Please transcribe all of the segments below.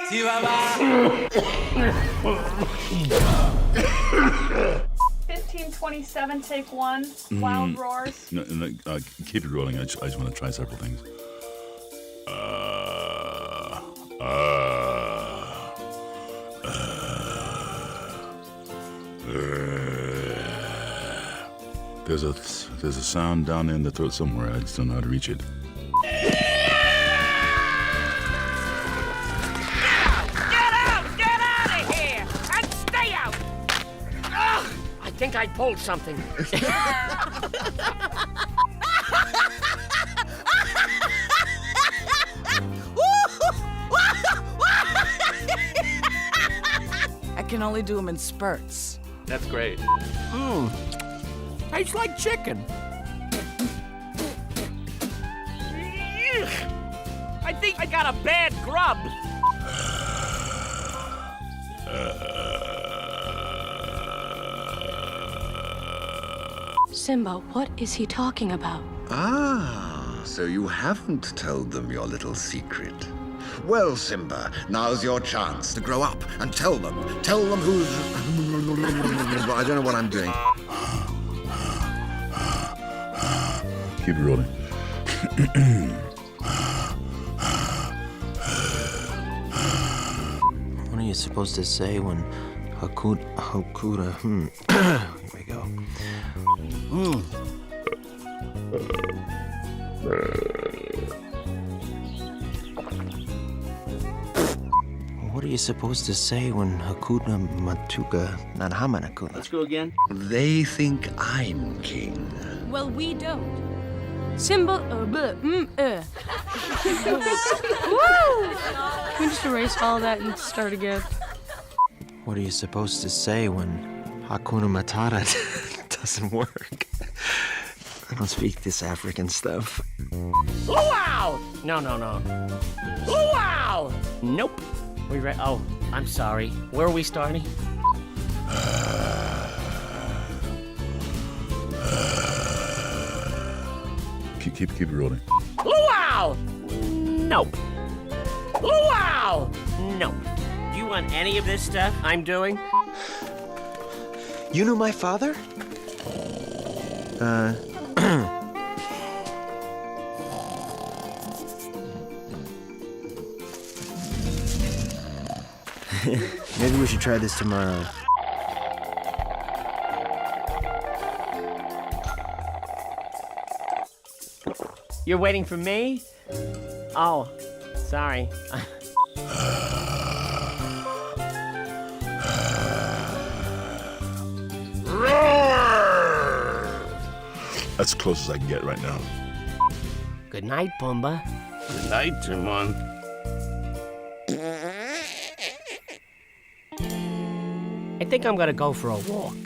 Sí, baba. 1527, take one. Wild roars. No, keep it rolling. I just want to try several things. There's a sound down there in the throat somewhere. I just don't know how to reach it. I think I pulled something. I can only do them in spurts. That's great. Tastes like chicken. I think I got a bad grub. Simba, what is he talking about? Ah, so you haven't told them your little secret. Well, Simba, now's your chance to grow up and tell them. Tell them who's... I don't know what I'm doing. Keep it rolling. What are you supposed to say when Hakuda... Here we go. What are you supposed to say when Hakuna Matuka Nanhamanaku? Let's go again. They think I'm king. Well, we don't. Simba, Woo! Can we just erase all that and start again? What are you supposed to say when Hakuna Matata doesn't work? I don't speak this African stuff. Luau! No. Luau! Nope. Oh, I'm sorry. Where are we starting? Keep it rolling. Luau! Nope. Luau! Nope. Do you want any of this stuff I'm doing? You know my father? Maybe we should try this tomorrow. You're waiting for me? Oh, sorry. That's as close as I can get right now. Good night, Pumbaa. Good night, Timon. I think I'm gonna go for a walk.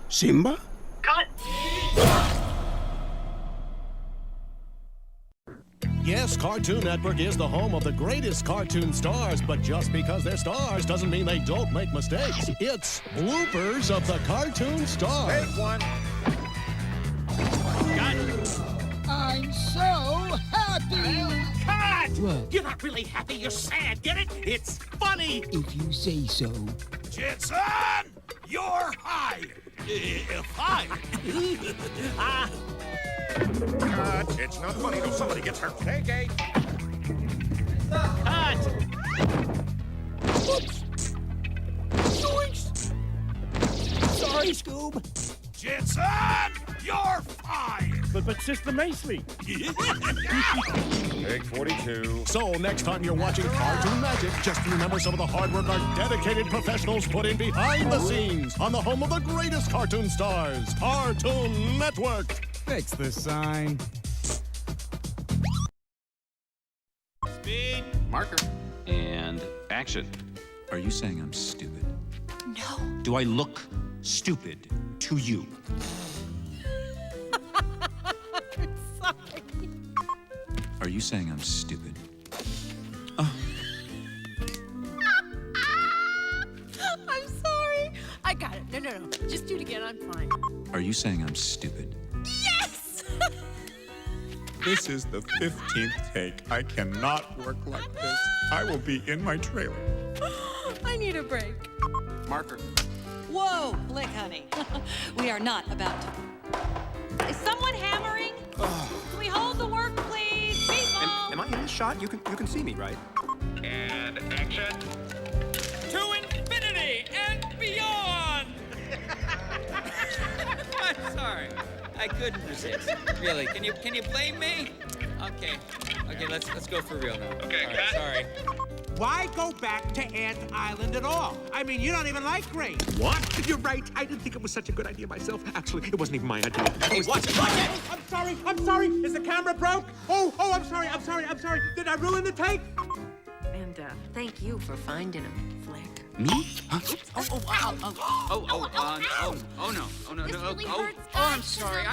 Simba? Cut! Yes, Cartoon Network is the home of the greatest cartoon stars, but just because they're stars doesn't mean they don't make mistakes. It's bloopers of the cartoon stars. Take one. I'm so happy. Cut! What? You're not really happy, you're sad, get it? It's funny! If you say so. Jensen, you're hired. Hired. It's not funny till somebody gets hurt. Take eight. Cut! Zoinks! Sorry, Scoob. Jensen, you're fired. But Sister Macely. Take 42. So next time you're watching Cartoon Magic, just remember some of the hard work our dedicated professionals put in behind the scenes on the home of the greatest cartoon stars, Cartoon Network. Fix the sign. Speed. Marker. And action. Are you saying I'm stupid? No. Do I look stupid to you? Are you saying I'm stupid? I'm sorry. you saying I'm stupid? Yes! This is the 15th take. I cannot work like this. I will be in my trailer. I need a break. Marker. Whoa, Flick, honey. We are not about to. Is someone hammering? Can we hold the work, please? People! Am I in this shot? You can see me, right? And action. To infinity and beyond! I'm sorry. I couldn't resist. Really, can you blame me? Okay, let's go for real now. Okay, all right, sorry. Why go back to Ant Island at all? I mean, you don't even like rain. What? You're right. I didn't think it was such a good idea myself. Actually, it wasn't even my idea. Hey, watch it, watch it! I'm sorry. Is the camera broke? Oh, I'm sorry. Did I ruin the take? And thank you for finding him, Flick. Me? Huh? I'm sorry.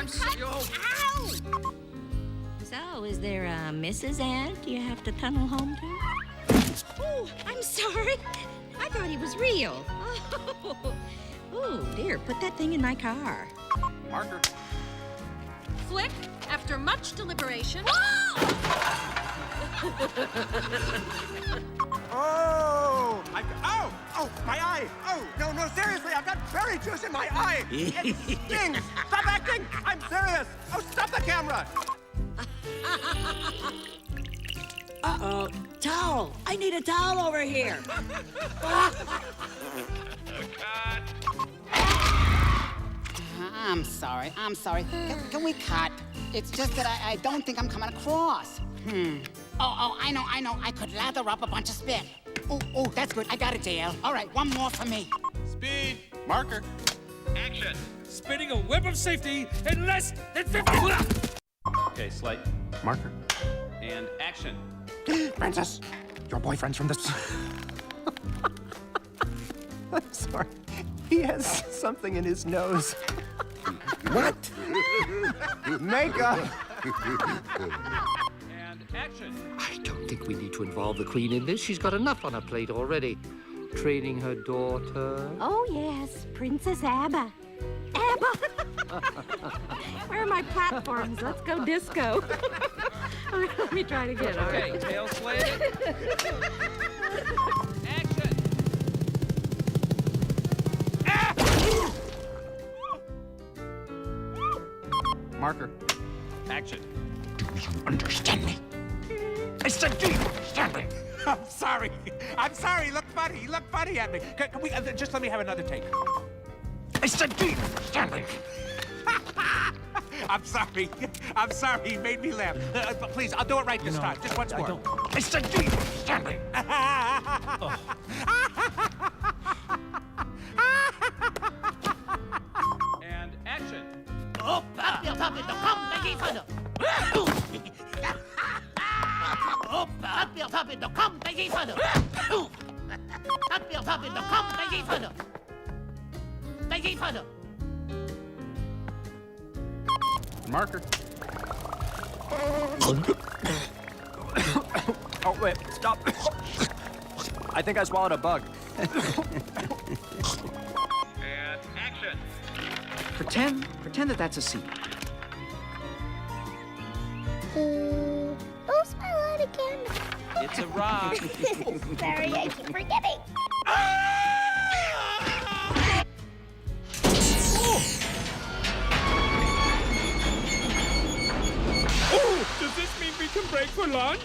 So, is there a Mrs. Ant you have to tunnel home to? Oh, I'm sorry. I thought he was real. Oh, dear, put that thing in my car. Marker. Flick, after much deliberation. Oh, my eye. Oh, no, seriously, I've got berry juice in my eye. It stings. Stop acting. I'm serious. Oh, stop the camera. Uh-oh. Towel. I need a towel over here. I'm sorry. Can we cut? It's just that I don't think I'm coming across. Oh, I know. I could lather up a bunch of spit. Oh, that's good. I got it, JL. All right, one more for me. Speed. Marker. Action. Spinning a web of safety in less than 50. Okay, Slate. Marker. And action. Princess, your boyfriend's from this. I'm sorry. He has something in his nose. What? Makeup. And action. I don't think we need to involve the Queen in this. She's got enough on her plate already. Training her daughter. Oh, yes, Princess Abba. Abba! Where are my platforms? Let's go disco. Let me try it again, all right? Okay, tail slaying. Action. Marker. Action. Do you understand me? I said, do you understand me? I'm sorry. Look funny at me. Can we just let me have another take? I said, do you understand me? I'm sorry. You made me laugh. But please, I'll do it right this time. Just once more. I said, do you understand me? And action. Marker. Oh, wait, stop. I think I swallowed a bug. And action. Pretend that that's a seed. Where's my light again? It's a rock. Sorry, I keep forgetting. Does this mean we can break for lunch?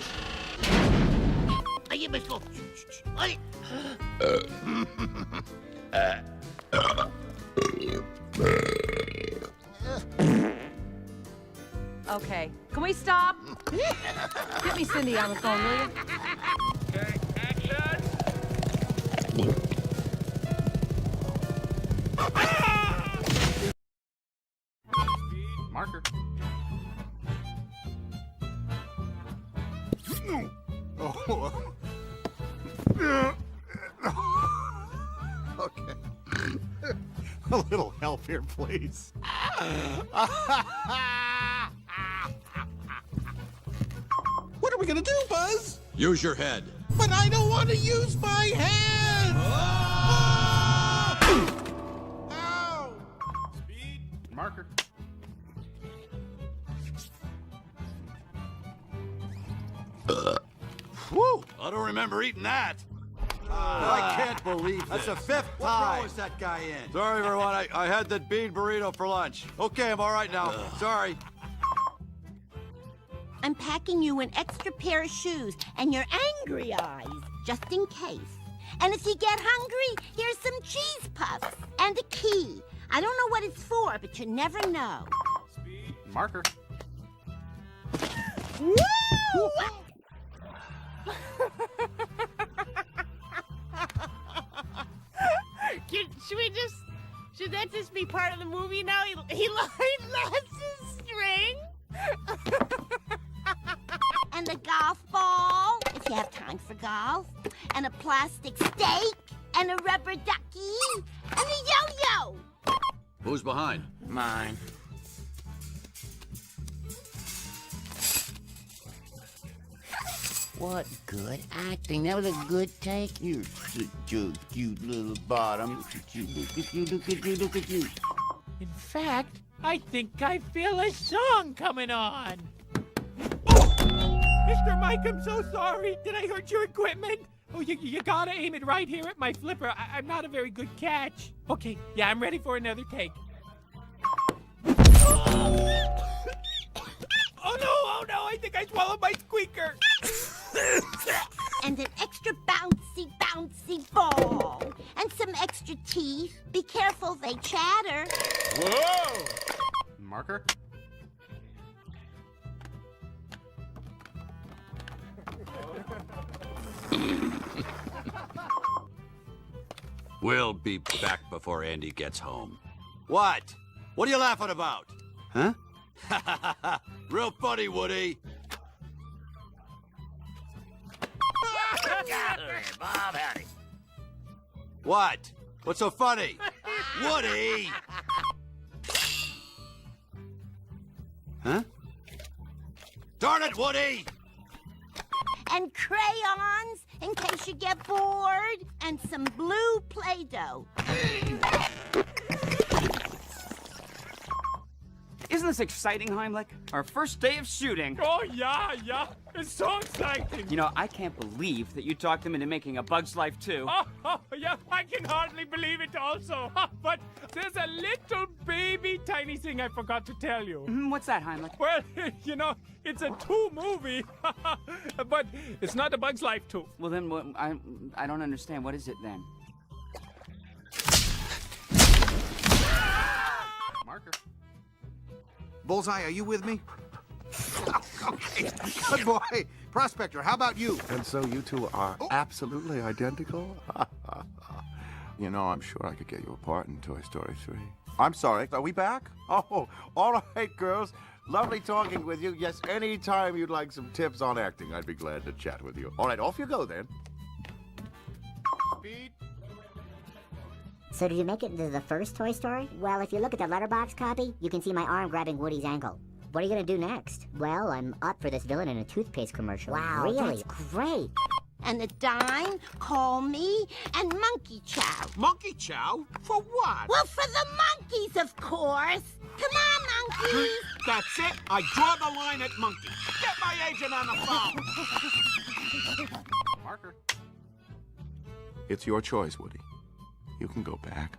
Okay, can we stop? Get me Cindy on the phone, will you? Okay, action. Speed. Marker. Okay. A little help here, please. What are we gonna do, Buzz? Use your head. But I don't want to use my head! Ow! Speed. Marker. Whew! I don't remember eating that. I can't believe That's this. the fifth What time. row is that guy in? Sorry, everyone. I had that bean burrito for lunch. Okay, I'm all right now. Sorry. I'm packing you an extra pair of shoes and your angry eyes, just in case. And if you get hungry, here's some cheese puffs and a key. I don't know what it's for, but you never know. Marker. Woo! Should that just be part of the movie now? He lost his string. And a golf ball, if you have time for golf. And a plastic steak. And a rubber ducky. And a yo-yo. Who's behind? Mine. What good acting. That was a good take. You're such a cute little bottom. Look at you, look at you, look at you, look at you. In fact, I think I feel a song coming on. Oh! Mr. Mike, I'm so sorry. Did I hurt your equipment? Oh, you gotta aim it right here at my flipper. I'm not a very good catch. Okay, yeah, I'm ready for another take. Oh no, I think I swallowed my squeaker. And an extra bouncy ball. And some extra teeth. Be careful, they chatter. Whoa! Marker. We'll be back before Andy gets home. What? What are you laughing about? Huh? Real funny, Woody. Bob, howdy. What? What's so funny? Woody! Huh? Darn it, Woody! And crayons, in case you get bored. And some blue Play-Doh. Isn't this exciting, Heimlich? Our first day of shooting. Oh, yeah. It's so exciting. You know, I can't believe that you talked him into making A Bug's Life too. Oh, yeah, I can hardly believe it also. But there's a little baby tiny thing I forgot to tell you. What's that, Heimlich? Well, you know, it's a 2 movie, but it's not A Bug's Life 2. Well, then I don't understand. What is it then? Marker. Bullseye, are you with me? Okay, good boy. Prospector, how about you? And so you two are absolutely identical? You know, I'm sure I could get you a part in Toy Story 3. I'm sorry, are we back? Oh, all right, girls. Lovely talking with you. Yes, anytime you'd like some tips on acting, I'd be glad to chat with you. All right, off you go then. Speed. So did you make it into the first Toy Story? Well, if you look at the letterbox copy, you can see my arm grabbing Woody's ankle. What are you gonna do next? Well, I'm up for this villain in a toothpaste commercial. Wow, really? That's great. And the dime, call me, and Monkey Chow. Monkey Chow? For what? Well, for the monkeys, of course. Come on, monkeys. That's it. I draw the line at monkey. Get my agent on the phone. Marker. It's your choice, Woody. You can go back,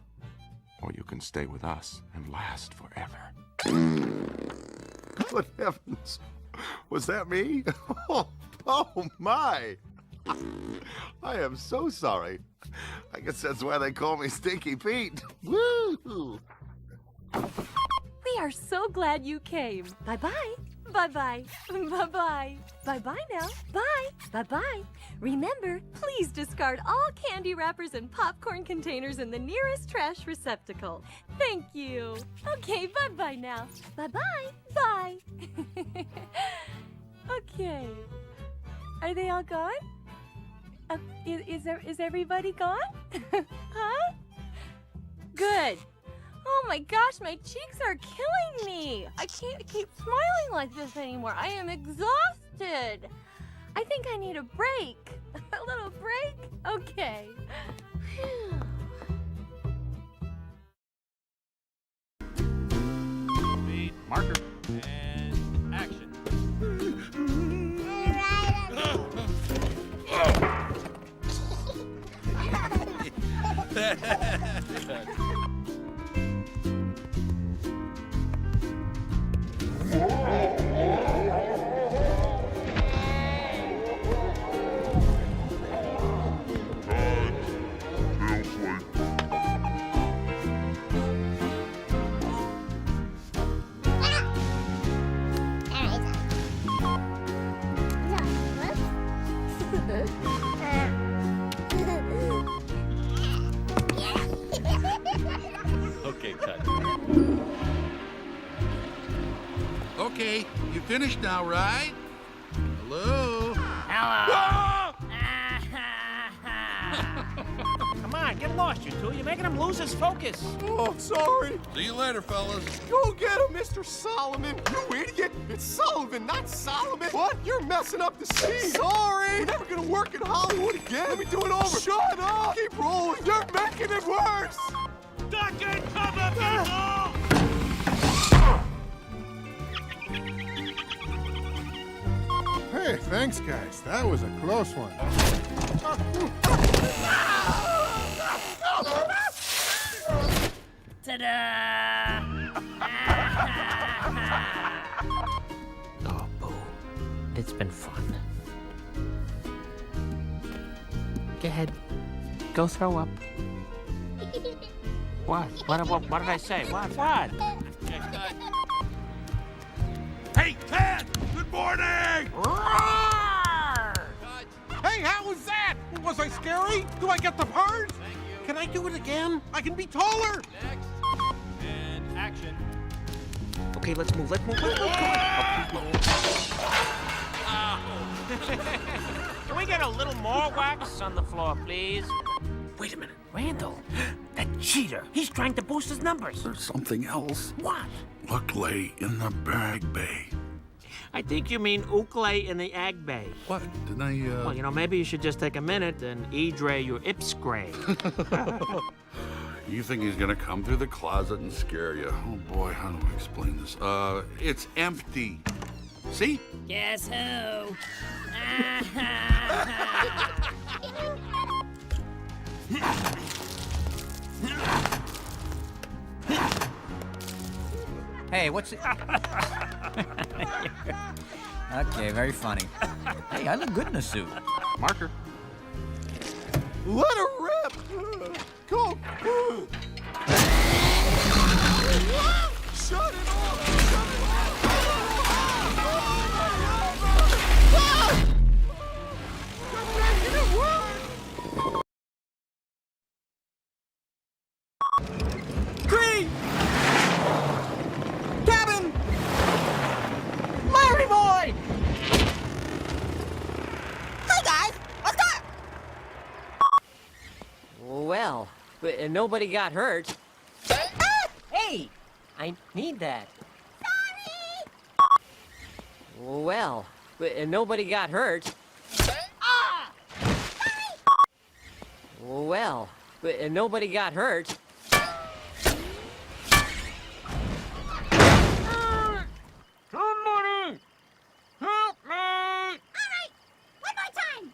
or you can stay with us and last forever. Good heavens. Was that me? Oh my. I am so sorry. I guess that's why they call me Stinky Pete. Woo! We are so glad you came. Bye-bye. Bye-bye. Bye-bye. Bye-bye now. Bye. Bye-bye. Remember, please discard all candy wrappers and popcorn containers in the nearest trash receptacle. Thank you. Okay, bye-bye now. Bye-bye. Bye. Okay. Are they all gone? Is everybody gone? Huh? Good. Oh my gosh, my cheeks are killing me. I can't keep smiling like this anymore. I am exhausted. I think I need a break. A little break? Okay. Phew. Speed. Marker. And action. Okay, cut. Okay, you finished now, right? Hello? Come on, get lost, you two. You're making him lose his focus. Oh, sorry. See you later, fellas. Go get him, Mr. Solomon. You idiot. It's Sullivan, not Solomon. What? You're messing up the scene. Sorry. We're never going to work in Hollywood again. Let me do it over. Shut up. Keep rolling. You're making it worse. Duck and cover, people! Hey, thanks, guys. That was a close one. Ta-da! Oh, Boo. It's been fun. Go ahead. Go throw up. What? What did I say? What? Hey, Ted! Good morning! Hey, how was that? Was I scary? Do I get the part? Can I do it again? I can be taller! Next. And action. Okay, let's move. Let's move. Can we get a little more wax on the floor, please? Wait a minute. Randall, that cheater. He's trying to boost his numbers. There's something else. What? Look lay in the bag bay. I think you mean Oakley in the Ag Bay. What? Didn't I, Well, you know, maybe you should just take a minute and E-dray your Ipscray. You think he's gonna come through the closet and scare you? Oh boy, how do I explain this? It's empty. See? Guess who? Hey, what's it? Okay, very funny. Hey, I look good in a suit. Marker. Let her rip. Go. Shut it off. Green! Cabin! Larry boy! Hey guys, let's go! Well, nobody got hurt. Hey, I need that. Sorry! Well, nobody got hurt. Well, nobody got hurt. Somebody! Help me! Alright, one more time!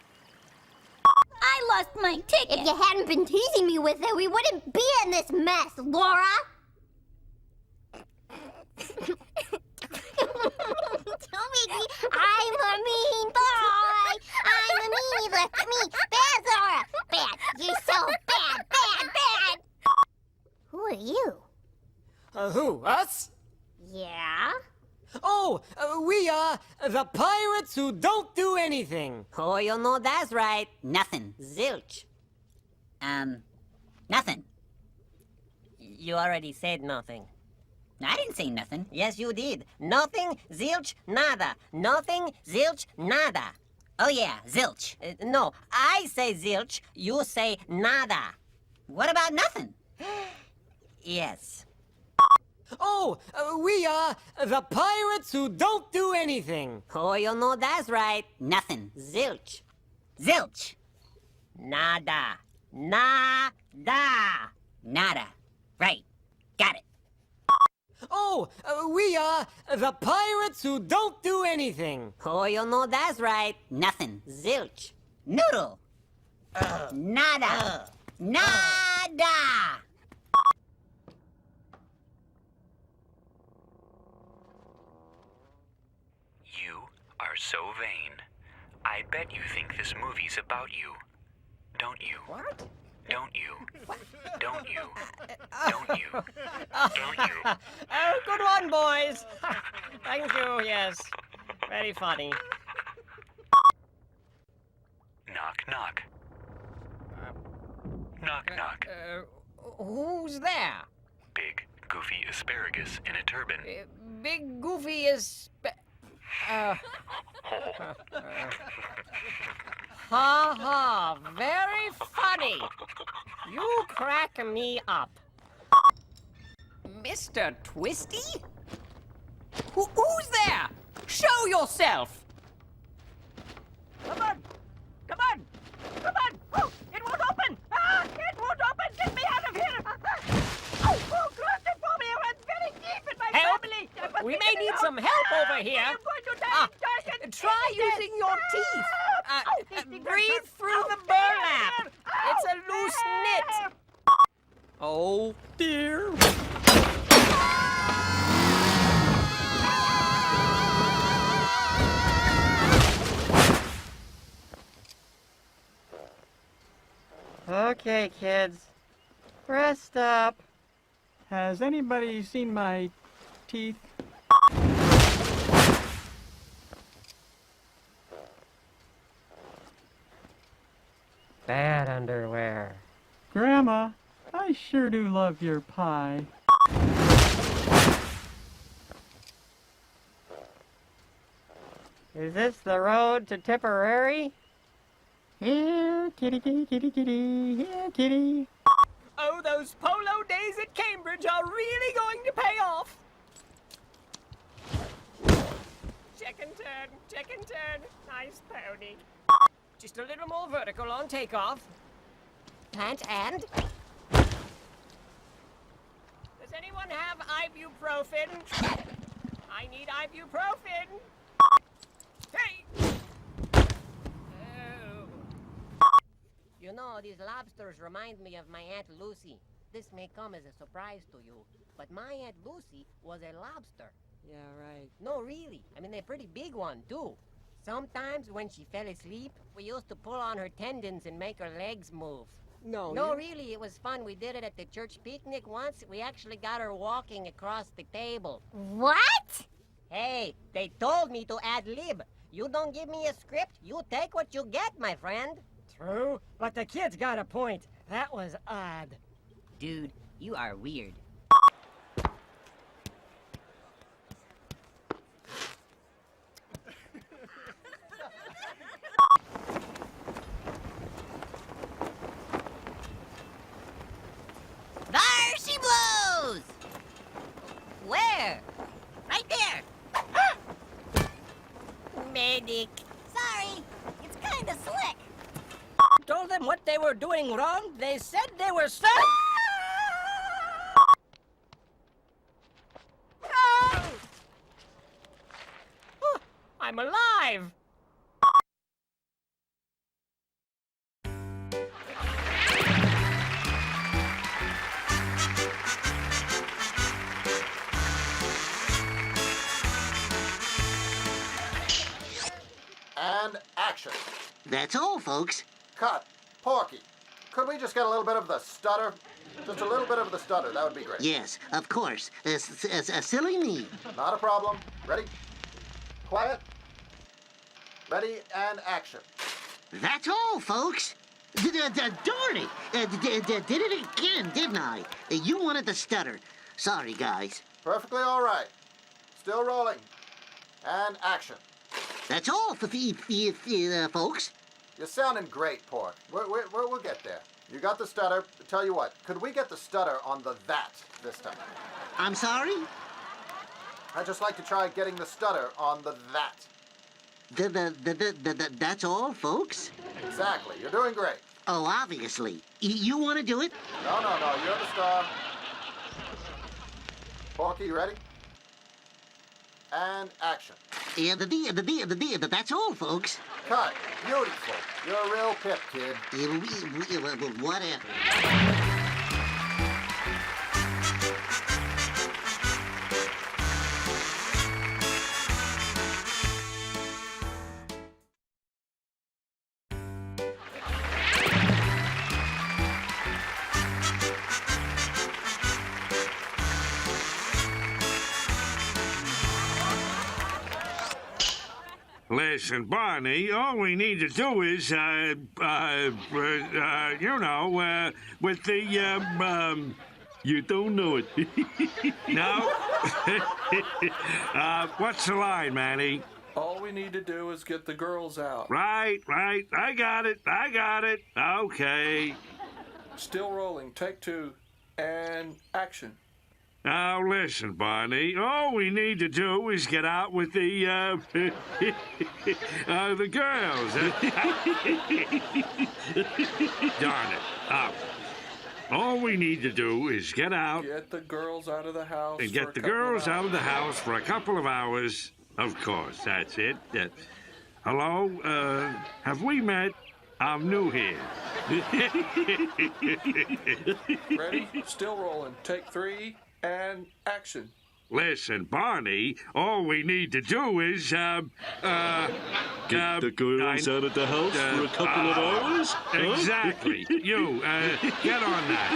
I lost my ticket. If you hadn't been teasing me with it, we wouldn't be in this mess, Laura. Don't make me. I'm a mean boy. I'm a mean. Look at me. Bad, Laura. Bad. You're so bad. Who are you? Who? Us? Yeah? Oh, we are the pirates who don't do anything. Oh, you know that's right. Nothing. Zilch. Nothing. You already said nothing. I didn't say nothing. Yes, you did. Nothing, zilch, nada. Nothing, zilch, nada. Oh yeah, zilch. No, I say zilch, you say nada. What about nothing? Yes. Oh, we are the pirates who don't do anything. Oh, you know that's right. Nothing. Zilch. Zilch. Nada. Nada. Nada. Right. Got it. Oh, we are the pirates who don't do anything. Oh, you know that's right. Nothing. Zilch. Noodle. Nada. Nada. Ta-da! You are so vain. I bet you think this movie's about you. Don't you? What? Don't you? Don't you? Don't you? Don't you? Oh, good one, boys. Thank you, yes. Very funny. Knock, knock. Knock, knock. Who's there? Big, goofy asparagus in a turban. Big Goofy is... Ha ha, very funny. You crack me up. Mr. Twisty? Who's there? Show yourself! Come on! Come on! Come on! Oh, it won't open! Ah, it won't open! Get me out of here! Oh, close it for me! It runs very deep in my family! We may need some help over here. I'm going to die. Try using your teeth. Breathe through the burlap. It's a loose knit. Oh, dear. Okay, kids. Rest up. Has anybody seen my teeth? Bad underwear. Grandma, I sure do love your pie. Is this the road to Tipperary? Here, kitty, kitty, kitty, kitty, here, kitty. Oh, those polo days at Cambridge are really going to pay off. Check and turn, nice pony. Just a little more vertical on takeoff. Plant and... Does anyone have ibuprofen? I need ibuprofen. Hey! Oh. You know, these lobsters remind me of my Aunt Lucy. This may come as a surprise to you, but my Aunt Lucy was a lobster. Yeah, right. No, really. I mean, a pretty big one, too. Sometimes when she fell asleep, we used to pull on her tendons and make her legs move. No, Really, it was fun. We did it at the church picnic once. We actually got her walking across the table. What? Hey, they told me to ad-lib. You don't give me a script, you take what you get, my friend. True, but the kid's got a point. That was odd. Dude, you are weird. There she blows! Where? Right there. Medic. Sorry, it's kind of slick. Told them what they were doing wrong. They said they were sorry. No! Oh, I'm alive. And action. That's all, folks. Cut. Porky, could we just get a little bit of the stutter? Just a little bit of the stutter, that would be great. Yes, of course. Silly me. Not a problem. Ready? Quiet. Ready and action. That's all, folks. Darn it! Did it again, didn't I? You wanted the stutter. Sorry, guys. Perfectly all right. Still rolling. And action. That's all, folks. You're sounding great, Pork. We'll get there. You got the stutter. Tell you what, could we get the stutter on the that this time? I'm sorry? I'd just like to try getting the stutter on the that. That's all, folks? Exactly. You're doing great. Oh, obviously. You want to do it? No. You're the star. Porky, you ready? And action. Yeah, that's all, folks. Cut. Beautiful. You're a real pip, kid. Whatever. Listen, Barney, all we need to do is, with the, you don't know it. No? What's the line, Manny? All we need to do is get the girls out. Right. I got it. Okay. Still rolling. Take 2. And action. Now, listen, Barney. All we need to do is get out with the, the girls. Darn it. All we need to do is get out. Get the girls out of the house. And get the girls out of the house for a couple of hours. Of course, that's it. Hello? Have we met? I'm new here. Ready? Still rolling. Take 3 and action. Listen, Barney, all we need to do is, get the girls out of the house for a couple of hours? Huh? Exactly. You, get on that.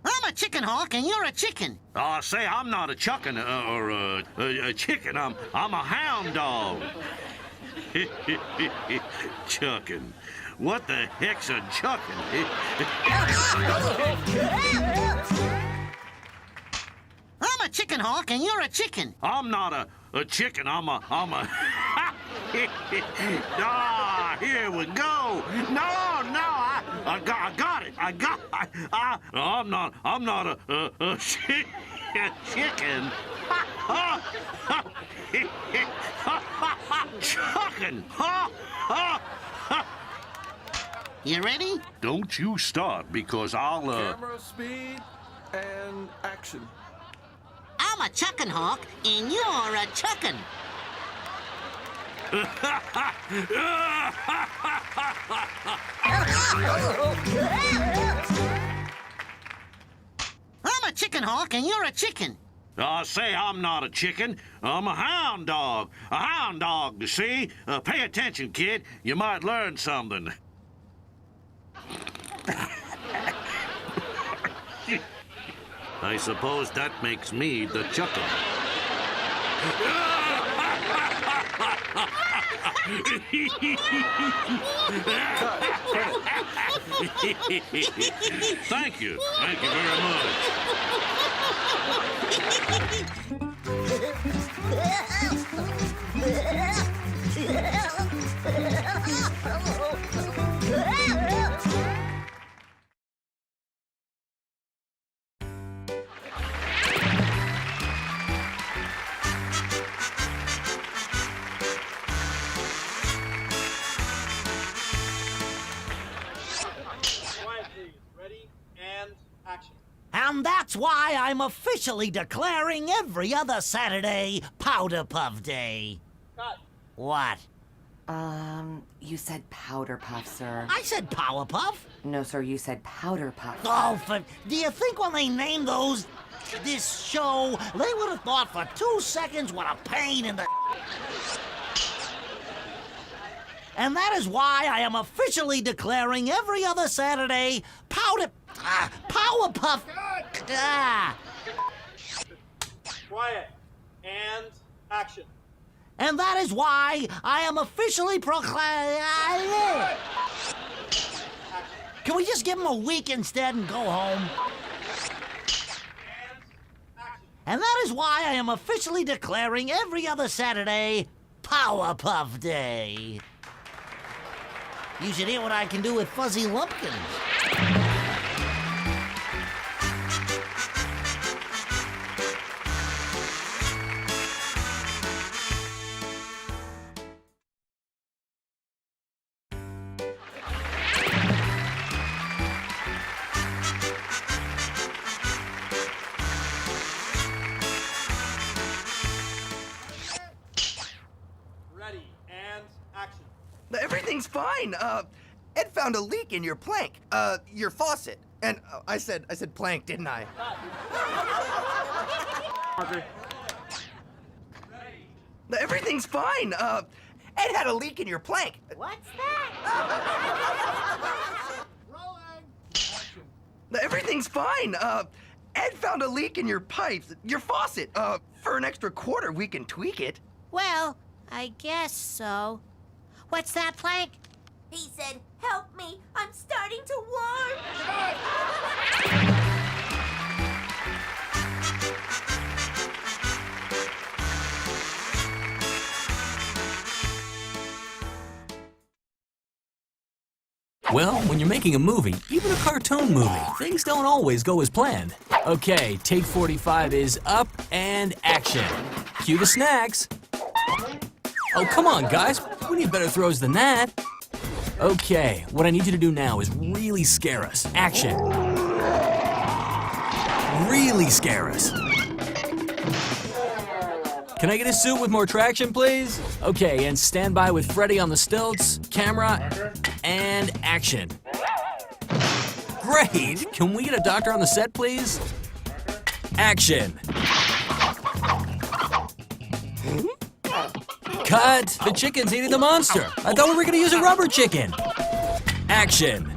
I'm a chicken hawk and you're a chicken. Say, I'm not a chuckin' or a chicken. I'm a hound dog. Chuckin'. What the heck's a chuckin'? I'm a chicken hawk and you're a chicken. I'm not a chicken. I'm a. Here we go. No, I got it. I'm not a chicken. Chucking. You ready? Don't you start, because I'll, Camera speed and action. I'm a chuckin' hawk and you're a chuckin'. I'm a chicken hawk and you're a chicken. Say, I'm not a chicken. I'm a hound dog. A hound dog, you see? Pay attention, kid. You might learn something. I suppose that makes me the chuckle. Thank you. Thank you very And that's why I'm officially declaring every other Saturday Powder Puff Day. Cut. What? You said Powder Puff, sir. I said Power Puff. No, sir, you said Powder Puff. Oh, do you think when they named this show, they would have thought for 2 seconds what a pain in the... And that is why I am officially declaring every other Saturday Power Puff. Quiet. And action. And that is why I am officially proclaiming. Can we just give him a week instead and go home? And that is why I am officially declaring every other Saturday Power Puff Day. You should hear what I can do with Fuzzy Lumpkins. Ready and action. Everything's fine. Ed found a leak in your plank. Your faucet. And I said plank, didn't I? Everything's fine. Ed had a leak in your plank. What's that? Everything's fine. Ed found a leak in your pipes, your faucet. For an extra quarter, we can tweak it. Well, I guess so. What's that, Plank? He said, help me, I'm starting to warm. Well, when you're making a movie, even a cartoon movie, things don't always go as planned. Okay, take 45 is up and action. Cue the snacks. Oh, come on, guys. We need better throws than that. Okay, what I need you to do now is really scare us. Action. Really scare us. Can I get a suit with more traction, please? Okay, and stand by with Freddy on the stilts, camera, and action. Great! Can we get a doctor on the set, please? Action. Cut! The chicken's eating the monster. I thought we were gonna use a rubber chicken. Action.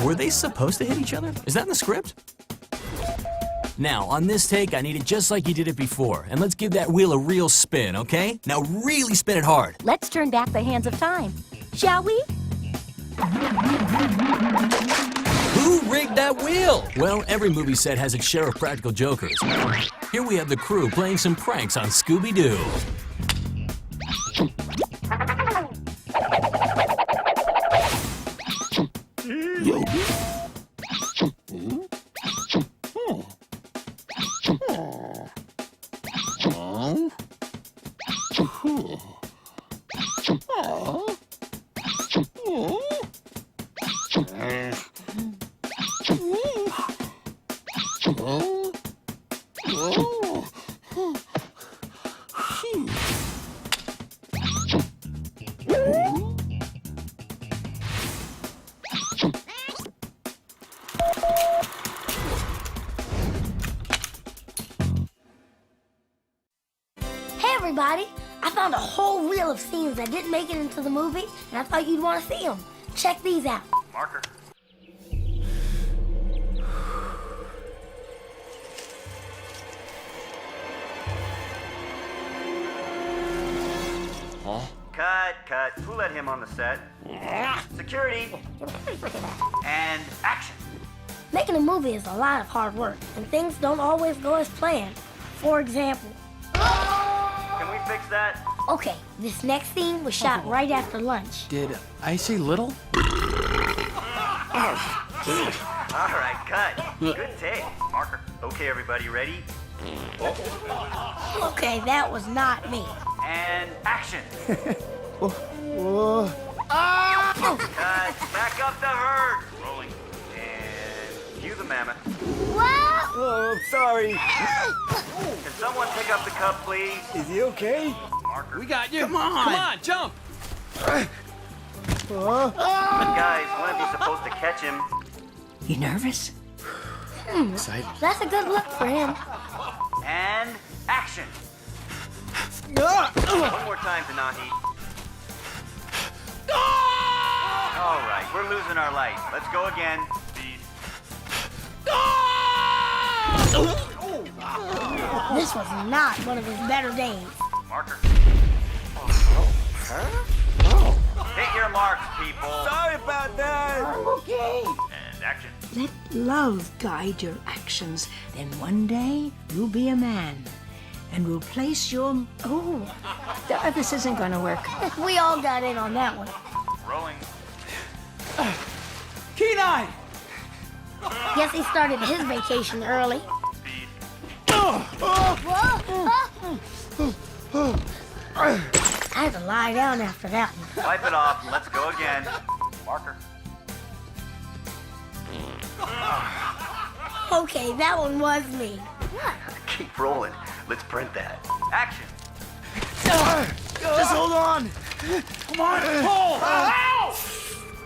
Were they supposed to hit each other? Is that in the script? Now, on this take, I need it just like you did it before. And let's give that wheel a real spin, okay? Now really spin it hard. Let's turn back the hands of time, shall we? Who rigged that wheel? Well, every movie set has its share of practical jokers. Here we have the crew playing some pranks on Scooby-Doo. Hey everybody! I found a whole reel of scenes that didn't make it into the movie, and I thought you'd want to see them. Check these out. Marker. Huh? Cut. Who let him on the set? Security. And action. Making a movie is a lot of hard work, and things don't always go as planned. For example... Can we fix that? Okay, this next scene was shot right after lunch. Did I say little? All right, cut. Good take. Marker. Okay, everybody, ready? Okay, that was not me. And action. Cut. Back up the herd. Rolling. And cue the mammoth. What? Oh, sorry. Can someone pick up the cup, please? Is he okay? Marker. We got you. Come on. Come on, jump. Guys, one of you supposed to catch him. You nervous? Excited. That's a good look for him. And action. One more time, Tanahi. All right, we're losing our light. Let's go again. This was not one of his better days. Marker. Hit your marks, people. Sorry about that. I'm okay. And action. Let love guide your actions. Then one day, you'll be a man. And we'll place your... Oh, this isn't gonna work. We all got in on that one. Rolling. Kenai! Guess he started his vacation early. I had to lie down after that one. Wipe it off and let's go again. Marker. Okay, that one was me. Keep rolling. Let's print that. Action. Just hold on. Come on, pull.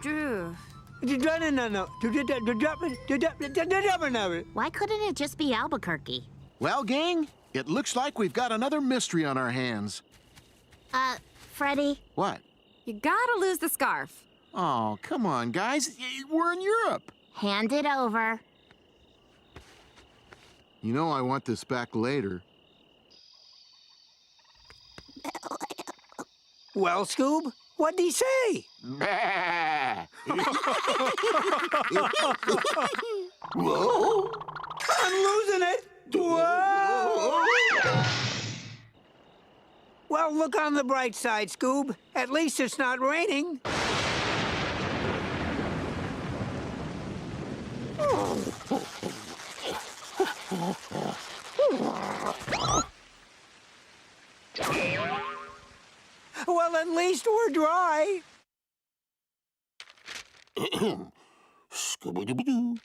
Drew. Why couldn't it just be Albuquerque? Well, gang, it looks like we've got another mystery on our hands. Freddie? What? You gotta lose the scarf. Oh, come on, guys. We're in Europe. Hand it over. You know I want this back later. Well, Scoob, what'd he say? Whoa! I'm losing it. Whoa! Well, look on the bright side, Scoob. At least it's not raining. Well, at least we're dry. Scooby-Dooby-Doo.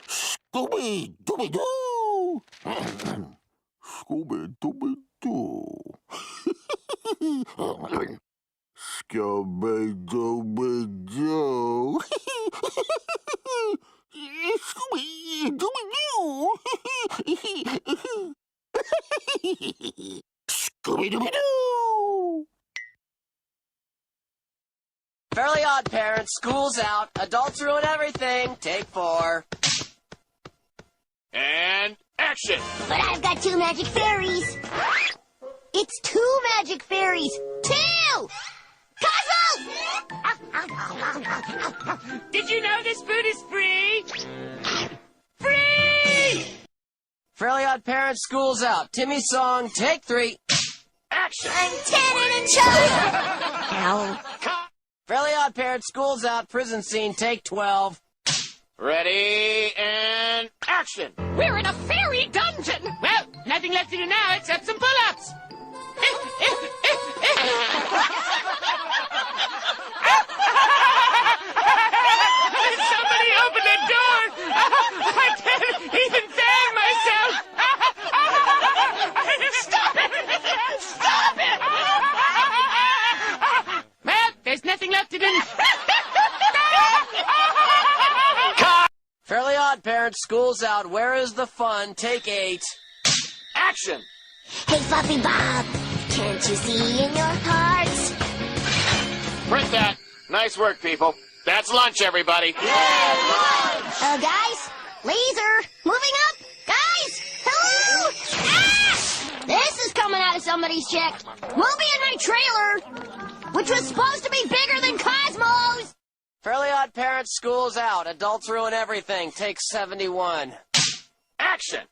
Scooby-Dooby-Doo. Scooby-Dooby-Doo. Scooby-Dooby-Doo. Scooby-Dooby-Doo. Scooby-Dooby-Doo. Fairly Odd Parents, school's out, adults ruin everything, take 4. And action! But I've got 2 magic fairies. It's 2 magic fairies. 2! Cosmo! Did you know this food is free? Free! Fairly Odd Parents, school's out, Timmy's song, take 3. Action! I'm tanning and choking. Ow. Fairly Odd Parents, school's out, prison scene, take 12. Ready, and action! We're in a fairy dungeon! Well, nothing left to do now except some pull-ups! Somebody open the door! I can't even fan myself! Stop it! Stop it! Well, there's nothing left to do. Fairly Odd Parents, school's out, where is the fun, take 8. Action! Hey, Fluffy Bob, can't you see in your heart? Print that. Nice work, people. That's lunch, everybody. Guys, laser, moving up. Guys, hello? Ah! This is coming out of somebody's check. Movie in my trailer, which was supposed to be bigger than Cosmo's. Fairly Odd Parents, school's out, adults ruin everything, take 71. Action!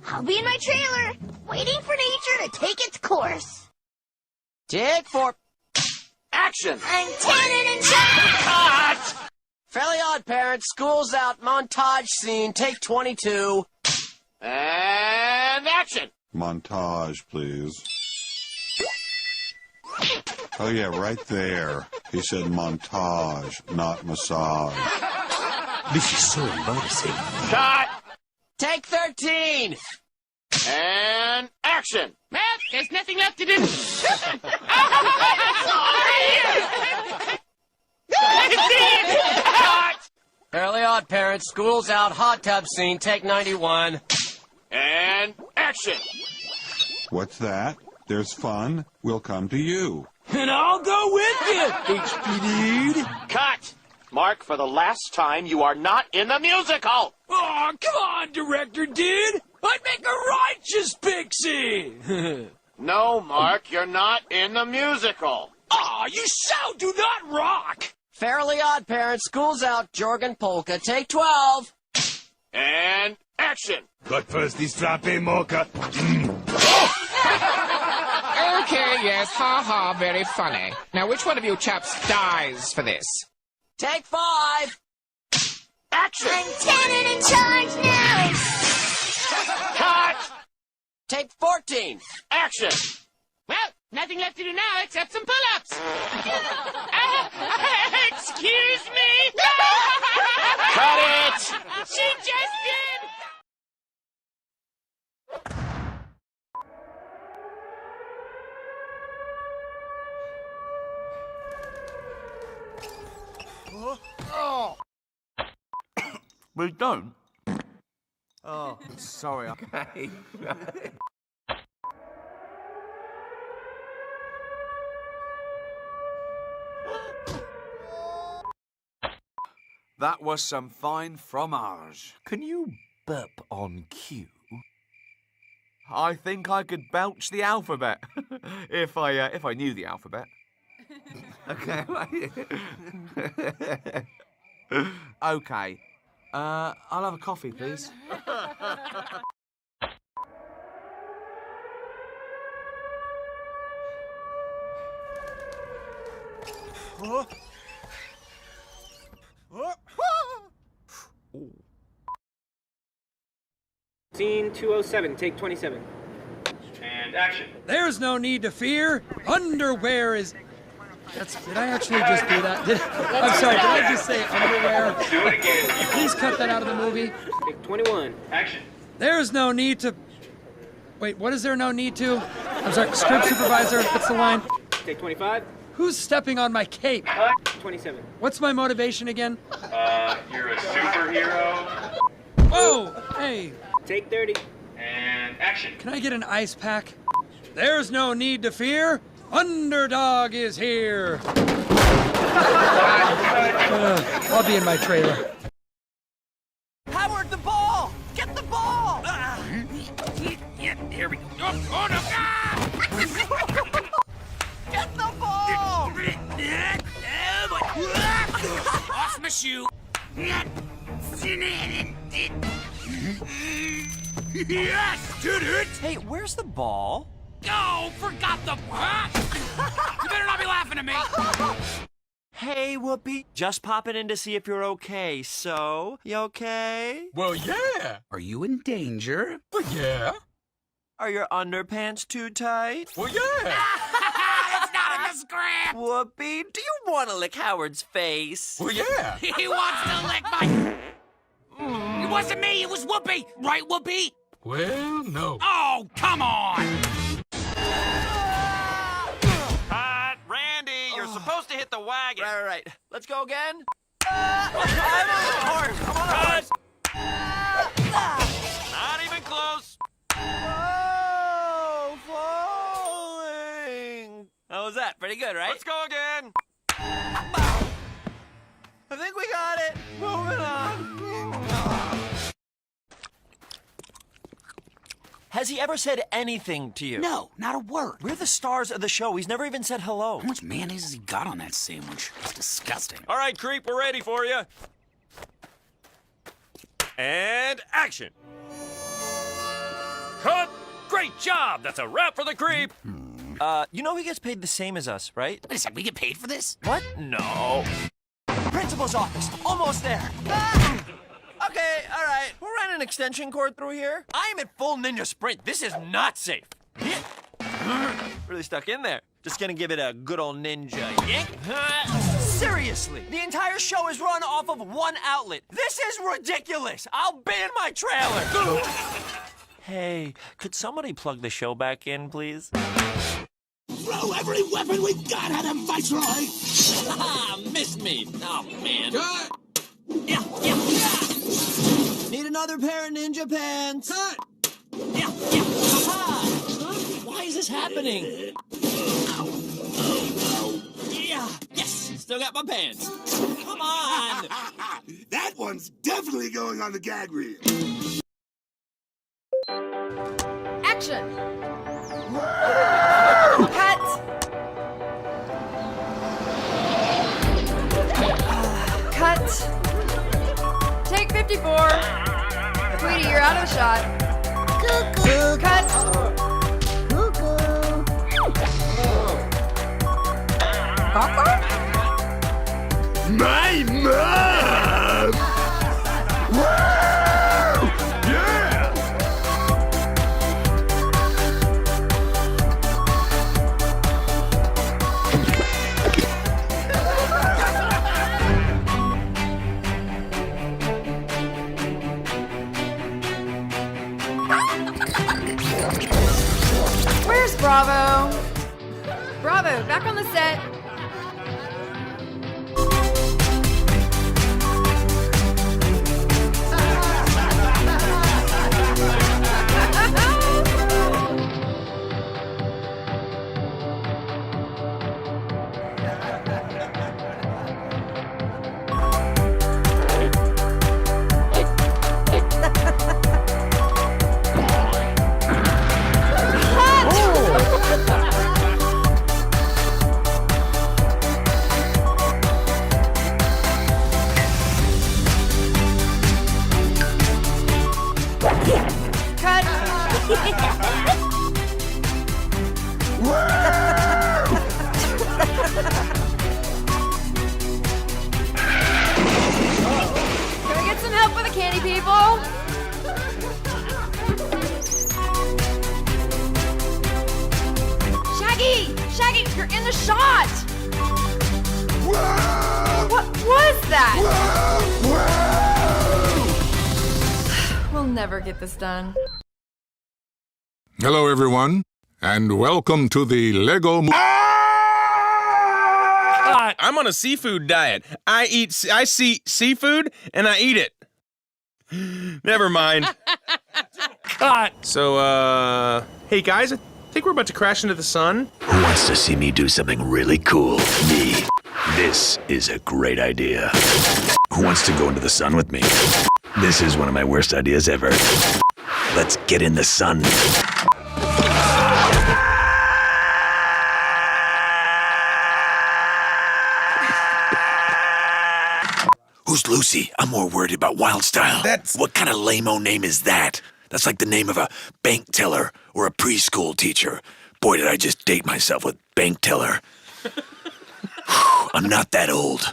I'll be in my trailer, waiting for nature to take its course. Take 4. Action! I'm tanning and choking. Cut! Fairly Odd Parents, school's out, montage scene, take 22. And action! Montage, please. Oh, yeah, right there. He said montage, not massage. This is so embarrassing. Cut! Take 13. And action! action! Well, there's nothing left to do. Fairly Odd Parents, school's out, hot tub scene, take 91. And action! What's that? There's fun. We'll come to you. And I'll go with you, HP dude. Cut! Mark, for the last time, you are not in the musical! Oh, come on, director dude. I'd make a righteous pixie. No, Mark, you're not in the musical. Aw, you so do not rock. Fairly Odd Parents, school's out, Jorgen Polka, take 12. And action! But first, this frappe mocha. Okay, yes, ha, very funny. Now, which one of you chaps dies for this? Take 5. Action! I'm Tanner in charge now. Cut! Take 14. Action! Well, nothing left to do now except some pull-ups. Excuse me? Cut it! She just did! Oh. We don't. Oh, sorry. Okay. That was some fine fromage. Can you burp on cue? I think I could belch the alphabet if I knew the alphabet. Okay. Okay. I'll have a coffee, please. Scene 207, take 27. And action. There's no need to fear. Underwear is... Did I actually just do that? I'm sorry, did I just say underwear? Do it again. Please cut that out of the movie. Take 21. Action. There's no need to... Wait, what is there no need to? I'm sorry, script supervisor, what's the line? Take 25. Who's stepping on my cape? 27. What's my motivation again? You're a superhero. Whoa! Hey! Take 30. And action. Can I get an ice pack? There's no need to fear. Underdog is here. I'll be in my trailer. Howard, the ball! Get the ball! Yeah, here we go. Oh, no! Get the ball! Off my shoe. Yes, dude! Hey, where's the ball? Oh, forgot the... You better not be laughing at me! Hey, Whoopi. Just popping in to see if you're okay. So, you okay? Well, yeah. Are you in danger? Well, yeah. Are your underpants too tight? Well, yeah. It's not in the script. Whoopi, do you want to lick Howard's face? Well, yeah. He wants to lick my... It wasn't me, it was Whoopi. Right, Whoopi? Well, no. Oh, come on! Randy, you're supposed to hit the wagon. Right. Let's go again. I'm on the horse. I'm on the horse. Not even close. Oh, falling. How was that? Pretty good, right? Let's go again. I think we got it. Moving on. Has he ever said anything to you? No, not a word. We're the stars of the show. He's never even said hello. How much mayonnaise has he got on that sandwich? It's disgusting. All right, creep, we're ready for you. And action. Cut. Great job. That's a wrap for the creep. You know he gets paid the same as us, right? Wait a second, we get paid for this? What? No. Principal's office. Almost there. Okay, all right. We'll run an extension cord through here. I'm at full ninja sprint. This is not safe. Really stuck in there. Just gonna give it a good old ninja yank. Seriously, the entire show is run off of one outlet. This is ridiculous. I'll be in my trailer. Hey, could somebody plug the show back in, please? Throw every weapon we got at him, Viceroy! Ah, missed me. Oh, man. Yeah. Need another pair of ninja pants. Cut! Yeah. Aha! Why is this happening? Yeah. Yes. Still got my pants. Come on. That one's definitely going on the gag reel. Action! Cut! Cut! Take 54. Tweety, you're out of the shot. Cuckoo! Cut! Cuckoo! My mom! Woo! Yeah! Where's Bravo? Bravo, back on the set. Can we get some help with the candy people? Shaggy, you're in the shot! What was that? We'll never get this done. Hello, everyone, and welcome to the Lego I'm on a seafood diet. I see seafood and I eat it. Never mind. So, hey guys, I think we're about to crash into the sun. Who wants to see me do something really cool? Me. This is a great idea. Who wants to go into the sun with me? This is one of my worst ideas ever. Let's get in the sun. Who's Lucy? I'm more worried about Wildstyle. What kind of lame-o name is that? That's like the name of a bank teller or a preschool teacher. Boy, did I just date myself with bank teller. I'm not that old.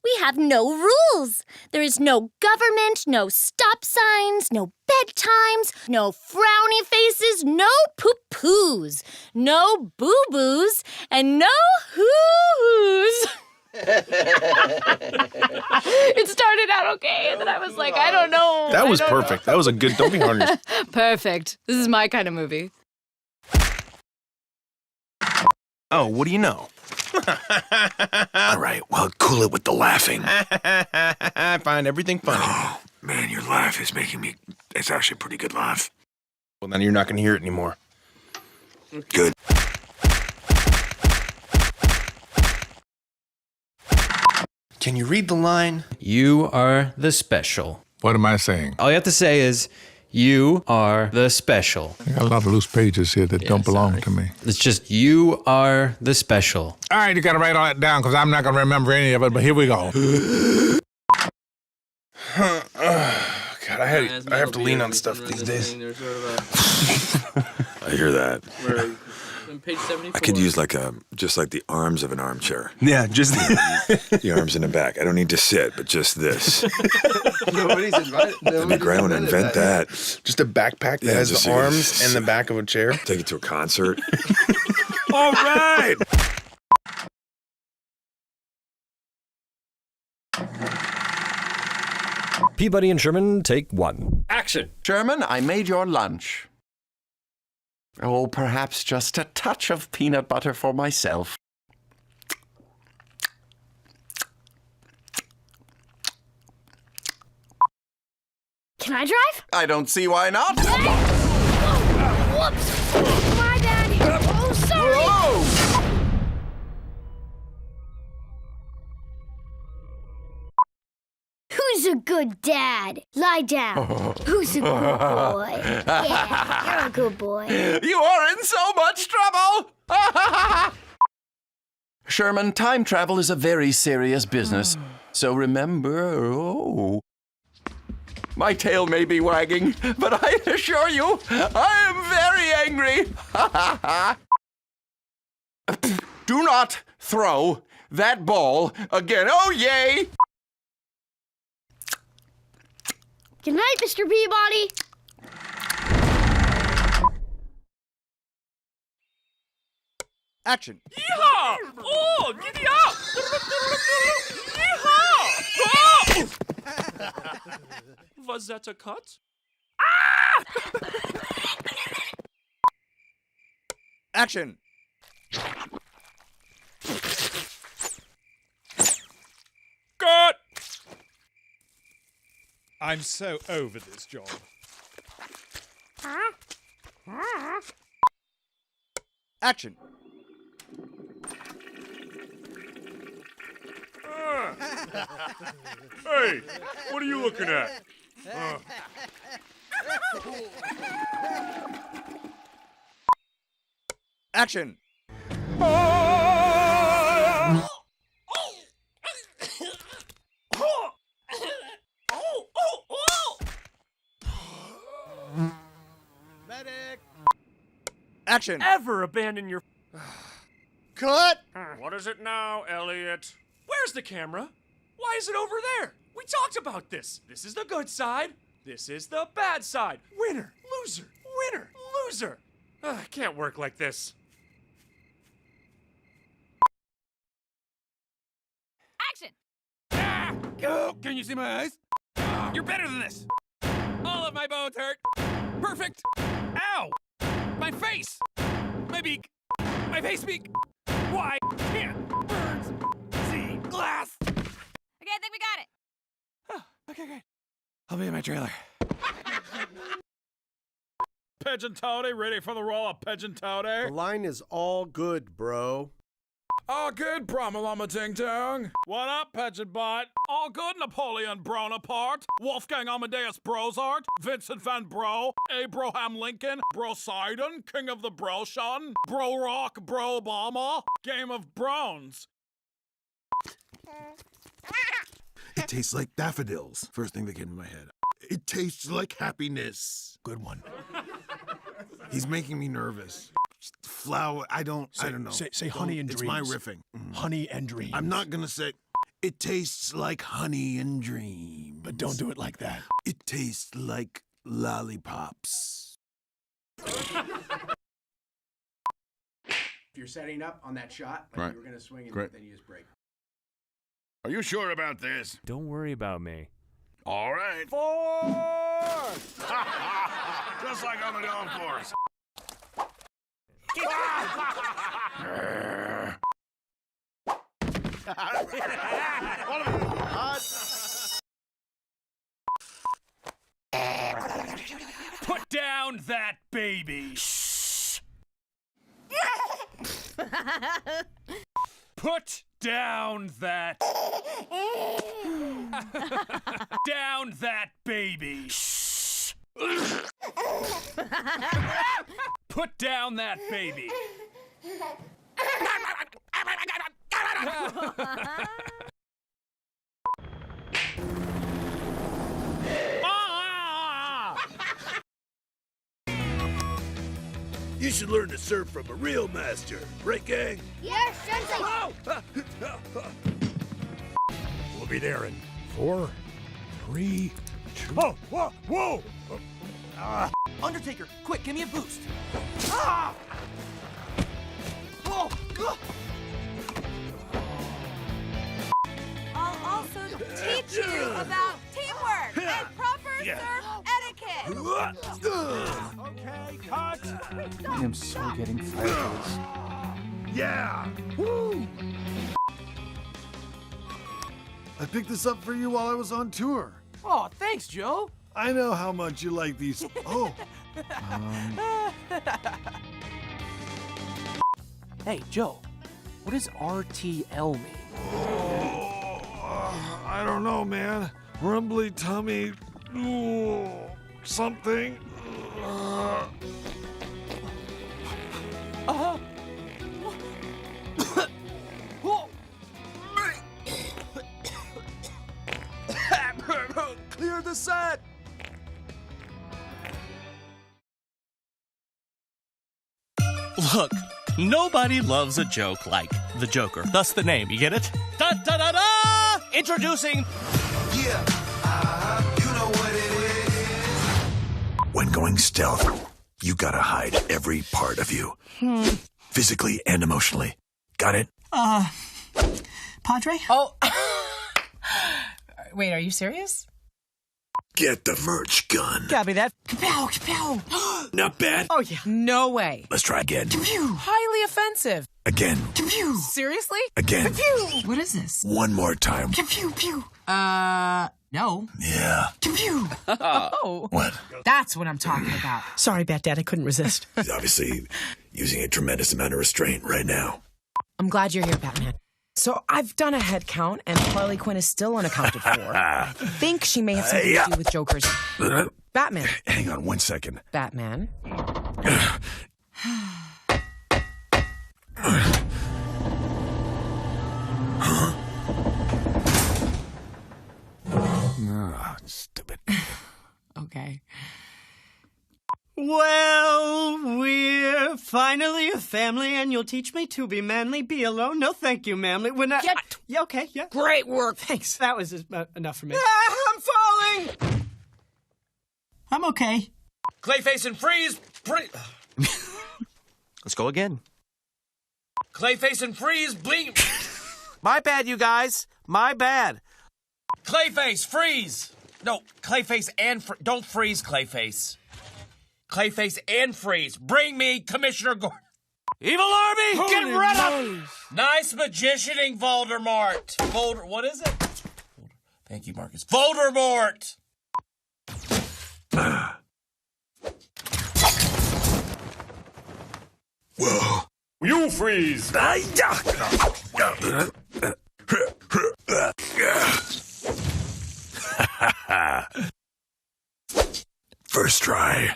We have no rules. There is no government, no stop signs, no bedtimes, no frowny faces, no poo-poos, no boo-boos, and no hoo-hoos. It started out okay, and then I was like, I don't know. That was perfect. That was a good, don't be hard on yourself. Perfect. This is my kind of movie. Oh, what do you know? All right, well, cool it with the laughing. I find everything funny. Oh, man, your laugh is making me... It's actually a pretty good laugh. Well, then you're not going to hear it anymore. Good. Can you read the line? You are the special. What am I saying? All you have to say is, you are the special. I got a lot of loose pages here that don't belong to me. It's just, you are the special. All right, you got to write all that down because I'm not going to remember any of it, but here we go. God, I have to lean on stuff these days. I hear that. On page 74. I could use just like the arms of an armchair. Yeah, just the arms in the back. I don't need to sit, but just this. Nobody's invited. That'd be great when I invent that. Just a backpack that has the arms and the back of a chair. Take it to a concert. All right. Peabody and Sherman, take 1. Action! Sherman, I made your lunch. Oh, perhaps just a touch of peanut butter for myself. Can I drive? I don't see why not. Whoops! My bad. Oh, sorry. Whoa! Who's a good dad? Lie down. Who's a good boy? Yeah, you're a good boy. You are in so much trouble! Sherman, time travel is a very serious business. So remember, my tail may be wagging, but I assure you, I am very angry. Do not throw that ball again. Oh, yay! Good night, Mr. Peabody. Action. Yeehaw! Oh, giddy up! Yeehaw! Oh! Was that a cut? Ah! Action. Cut! I'm so over this job. Action. Hey, what are you looking at? Action. Medic! Action. Ever abandon your... Cut! What is it now, Elliot? Where's the camera? Why is it over there? We talked about this. This is the good side. This is the bad side. Winner, loser, winner, loser. I can't work like this. Action! Oh, can you see my eyes? You're better than this. All of my bones hurt. Perfect. Ow! My face. My beak. My face beak. Why can't birds see glass? Okay, I think we got it. Okay, great. I'll be in my trailer. Pigeon Toady, ready for the role of Pigeon Toady? The line is all good, bro. All good, Brahmalama Ting Tong. What up, Pigeon Bot? All good, Napoleon Bonaparte. Wolfgang Amadeus Brozart. Vincent Van Bro. Abraham Lincoln. Brosidon. King of the Broshun. Bro Rock. Bro Obama. Game of Brones. It tastes like daffodils. First thing that came to my head. It tastes like happiness. Good one. He's making me nervous. Flower, I don't know. Say honey and it's dreams. my riffing. Honey and dreams. I'm not gonna say, it tastes like honey and dreams. But don't do it like that. It tastes like lollipops. If you're setting up on that shot, like Right. you were gonna swing and Great. then you just break. Are you sure about this? Don't worry about me. All right. 4! Just like on the golf course. Put down that baby. Put down that. Down that baby. Put down that baby. You should learn to surf from a real master. Right, gang? Yes, Sensei. We'll be there in 4, 3, 2. Oh, whoa, whoa! Undertaker, quick, give me a boost. Ah! Oh! I'll also teach you about teamwork. bucks. I am so getting fired for this. Yeah! Woo! I picked this up for you while I was on tour. Oh, thanks, Joe. I know how much you like these. Oh. Hey, Joe, what does RTL mean? I don't know, man. Rumbly tummy. Ooh, something. Clear the set! Look, nobody loves a joke like the Joker. Thus the name, you get it? Da da da da! Introducing. Yeah, you know what it is. When going stealth, you gotta hide every part of you. Physically and emotionally. Got it? Padre? Oh. Wait, are you serious? Get the merch gun. Copy that. Kapow, kapow. Not bad. Oh, yeah. No way. Let's try again. Highly offensive. Again. Seriously? Again. What is this? One more time. No. Yeah. Oh. What? That's what I'm talking about. Sorry, Bat Dad, I couldn't resist. He's obviously using a tremendous amount of restraint right now. I'm glad you're here, Batman. So I've done a head count, and Harley Quinn is still unaccounted for. I think she may have something to do with Joker's... Batman. Hang on 1 second. Batman. Oh, stupid. Okay. Well, we're finally a family, and you'll teach me to be manly, be alone. No, thank you, manly. When I... Yeah, okay, yeah. Great work. Thanks. That was enough for me. I'm falling! I'm okay. Clayface and freeze! Let's go again. Clayface and freeze, blink! My bad, you guys. My bad. Clayface, freeze! No, Clayface and don't freeze, Clayface. Clayface and freeze. Bring me Commissioner Gordon. Evil Army, get rid of! Nice magicianing, Voldemort. What is it? Thank you, Marcus. Voldemort! Whoa. You freeze! First try.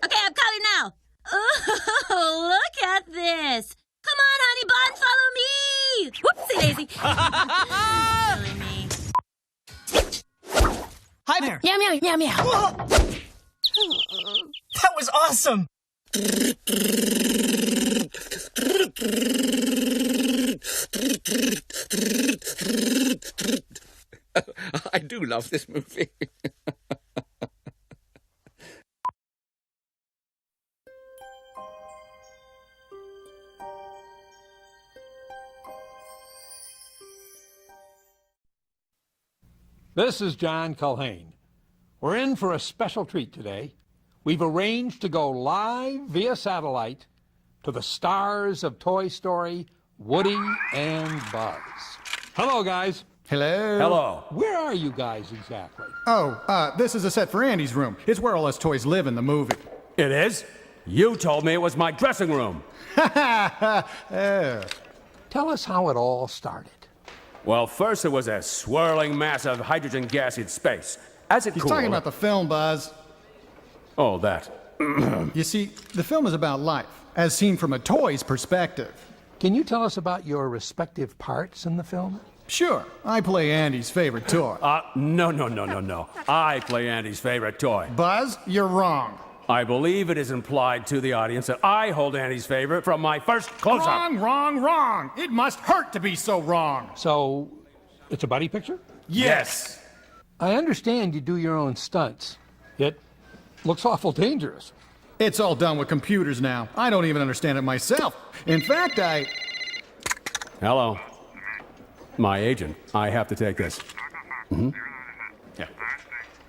Okay, I'm calling now. Oh, look at this. Come on, honey bun, follow me. Whoopsie daisy. Hi there. Meow, meow, meow, meow. That was awesome. I do love this movie. This is John Culhane. We're in for a special treat today. We've arranged to go live via satellite to the stars of Toy Story, Woody and Buzz. Hello, guys. Hello. Hello. Where are you guys exactly? Oh, this is a set for Andy's room. It's where all us toys live in the movie. It is? You told me it was my dressing room. Tell us how it all started. Well, first it was a swirling mass of hydrogen gas in space. As it He's cooled... talking about the film, Buzz. Oh, that. You see, the film is about life, as seen from a toy's perspective. Can you tell us about your respective parts in the film? Sure. I play Andy's favorite toy. No. I play Andy's favorite toy. Buzz, you're wrong. I believe it is implied to the audience that I hold Andy's favorite from my first close-up. Wrong. It must hurt to be so wrong. So, it's a buddy picture? Yes. I understand you do your own stunts. It looks awful dangerous. It's all done with computers now. I don't even understand it myself. In fact, Hello. My agent. I have to take this. Yeah.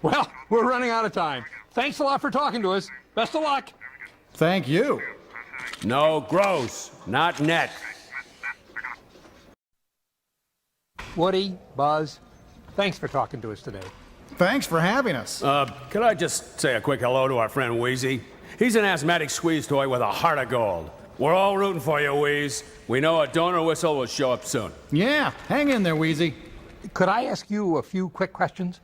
Well, we're running out of time. Thanks a lot for talking to us. Best of luck. Thank you. No, gross, not net. Woody, Buzz, thanks for talking to us today. Thanks for having us. Could I just say a quick hello to our friend Wheezy? He's an asthmatic squeeze toy with a heart of gold. We're all rooting for you, Wheeze. We know a donor whistle will show up soon. Yeah, hang in there, Wheezy. Could I ask you a few quick questions?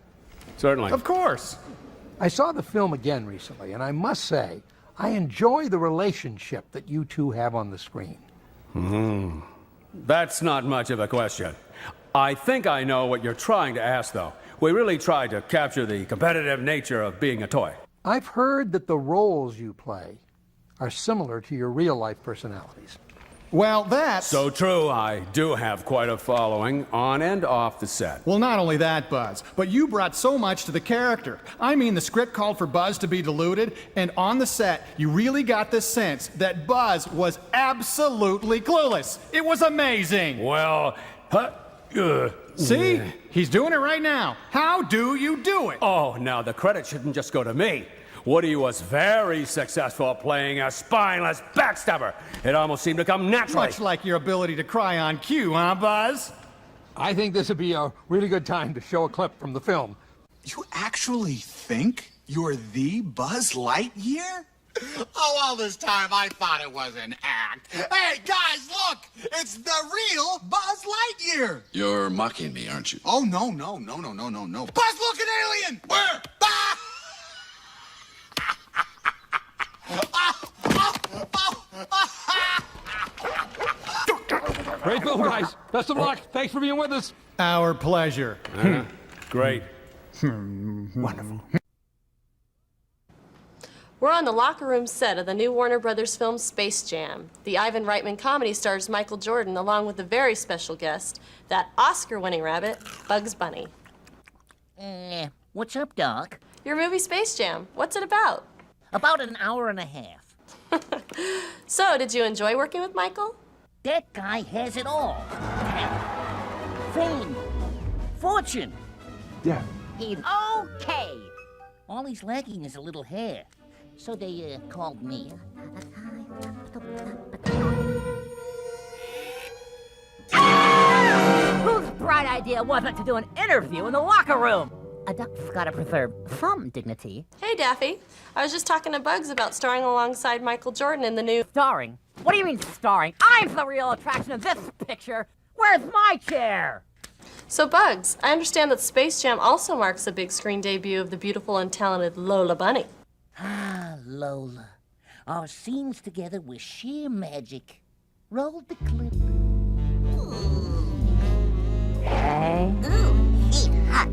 Certainly. Of course. I saw the film again recently, and I must say, I enjoy the relationship that you two have on the screen. That's not much of a question. I think I know what you're trying to ask, though. We really tried to capture the competitive nature of being a toy. I've heard that the roles you play are similar to your real-life personalities. Well, that's... So true, I do have quite a following on and off the set. Well, not only that, Buzz, but you brought so much to the character. I mean, the script called for Buzz to be deluded, and on the set, you really got the sense that Buzz was absolutely clueless. It was amazing. Well, see? He's doing it right now. How do you do it? Oh, now the credit shouldn't just go to me. Woody was very successful playing a spineless backstabber. It almost seemed to come naturally. Much like your ability to cry on cue, huh, Buzz? I think this would be a really good time to show a clip from the film. You actually think you're the Buzz Lightyear? Oh, all this time I thought it was an act. Hey, guys, look! It's the real Buzz Lightyear! You're mocking me, aren't you? Oh, no. Buzz, look, an alien! Where? Ah! Great film, guys. Best of luck. Thanks for being with us. Our pleasure. Great. Wonderful. We're on the locker room set of the new Warner Brothers film Space Jam. The Ivan Reitman comedy stars Michael Jordan along with a very special guest, that Oscar-winning rabbit, Bugs Bunny. What's up, Doc? Your movie Space Jam, what's it about? About an hour and a half. So, did you enjoy working with Michael? That guy has it all. Talent, fame, fortune. Yeah. He's okay. All he's lacking is a little hair. So they called me. Whose bright idea was it to do an interview in the locker room? A duck's gotta preserve some dignity. Hey, Daffy. I was just talking to Bugs about starring alongside Michael Jordan in the new... Starring? What do you mean starring? I'm the real attraction of this picture. Where's my chair? So, Bugs, I understand that Space Jam also marks the big screen debut of the beautiful and talented Lola Bunny. Ah, Lola. Our scenes together were sheer magic. Roll the clip. Hey. Ooh, heat hot.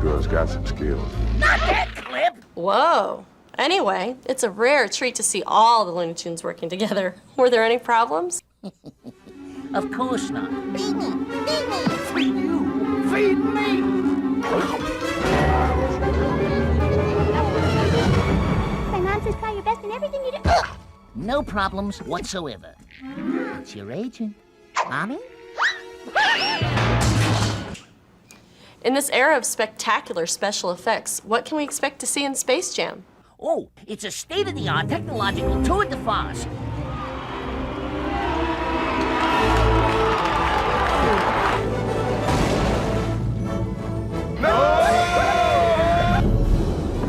Girl's got some skills. Not that clip! Whoa. Anyway, it's a rare treat to see all the Looney Tunes working together. Were there any problems? Of course not. Feed me! Feed me! Feed you! Feed me! My mom says try your best in everything you do. No problems whatsoever. It's your agent. Mommy? In this era of spectacular special effects, what can we expect to see in Space Jam? Oh, it's a state-of-the-art technological tour de force.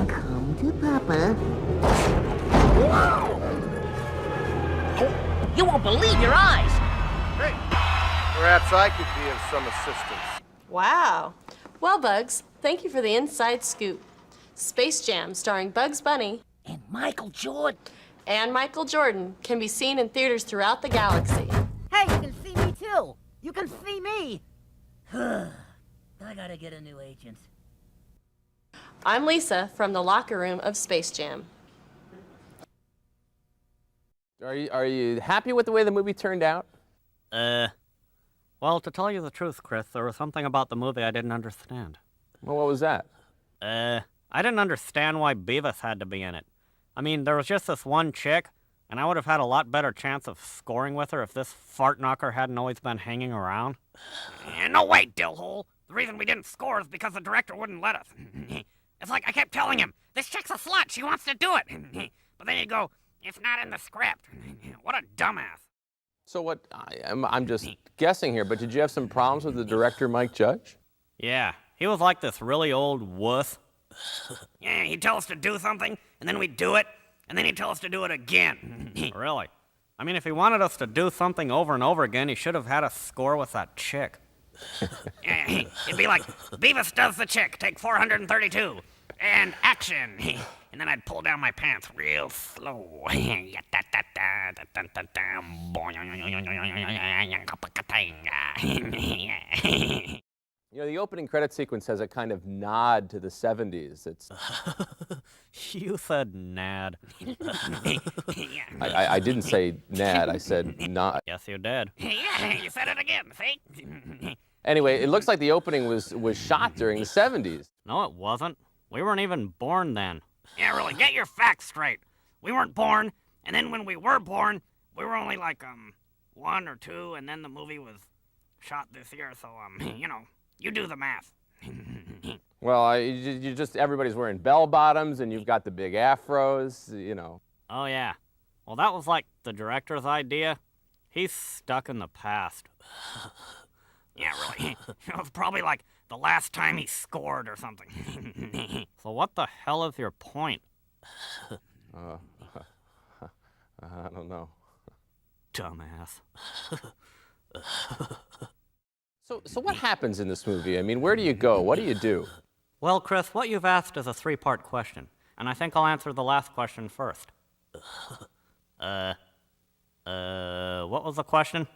Come to Papa. You won't believe your eyes. Hey, perhaps I could be of some assistance. Wow. Well, Bugs, thank you for the inside scoop. Space Jam, starring Bugs Bunny and Michael Jordan. And Michael Jordan can be seen in theaters throughout the galaxy. Hey, you can see me too. You can see me. I gotta get a new agent. I'm Lisa from the locker room of Space Jam. Are you happy with the way the movie turned out? Well, to tell you the truth, Chris, there was something about the movie I didn't understand. Well, what was that? I didn't understand why Beavis had to be in it. I mean, there was just this one chick, And I would have had a lot better chance of scoring with her if this fart knocker hadn't always been hanging around. No way, dillhole. The reason we didn't score is because the director wouldn't let us. It's like I kept telling him, this chick's a slut, she wants to do it. But then he'd go, it's not in the script. What a dumbass. So what, I'm just guessing here, but did you have some problems with the director, Mike Judge? Yeah, he was like this really old wuss. Yeah, he'd tell us to do something, and then we'd do it, and then he'd tell us to do it again. Really? I mean, if he wanted us to do something over and over again, he should have had us score with that chick. It'd be like, Beavis does the chick, take 432, and action. And then I'd pull down my pants real slow. You know, the opening credit sequence has a kind of nod to the 70s. It's. You said nad. I didn't say nad, I said nod. Yes, you did. Yeah, you said it again, see? Anyway, it looks like the opening was shot during the 70s. No, it wasn't. We weren't even born then. Yeah, really, get your facts straight. We weren't born, and then when we were born, we were only like, 1 or 2, and then the movie was shot this year, so, you know, you do the math. Well, you just everybody's wearing bell bottoms, and you've got the big afros, you know. Oh, yeah. Well, that was like the director's idea. He's stuck in the past. Yeah, really. It was probably like the last time he scored or something. So what the hell is your point? I don't know. Dumbass. So what happens in this movie? I mean, where do you go? What do you do? Well, Chris, what you've asked is a 3-part question, and I think I'll answer the last question first. What was the question?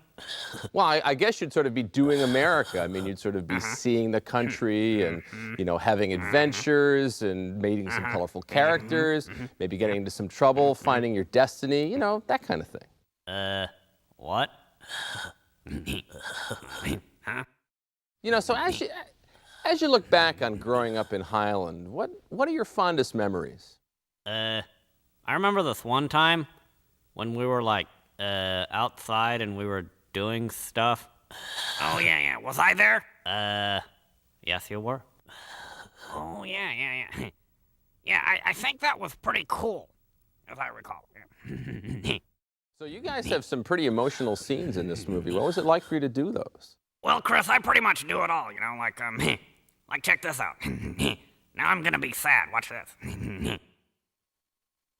Well, I guess you'd sort of be doing America. I mean, you'd sort of be seeing the country and, you know, having adventures and meeting some colorful characters, maybe getting into some trouble, finding your destiny, you know, that kind of thing. What? Huh? You know, so as you look back on growing up in Highland, what are your fondest memories? I remember this one time when we were like outside and we were doing stuff. Oh, yeah. Was I there? Yes, you were. Oh, yeah. Yeah, I think that was pretty cool, as I recall. Yeah. So you guys have some pretty emotional scenes in this movie. What was it like for you to do those? Well, Chris, I pretty much do it all, you know, like check this out. Now I'm gonna be sad. Watch this.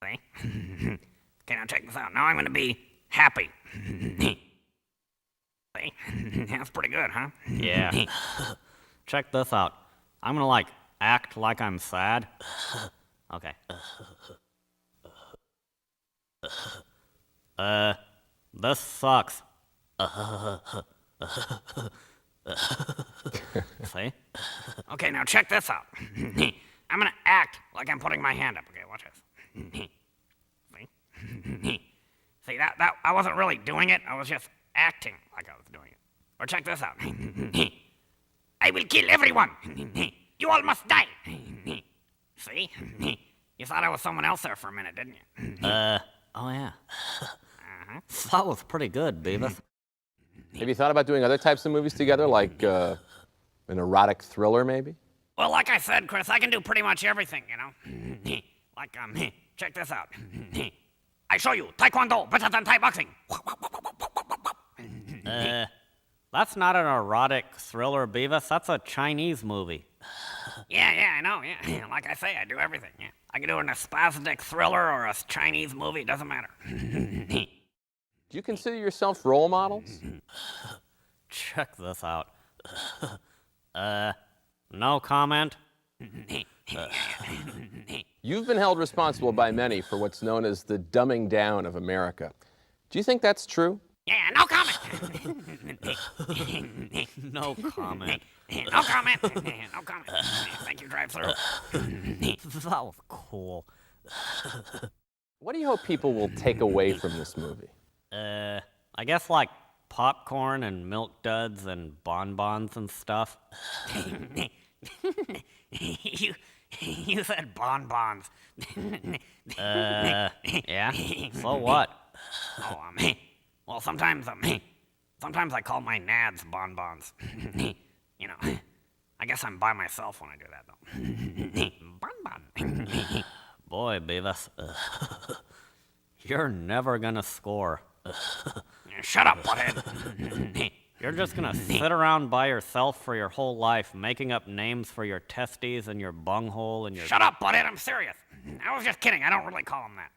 See? Okay, now check this out. Now I'm gonna be happy. See? That's pretty good, huh? Yeah. Check this out. I'm gonna like act like I'm sad. Okay. This sucks. See? Okay, now check this out. I'm gonna act like I'm putting my hand up. Okay, watch this. See? See, that I wasn't really doing it. I was just acting like I was doing it. Or check this out. I will kill everyone. You all must die. See? You thought I was someone else there for a minute, didn't you? Oh yeah. That was pretty good, Beavis. Have you thought about doing other types of movies together, like an erotic thriller, maybe? Well, like I said, Chris, I can do pretty much everything, you know? Like, check this out. I show you Taekwondo better than Thai boxing. That's not an erotic thriller, Beavis. That's a Chinese movie. Yeah, I know, yeah. Like I say, I do everything, yeah. I can do a spastic thriller or a Chinese movie, it doesn't matter. Do you consider yourself role models? Check this out. No comment. You've been held responsible by many for what's known as the dumbing down of America. Do you think that's true? Yeah, no comment. No comment. No comment. No comment. Thank you, drive-through. That was cool. What do you hope people will take away from this movie? I guess like popcorn and milk duds and bonbons and stuff. You said bonbons. Yeah? So what? Oh, well, sometimes I call my nads bonbons. You know, I guess I'm by myself when I do that, though. Bonbon. Boy, Beavis, you're never gonna score. Shut up, butthead. You're just gonna sit around by yourself for your whole life, making up names for your testes and your bunghole and your... Shut up, butthead, I'm serious. I was just kidding, I don't really call him that.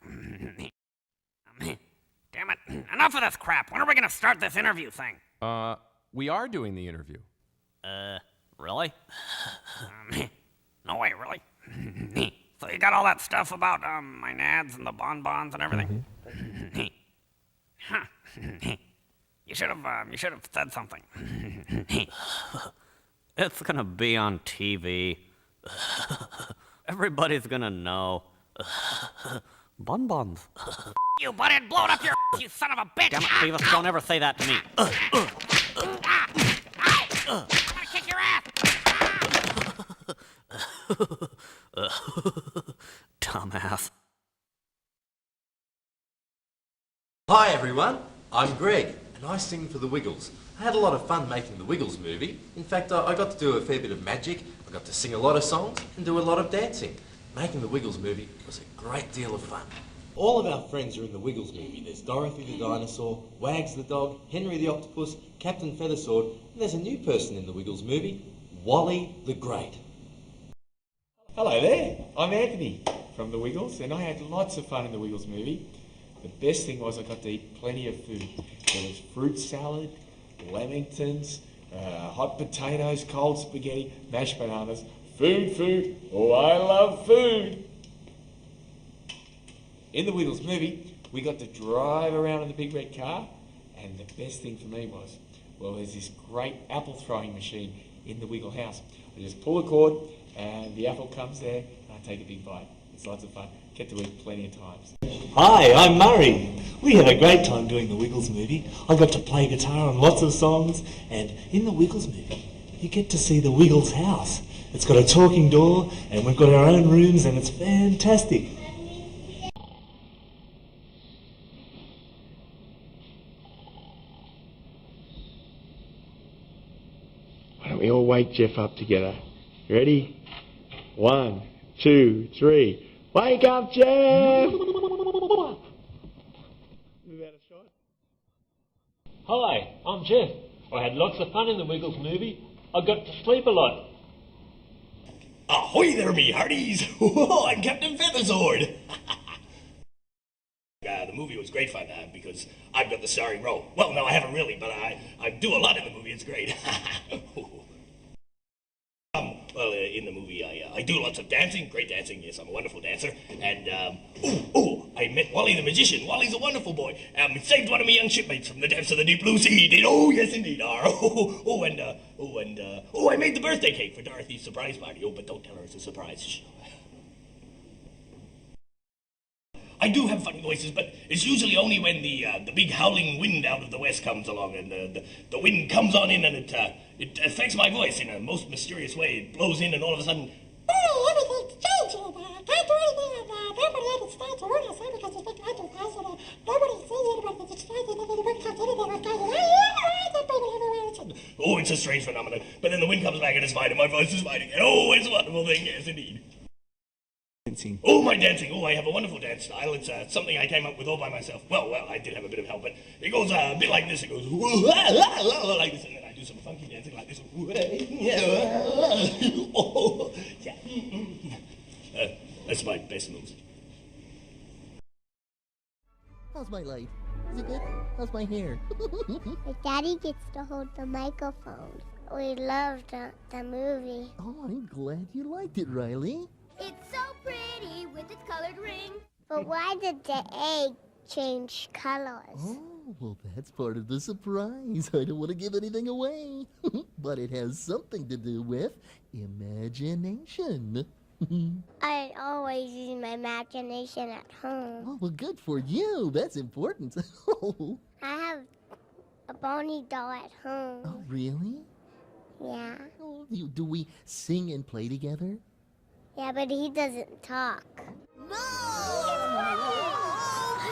Damn it, enough of this crap. When are we gonna start this interview thing? We are doing the interview. Really? No way, really? So you got all that stuff about, my nads and the bonbons and everything? Huh. You should have said something. It's gonna be on TV. Everybody's gonna know. Bonbons. You butthead, blow it up your you son of a bitch! Damn it, Beavis, don't ever say that to me. I'm gonna kick your ass! Dumbass. Hi everyone, I'm Greg, and I sing for the Wiggles. I had a lot of fun making the Wiggles movie. In fact, I got to do a fair bit of magic, I got to sing a lot of songs, and do a lot of dancing. Making the Wiggles movie was a great deal of fun. All of our friends are in the Wiggles movie. There's Dorothy the dinosaur, Wags the dog, Henry the octopus, Captain Feathersword, and there's a new person in the Wiggles movie, Wally the Great. Hello there, I'm Anthony from the Wiggles, and I had lots of fun in the Wiggles movie. The best thing was I got to eat plenty of food. There was fruit salad, lamingtons, hot potatoes, cold spaghetti, mashed bananas. Food. Oh, I love food. In the Wiggles movie, we got to drive around in the big red car, and the best thing for me was, well, there's this great apple throwing machine in the Wiggle house. I just pull a cord, and the apple comes there, and I take a big bite. It's lots of fun. Get to eat plenty of times. Hi, I'm Murray. We had a great time doing the Wiggles movie. I got to play guitar on lots of songs, and in the Wiggles movie, you get to see the Wiggles house. It's got a talking door, and we've got our own rooms, and it's fantastic. Why don't we all wake Jeff up together? Ready? 1, 2, 3. Wake up, Jeff! Hi, I'm Jeff. I had lots of fun in the Wiggles movie. I got to sleep a lot. Ahoy there, me hearties! I'm Captain Feathersword! The movie was great fun because I've got the starring role. Well, no, I haven't really, but I do a lot in the movie. It's great. Well, in the movie, I do lots of dancing, great dancing. Yes, I'm a wonderful dancer. And, I met Wally the magician. Wally's a wonderful boy. He saved one of my young shipmates from the depths of the deep blue sea. He did. Oh, yes, indeed. I made the birthday cake for Dorothy's surprise party. Oh, but don't tell her it's a surprise. Shh. I do have funny voices, but it's usually only when the big howling wind out of the west comes along, and the wind comes on in, and it affects my voice in a most mysterious way. It blows in, and all of a sudden, everything's changing. I can't do anything. Nobody ever starts to work or something because it's big nobody sees anybody. It's oh, it's a strange phenomenon. But then the wind comes back and it's fine, and my voice is fine again. Oh, it's a wonderful thing. Yes, indeed. Dancing. Oh, my dancing. Oh, I have a wonderful dance style. It's something I came up with all by myself. Well, I did have a bit of help, but it goes a bit like this. It goes like this, and then I do some funky dancing like this. Oh, yeah. That's my best moves. How's my life? Is it good? How's my hair? My daddy gets to hold the microphone. We loved the movie. Oh, I'm glad you liked it, Riley. It's so pretty with its colored ring. But why did the egg change colors? Oh, well, that's part of the surprise. I don't want to give anything away. But it has something to do with imagination. I always use my imagination at home. Oh, well, good for you. That's important. I have a Bonnie doll at home. Oh, really? Yeah. Oh, do we sing and play together? Yeah, but he doesn't talk. No! Oh,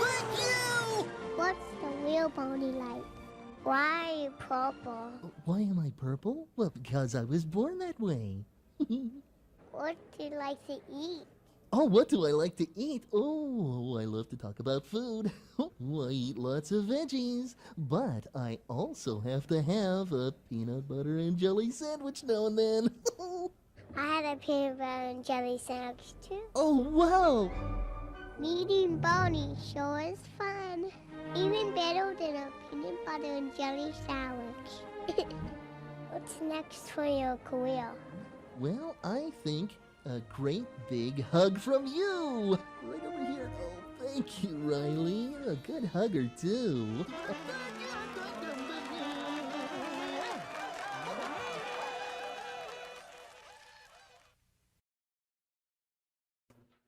thank you! What's the real pony like? Why are you purple? Why am I purple? Well, because I was born that way. What do you like to eat? Oh, what do I like to eat? Oh, I love to talk about food. I eat lots of veggies, but I also have to have a peanut butter and jelly sandwich now and then. I had a peanut butter and jelly sandwich too. Oh, wow! Meeting Bonnie sure is fun. Even better than a peanut butter and jelly sandwich. What's next for your career? Well, I think a great big hug from you! Right over here. Oh, thank you, Riley. You're a good hugger, too.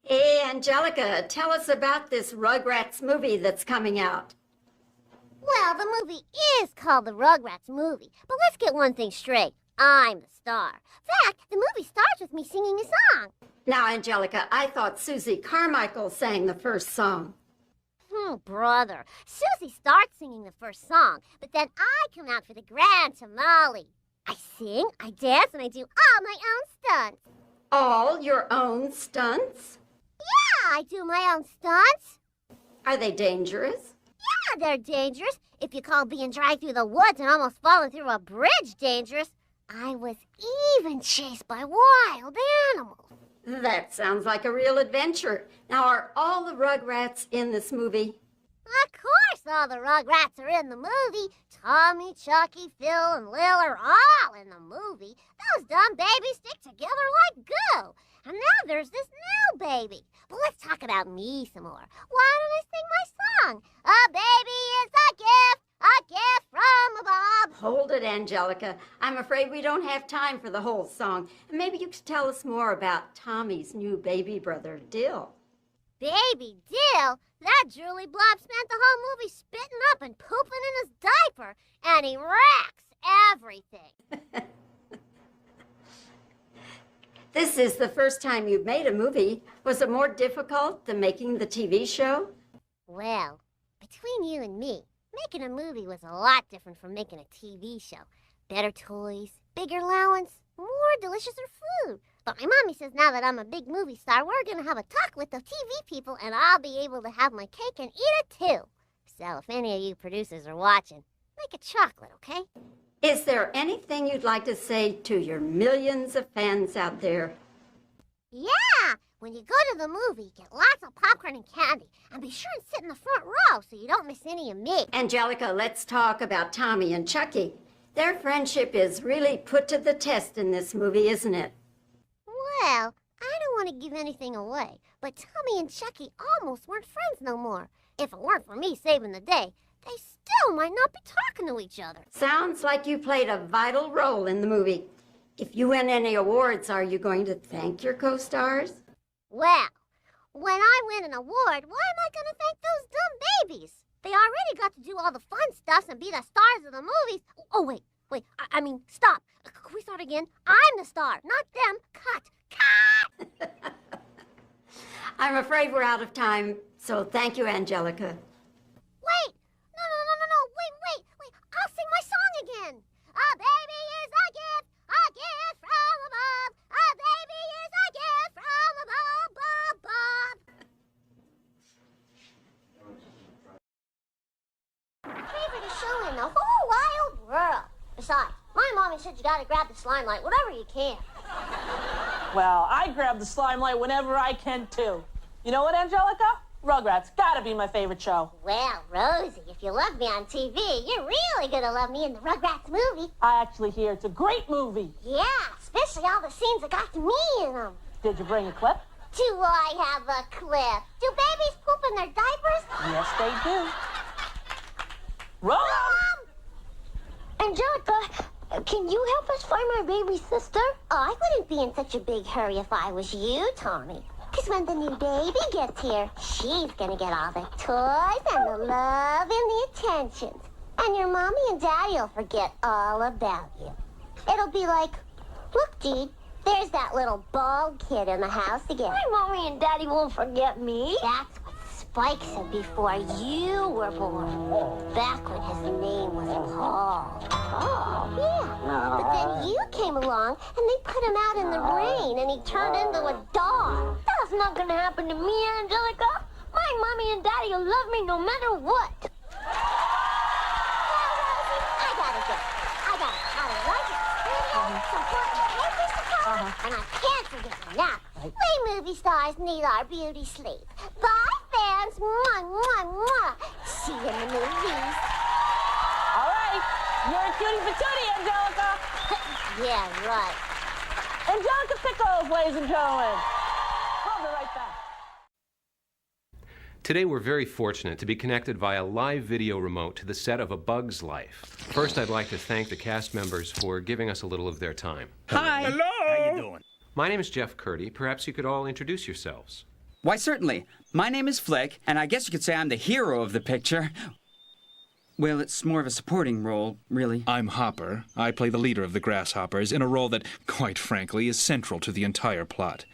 Hey, Angelica, tell us about this Rugrats movie that's coming out. Well, the movie is called the Rugrats movie, but let's get one thing straight. I'm the star. In fact, the movie starts with me singing a song. Now, Angelica, I thought Susie Carmichael sang the first song. Brother. Susie starts singing the first song, but then I come out for the grand finale. I sing, I dance, and I do all my own stunts. All your own stunts? Yeah, I do my own stunts. Are they dangerous? Yeah, they're dangerous. If you call being dragged through the woods and almost falling through a bridge dangerous, I was even chased by wild animals. That sounds like a real adventure. Now, are all the Rugrats in this movie? Of course all the Rugrats are in the movie. Tommy, Chucky, Phil, and Lil are all in the movie. Those dumb babies stick together like glue. And now there's this new baby. But let's talk about me some more. Why don't I sing my song? A baby is a gift from above. Hold it, Angelica. I'm afraid we don't have time for the whole song. And maybe you could tell us more about Tommy's new baby brother, Dill. Baby Dill? That drooly blob spent the whole movie spitting up and pooping in his diaper, and he wrecks everything. This is the first time you've made a movie. Was it more difficult than making the TV show? Well, between you and me, making a movie was a lot different from making a TV show. Better toys, bigger allowance, more deliciouser food. But my mommy says now that I'm a big movie star, we're going to have a talk with the TV people and I'll be able to have my cake and eat it too. So if any of you producers are watching, make a chocolate, okay? Is there anything you'd like to say to your millions of fans out there? Yeah! When you go to the movie, get lots of popcorn and candy. And be sure and sit in the front row so you don't miss any of me. Angelica, let's talk about Tommy and Chucky. Their friendship is really put to the test in this movie, isn't it? Well, I don't want to give anything away, but Tommy and Chucky almost weren't friends no more. If it weren't for me saving the day, they still might not be talking to each other. Sounds like you played a vital role in the movie. If you win any awards, are you going to thank your co-stars? Well, when I win an award, why am I going to thank those dumb babies? They already got to do all the fun stuff and be the stars of the movies. Oh, wait, I mean, stop. Can we start again? I'm the star, not them. Cut. I'm afraid we're out of time, so thank you, Angelica. Wait. No. Wait. I'll sing my song again. A baby is a gift from above. A baby is a gift from above, Favorite show in the whole wild world. Besides, my mommy said you gotta grab the slime light whenever you can. Well, I grab the slime light whenever I can, too. You know what, Angelica? Rugrats gotta be my favorite show. Well, Rosie, if you love me on TV, you're really gonna love me in the Rugrats movie. I actually hear it's a great movie. Yeah, especially all the scenes that got me in them. Did you bring a clip? Do I have a clip? Do babies poop in their diapers? Yes, they do. Run! Angelica, can you help us find my baby sister? Oh, I wouldn't be in such a big hurry if I was you, Tommy. Because when the new baby gets here, she's going to get all the toys and the love and the attentions. And your mommy and daddy will forget all about you. It'll be like, look, Dee, there's that little bald kid in the house again. My mommy and daddy won't forget me. That's what's Spike said before you were born, back when his name was Paul. Oh, yeah. But then you came along, and they put him out in the rain, and he turned into a dog. That's not gonna happen to me, Angelica. My mommy and daddy will love me no matter what. I gotta go. I got a lot of luggage, some important papers to cover, and I can't forget the nap. We movie stars need our beauty sleep. Bye, fans. Mwah, mwah, mwah. See you in the movies. All right. You're a cutie patootie, Angelica. Yeah, right. Angelica Pickles, ladies and gentlemen. We'll be right back. Today we're very fortunate to be connected via live video remote to the set of A Bug's Life. First, I'd like to thank the cast members for giving us a little of their time. Hi. Hello. How you doing? My name is Jeff Curdy. Perhaps you could all introduce yourselves. Why, certainly. My name is Flick, and I guess you could say I'm the hero of the picture. Well, it's more of a supporting role, really. I'm Hopper. I play the leader of the Grasshoppers in a role that, quite frankly, is central to the entire plot.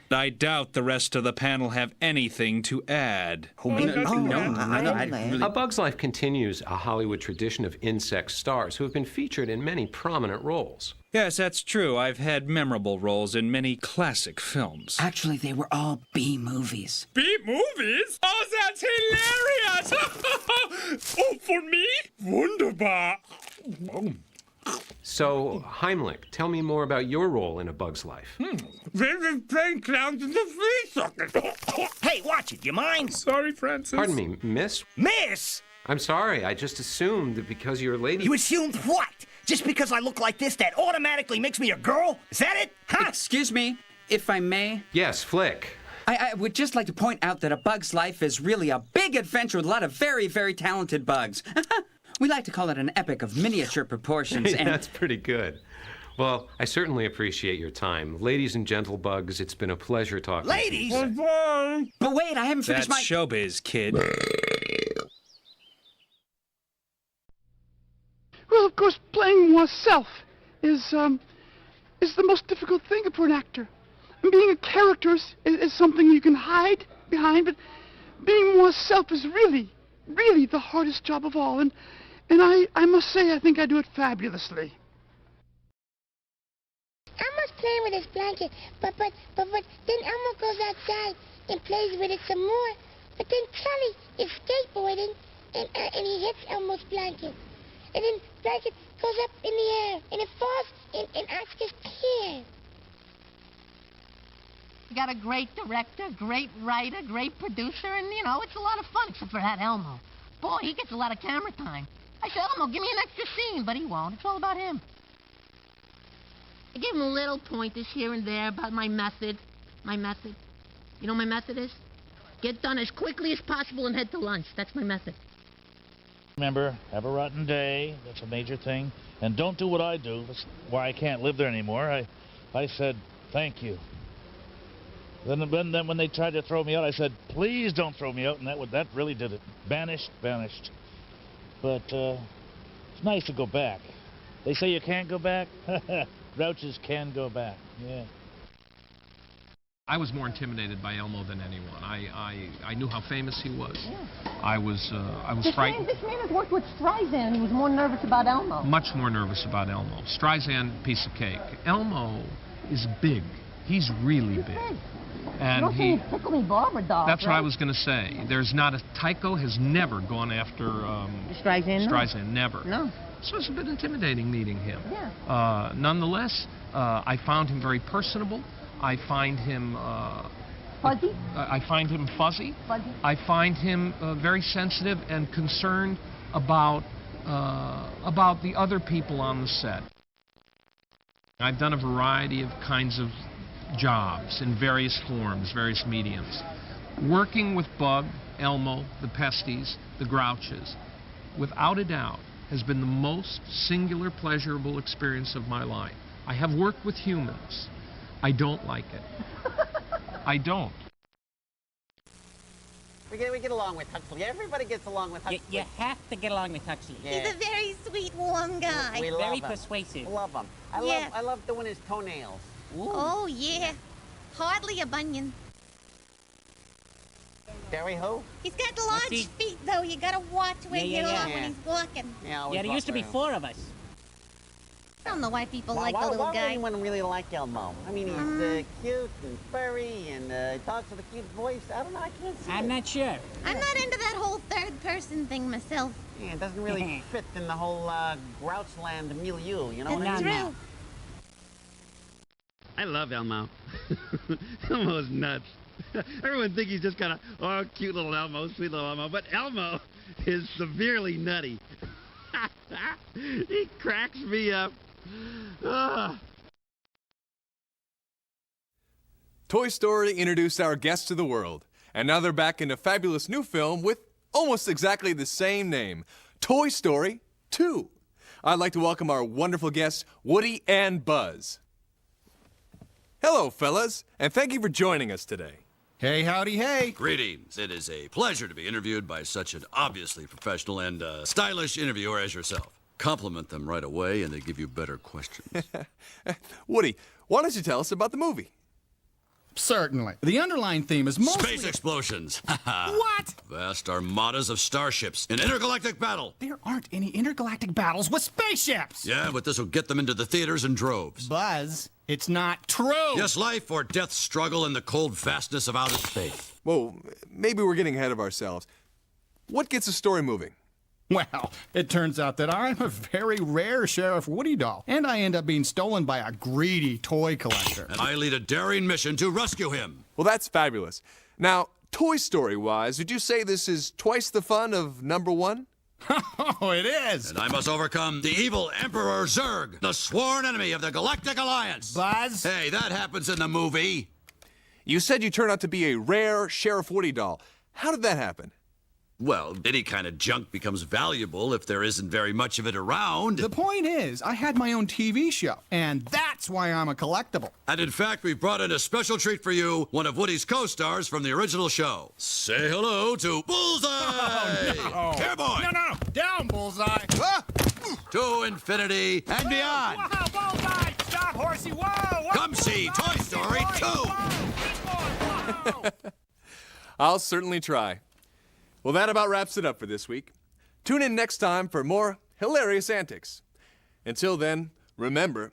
I doubt the rest of the panel have anything to add. A Bug's Life continues a Hollywood tradition of insect stars who have been featured in many prominent roles. Yes, that's true. I've had memorable roles in many classic films. Actually, they were all B-movies. B-movies? Oh, that's hilarious! Oh, for me? Wunderbar! So, Heimlich, tell me more about your role in A Bug's Life. They've been playing clowns in the flea circus. Hey, watch it. You mind? Sorry, Francis. Pardon me, miss? Miss? I'm sorry, I just assumed that because you're a lady... You assumed what? Just because I look like this, that automatically makes me a girl? Is that it? Huh? Excuse me, if I may. Yes, Flick. I would just like to point out that A Bug's Life is really a big adventure with a lot of very, very talented bugs. We like to call it an epic of miniature proportions, and... That's pretty good. Well, I certainly appreciate your time. Ladies and gentle bugs, it's been a pleasure talking Ladies! to you. Bye. But wait, I haven't finished That's showbiz, kid. Well, of course, playing oneself is the most difficult thing for an actor. And being a character is something you can hide behind, but being oneself is really, really the hardest job of all. And I must say, I think I do it fabulously. Elmo's playing with his blanket, but then Elmo goes outside and plays with it some more. But then Charlie is skateboarding, and he hits Elmo's blanket. And then blanket goes up in the air, and it falls in Oscar's chair. You got a great director, great writer, great producer, and, you know, it's a lot of fun, except for that Elmo. Boy, he gets a lot of camera time. I said, Elmo, give me an extra scene, but he won't. It's all about him. I give him little pointers here and there about my method. My method. You know what my method is? Get done as quickly as possible and head to lunch. That's my method. Remember, have a rotten day. That's a major thing. And don't do what I do. That's why I can't live there anymore. I said, thank you. Then when they tried to throw me out, I said, please don't throw me out. And that really did it. Banished. But it's nice to go back. They say you can't go back. Grouches can go back. Yeah. I was more intimidated by Elmo than anyone. I knew how famous he was. Yeah. I was frightened. This man has worked with Streisand. He was more nervous about Elmo. Much more nervous about Elmo. Streisand, piece of cake. Elmo is big. He's really big. And you don't say he's Tickle Me Barbara doll. That's right? what I was going to say. There's not a... Tycho has never gone after... Streisand? Streisand, never. No. So it's a bit intimidating meeting him. Yeah. Nonetheless, I found him very personable. I find him... fuzzy? I find him fuzzy. Fuzzy. I find him very sensitive and concerned about the other people on the set. I've done a variety of kinds of jobs in various forms, various mediums. Working with Bug, Elmo, the Pesties, the Grouches, without a doubt, has been the most singular, pleasurable experience of my life. I have worked with humans. I don't like it. I don't. We get along with Huxley. Everybody gets along with Huxley. You have to get along with Huxley. Yeah. He's a very sweet, warm guy. We love very him. persuasive. Love him. I love doing his toenails. Ooh. Oh, yeah. Hardly a bunion. Gary who? He's got large feet, though. You gotta watch where you are when he's walking. Yeah, there used to be 4 of us. I don't know why people like the little why guy. would anyone really like Elmo? I mean, he's cute and furry and he talks with a cute voice. I don't know, I can't see I'm it. not sure. I'm not into that whole third-person thing myself. Yeah, it doesn't really fit in the whole Grouchland milieu, you know what I That's mean? true. I love Elmo. Elmo's nuts. Everyone thinks he's just kind of, cute little Elmo, sweet little Elmo, but Elmo is severely nutty. He cracks me up. Toy Story introduced our guests to the world, and now they're back in a fabulous new film with almost exactly the same name, Toy Story 2. I'd like to welcome our wonderful guests, Woody and Buzz. Hello, fellas, and thank you for joining us today. Hey, howdy, hey. Greetings. It is a pleasure to be interviewed by such an obviously professional and stylish interviewer as yourself. Compliment them right away and they give you better questions. Woody, why don't you tell us about the movie? Certainly. The underlying theme is mostly... Space explosions. What? Vast armadas of starships in intergalactic battle. There aren't any intergalactic battles with spaceships. Yeah, but this will get them into the theaters in droves. Buzz, it's not true. Yes, life or death struggle in the cold vastness of outer space. Whoa, maybe we're getting ahead of ourselves. What gets a story moving? Well, it turns out that I'm a very rare Sheriff Woody doll, and I end up being stolen by a greedy toy collector. And I lead a daring mission to rescue him. Well, that's fabulous. Now, Toy Story-wise, would you say this is twice the fun of number 1? Oh, it is. And I must overcome the evil Emperor Zurg, the sworn enemy of the Galactic Alliance. Buzz? Hey, that happens in the movie. You said you turned out to be a rare Sheriff Woody doll. How did that happen? Well, any kind of junk becomes valuable if there isn't very much of it around. The point is, I had my own TV show, and that's why I'm a collectible. And in fact, we've brought in a special treat for you, one of Woody's co-stars from the original show. Say hello to Bullseye! Oh, no. Here, boy! No. Down, Bullseye! To infinity and beyond! Wow, Bullseye! Stop, horsey! Whoa! Come see Toy Story 2! I'll certainly try. Well, that about wraps it up for this week. Tune in next time for more hilarious antics. Until then, remember,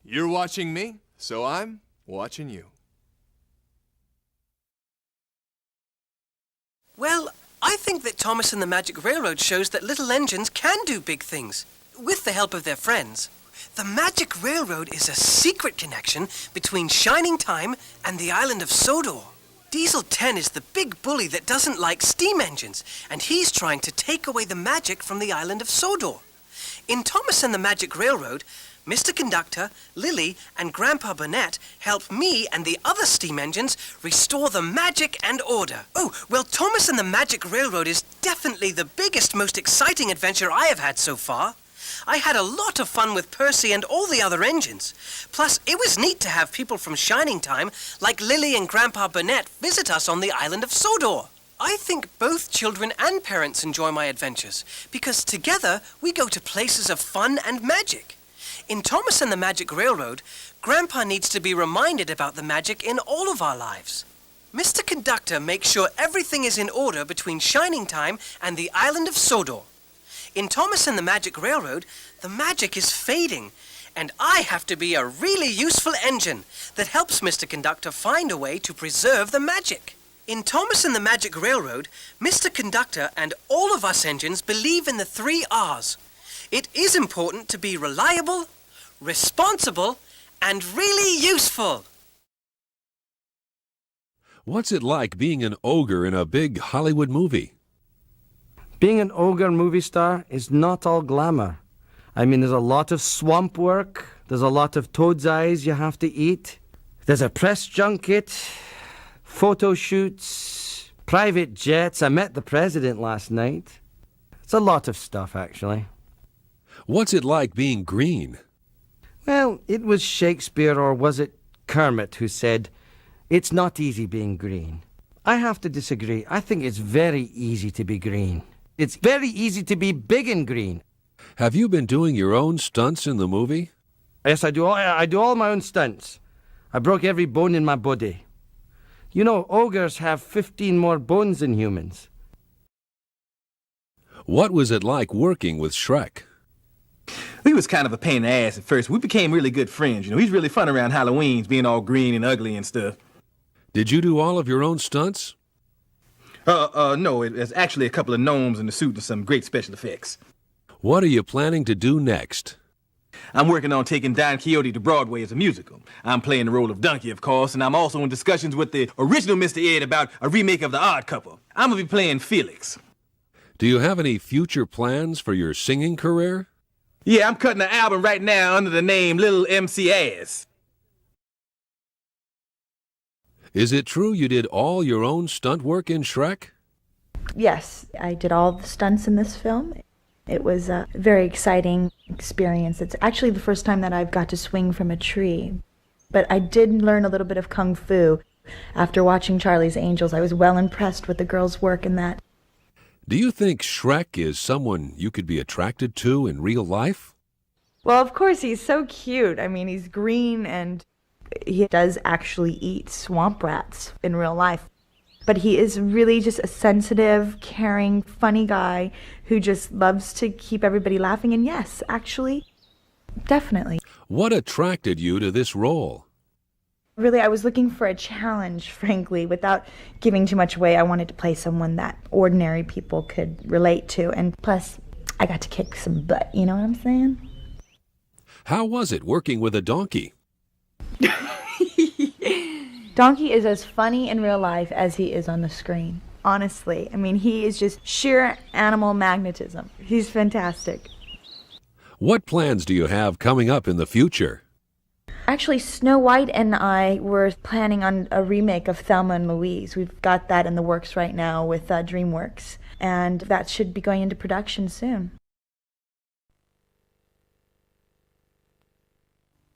you're watching me, so I'm watching you. Well, I think that Thomas and the Magic Railroad shows that little engines can do big things, with the help of their friends. The Magic Railroad is a secret connection between Shining Time and the island of Sodor. Diesel 10 is the big bully that doesn't like steam engines, and he's trying to take away the magic from the island of Sodor. In Thomas and the Magic Railroad, Mr. Conductor, Lily, and Grandpa Burnett help me and the other steam engines restore the magic and order. Oh, well, Thomas and the Magic Railroad is definitely the biggest, most exciting adventure I have had so far. I had a lot of fun with Percy and all the other engines. Plus, it was neat to have people from Shining Time, like Lily and Grandpa Burnett, visit us on the island of Sodor. I think both children and parents enjoy my adventures, because together we go to places of fun and magic. In Thomas and the Magic Railroad, Grandpa needs to be reminded about the magic in all of our lives. Mr. Conductor makes sure everything is in order between Shining Time and the island of Sodor. In Thomas and the Magic Railroad, the magic is fading, and I have to be a really useful engine that helps Mr. Conductor find a way to preserve the magic. In Thomas and the Magic Railroad, Mr. Conductor and all of us engines believe in the 3 R's. It is important to be reliable, responsible, and really useful. What's it like being an ogre in a big Hollywood movie? Being an ogre movie star is not all glamour. I mean, there's a lot of swamp work, there's a lot of toad's eyes you have to eat, there's a press junket, photo shoots, private jets. I met the president last night. It's a lot of stuff, actually. What's it like being green? Well, it was Shakespeare, or was it Kermit, who said, "It's not easy being green." I have to disagree. I think it's very easy to be green. It's very easy to be big and green. Have you been doing your own stunts in the movie? Yes, I do all my own stunts. I broke every bone in my body. You know, ogres have 15 more bones than humans. What was it like working with Shrek? He was kind of a pain in the ass at first. We became really good friends. You know, he's really fun around Halloween's, being all green and ugly and stuff. Did you do all of your own stunts? No, it's actually a couple of gnomes in the suit and some great special effects. What are you planning to do next? I'm working on taking Don Quixote to Broadway as a musical. I'm playing the role of Donkey, of course, and I'm also in discussions with the original Mr. Ed about a remake of The Odd Couple. I'm gonna be playing Felix. Do you have any future plans for your singing career? Yeah, I'm cutting an album right now under the name Little MC Ass. Is it true you did all your own stunt work in Shrek? Yes, I did all the stunts in this film. It was a very exciting experience. It's actually the first time that I've got to swing from a tree. But I did learn a little bit of Kung Fu. After watching Charlie's Angels, I was well impressed with the girls' work in that. Do you think Shrek is someone you could be attracted to in real life? Well, of course, he's so cute. I mean, he's green and he does actually eat swamp rats in real life. But he is really just a sensitive, caring, funny guy who just loves to keep everybody laughing. And yes, actually, definitely. What attracted you to this role? Really, I was looking for a challenge, frankly. Without giving too much away, I wanted to play someone that ordinary people could relate to. And plus, I got to kick some butt, you know what I'm saying? How was it working with a donkey? Donkey is as funny in real life as he is on the screen. Honestly. I mean, he is just sheer animal magnetism. He's fantastic. What plans do you have coming up in the future? Actually, Snow White and I were planning on a remake of Thelma and Louise. We've got that in the works right now with DreamWorks, and that should be going into production soon.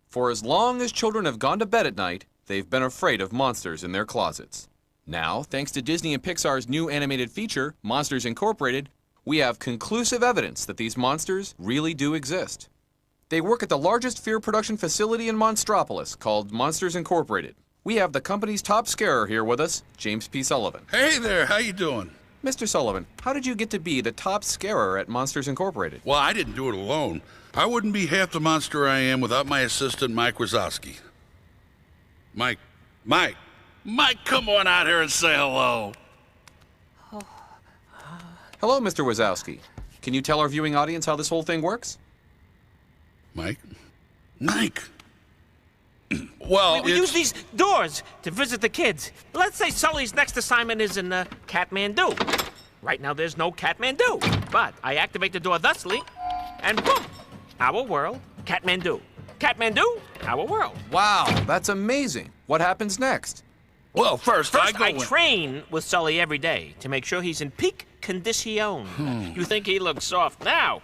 For as long as children have gone to bed at night, they've been afraid of monsters in their closets. Now, thanks to Disney and Pixar's new animated feature, Monsters Incorporated, we have conclusive evidence that these monsters really do exist. They work at the largest fear production facility in Monstropolis, called Monsters Incorporated. We have the company's top scarer here with us, James P. Sullivan. Hey there, how you doing? Mr. Sullivan, how did you get to be the top scarer at Monsters Incorporated? Well, I didn't do it alone. I wouldn't be half the monster I am without my assistant, Mike Wazowski. Mike, come on out here and say hello. Hello, Mr. Wazowski. Can you tell our viewing audience how this whole thing works? Mike. Well, we use these doors to visit the kids. Let's say Sully's next assignment is in Kathmandu. Right now there's no Kathmandu, but I activate the door thusly, and boom, our world, Kathmandu. Kathmandu, our world. Wow, that's amazing. What happens next? Well, first I train with Sully every day to make sure he's in peak condition. You think he looks soft now?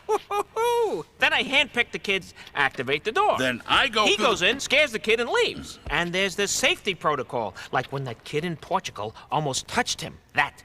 Then I handpick the kids, activate the door. Then I go. He goes in, scares the kid, and leaves. And there's this safety protocol, like when that kid in Portugal almost touched him. That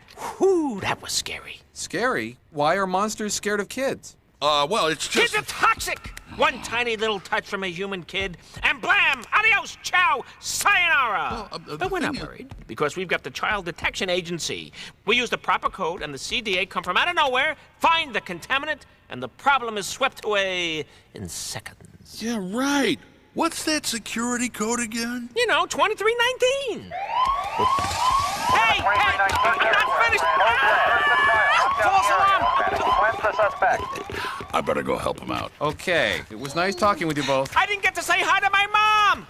was scary. Scary? Why are monsters scared of kids? Well, it's just... Kids are toxic! One tiny little touch from a human kid, and blam! Adios, ciao, sayonara! But we're not worried, because we've got the Child Detection Agency. We use the proper code, and the CDA come from out of nowhere, find the contaminant, and the problem is swept away in seconds. Yeah, right. What's that security code again? You know, 2319. Hey, I'm not finished! False alarm! I better go help him out. Okay, it was nice talking with you both. I didn't get to say hi to my mom!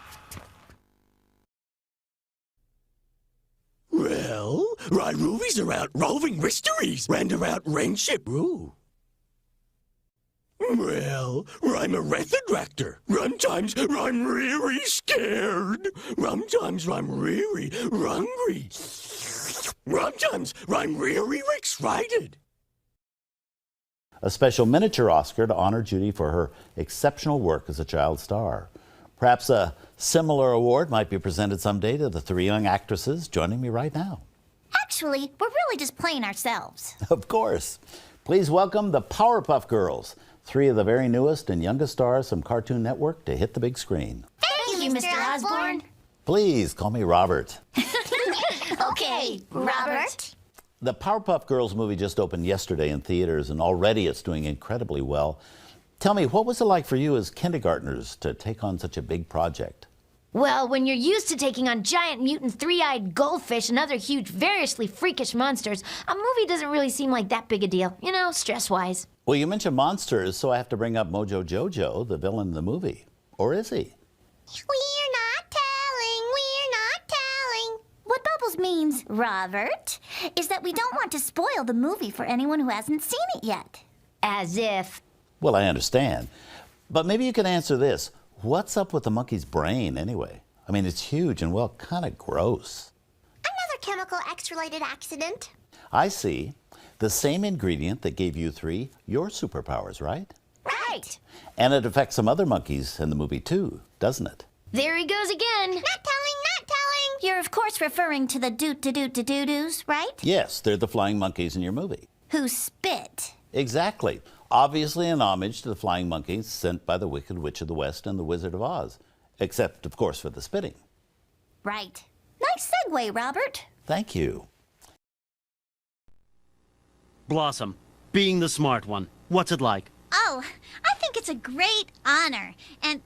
Well, run movies around roving mysteries and around friendship. Ooh. Well, I'm a method actor. Sometimes I'm really scared. Sometimes I'm really hungry. Sometimes I'm really excited. A special miniature Oscar to honor Judy for her exceptional work as a child star. Perhaps a similar award might be presented someday to the three young actresses joining me right now. Actually, we're really just playing ourselves. Of course. Please welcome the Powerpuff Girls, three of the very newest and youngest stars from Cartoon Network to hit the big screen. Thank you, Mr. Osborne. Please call me Robert. Okay, Robert. The Powerpuff Girls movie just opened yesterday in theaters, and already it's doing incredibly well. Tell me, what was it like for you as kindergartners to take on such a big project? Well, when you're used to taking on giant mutant three-eyed goldfish and other huge, variously freakish monsters, a movie doesn't really seem like that big a deal, you know, stress-wise. Well, you mentioned monsters, so I have to bring up Mojo Jojo, the villain in the movie. Or is he? We're not telling. What Bubbles means, Robert, is that we don't want to spoil the movie for anyone who hasn't seen it yet. As if. Well, I understand. But maybe you can answer this. What's up with the monkey's brain, anyway? I mean, it's huge and, well, kind of gross. Another chemical X-related accident. I see. The same ingredient that gave you three your superpowers, right? Right. And it affects some other monkeys in the movie, too, doesn't it? There he goes again. Not telling. You're, of course, referring to the doot-to-doot-to-doo-doos, right? Yes, they're the flying monkeys in your movie. Who spit. Exactly. Obviously an homage to the flying monkeys sent by the Wicked Witch of the West and the Wizard of Oz. Except, of course, for the spitting. Right. Nice segue, Robert. Thank you. Blossom, being the smart one, what's it like? Oh, I think it's a great honor. And,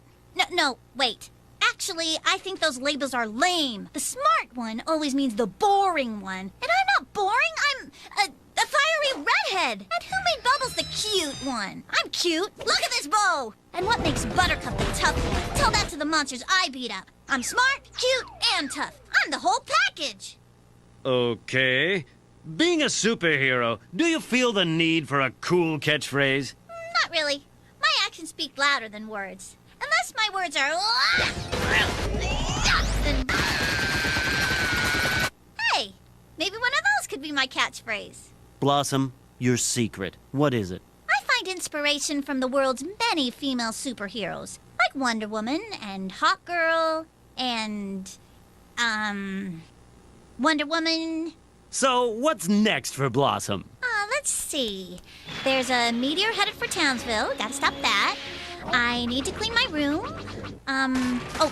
no, wait. Actually, I think those labels are lame. The smart one always means the boring one. And I'm not boring, I'm a fiery redhead. And who made Bubbles the cute one? I'm cute. Look at this bow. And what makes Buttercup the tough one? Tell that to the monsters I beat up. I'm smart, cute, and tough. I'm the whole package. Okay. Being a superhero, do you feel the need for a cool catchphrase? Not really. My actions speak louder than words. Unless my words are... Hey, maybe one of those could be my catchphrase. Blossom, your secret. What is it? I find inspiration from the world's many female superheroes, like Wonder Woman and Hawk Girl and, Wonder Woman. So, what's next for Blossom? Let's see. There's a meteor headed for Townsville. Gotta stop that. I need to clean my room.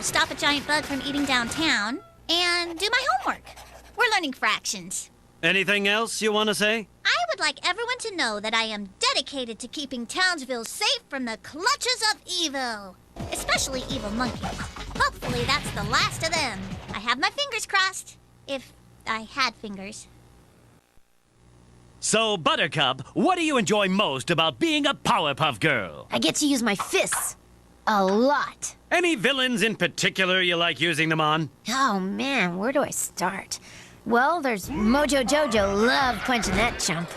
Stop a giant bug from eating downtown. And do my homework. We're learning fractions. Anything else you want to say? I would like everyone to know that I am dedicated to keeping Townsville safe from the clutches of evil. Especially evil monkeys. Hopefully that's the last of them. I have my fingers crossed. If I had fingers. So, Buttercup, what do you enjoy most about being a Powerpuff Girl? I get to use my fists. A lot. Any villains in particular you like using them on? Oh, man, where do I start? Well, there's Mojo Jojo, love punching that chimp.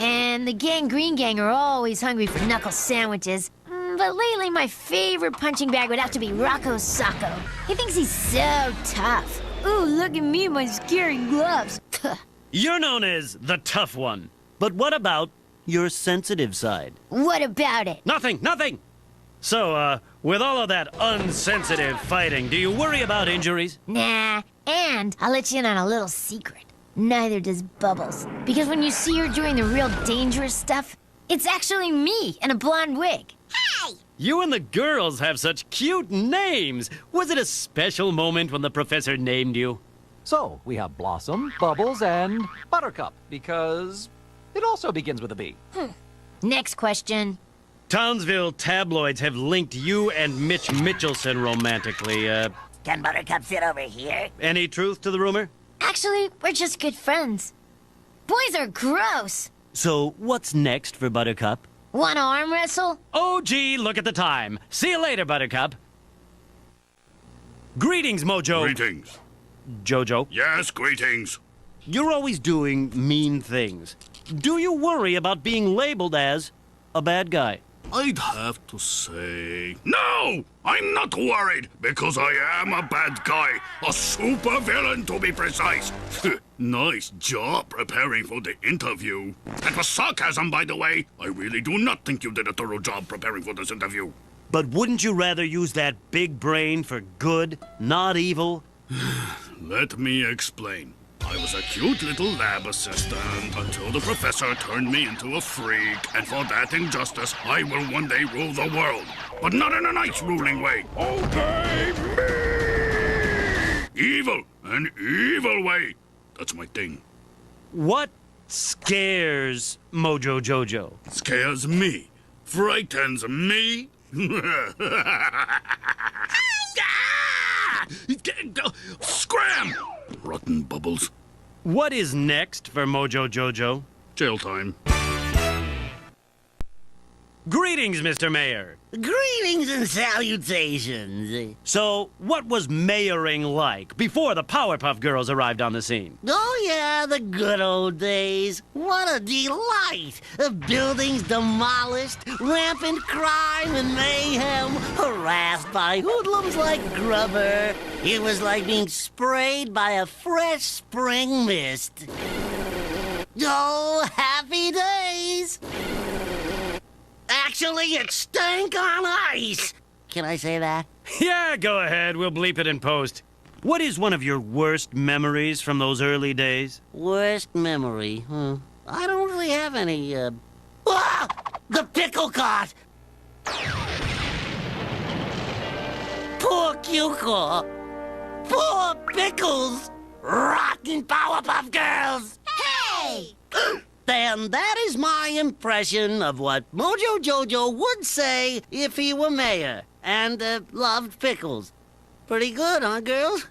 And the Green Gang are always hungry for knuckle sandwiches. But lately, my favorite punching bag would have to be Rocco Sacco. He thinks he's so tough. Ooh, look at me, my scary gloves. You're known as the tough one. But what about your sensitive side? What about it? Nothing! So, with all of that unsensitive fighting, do you worry about injuries? Nah, and I'll let you in on a little secret. Neither does Bubbles. Because when you see her doing the real dangerous stuff, it's actually me in a blonde wig. Hey! You and the girls have such cute names. Was it a special moment when the professor named you? So, we have Blossom, Bubbles, and Buttercup, because it also begins with a B. Next question. Townsville tabloids have linked you and Mitch Mitchelson romantically. Can Buttercup sit over here? Any truth to the rumor? Actually, we're just good friends. Boys are gross. So, what's next for Buttercup? Wanna arm wrestle? Oh, gee, look at the time. See you later, Buttercup. Greetings, Mojo. Greetings. Jojo. Yes, greetings. You're always doing mean things. Do you worry about being labeled as a bad guy? I'd have to say... No! I'm not worried, because I am a bad guy. A super villain, to be precise. Nice job preparing for the interview. That was sarcasm, by the way. I really do not think you did a thorough job preparing for this interview. But wouldn't you rather use that big brain for good, not evil? Let me explain. I was a cute little lab assistant until the professor turned me into a freak, and for that injustice, I will one day rule the world. But not in a nice ruling way. Obey me! Evil, an evil way. That's my thing. What scares Mojo Jojo? Scares me. Frightens me. Scram! Rotten bubbles. What is next for Mojo Jojo? Jail time. Greetings, Mr. Mayor. Greetings and salutations. So, what was mayoring like before the Powerpuff Girls arrived on the scene? Oh yeah, the good old days. What a delight! Buildings demolished, rampant crime and mayhem, harassed by hoodlums like Grubber. It was like being sprayed by a fresh spring mist. Oh, happy days! Actually, it stank on ice. Can I say that? Yeah, go ahead. We'll bleep it in post. What is one of your worst memories from those early days? Worst memory? I don't really have any, Ah! The pickle cart! Poor Cuco! Poor Pickles! Rotten Powerpuff Girls! Hey! And that is my impression of what Mojo Jojo would say if he were mayor and loved pickles. Pretty good, huh, girls?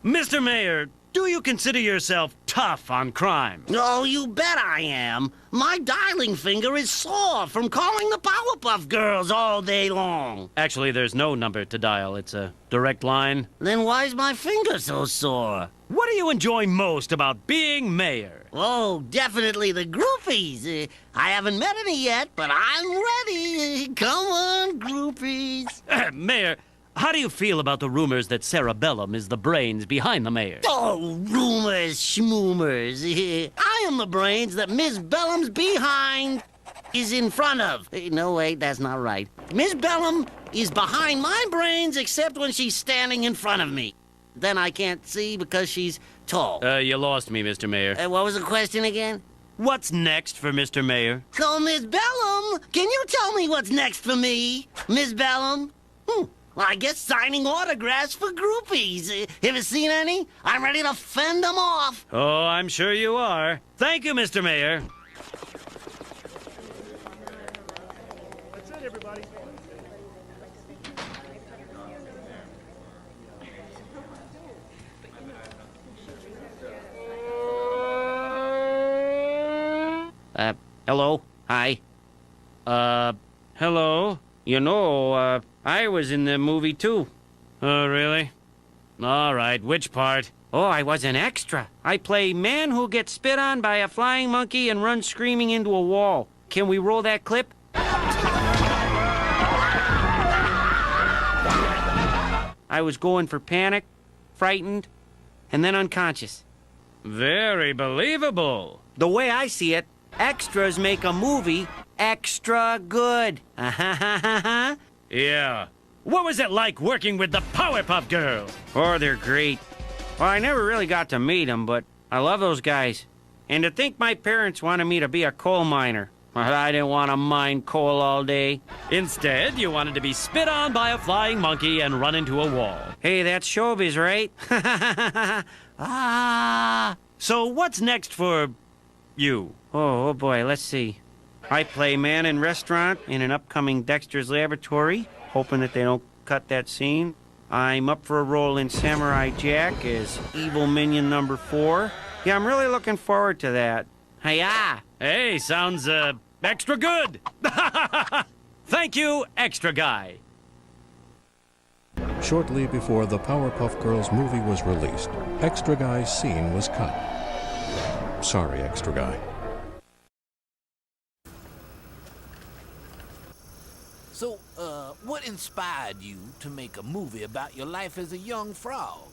Mr. Mayor, do you consider yourself tough on crime? Oh, you bet I am. My dialing finger is sore from calling the Powerpuff Girls all day long. Actually, there's no number to dial. It's a direct line. Then why's my finger so sore? What do you enjoy most about being mayor? Oh, definitely the groupies. I haven't met any yet, but I'm ready. Come on, groupies. Mayor, how do you feel about the rumors that Cerebellum is the brains behind the mayor? Oh, rumors, schmoomers. I am the brains that Miss Bellum's behind is in front of. No, wait, that's not right. Miss Bellum is behind my brains except when she's standing in front of me. Then I can't see because she's tall. You lost me, Mr. Mayor. What was the question again? What's next for Mr. Mayor? So, Miss Bellum, can you tell me what's next for me? Miss Bellum? Well, I guess signing autographs for groupies. Have you seen any? I'm ready to fend them off. Oh, I'm sure you are. Thank you, Mr. Mayor. That's it, everybody. Hello? Hi. Hello? You know, I was in the movie too. Oh, really? All right, which part? Oh, I was an extra. I play man who gets spit on by a flying monkey and runs screaming into a wall. Can we roll that clip? I was going for panic, frightened, and then unconscious. Very believable. The way I see it, extras make a movie extra good. Yeah. What was it like working with the Powerpuff Girls? Oh, they're great. Well, I never really got to meet them, but I love those guys. And to think my parents wanted me to be a coal miner. But I didn't want to mine coal all day. Instead, you wanted to be spit on by a flying monkey and run into a wall. Hey, that's showbiz, right? So what's next for you? Oh boy, let's see. I play man in restaurant in an upcoming Dexter's Laboratory, hoping that they don't cut that scene. I'm up for a role in Samurai Jack as evil minion number 4. Yeah, I'm really looking forward to that. Hi-ya! Hey, sounds, extra good! Thank you, extra guy. Shortly before the Powerpuff Girls movie was released, Extra Guy's scene was cut. Sorry, Extra Guy. So, what inspired you to make a movie about your life as a young frog?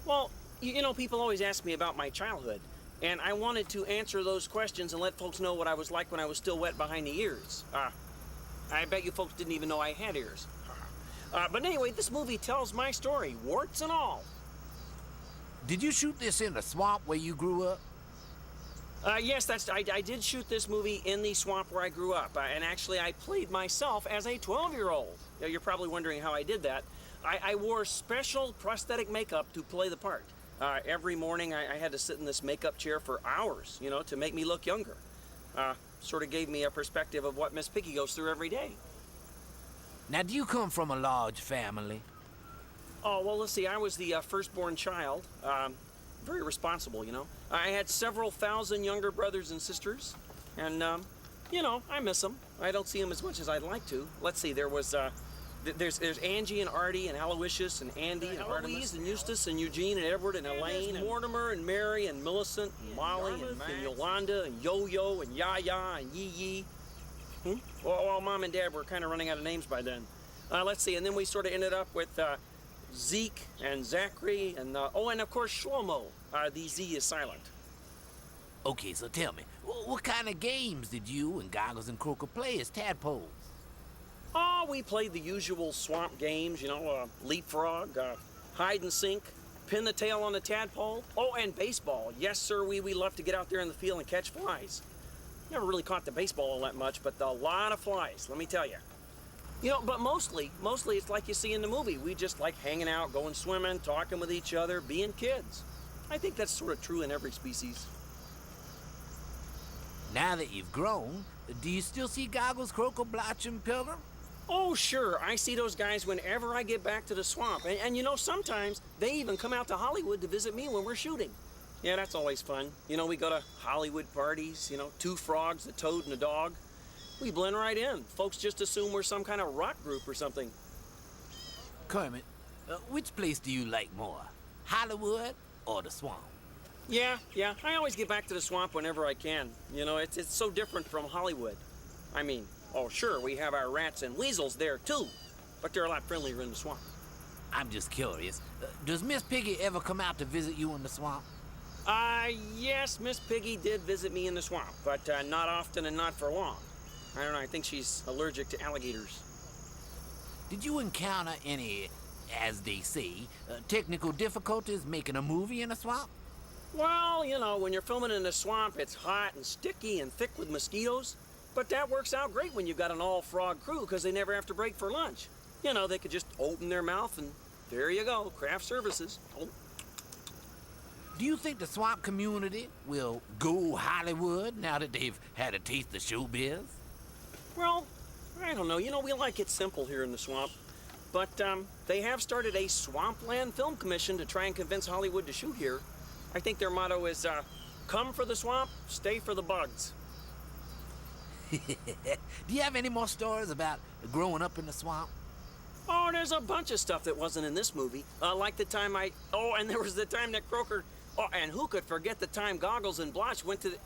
Well, you know, people always ask me about my childhood, and I wanted to answer those questions and let folks know what I was like when I was still wet behind the ears. I bet you folks didn't even know I had ears. But anyway, this movie tells my story, warts and all. Did you shoot this in a swamp where you grew up? Yes, I did shoot this movie in the swamp where I grew up, and actually I played myself as a 12-year-old. Now, you're probably wondering how I did that. I wore special prosthetic makeup to play the part. Every morning I had to sit in this makeup chair for hours, you know, to make me look younger. Sort of gave me a perspective of what Miss Piggy goes through every day. Now, do you come from a large family? Oh, well, let's see. I was the firstborn child. Very responsible, you know. I had several thousand younger brothers and sisters. And, you know, I miss them. I don't see them as much as I'd like to. Let's see. There was, there's Angie and Artie and Aloysius and Andy and Artemis and Eustace and Eugene and Edward and Elaine and Mortimer and Mary and Millicent and Molly and Yolanda and Yo-Yo and Yaya and Yee-Yee. Well, Mom and Dad were kind of running out of names by then. Let's see. And then we sort of ended up with Zeke and Zachary and, oh, and of course Shlomo. The Z is silent. Okay, so tell me, what kind of games did you and Goggles and Croaker play as tadpoles? Oh, we played the usual swamp games, you know, leapfrog, hide and seek, pin the tail on the tadpole. Oh, and baseball. Yes, sir, we loved to get out there in the field and catch flies. Never really caught the baseball all that much, but a lot of flies, let me tell you. You know, but mostly it's like you see in the movie. We just like hanging out, going swimming, talking with each other, being kids. I think that's sort of true in every species. Now that you've grown, do you still see Goggles, Croaker, Blotch, and Pilgrim? Oh, sure. I see those guys whenever I get back to the swamp. And you know, sometimes they even come out to Hollywood to visit me when we're shooting. Yeah, that's always fun. You know, we go to Hollywood parties, you know, 2 frogs, a toad, and a dog. We blend right in. Folks just assume we're some kind of rock group or something. Kermit, which place do you like more, Hollywood or the swamp? Yeah, I always get back to the swamp whenever I can. You know, it's so different from Hollywood. I mean, oh, sure, we have our rats and weasels there, too. But they're a lot friendlier in the swamp. I'm just curious. Does Miss Piggy ever come out to visit you in the swamp? Yes, Miss Piggy did visit me in the swamp, but not often and not for long. I don't know, I think she's allergic to alligators. Did you encounter any, as they say, technical difficulties making a movie in a swamp? Well, you know, when you're filming in the swamp, it's hot and sticky and thick with mosquitoes. But that works out great when you've got an all-frog crew, because they never have to break for lunch. You know, they could just open their mouth and there you go, craft services. Oh. Do you think the swamp community will go Hollywood now that they've had a taste of showbiz? Well, I don't know. You know, we like it simple here in the swamp. But they have started a Swampland Film Commission to try and convince Hollywood to shoot here. I think their motto is, come for the swamp, stay for the bugs. Do you have any more stories about growing up in the swamp? Oh, there's a bunch of stuff that wasn't in this movie. Like the time oh, and there was the time that Croaker... Oh, and who could forget the time Goggles and Blotch went to the...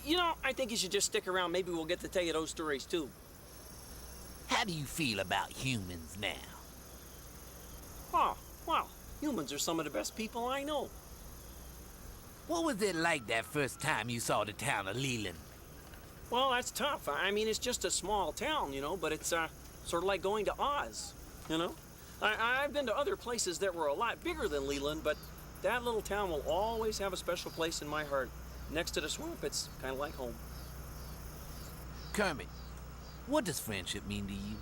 You know, I think you should just stick around. Maybe we'll get to tell you those stories, too. How do you feel about humans now? Oh, well, humans are some of the best people I know. What was it like that first time you saw the town of Leland? Well, that's tough. I mean, it's just a small town, you know, but it's sort of like going to Oz, you know? I've been to other places that were a lot bigger than Leland, but that little town will always have a special place in my heart. Next to the swamp, it's kind of like home. Kermit, what does friendship mean to you?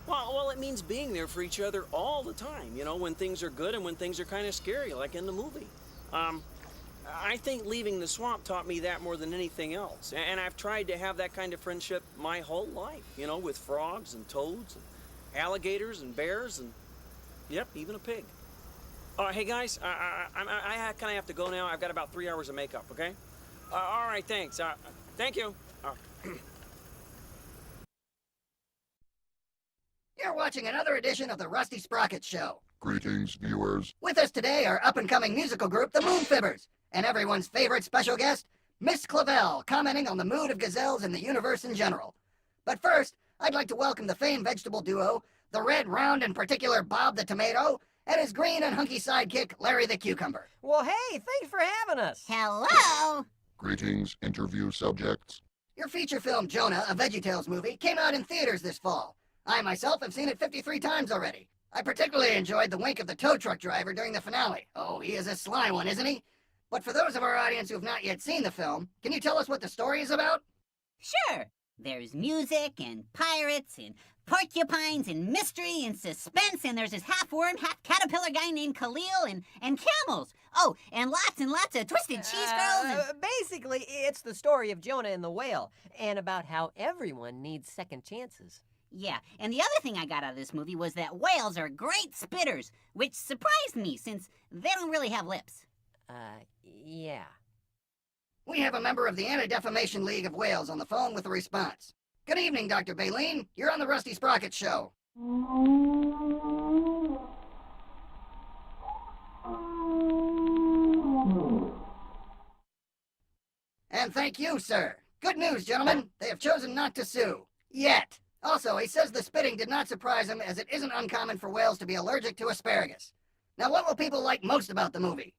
Well, it means being there for each other all the time, you know, when things are good and when things are kind of scary, like in the movie. I think leaving the swamp taught me that more than anything else. And I've tried to have that kind of friendship my whole life, you know, with frogs and toads and alligators and bears and, yep, even a pig. Hey, guys, I kind of have to go now. I've got about 3 hours of makeup, okay? All right, thanks. Thank you. You're watching another edition of the Rusty Sprocket Show. Greetings, viewers. With us today are up-and-coming musical group, the Moonfibbers, and everyone's favorite special guest, Miss Clavel, commenting on the mood of gazelles and the universe in general. But first, I'd like to welcome the famed vegetable duo, the red, round, and particular Bob the Tomato, and his green and hunky sidekick, Larry the Cucumber. Well, hey, thanks for having us. Hello. Greetings, interview subjects. Your feature film, Jonah, a VeggieTales movie, came out in theaters this fall. I myself have seen it 53 times already. I particularly enjoyed the wink of the tow truck driver during the finale. Oh, he is a sly one, isn't he? But for those of our audience who have not yet seen the film, can you tell us what the story is about? Sure. There's music and pirates and porcupines and mystery and suspense, and there's this half-worm, half-caterpillar guy named Khalil, and camels. Oh, and lots of twisted cheese girls. Basically, it's the story of Jonah and the whale, and about how everyone needs second chances. Yeah, and the other thing I got out of this movie was that whales are great spitters, which surprised me since they don't really have lips. Yeah. We have a member of the Anti-Defamation League of Wales on the phone with a response. Good evening, Dr. Baleen. You're on the Rusty Sprocket Show. And thank you, sir. Good news, gentlemen. They have chosen not to sue. Yet. Also, he says the spitting did not surprise him, as it isn't uncommon for whales to be allergic to asparagus. Now, what will people like most about the movie?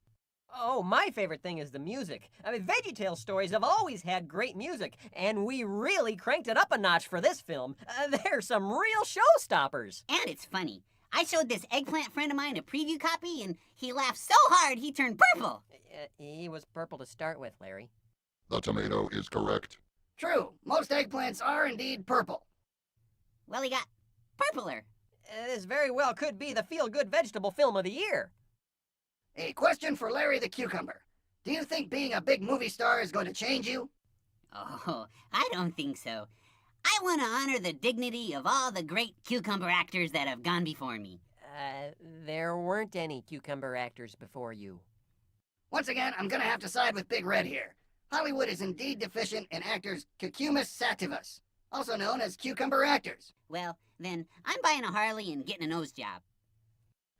Oh, my favorite thing is the music. I mean, VeggieTales stories have always had great music, and we really cranked it up a notch for this film. There's some real showstoppers. And it's funny. I showed this eggplant friend of mine a preview copy, and he laughed so hard he turned purple. He was purple to start with, Larry. The tomato is correct. True. Most eggplants are indeed purple. Well, he got purpler. This very well could be the feel-good vegetable film of the year. A question for Larry the Cucumber. Do you think being a big movie star is going to change you? Oh, I don't think so. I want to honor the dignity of all the great cucumber actors that have gone before me. There weren't any cucumber actors before you. Once again, I'm going to have to side with Big Red here. Hollywood is indeed deficient in actors cucumis sativus, also known as cucumber actors. Well, then I'm buying a Harley and getting a nose job.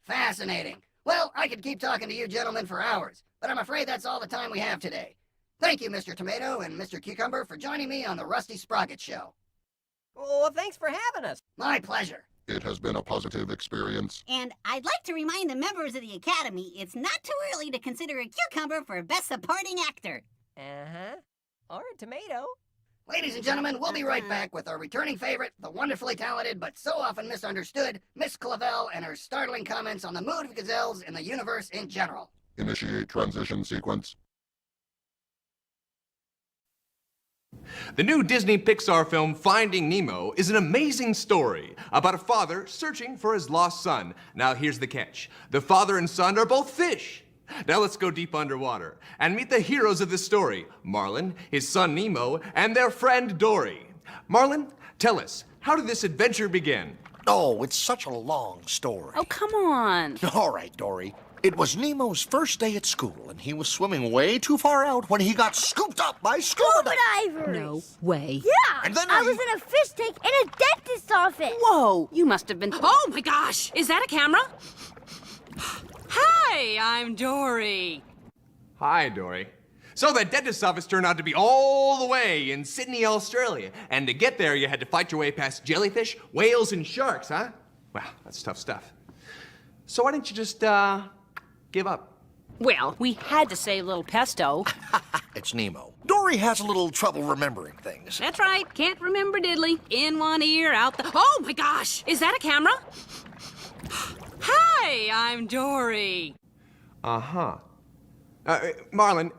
Fascinating. Well, I could keep talking to you gentlemen for hours, but I'm afraid that's all the time we have today. Thank you, Mr. Tomato and Mr. Cucumber, for joining me on the Rusty Sprocket Show. Well, thanks for having us. My pleasure. It has been a positive experience. And I'd like to remind the members of the Academy it's not too early to consider a cucumber for Best Supporting Actor. Uh-huh. Or a tomato. Ladies and gentlemen, we'll be right back with our returning favorite, the wonderfully talented but so often misunderstood Miss Clavel and her startling comments on the mood of gazelles in the universe in general. Initiate transition sequence. The new Disney Pixar film Finding Nemo is an amazing story about a father searching for his lost son. Now here's the catch. The father and son are both fish. Now let's go deep underwater and meet the heroes of this story, Marlin, his son Nemo, and their friend Dory. Marlin, tell us, how did this adventure begin? Oh, it's such a long story. Oh, come on. All right, Dory. It was Nemo's first day at school, and he was swimming way too far out when he got scooped up by scuba divers. No way. Yeah, And then I was in a fish tank in a dentist's office. Whoa, you must have been... Oh, my gosh. Is that a camera? Hi, I'm Dory. Hi, Dory. So that dentist's office turned out to be all the way in Sydney, Australia. And to get there, you had to fight your way past jellyfish, whales, and sharks, huh? Wow, that's tough stuff. So why didn't you just, give up? Well, we had to save little Pesto. It's Nemo. Dory has a little trouble remembering things. That's right. Can't remember diddly. In one ear, out the... Oh, my gosh. Is that a camera? Hi, I'm Dory. Uh-huh. Marlin,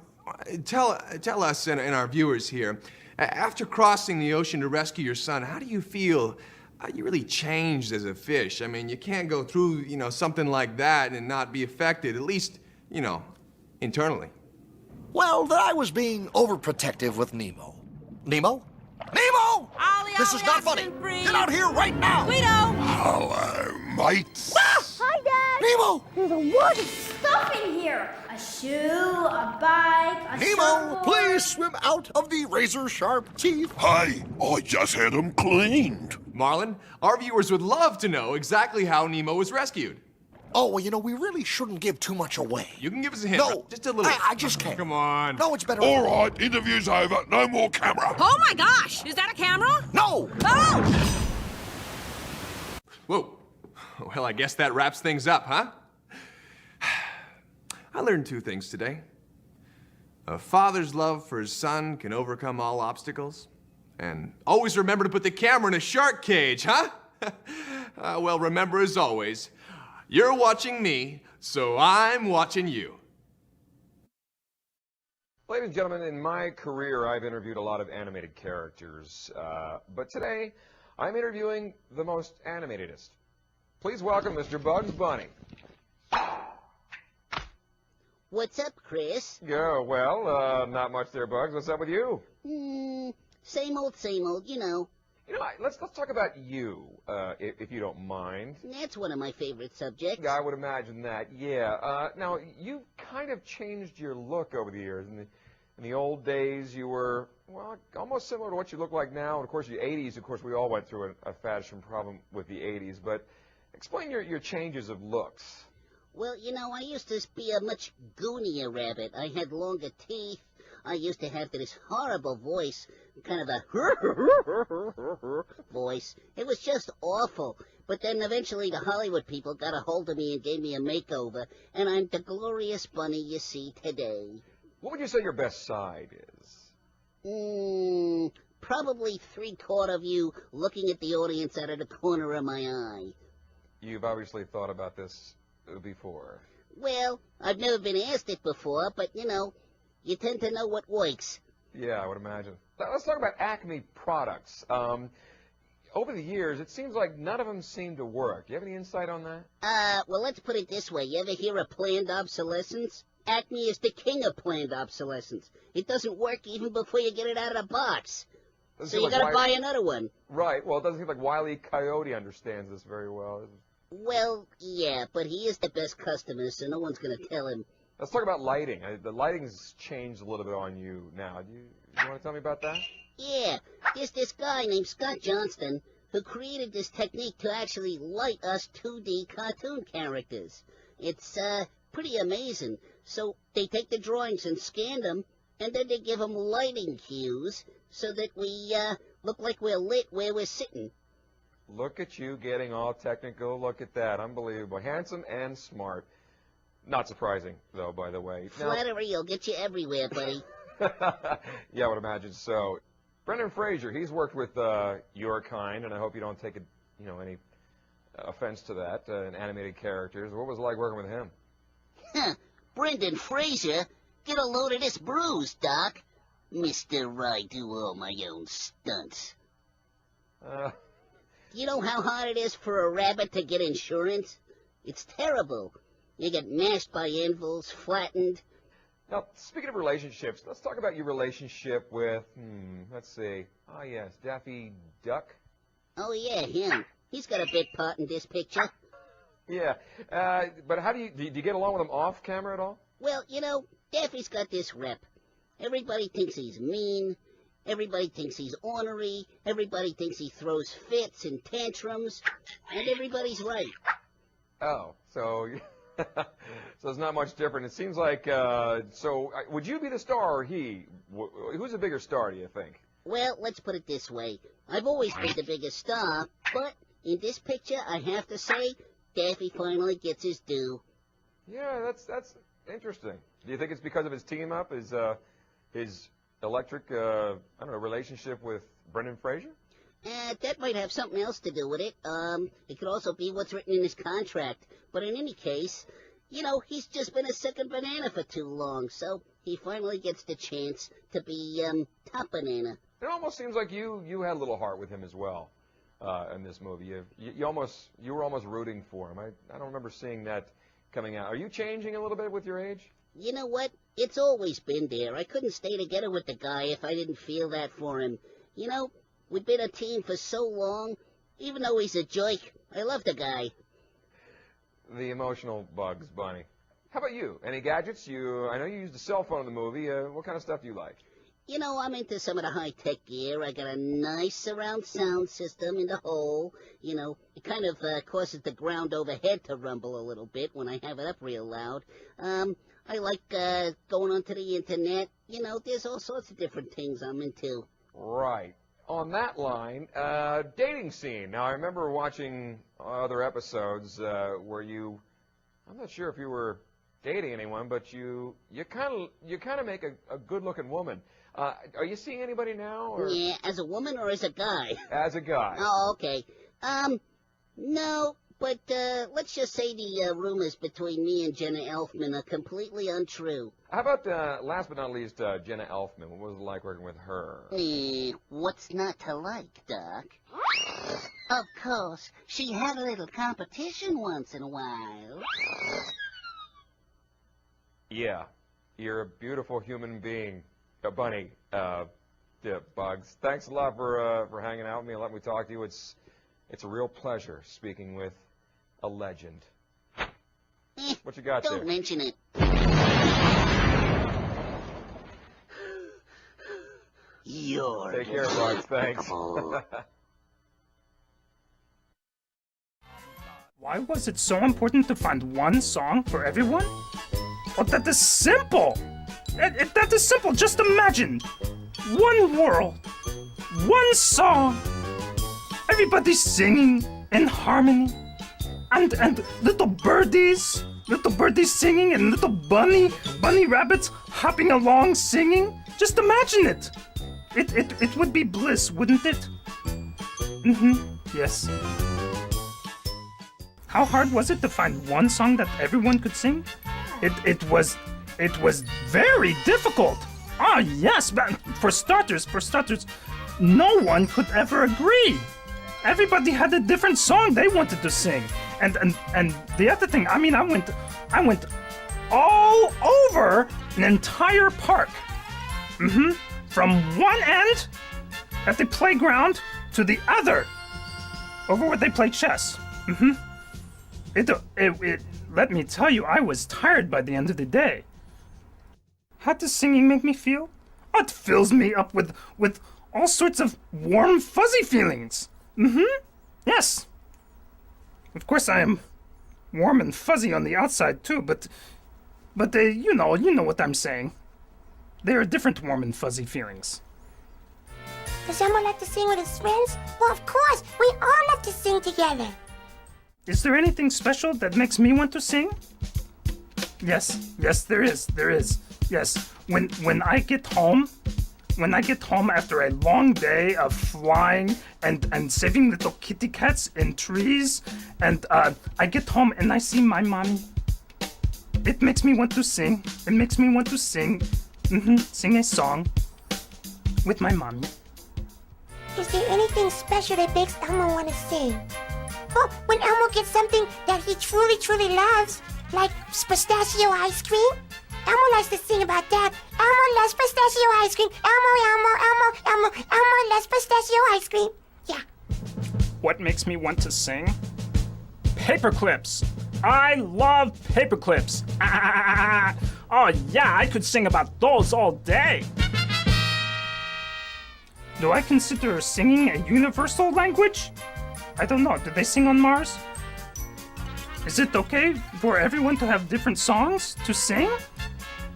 tell us and our viewers here, after crossing the ocean to rescue your son, how do you feel you really changed as a fish? I mean, you can't go through, something like that and not be affected, at least, internally. Well, that I was being overprotective with Nemo. Nemo? Nemo! This is not funny. Get out here right now! Guido! Hello, mates. Hi, Dad. Nemo! There's a lot of stuff in here. A shoe, a bike, a Nemo, surfboard. please swim out of the razor-sharp teeth. Hey, I just had them cleaned. Marlin, our viewers would love to know exactly how Nemo was rescued. Oh, well, we really shouldn't give too much away. You can give us a hint. No, just a little. I just can't. Come on. No, it's better. All right, interview's over. No more camera. Oh, my gosh. Is that a camera? No! Oh! Whoa. Well, I guess that wraps things up, huh? I learned 2 things today. A father's love for his son can overcome all obstacles. And always remember to put the camera in a shark cage, huh? Well, remember as always, you're watching me, so I'm watching you. Ladies and gentlemen, in my career, I've interviewed a lot of animated characters. But today, I'm interviewing the most animatedest. Please welcome Mr. Bugs Bunny. What's up, Chris? Yeah, well, not much there, Bugs. What's up with you? Same old, you know. You know, let's talk about you, if you don't mind. That's one of my favorite subjects. Yeah, I would imagine that, yeah. Now, you've kind of changed your look over the years. In the old days, you were, well, almost similar to what you look like now. And, of course, the 80s, of course, we all went through a fashion problem with the 80s. But explain your changes of looks. Well, you know, I used to be a much goonier rabbit. I had longer teeth. I used to have this horrible voice, kind of a voice. It was just awful. But then eventually the Hollywood people got a hold of me and gave me a makeover, and I'm the glorious bunny you see today. What would you say your best side is? Probably 3/4 view looking at the audience out of the corner of my eye. You've obviously thought about this before. Well, I've never been asked it before, but, you know, you tend to know what works. Yeah, I would imagine. Now, let's talk about Acme products. Over the years, it seems like none of them seem to work. Do you have any insight on that? Well, let's put it this way. You ever hear of planned obsolescence? Acme is the king of planned obsolescence. It doesn't work even before you get it out of the box. So you gotta buy another one. Right. Well, it doesn't seem like Wile E. Coyote understands this very well. Well, yeah, but he is the best customer, so no one's gonna tell him. Let's talk about lighting. The lighting's changed a little bit on you now. You want to tell me about that? Yeah, there's this guy named Scott Johnston who created this technique to actually light us 2D cartoon characters. It's pretty amazing. So they take the drawings and scan them, and then they give them lighting cues so that we look like we're lit where we're sitting. Look at you getting all technical. Look at that. Unbelievable. Handsome and smart. Not surprising, though, by the way. Flattery will get you everywhere, buddy. Yeah, I would imagine so. Brendan Fraser, he's worked with your kind, and I hope you don't take any offense to that in animated characters. What was it like working with him? Brendan Fraser? Get a load of this bruise, Doc. Mr. I do all my own stunts. You know how hard it is for a rabbit to get insurance? It's terrible. You get mashed by anvils, flattened. Now, speaking of relationships, let's talk about your relationship with, let's see. Oh, yes, Daffy Duck. Oh, yeah, him. He's got a big part in this picture. Yeah, but how do you get along with him off camera at all? Well, you know, Daffy's got this rep. Everybody thinks he's mean. Everybody thinks he's ornery. Everybody thinks he throws fits and tantrums. And everybody's right. Oh, so it's not much different. It seems like, would you be the star or he? Who's a bigger star, do you think? Well, let's put it this way. I've always been the biggest star, but in this picture, I have to say, Daffy finally gets his due. Yeah, that's interesting. Do you think it's because of his team-up, his electric, relationship with Brendan Fraser? That might have something else to do with it. It could also be what's written in his contract. But in any case, you know, he's just been a second banana for too long, so he finally gets the chance to be, top banana. It almost seems like you had a little heart with him as well, in this movie. You were almost rooting for him. I don't remember seeing that coming out. Are you changing a little bit with your age? You know what? It's always been there. I couldn't stay together with the guy if I didn't feel that for him. You know, we've been a team for so long. Even though he's a jerk, I love the guy. The emotional Bugs Bunny. How about you? Any gadgets? I know you used a cell phone in the movie. What kind of stuff do you like? You know, I'm into some of the high-tech gear. I got a nice surround sound system in the hole. You know, it kind of causes the ground overhead to rumble a little bit when I have it up real loud. I like going onto the internet. You know, there's all sorts of different things I'm into. Right. On that line, dating scene. Now, I remember watching other episodes where I'm not sure if you were dating anyone, but you kind of make a good-looking woman. Are you seeing anybody now? Or? Yeah, as a woman or as a guy? As a guy. Oh, okay. No, but let's just say the rumors between me and Jenna Elfman are completely untrue. How about, last but not least, Jenna Elfman? What was it like working with her? What's not to like, Doc? Of course, she had a little competition once in a while. Yeah, you're a beautiful human being, Bunny. Bugs. Thanks a lot for hanging out with me and letting me talk to you. It's a real pleasure speaking with a legend. What you got there? Don't mention it. You're Take care, Bugs. Thanks. Why was it so important to find one song for everyone? Well, that is simple. That is simple. Just imagine. One world. One song. Everybody singing in harmony. And little birdies singing and little bunny rabbits hopping along singing. Just imagine it. It would be bliss, wouldn't it? Yes. How hard was it to find one song that everyone could sing? It was very difficult. Ah, yes, but for starters, no one could ever agree. Everybody had a different song they wanted to sing. And the other thing, I mean, I went all over an entire park. From one end at the playground to the other, over where they play chess. Let me tell you, I was tired by the end of the day. How does singing make me feel? Oh, it fills me up with all sorts of warm, fuzzy feelings. Yes. Of course, I am warm and fuzzy on the outside too, but they, you know what I'm saying. They are different warm and fuzzy feelings. Does Elmo like to sing with his friends? Well, of course. We all love to sing together. Is there anything special that makes me want to sing? Yes, there is. Yes, when I get home after a long day of flying and saving little kitty cats in trees, and I get home and I see my mommy, it makes me want to sing. It makes me want to sing a song with my mommy. Is there anything special that makes Elmo want to sing? Oh, when Elmo gets something that he truly, truly loves, like pistachio ice cream, Elmo likes to sing about that. Elmo loves pistachio ice cream. Elmo loves pistachio ice cream. Yeah. What makes me want to sing? Paperclips. I love paperclips. Oh yeah, I could sing about those all day. Do I consider singing a universal language? I don't know. Do they sing on Mars? Is it okay for everyone to have different songs to sing?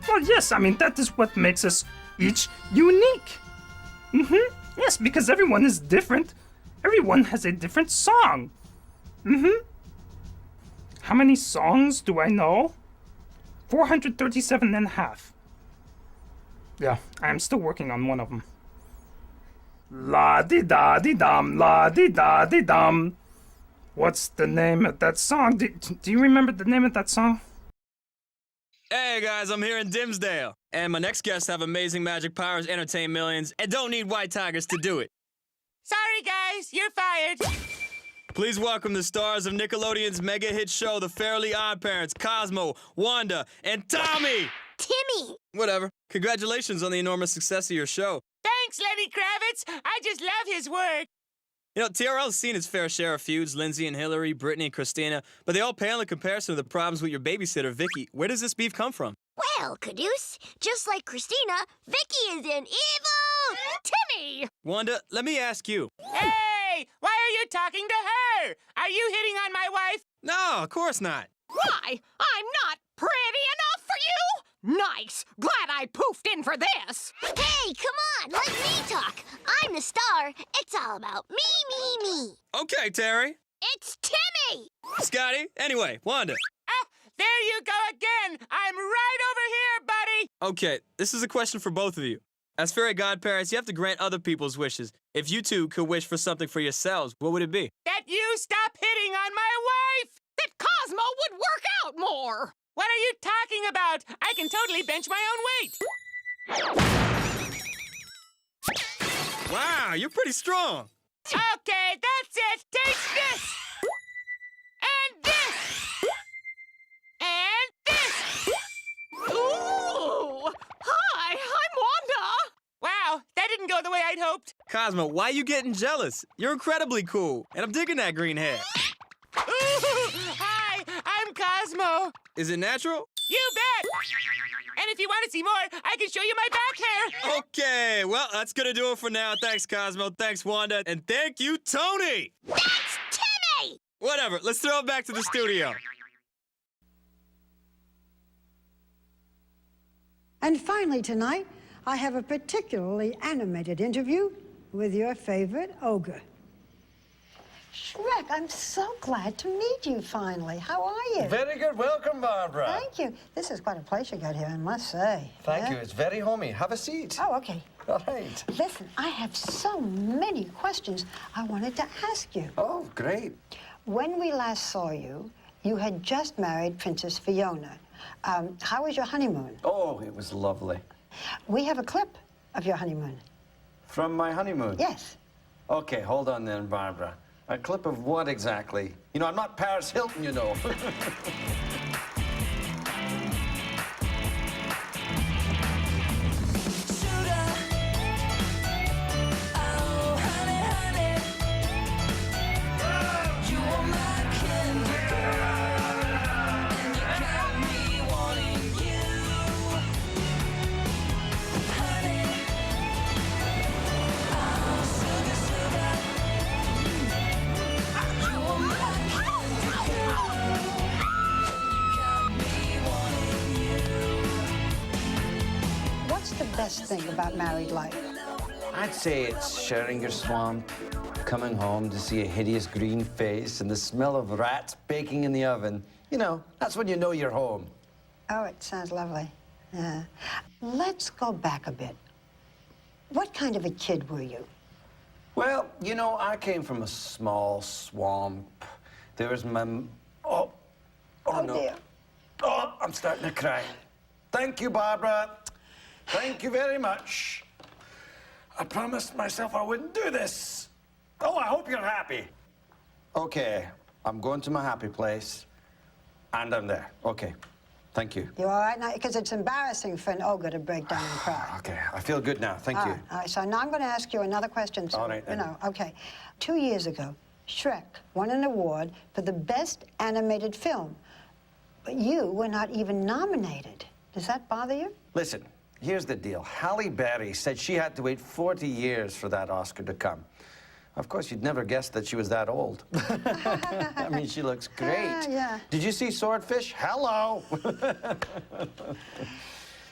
Well, yes, I mean, that is what makes us each unique. Yes, because everyone is different. Everyone has a different song. How many songs do I know? 437 and a half. Yeah, I am still working on one of them. La-di-da-di-dum, la-di-da-di-dum. What's the name of that song? Do you remember the name of that song? Hey guys, I'm here in Dimsdale, and my next guests have amazing magic powers, entertain millions, and don't need white tigers to do it. Sorry guys, you're fired. Please welcome the stars of Nickelodeon's mega hit show, The Fairly Odd Parents, Cosmo, Wanda, and Tommy! Timmy! Whatever. Congratulations on the enormous success of your show. Thanks, Lenny Kravitz. I just love his work. You know, TRL's seen its fair share of feuds, Lindsay and Hillary, Brittany and Christina, but they all pale in comparison to the problems with your babysitter, Vicky. Where does this beef come from? Well, Caduce, just like Christina, Vicky is an evil Timmy! Wanda, let me ask you. Hey! Why are you talking to her? Are you hitting on my wife? No, of course not. Why? I'm not pretty enough for you? Nice! Glad I poofed in for this! Hey, come on, let me talk. I'm the star. It's all about me. Okay, Terry. It's Timmy! Scotty, anyway, Wanda. Ah, there you go again! I'm right over here, buddy! Okay, this is a question for both of you. As fairy godparents, you have to grant other people's wishes. If you two could wish for something for yourselves, what would it be? That you stop hitting on my wife! That Cosmo would work out more! What are you talking about? I can totally bench my own weight! Wow, you're pretty strong. Okay, that's it. Taste this. And this. And this. Ooh! Hi, I'm Wanda! Wow, that didn't go the way I'd hoped. Cosmo, why are you getting jealous? You're incredibly cool, and I'm digging that green hair. Ooh, hi, I'm Cosmo. Is it natural? You bet. And if you want to see more, I can show you my back hair. Okay, well, that's gonna do it for now. Thanks, Cosmo. Thanks, Wanda. And thank you, Tony! That's Timmy! Whatever, let's throw it back to the studio. And finally tonight, I have a particularly animated interview with your favorite ogre. Shrek, I'm so glad to meet you finally. How are you? Very good. Welcome, Barbara. Thank you. This is quite a place you got here, I must say. Thank you. It's very homey. Have a seat. Oh, okay. All right. Listen, I have so many questions I wanted to ask you. Oh, great. When we last saw you, you had just married Princess Fiona. How was your honeymoon? Oh, it was lovely. We have a clip of your honeymoon. From my honeymoon? Yes. Okay, hold on then, Barbara. A clip of what exactly? You know, I'm not Paris Hilton, you know. What's the best thing about married life? I'd say it's sharing your swamp, coming home to see a hideous green face and the smell of rats baking in the oven. You know, that's when you know you're home. Oh, it sounds lovely. Yeah. Let's go back a bit. What kind of a kid were you? Well, you know, I came from a small swamp. There was my... Oh no. Dear. Oh, I'm starting to cry. Thank you, Barbara. Thank you very much. I promised myself I wouldn't do this. Oh, I hope you're happy. Okay, I'm going to my happy place, and I'm there. Okay, thank you. You all right now? Because it's embarrassing for an ogre to break down and cry. Okay, I feel good now. Thank you. All right, so now I'm going to ask you another question. So, All right, then. You know, okay. 2 years ago, Shrek won an award for the best animated film, but you were not even nominated. Does that bother you? Listen, here's the deal. Halle Berry said she had to wait 40 years for that Oscar to come. Of course, you'd never guessed that she was that old. I mean, she looks great. Yeah. Did you see Swordfish? Hello.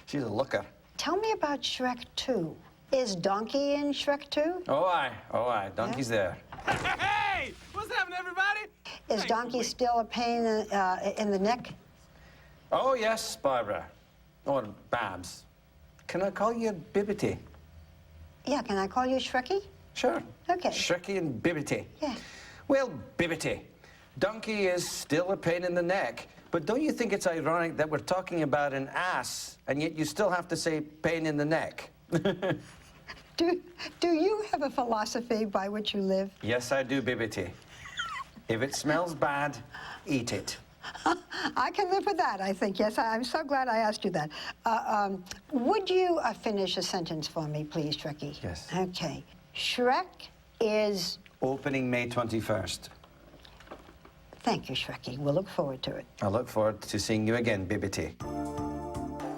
She's a looker. Tell me about Shrek 2. Is Donkey in Shrek 2? Oh, aye. Donkey's there. Hey! What's happening, everybody? Is Donkey still a pain in the neck? Oh, yes, Barbara. Or Babs. Can I call you Bibbity? Yeah, can I call you Shreky? Sure. Okay. Shreky and Bibbity. Yeah. Well, Bibbity, Donkey is still a pain in the neck, but don't you think it's ironic that we're talking about an ass, and yet you still have to say pain in the neck? Do you have a philosophy by which you live? Yes, I do, Bibbity. If it smells bad, eat it. I can live with that, I think. Yes, I'm so glad I asked you that. Would you finish a sentence for me, please, Shreky? Yes. Okay. Shrek is... Opening May 21st. Thank you, Shreky. We'll look forward to it. I look forward to seeing you again, Bibbity.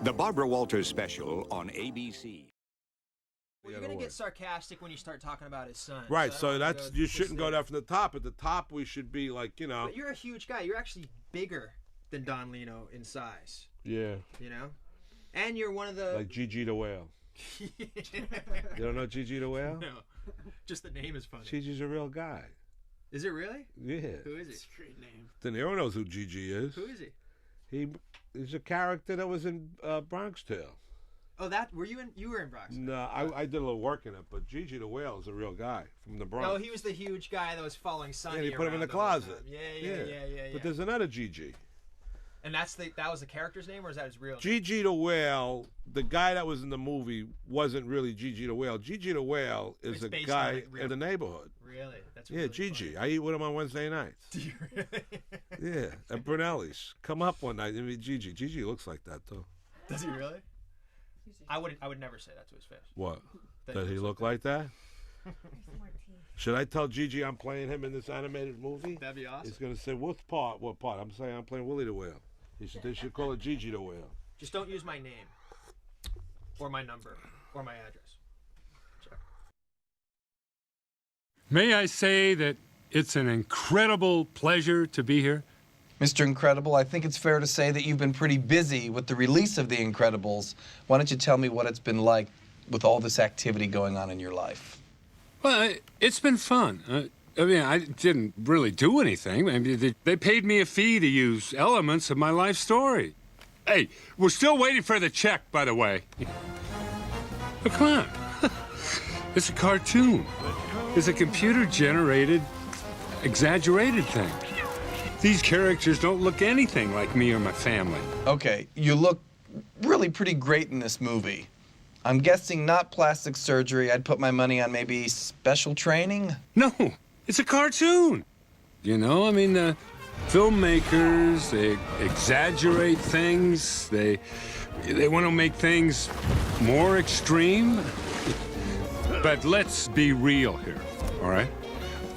The Barbara Walters Special on ABC. Well, you're gonna get sarcastic when you start talking about his son. Right, so so that's you shouldn't go there from the top. At the top, we should be like, you know. But you're a huge guy. You're actually bigger than Don Lino in size. Yeah. You know, and you're one of the Like Gigi the Whale. You don't know Gigi the Whale? No, just the name is funny. Gigi's a real guy. Is it really? Yeah. Who is he? It's a great name. De Niro knows who Gigi is. Who is he? He's a character that was in Bronx Tale. Oh, that were you in? You were in Bronx. No, I did a little work in it, but Gigi the Whale is a real guy from the Bronx. No, he was the huge guy that was following Sonny. Yeah, he put him in around the all time. closet. Yeah. But there's another Gigi. And that was the character's name, or is that his real name? Gigi the Whale, the guy that was in the movie, wasn't really Gigi the Whale. Gigi the Whale is It's a based guy on, like, real- in the neighborhood. Really? That's Yeah, really Gigi. I eat with him on Wednesday nights. Do you really? Yeah, at Brunelli's. Come up one night and meet Gigi. Gigi looks like that, though. Does he really? I would never say that to his face. What? That Does he he looks look like that? Should I tell Gigi I'm playing him in this animated movie? That'd be awesome. He's going to say, what part? What part? I'm saying I'm playing Willie the Whale. They should call it Gigi the Whale. Just don't use my name, or my number, or my address. May I say that it's an incredible pleasure to be here? Mr. Incredible, I think it's fair to say that you've been pretty busy with the release of The Incredibles. Why don't you tell me what it's been like with all this activity going on in your life? Well, it's been fun. I mean, I didn't really do anything. I mean, they paid me a fee to use elements of my life story. Hey, we're still waiting for the check, by the way. But come on. It's a cartoon. It's a computer-generated, exaggerated thing. These characters don't look anything like me or my family. Okay, you look really pretty great in this movie. I'm guessing not plastic surgery. I'd put my money on maybe special training. No, it's a cartoon. You know, I mean, filmmakers, they exaggerate things. They want to make things more extreme. But let's be real here, all right?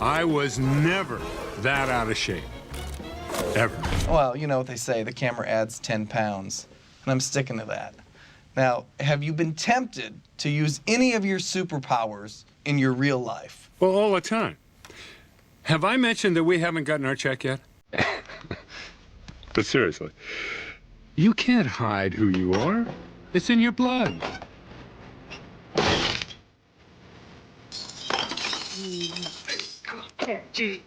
I was never that out of shape. Ever. Well, you know what they say, the camera adds 10 pounds. And I'm sticking to that. Now, have you been tempted to use any of your superpowers in your real life? Well, all the time. Have I mentioned that we haven't gotten our check yet? But seriously, you can't hide who you are. It's in your blood. Gee.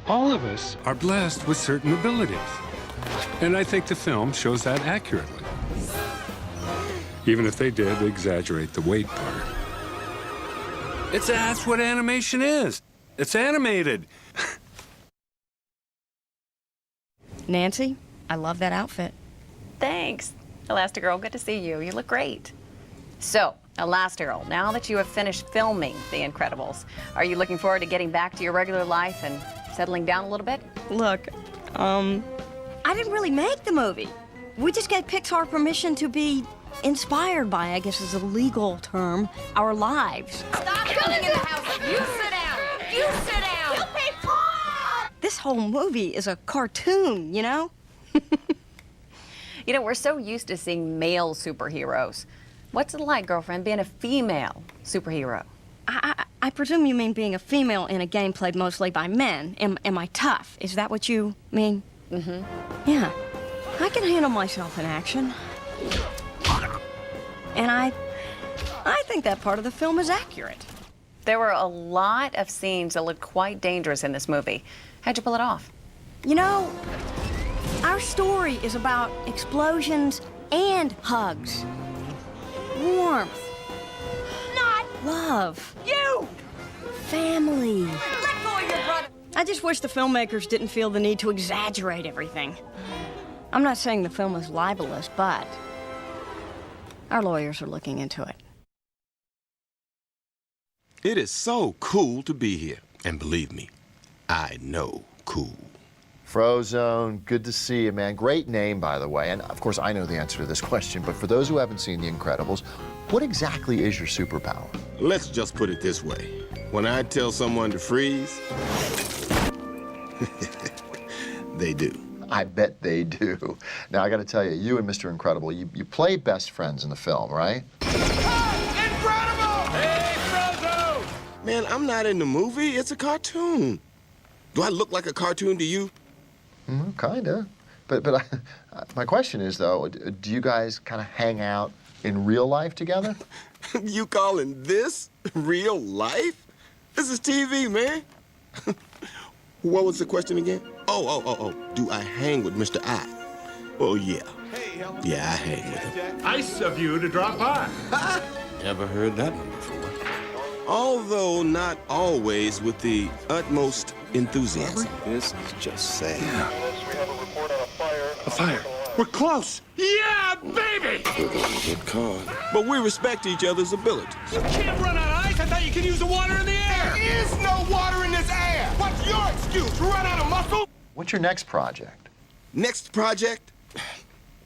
All of us are blessed with certain abilities. And I think the film shows that accurately. Even if they did exaggerate the weight part. That's what animation is. It's animated. Nancy, I love that outfit. Thanks. Elastigirl, good to see you. You look great. So, Elastigirl, now that you have finished filming The Incredibles, are you looking forward to getting back to your regular life and settling down a little bit? Look, I didn't really make the movie. We just gave Pixar permission to be inspired by, I guess is a legal term, our lives. Stop yelling in the house. You sit down. You sit down. You pay Paul. This whole movie is a cartoon, you know? You know, we're so used to seeing male superheroes. What's it like, girlfriend, being a female superhero? I presume you mean being a female in a game played mostly by men. Am I tough? Is that what you mean? Mm-hmm. Yeah. I can handle myself in action. And I think that part of the film is accurate. There were a lot of scenes that looked quite dangerous in this movie. How'd you pull it off? You know, our story is about explosions and hugs. Warmth. Not love. You. Family. Let go of your brother. I just wish the filmmakers didn't feel the need to exaggerate everything. I'm not saying the film is libelous, but our lawyers are looking into it. It is so cool to be here. And believe me, I know cool. Frozone, good to see you, man. Great name, by the way. And of course, I know the answer to this question, but for those who haven't seen The Incredibles, what exactly is your superpower? Let's just put it this way. When I tell someone to freeze, they do. I bet they do. Now, I got to tell you, you and Mr. Incredible, you play best friends in the film, right? Incredible! Hey, Frozo! Man, I'm not in the movie. It's a cartoon. Do I look like a cartoon to you? Kinda. But my question is, though, do you guys kind of hang out in real life together? You calling this real life? This is TV, man. What was the question again? Oh. Do I hang with Mr. I? Oh, yeah. Yeah, I hang with him. Nice of you to drop by. Never heard that one before. Although not always with the utmost enthusiasm. This is just sad. A fire. We're close. Yeah, baby! We're gonna get caught. But we respect each other's abilities. You can't run out of ice. I thought you could use the water in the air. There is no water in this air. What's your excuse? Run out of muscle? What's your next project? Next project?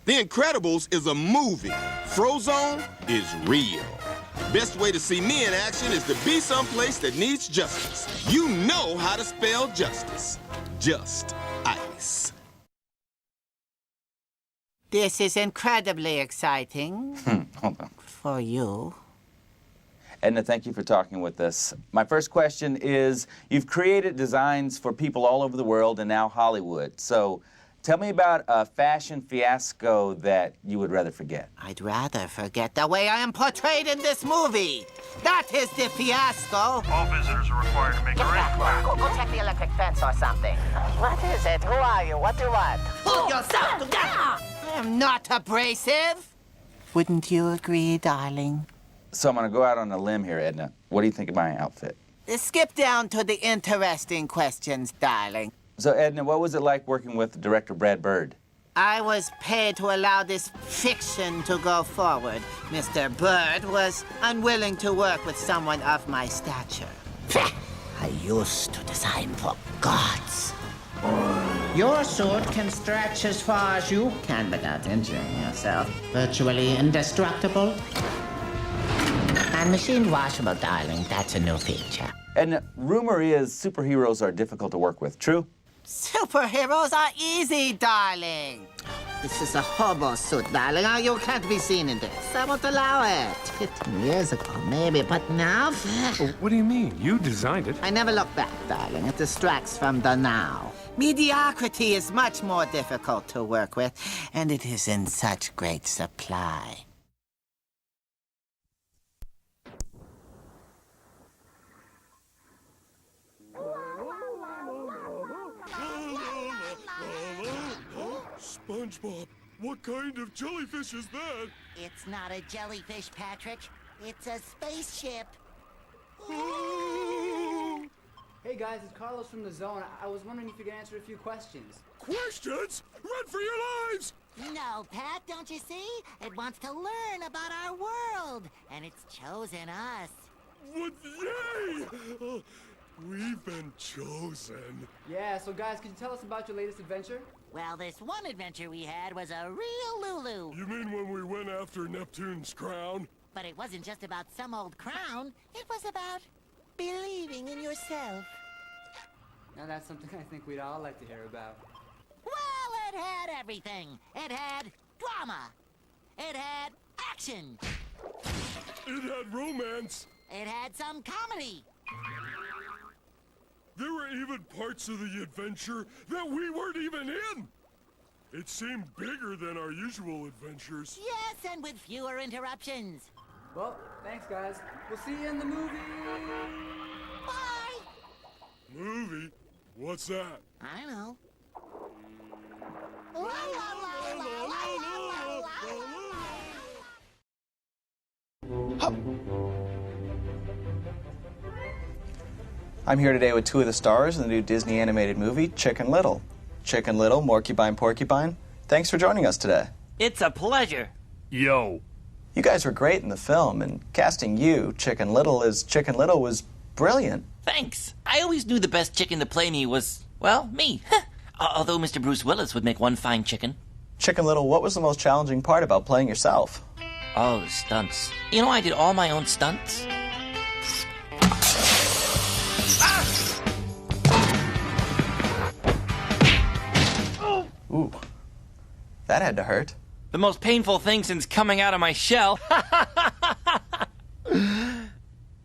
The Incredibles is a movie. Frozone is real. Best way to see me in action is to be someplace that needs justice. You know how to spell justice. Just ice. This is incredibly exciting. Hold on. For you. Edna, thank you for talking with us. My first question is, you've created designs for people all over the world and now Hollywood. So tell me about a fashion fiasco that you would rather forget. I'd rather forget the way I am portrayed in this movie. That is the fiasco. All visitors are required to make a ring. Go check the electric fence or something. What is it? Who are you? What do you want? Pull yourself together. I am not abrasive. Wouldn't you agree, darling? So I'm going to go out on a limb here, Edna. What do you think of my outfit? Skip down to the interesting questions, darling. So, Edna, what was it like working with director Brad Bird? I was paid to allow this fiction to go forward. Mr. Bird was unwilling to work with someone of my stature. I used to design for gods. Your sword can stretch as far as you can without injuring yourself. Virtually indestructible. And machine washable, darling. That's a new feature. And rumor is superheroes are difficult to work with, true? Superheroes are easy, darling. This is a hobo suit, darling. Oh, you can't be seen in this. I won't allow it. 15 years ago, maybe, but now... What do you mean? You designed it. I never look back, darling. It distracts from the now. Mediocrity is much more difficult to work with, and it is in such great supply. SpongeBob, what kind of jellyfish is that? It's not a jellyfish, Patrick. It's a spaceship. Hey guys, it's Carlos from the Zone. I was wondering if you could answer a few questions. Questions? Run for your lives! No, Pat, don't you see? It wants to learn about our world, and it's chosen us. What? Yay! We've been chosen. Yeah, so guys, could you tell us about your latest adventure? Well, this one adventure we had was a real Lulu. You mean when we went after Neptune's crown? But it wasn't just about some old crown. It was about believing in yourself. Now that's something I think we'd all like to hear about. Well, it had everything. It had drama. It had action. It had romance. It had some comedy. There were even parts of the adventure that we weren't even in. It seemed bigger than our usual adventures. Yes, and with fewer interruptions. Well, thanks guys. We'll see you in the movie. Bye. Movie? What's that? I know. I'm here today with two of the stars in the new Disney animated movie, Chicken Little. Chicken Little, Morcupine Porcupine, thanks for joining us today. It's a pleasure. Yo. You guys were great in the film, and casting you, Chicken Little, as Chicken Little was brilliant. Thanks. I always knew the best chicken to play me was, well, me. Although Mr. Bruce Willis would make one fine chicken. Chicken Little, what was the most challenging part about playing yourself? Oh, the stunts. You know, I did all my own stunts. Ooh, that had to hurt. The most painful thing since coming out of my shell.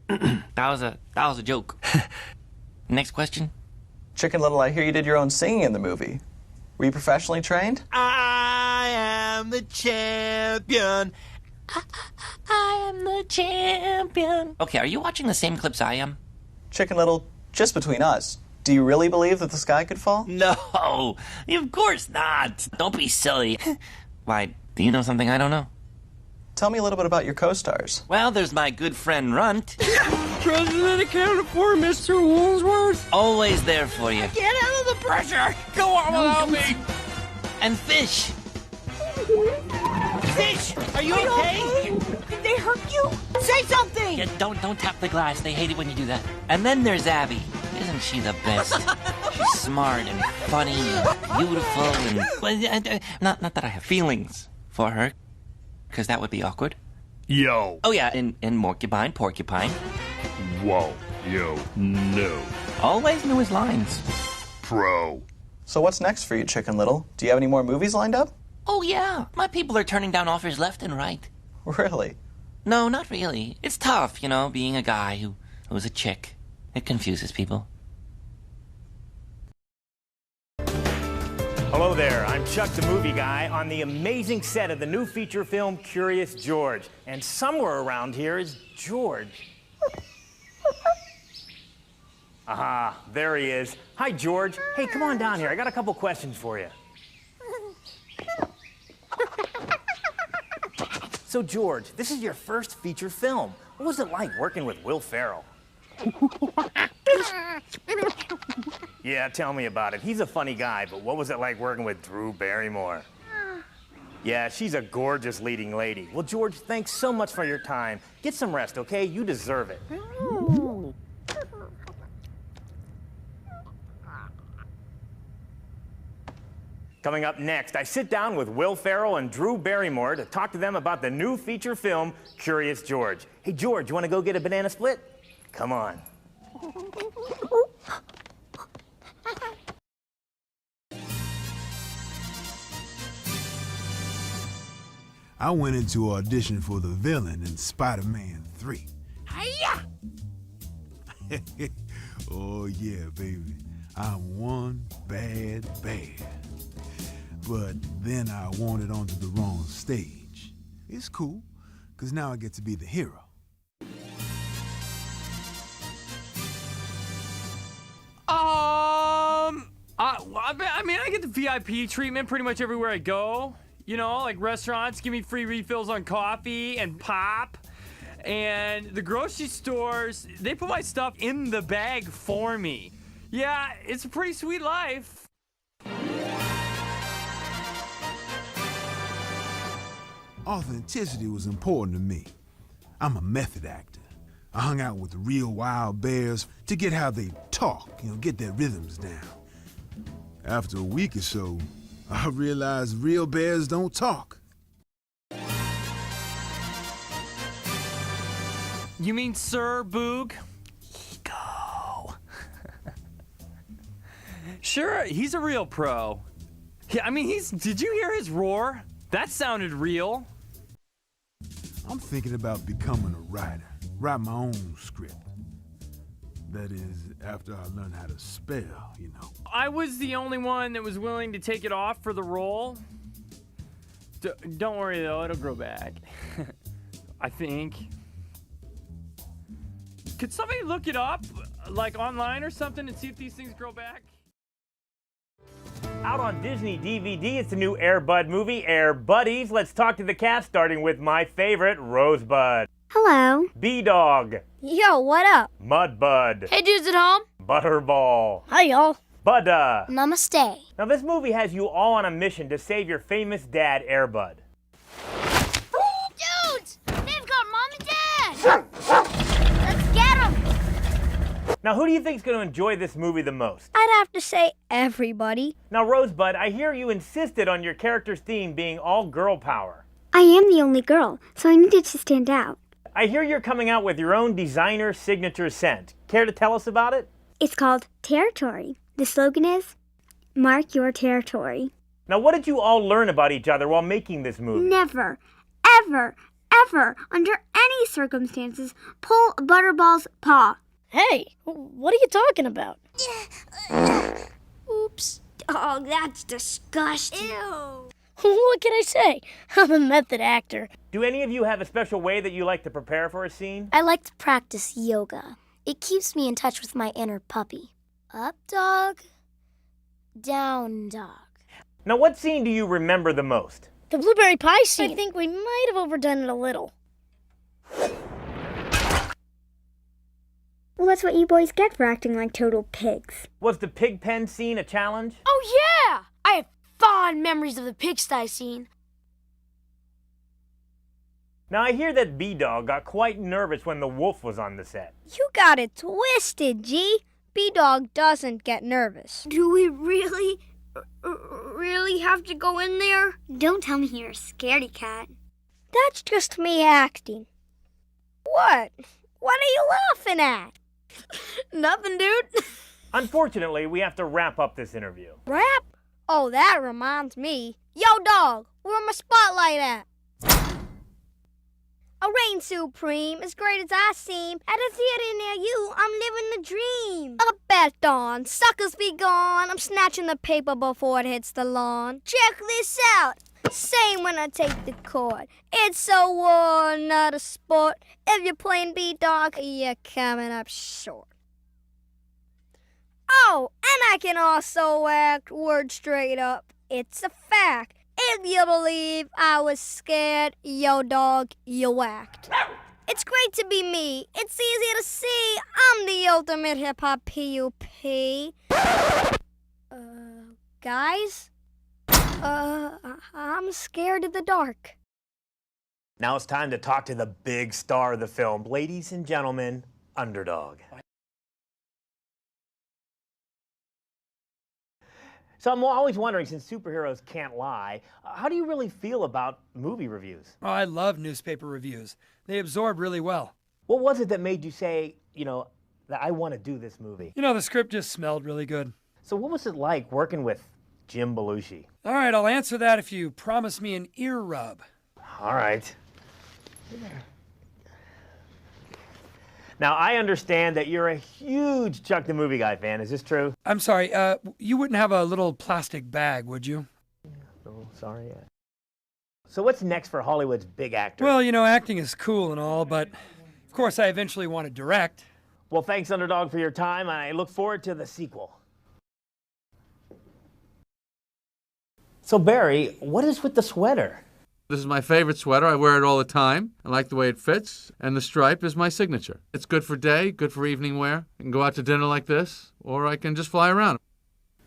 That was a joke. Next question. Chicken Little, I hear you did your own singing in the movie. Were you professionally trained? I am the champion. I am the champion. Okay, are you watching the same clips I am? Chicken Little, just between us, do you really believe that the sky could fall? No, of course not. Don't be silly. Why, do you know something I don't know? Tell me a little bit about your co-stars. Well, there's my good friend Runt. President accounted for, Mr. Woolsworth. Always there for you. Get out of the pressure. Go on without me. And Fish. Fish, are you okay? Did they hurt you? Say something! Yeah, don't tap the glass. They hate it when you do that. And then there's Abby. Isn't she the best? She's smart and funny and beautiful and... Well, not that I have feelings for her, because that would be awkward. Yo. Oh, yeah, and Morcupine, Porcupine. Whoa. Yo. No. Always knew his lines. Pro. So what's next for you, Chicken Little? Do you have any more movies lined up? Oh, yeah. My people are turning down offers left and right. Really? No, not really. It's tough, being a guy who's a chick. It confuses people. Hello there, I'm Chuck the Movie Guy on the amazing set of the new feature film Curious George. And somewhere around here is George. Aha, there he is. Hi, George. Hey, come on down here. I got a couple questions for you. So, George, this is your first feature film. What was it like working with Will Ferrell? Yeah, tell me about it. He's a funny guy, but what was it like working with Drew Barrymore? Yeah, she's a gorgeous leading lady. Well, George, thanks so much for your time. Get some rest, okay? You deserve it. Coming up next, I sit down with Will Ferrell and Drew Barrymore to talk to them about the new feature film, Curious George. Hey, George, you want to go get a banana split? Come on. I went into audition for the villain in Spider-Man 3. Hiya! Oh yeah, baby. I'm one bad bear. But then I wandered onto the wrong stage. It's cool, because now I get to be the hero. I mean, I get the VIP treatment pretty much everywhere I go. Like restaurants give me free refills on coffee and pop. And the grocery stores, they put my stuff in the bag for me. Yeah, it's a pretty sweet life. Authenticity was important to me. I'm a method actor. I hung out with the real wild bears to get how they talk, get their rhythms down. After a week or so, I realized real bears don't talk. You mean Sir Boog? Ego. Sure, he's a real pro. Yeah, I mean, did you hear his roar? That sounded real. I'm thinking about becoming a writer, write my own script. That is, after I learn how to spell, I was the only one that was willing to take it off for the role. Don't worry, though, it'll grow back. I think. Could somebody look it up, like online or something, and see if these things grow back? Out on Disney DVD, it's the new Air Bud movie, Air Buddies. Let's talk to the cast, starting with my favorite, Rosebud. Hello. B-Dog. Yo, what up? Mudbud. Hey, dudes at home. Butterball. Hi, y'all. Budda. Namaste. Now, this movie has you all on a mission to save your famous dad, Air Bud. Dudes! They've got Mom and Dad! Let's get them! Now, who do you think is going to enjoy this movie the most? I'd have to say everybody. Now, Rosebud, I hear you insisted on your character's theme being all girl power. I am the only girl, so I needed to stand out. I hear you're coming out with your own designer signature scent. Care to tell us about it? It's called Territory. The slogan is, Mark Your Territory. Now, what did you all learn about each other while making this movie? Never, ever, ever, under any circumstances, pull Butterball's paw. Hey, what are you talking about? Oops. Oh, that's disgusting. Ew. What can I say? I'm a method actor. Do any of you have a special way that you like to prepare for a scene? I like to practice yoga. It keeps me in touch with my inner puppy. Up dog, down dog. Now, what scene do you remember the most? The blueberry pie scene. I think we might have overdone it a little. Well, that's what you boys get for acting like total pigs. Was the pig pen scene a challenge? Oh, yeah! I have fond memories of the pigsty scene. Now, I hear that B-Dog got quite nervous when the wolf was on the set. You got it twisted, G. B-Dog doesn't get nervous. Do we really have to go in there? Don't tell me you're a scaredy cat. That's just me acting. What? What are you laughing at? Nothing, dude. Unfortunately, we have to wrap up this interview. Rap? Oh, that reminds me. Yo, dog, where my spotlight at? A reign supreme, as great as I seem. At a theater near you, I'm living the dream. Up at dawn, suckers be gone. I'm snatching the paper before it hits the lawn. Check this out. Same when I take the court. It's a war, not a sport. If you're playing B-Dog, you're coming up short. Oh, and I can also act word straight up. It's a fact. If you believe I was scared, yo dog, you whacked. It's great to be me. It's easy to see. I'm the ultimate hip-hop P.U.P. Guys? I'm scared of the dark. Now it's time to talk to the big star of the film. Ladies and gentlemen, Underdog. So I'm always wondering, since superheroes can't lie, how do you really feel about movie reviews? Oh, I love newspaper reviews. They absorb really well. What was it that made you say, that I want to do this movie? The script just smelled really good. So what was it like working with Jim Belushi? All right, I'll answer that if you promise me an ear rub. All right. Now, I understand that you're a huge Chuck the Movie Guy fan. Is this true? I'm sorry, you wouldn't have a little plastic bag, would you? Oh, sorry. So what's next for Hollywood's big actor? Well, acting is cool and all, but of course I eventually want to direct. Well, thanks, Underdog, for your time, and I look forward to the sequel. So, Barry, what is with the sweater? This is my favorite sweater. I wear it all the time. I like the way it fits, and the stripe is my signature. It's good for day, good for evening wear. I can go out to dinner like this, or I can just fly around.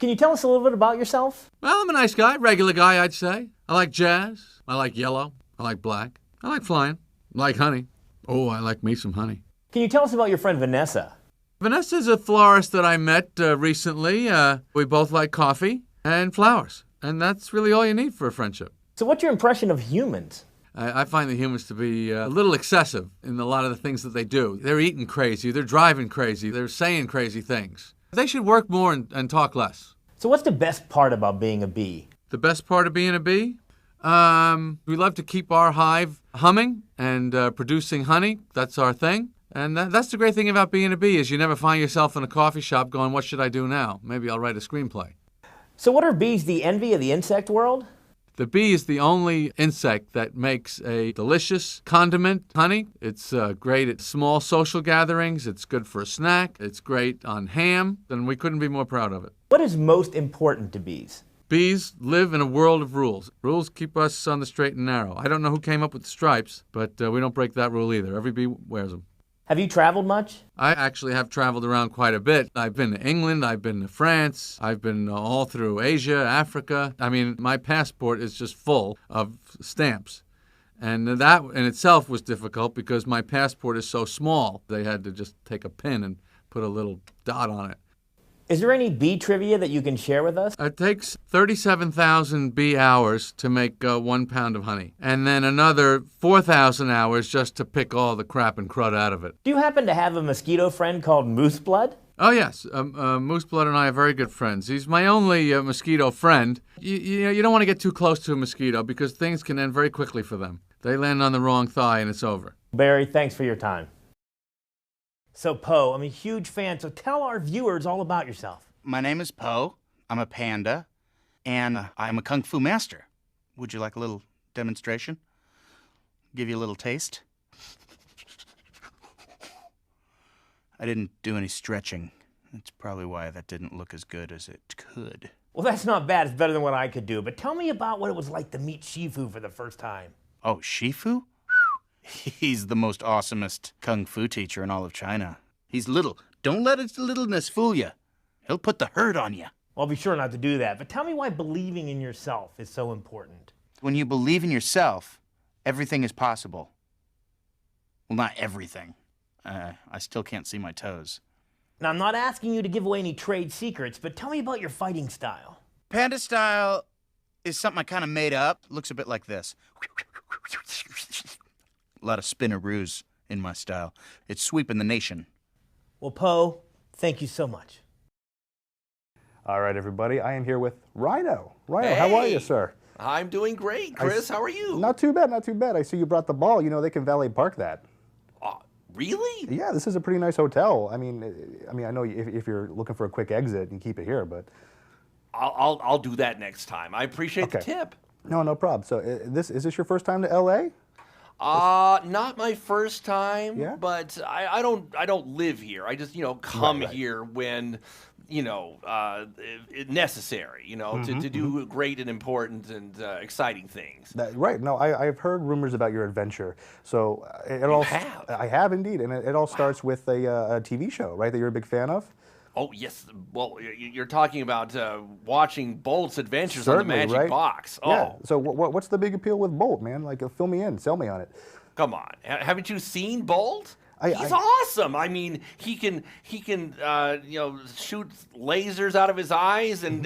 Can you tell us a little bit about yourself? Well, I'm a nice guy, regular guy, I'd say. I like jazz. I like yellow. I like black. I like flying. I like honey. Oh, I like me some honey. Can you tell us about your friend Vanessa? Vanessa's a florist that I met recently. We both like coffee and flowers, and that's really all you need for a friendship. So what's your impression of humans? I find the humans to be a little excessive in a lot of the things that they do. They're eating crazy, they're driving crazy, they're saying crazy things. They should work more and talk less. So what's the best part about being a bee? The best part of being a bee? We love to keep our hive humming and producing honey. That's our thing. And that's the great thing about being a bee is you never find yourself in a coffee shop going, what should I do now? Maybe I'll write a screenplay. So what are bees, the envy of the insect world? The bee is the only insect that makes a delicious condiment honey. It's great at small social gatherings. It's good for a snack. It's great on ham. And we couldn't be more proud of it. What is most important to bees? Bees live in a world of rules. Rules keep us on the straight and narrow. I don't know who came up with the stripes, but we don't break that rule either. Every bee wears them. Have you traveled much? I actually have traveled around quite a bit. I've been to England, I've been to France, I've been all through Asia, Africa. I mean, my passport is just full of stamps. And that in itself was difficult because my passport is so small. They had to just take a pen and put a little dot on it. Is there any bee trivia that you can share with us? It takes 37,000 bee hours to make 1 pound of honey, and then another 4,000 hours just to pick all the crap and crud out of it. Do you happen to have a mosquito friend called Mooseblood? Oh, yes. Mooseblood and I are very good friends. He's my only mosquito friend. You don't want to get too close to a mosquito because things can end very quickly for them. They land on the wrong thigh and it's over. Barry, thanks for your time. So, Poe, I'm a huge fan, so tell our viewers all about yourself. My name is Poe. I'm a panda, and I'm a kung fu master. Would you like a little demonstration? Give you a little taste? I didn't do any stretching. That's probably why that didn't look as good as it could. Well, that's not bad. It's better than what I could do. But tell me about what it was like to meet Shifu for the first time. Oh, Shifu? He's the most awesomest kung fu teacher in all of China. He's little. Don't let his littleness fool you. He'll put the hurt on you. Well, I'll be sure not to do that. But tell me why believing in yourself is so important. When you believe in yourself, everything is possible. Well, not everything. I still can't see my toes. Now, I'm not asking you to give away any trade secrets, but tell me about your fighting style. Panda style is something I kind of made up. Looks a bit like this. A lot of spinneroos in my style. It's sweeping the nation. Well, Poe, thank you so much. All right, everybody, I am here with Rhino. Rhino, how are you, sir? I'm doing great. Chris, how are you? Not too bad, not too bad. I see you brought the ball. You know, they can valet park that. Really? Yeah, this is a pretty nice hotel. I mean, I know if you're looking for a quick exit, you keep it here, but... I'll do that next time. I appreciate the tip. No problem. So is this your first time to L.A.? Not my first time, Yeah? but I don't live here. I just, come here when, necessary, to do great and important and exciting things. Right. No, I've heard rumors about your adventure. So it all... have? I have indeed, and it all starts with a TV show, right, that you're a big fan of? Oh, yes. Well, you're talking about watching Bolt's adventures Certainly, on the Magic right? Box. Oh, Yeah. So what's the big appeal with Bolt, man? Like, fill me in, sell me on it. come on. Haven't you seen Bolt? He's I- awesome. I mean, he can shoot lasers out of his eyes and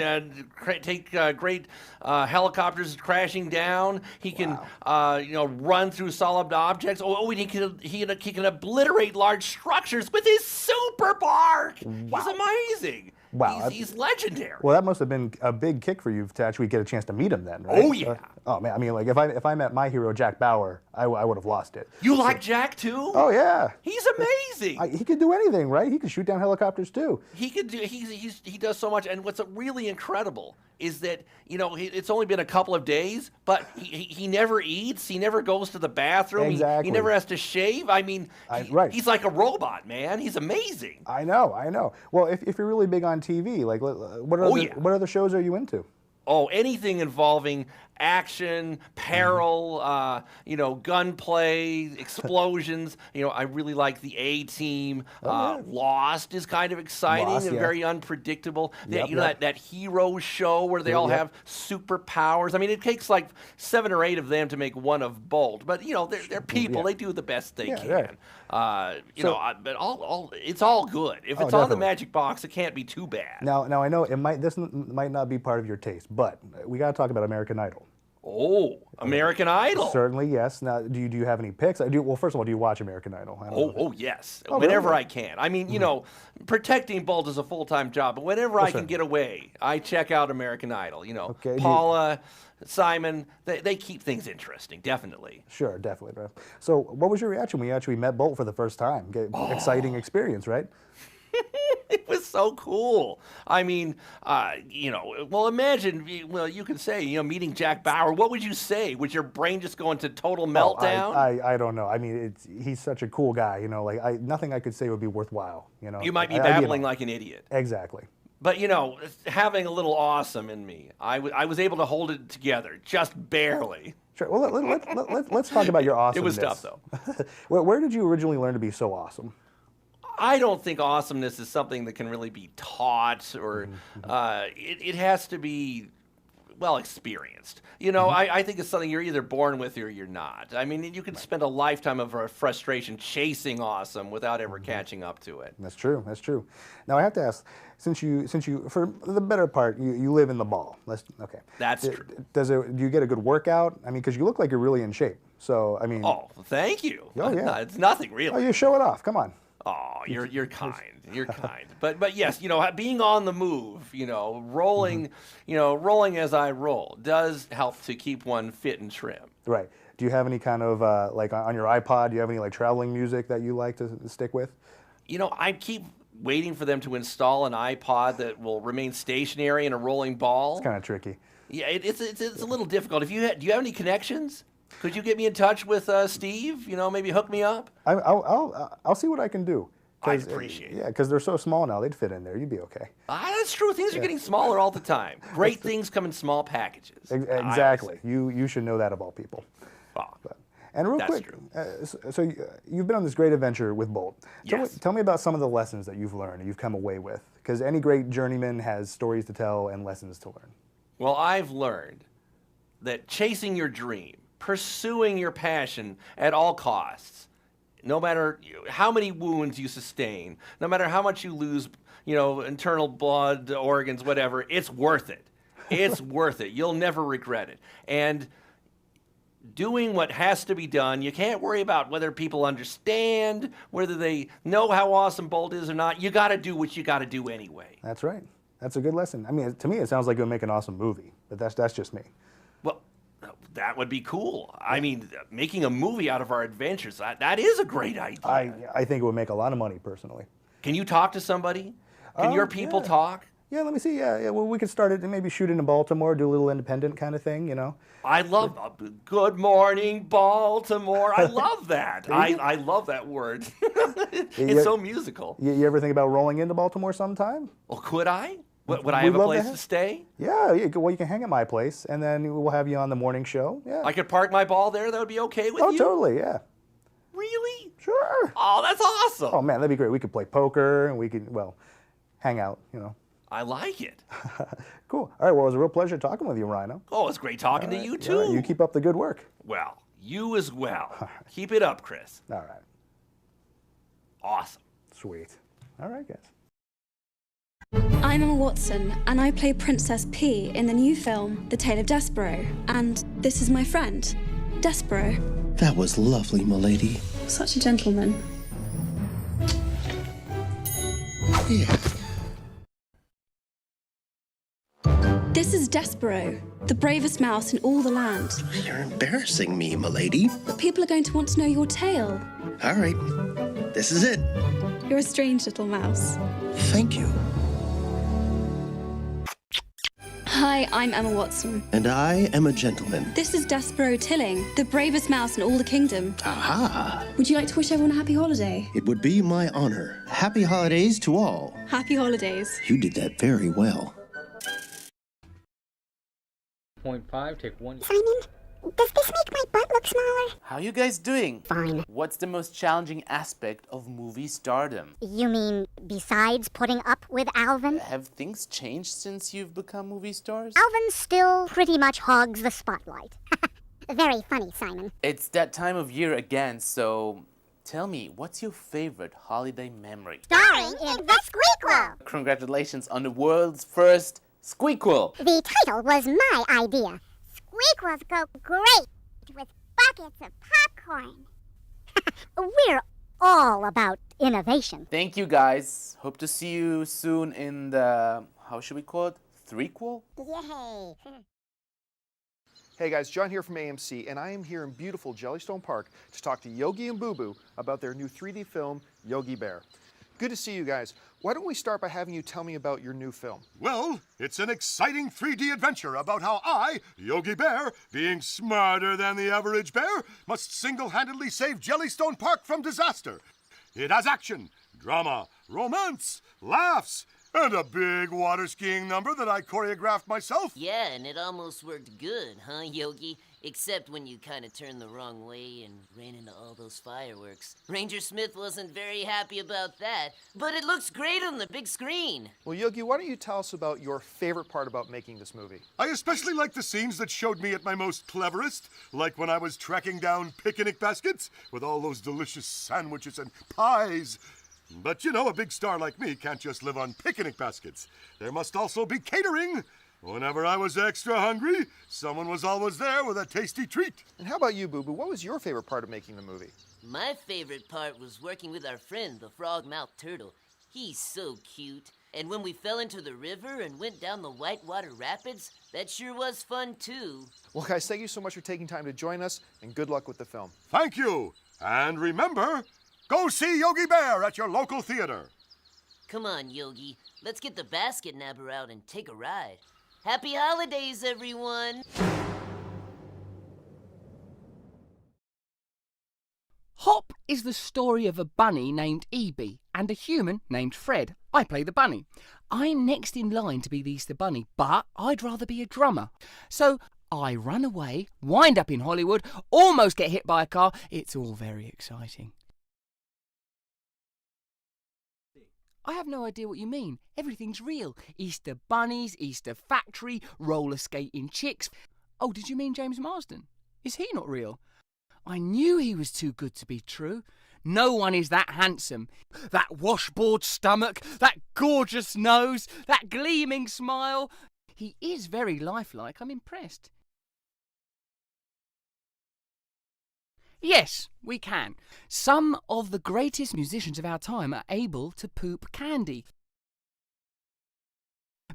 take great helicopters crashing down. He can run through solid objects. Oh, and he can obliterate large structures with his super bark. Wow. He's amazing. Wow. He's legendary. Well, that must have been a big kick for you to actually get a chance to meet him then, right? Oh, yeah. Oh, man, I mean, like, if I met my hero, Jack Bauer, I would have lost it. You like Jack, too? Oh, yeah. He's amazing. He could do anything, right? He could shoot down helicopters, too. He could do. He does so much. And what's really incredible is that it's only been a couple of days, but he never eats. He never goes to the bathroom. Exactly. He never has to shave. I mean, right. he's like a robot, man. He's amazing. I know. Well, if you're really big on TV, like, what other shows are you into? Oh, anything involving action, peril, gunplay, explosions. I really like the A-Team. Lost is kind of exciting Lost, and yeah. very unpredictable. Yep. That hero show where they all have superpowers. I mean, it takes like 7 or 8 of them to make one of Bolt, but they're people. They do the best they can. Right. But it's all good. If it's on the definitely. Magic Box, it can't be too bad. Now I know this might not be part of your taste, but we got to talk about American Idol. Oh, American Idol. Certainly, yes. Now, do you have any picks? Well, first of all, do you watch American Idol? Oh, yes. Oh, Whenever really? I can. I mean, protecting Bolt is a full-time job, but whenever I can get away, I check out American Idol. Okay, Paula, Simon, they keep things interesting, definitely. Sure, definitely. Bro. So, what was your reaction when you actually met Bolt for the first time? Exciting experience, right? It was so cool. I mean, imagine, you could say, meeting Jack Bauer. What would you say? Would your brain just go into total meltdown? I don't know. I mean, he's such a cool guy. Nothing I could say would be worthwhile. You might be babbling like an idiot. Exactly. But, having a little awesome in me, I was able to hold it together, just barely. Sure. Well, let's talk about your awesomeness. It was tough, though. Where did you originally learn to be so awesome? I don't think awesomeness is something that can really be taught, or it has to be, experienced. I think it's something you're either born with or you're not. I mean, you can spend a lifetime of frustration chasing awesome without ever catching up to it. That's true. Now I have to ask, since you for the better part, you live in the ball. Okay. That's true. Do you get a good workout? I mean, because you look like you're really in shape. So I mean. Oh, thank you. Oh yeah. It's nothing really. Oh, you show it off. Come on. Oh, you're kind. You're kind. But yes, being on the move, rolling, rolling as I roll does help to keep one fit and trim. Right. Do you have any kind of like on your iPod? Do you have any like traveling music that you like to stick with? I keep waiting for them to install an iPod that will remain stationary in a rolling ball. It's kind of tricky. Yeah, it's a little difficult. Do you have any connections? Could you get me in touch with Steve? Maybe hook me up? I'll see what I can do. I'd appreciate it. Yeah, because they're so small now, they'd fit in there. You'd be okay. That's true. Things are getting smaller all the time. Great things come in small packages. Exactly. You should know that of all people. And real quick, so you've been on this great adventure with Bolt. Tell me about some of the lessons that you've learned, and you've come away with. Because any great journeyman has stories to tell and lessons to learn. Well, I've learned that chasing your dream, pursuing your passion at all costs, no matter how many wounds you sustain, no matter how much you lose, internal blood, organs, whatever, it's worth it. It's worth it. You'll never regret it. And doing what has to be done, you can't worry about whether people understand, whether they know how awesome Bolt is or not. You got to do what you got to do anyway. That's right. That's a good lesson. I mean, to me, it sounds like it would make an awesome movie, but that's just me. Well, that would be cool. I mean, making a movie out of our adventures, that is a great idea. I think it would make a lot of money, personally. Can you talk to somebody? Can your people talk? Yeah, let me see. Yeah. Well, we could start it and maybe shoot it in Baltimore, do a little independent kind of thing, I love Good Morning Baltimore. I love that. I love that word. It's so musical. You ever think about rolling into Baltimore sometime? Well, could I? Would I have a place to stay? Yeah, well, you can hang at my place, and then we'll have you on the morning show. Yeah. I could park my ball there? That would be okay with you? Oh, totally, yeah. Really? Sure. Oh, that's awesome. Oh, man, that'd be great. We could play poker, and we could, hang out, I like it. Cool. All right, well, it was a real pleasure talking with you, Rhino. Oh, it's great talking to you, too. Right, you keep up the good work. Well, you as well. Keep it up, Chris. All right. Awesome. Sweet. All right, guys. I'm Emma Watson, and I play Princess P in the new film, The Tale of Despero. And this is my friend, Despero. That was lovely, milady. Such a gentleman. Yeah. This is Despero, the bravest mouse in all the land. You're embarrassing me, milady. But people are going to want to know your tale. All right. This is it. You're a strange little mouse. Thank you. Hi, I'm Emma Watson. And I am a gentleman. This is Despero Tilling, the bravest mouse in all the kingdom. Aha! Would you like to wish everyone a happy holiday? It would be my honor. Happy holidays to all. Happy holidays. You did that very well. 0.5, take 1. Simon, does this make my butt look smaller? How you guys doing? Fine. What's the most challenging aspect of movie stardom? You mean besides putting up with Alvin? Have things changed since you've become movie stars? Alvin still pretty much hogs the spotlight. Very funny, Simon. It's that time of year again, so tell me, what's your favorite holiday memory? Starring in The Squeakquel! Congratulations on the world's first Squeakquel! The title was my idea. Squeakquels go great with buckets of popcorn. We're all about innovation. Thank you, guys. Hope to see you soon in the, how should we call it? Threequel? Yay! Hey guys, John here from AMC, and I am here in beautiful Jellystone Park to talk to Yogi and Boo Boo about their new 3D film, Yogi Bear. Good to see you guys. Why don't we start by having you tell me about your new film? Well, it's an exciting 3D adventure about how I, Yogi Bear, being smarter than the average bear, must single-handedly save Jellystone Park from disaster. It has action, drama, romance, laughs, and a big water skiing number that I choreographed myself. Yeah, and it almost worked good, huh, Yogi? Except when you kind of turned the wrong way and ran into all those fireworks. Ranger Smith wasn't very happy about that, but it looks great on the big screen. Well, Yogi, why don't you tell us about your favorite part about making this movie? I especially like the scenes that showed me at my most cleverest, like when I was tracking down picnic baskets with all those delicious sandwiches and pies. But you know, a big star like me can't just live on picnic baskets. There must also be catering. Whenever I was extra hungry, someone was always there with a tasty treat. And how about you, Boo Boo? What was your favorite part of making the movie? My favorite part was working with our friend, the frog-mouthed turtle. He's so cute. And when we fell into the river and went down the Whitewater Rapids, that sure was fun, too. Well, guys, thank you so much for taking time to join us, and good luck with the film. Thank you. And remember, go see Yogi Bear at your local theater. Come on, Yogi. Let's get the basket nabber out and take a ride. Happy holidays, everyone! Hop is the story of a bunny named Evie and a human named Fred. I play the bunny. I'm next in line to be the Easter Bunny, but I'd rather be a drummer. So I run away, wind up in Hollywood, almost get hit by a car. It's all very exciting. I have no idea what you mean. Everything's real. Easter bunnies, Easter factory, roller skating chicks. Oh, did you mean James Marsden? Is he not real? I knew he was too good to be true. No one is that handsome. That washboard stomach, that gorgeous nose, that gleaming smile. He is very lifelike. I'm impressed. Yes, we can. Some of the greatest musicians of our time are able to poop candy.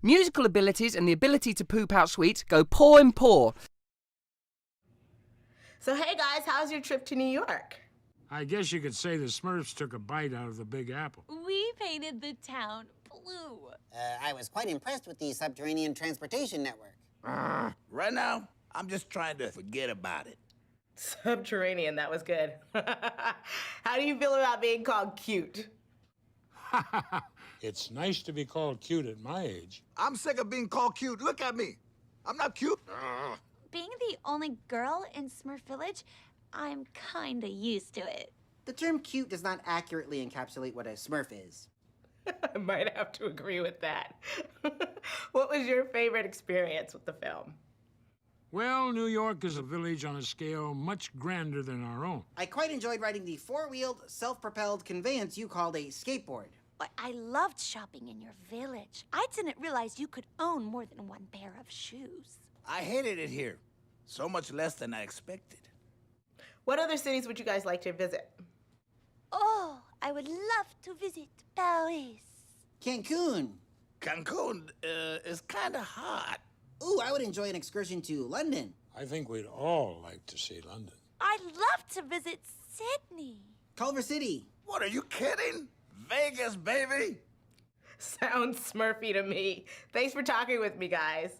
Musical abilities and the ability to poop out sweets go paw in paw. So hey guys, how's your trip to New York? I guess you could say the Smurfs took a bite out of the Big Apple. We painted the town blue. I was quite impressed with the subterranean transportation network. Right now, I'm just trying to forget about it. Subterranean, that was good. How do you feel about being called cute? It's nice to be called cute at my age. I'm sick of being called cute. Look at me. I'm not cute. Being the only girl in Smurf Village, I'm kinda used to it. The term cute does not accurately encapsulate what a Smurf is. I might have to agree with that. What was your favorite experience with the film? Well, New York is a village on a scale much grander than our own. I quite enjoyed riding the four-wheeled, self-propelled conveyance you called a skateboard. But I loved shopping in your village. I didn't realize you could own more than one pair of shoes. I hated it here. So much less than I expected. What other cities would you guys like to visit? Oh, I would love to visit Paris. Cancun. Cancun is kind of hot. Ooh, I would enjoy an excursion to London. I think we'd all like to see London. I'd love to visit Sydney. Culver City. What, are you kidding? Vegas, baby. Sounds Smurfy to me. Thanks for talking with me, guys.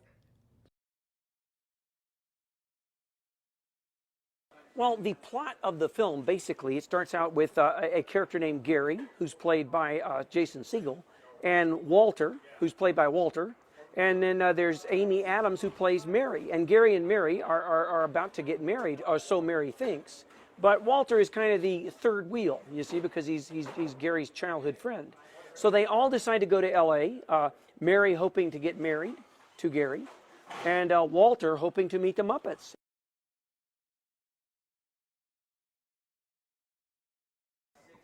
Well, the plot of the film, basically, it starts out with a character named Gary, who's played by Jason Segel, and Walter, who's played by Walter. And then there's Amy Adams, who plays Mary. And Gary and Mary are about to get married, or so Mary thinks. But Walter is kind of the third wheel, you see, because he's Gary's childhood friend. So they all decide to go to L.A., Mary hoping to get married to Gary, and Walter hoping to meet the Muppets.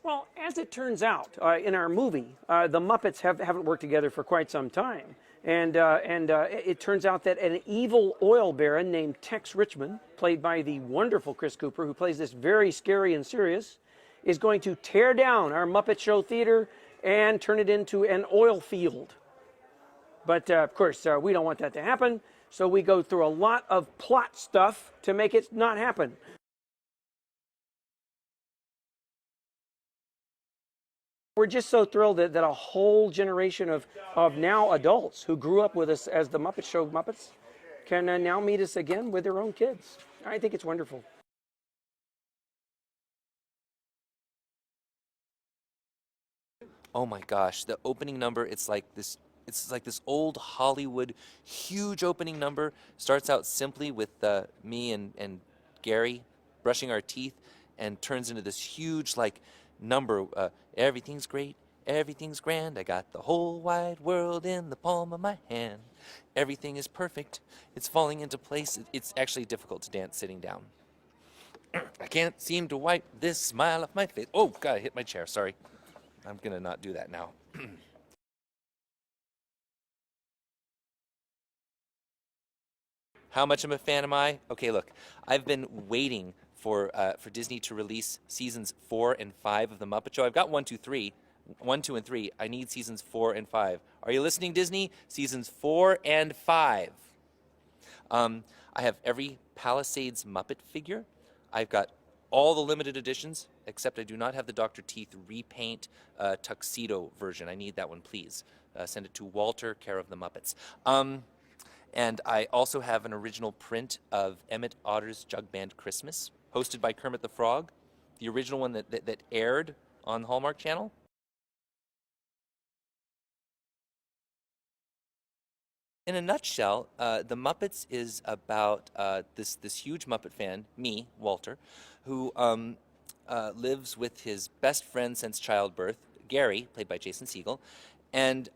Well, as it turns out, in our movie, the Muppets haven't worked together for quite some time. And it turns out that an evil oil baron named Tex Richmond, played by the wonderful Chris Cooper, who plays this very scary and serious, is going to tear down our Muppet Show theater and turn it into an oil field. But, of course, we don't want that to happen, so we go through a lot of plot stuff to make it not happen. We're just so thrilled that a whole generation of now adults who grew up with us as the Muppet Show Muppets can now meet us again with their own kids. I think it's wonderful. Oh my gosh, the opening number, it's like this old Hollywood huge opening number. Starts out simply with me and Gary brushing our teeth and turns into this huge number. Everything's great, everything's grand. I got the whole wide world in the palm of my hand. Everything is perfect. It's falling into place. It's actually difficult to dance sitting down. I can't seem to wipe this smile off my face. Oh, God, I hit my chair. Sorry. I'm going to not do that now. How much of a fan am I? Okay, look, I've been waiting for Disney to release seasons 4 and 5 of The Muppet Show. I've got 1, 2, and 3. I need seasons 4 and 5. Are you listening, Disney? Seasons 4 and 5. I have every Palisades Muppet figure. I've got all the limited editions, except I do not have the Dr. Teeth repaint tuxedo version. I need that one, please. Send it to Walter, care of the Muppets. And I also have an original print of Emmett Otter's Jug Band Christmas, hosted by Kermit the Frog, the original one that aired on the Hallmark Channel. In a nutshell, The Muppets is about this huge Muppet fan, me, Walter, who lives with his best friend since childbirth, Gary, played by Jason Segel, and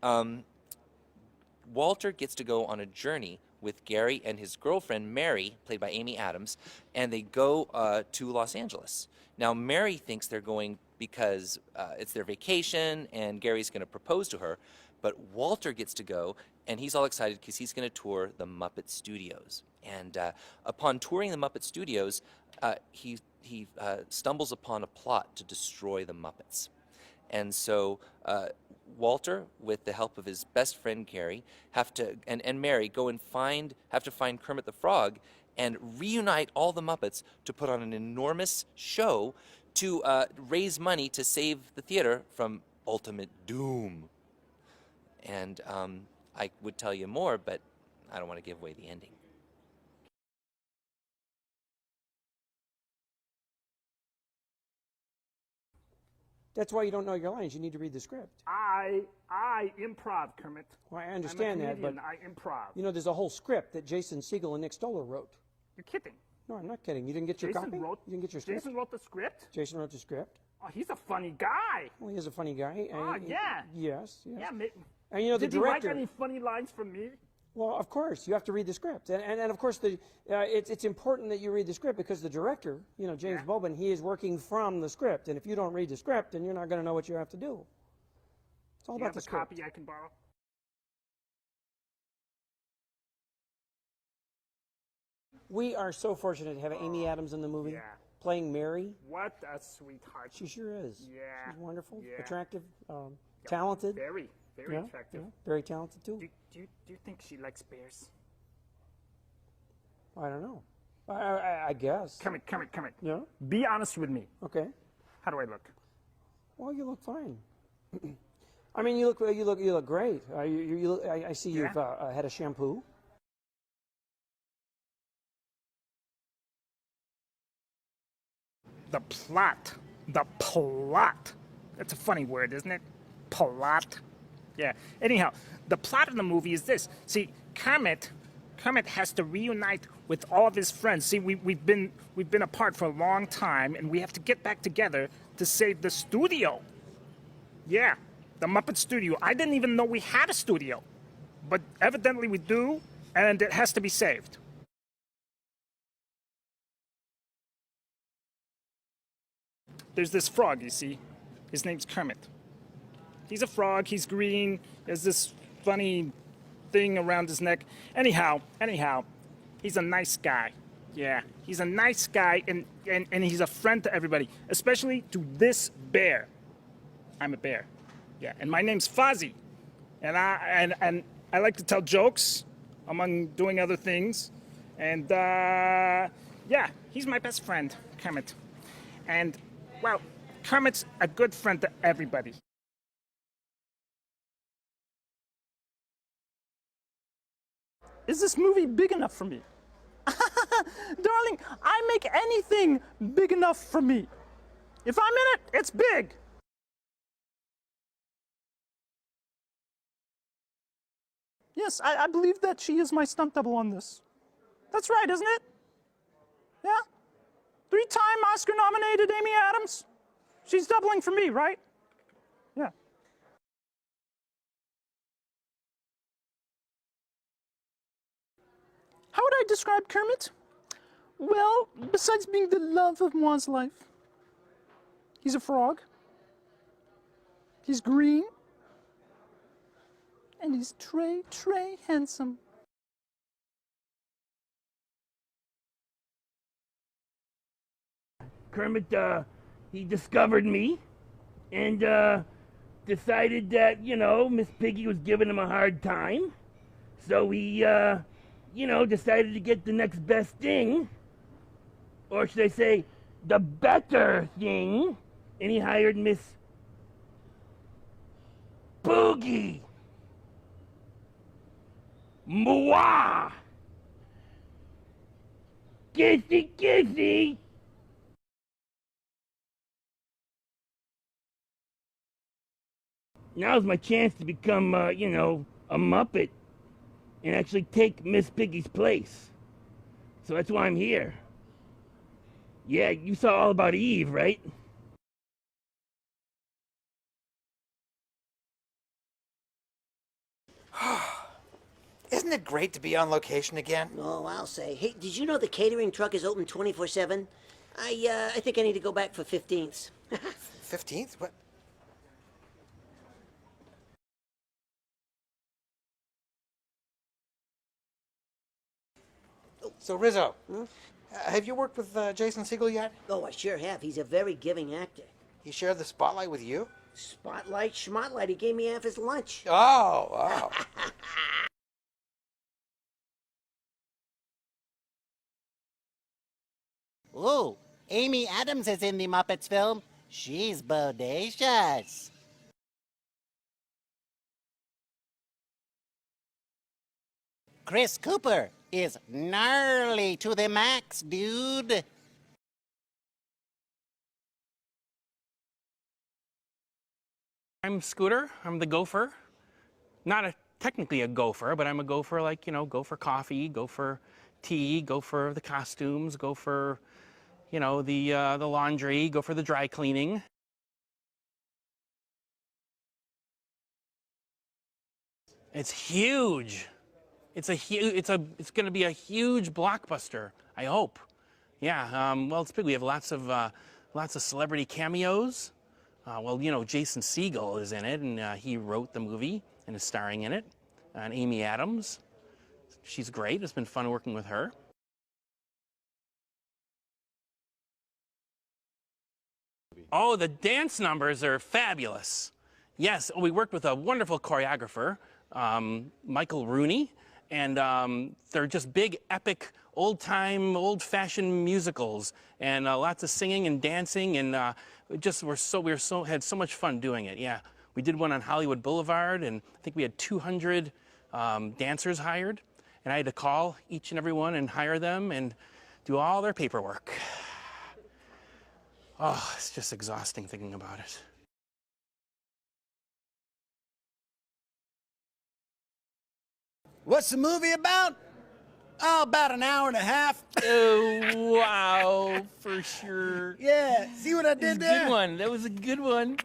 Walter gets to go on a journey with Gary and his girlfriend, Mary, played by Amy Adams, and they go to Los Angeles. Now, Mary thinks they're going because it's their vacation and Gary's going to propose to her. But Walter gets to go, and he's all excited because he's going to tour the Muppet Studios. And upon touring the Muppet Studios, he stumbles upon a plot to destroy the Muppets. And so Walter, with the help of his best friend Gary, and Mary have to find Kermit the Frog and reunite all the Muppets to put on an enormous show to raise money to save the theater from ultimate doom. And I would tell you more, but I don't want to give away the ending. That's why you don't know your lines. You need to read the script. I improv, Kermit. Well, I understand I'm a that, but comedian. I improv. you know, there's a whole script that Jason Segel and Nick Stoller wrote. You're kidding. No, I'm not kidding. You didn't get your Jason copy? wrote. You didn't get your script? Jason wrote the script. Jason wrote the script. Oh, he's a funny guy. Well, he is a funny guy. Oh, yeah. Yes. Yeah. And you know, the Did director. he write any funny lines for me? Well, of course, you have to read the script, and of course, it's important that you read the script because the director, you know, James Bobin, he is working from the script, and if you don't read the script, then you're not going to know what you have to do. It's all Do you about have the a script. copy I can borrow? We are so fortunate to have Amy Adams in the movie, playing Mary. What a sweetheart. She sure is. Yeah. She's wonderful, Yeah. attractive, talented. Very attractive. Yeah, very talented too. Do you think she likes bears? I don't know. I guess. Come it. Yeah. Be honest with me. Okay. How do I look? Well, you look fine. I mean, you look great. I see you've had a shampoo. The plot. That's a funny word, isn't it? Plot. Yeah. Anyhow, the plot of the movie is this. See, Kermit has to reunite with all of his friends. See, we've been apart for a long time, and we have to get back together to save the studio. Yeah, the Muppet Studio. I didn't even know we had a studio, but evidently we do, and it has to be saved. There's this frog, you see. His name's Kermit. He's a frog, he's green, he has this funny thing around his neck. Anyhow, he's a nice guy. Yeah, he's a nice guy, and he's a friend to everybody, especially to this bear. I'm a bear. Yeah, and my name's Fozzie. And I like to tell jokes among doing other things. And yeah, he's my best friend, Kermit. And well, Kermit's a good friend to everybody. Is this movie big enough for me? Darling, I make anything big enough for me. If I'm in it, it's big. Yes, I believe that she is my stunt double on this. That's right, isn't it? Yeah? 3-time Oscar-nominated Amy Adams. She's doubling for me, right? Yeah. How would I describe Kermit? Well, besides being the love of one's life, he's a frog. He's green. And he's très handsome. Kermit, he discovered me and decided that, you know, Miss Piggy was giving him a hard time. So he, you know, decided to get the next best thing. Or should I say, the better thing. And he hired Miss Boogie. Mwah! Kissy, kissy! Now's my chance to become, you know, a Muppet and actually take Miss Piggy's place. So that's why I'm here. Yeah, you saw All About Eve, right? Isn't it great to be on location again? Oh, I'll say. Hey, did you know the catering truck is open 24/7? I think I need to go back for 15ths. 15th? What? So, Rizzo, have you worked with Jason Segel yet? Oh, I sure have. He's a very giving actor. He shared the spotlight with you? Spotlight, schmotlight. He gave me half his lunch. Oh. Ooh, Amy Adams is in the Muppets film. She's bodacious. Chris Cooper is gnarly to the max, dude. I'm Scooter. I'm the gopher. Not technically a gopher, but I'm a gopher like, go for coffee, go for tea, go for the costumes, go for, the laundry, go for the dry cleaning. It's huge. It's going to be a huge blockbuster, I hope. Yeah, well, it's big. We have lots of celebrity cameos. Jason Segel is in it, and he wrote the movie and is starring in it. And Amy Adams, she's great. It's been fun working with her. Oh, the dance numbers are fabulous. Yes, we worked with a wonderful choreographer, Michael Rooney, and they're just big, epic, old-time, old-fashioned musicals, and lots of singing and dancing, and had so much fun doing it. Yeah, we did one on Hollywood Boulevard, and I think we had 200 dancers hired, and I had to call each and every one and hire them and do all their paperwork. Oh, it's just exhausting thinking about it. What's the movie about? Oh, about an hour and a half. Oh, wow, for sure. Yeah, see what I did there? Good one. That was a good one.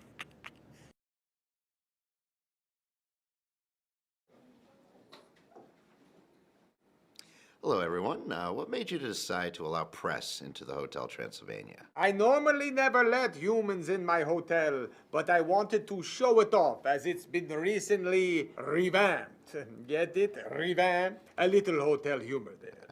Hello, everyone. What made you decide to allow press into the Hotel Transylvania? I normally never let humans in my hotel, but I wanted to show it off as it's been recently revamped. Get it? Revamped? A little hotel humor there.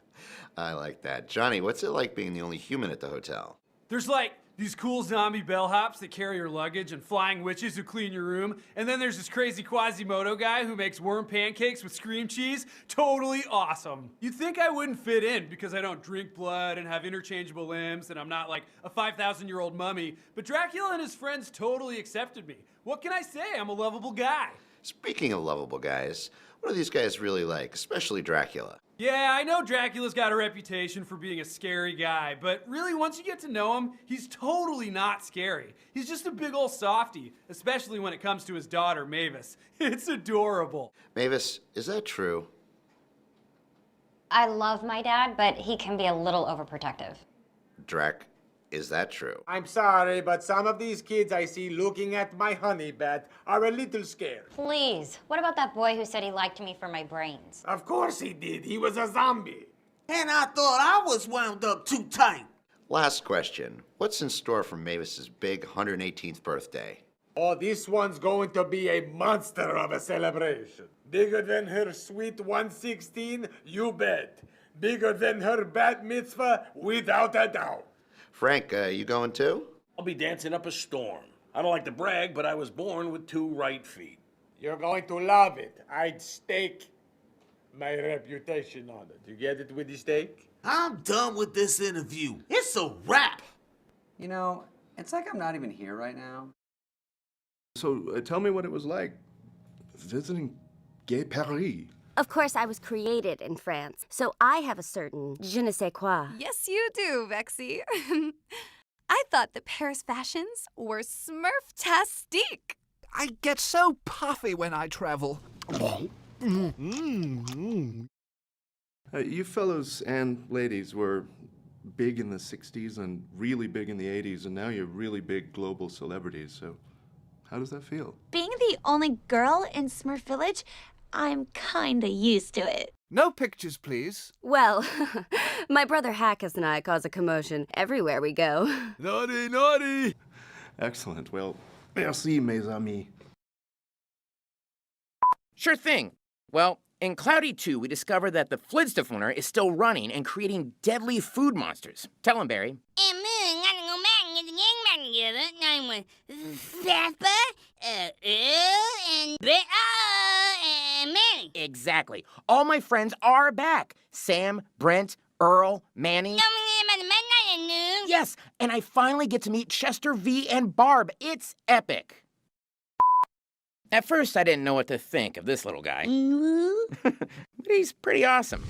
I like that. Johnny, what's it like being the only human at the hotel? There's like these cool zombie bellhops that carry your luggage and flying witches who clean your room. And then there's this crazy Quasimodo guy who makes worm pancakes with cream cheese. Totally awesome. You'd think I wouldn't fit in because I don't drink blood and have interchangeable limbs and I'm not like a 5,000-year-old mummy. But Dracula and his friends totally accepted me. What can I say? I'm a lovable guy. Speaking of lovable guys, what are these guys really like, especially Dracula? Yeah, I know Dracula's got a reputation for being a scary guy, but really once you get to know him, he's totally not scary. He's just a big ol' softy, especially when it comes to his daughter, Mavis. It's adorable. Mavis, is that true? I love my dad, but he can be a little overprotective. Drac, is that true? I'm sorry, but some of these kids I see looking at my honey bat are a little scared. Please, what about that boy who said he liked me for my brains? Of course he did. He was a zombie. And I thought I was wound up too tight. Last question. What's in store for Mavis's big 118th birthday? Oh, this one's going to be a monster of a celebration. Bigger than her sweet 116, you bet. Bigger than her bat mitzvah, without a doubt. Frank, you going too? I'll be dancing up a storm. I don't like to brag, but I was born with 2 right feet. You're going to love it. I'd stake my reputation on it. You get it with the stake? I'm done with this interview. It's a wrap. You know, it's like I'm not even here right now. So tell me what it was like visiting Gay Paris. Of course, I was created in France, so I have a certain je ne sais quoi. Yes, you do, Vexy. I thought that Paris fashions were smurf-tastique. I get so puffy when I travel. You fellows and ladies were big in the 60s and really big in the 80s, and now you're really big global celebrities, so how does that feel? Being the only girl in Smurf Village, I'm kinda used to it. No pictures, please. Well, my brother Hackus and I cause a commotion everywhere we go. Naughty, naughty! Excellent. Well, merci, mes amis. Sure thing. Well, in Cloudy 2, we discover that the Flintstoner is still running and creating deadly food monsters. Tell him, Barry. And Moon gotta go back and get the gang back together. Name was Zappa, and Manny. Exactly. All my friends are back. Sam, Brent, Earl, Manny. Yes, and I finally get to meet Chester V and Barb. It's epic. At first, I didn't know what to think of this little guy. But he's pretty awesome.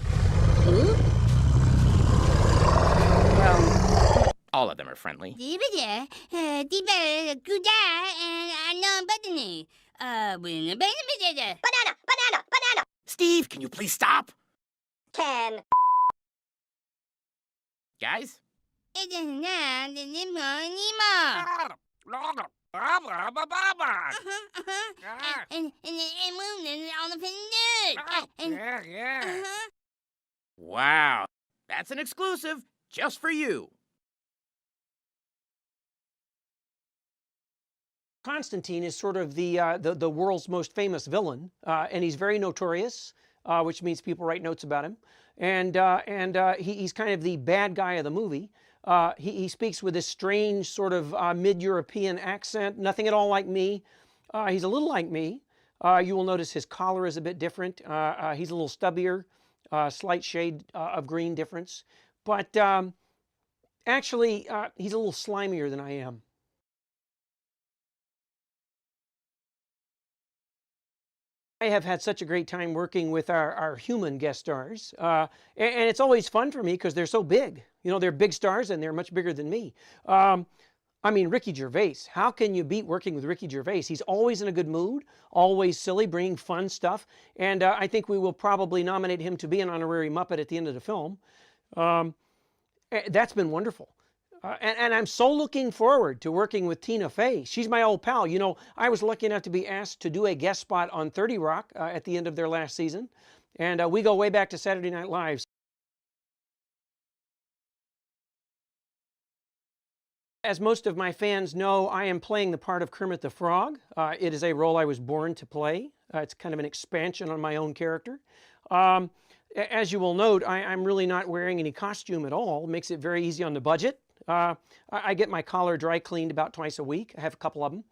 Well, all of them are friendly. Banana! Steve, can you please stop? Can. Guys? It doesn't have the anymore. And Moon is all the dude. Wow, that's an exclusive just for you. Constantine is sort of the world's most famous villain, and he's very notorious, which means people write notes about him. And he's kind of the bad guy of the movie. He speaks with this strange sort of mid-European accent, nothing at all like me. He's a little like me. You will notice his collar is a bit different. He's a little stubbier, slight shade of green difference. But actually, he's a little slimier than I am. I have had such a great time working with our human guest stars. And it's always fun for me because they're so big. You know, they're big stars and they're much bigger than me. I mean, Ricky Gervais. How can you beat working with Ricky Gervais? He's always in a good mood, always silly, bringing fun stuff. And I think we will probably nominate him to be an honorary Muppet at the end of the film. That's been wonderful. And I'm so looking forward to working with Tina Fey. She's my old pal. You know, I was lucky enough to be asked to do a guest spot on 30 Rock at the end of their last season. And we go way back to Saturday Night Live. As most of my fans know, I am playing the part of Kermit the Frog. It is a role I was born to play. It's kind of an expansion on my own character. As you will note, I'm really not wearing any costume at all. It makes it very easy on the budget. I get my collar dry cleaned about twice a week. I have a couple of them.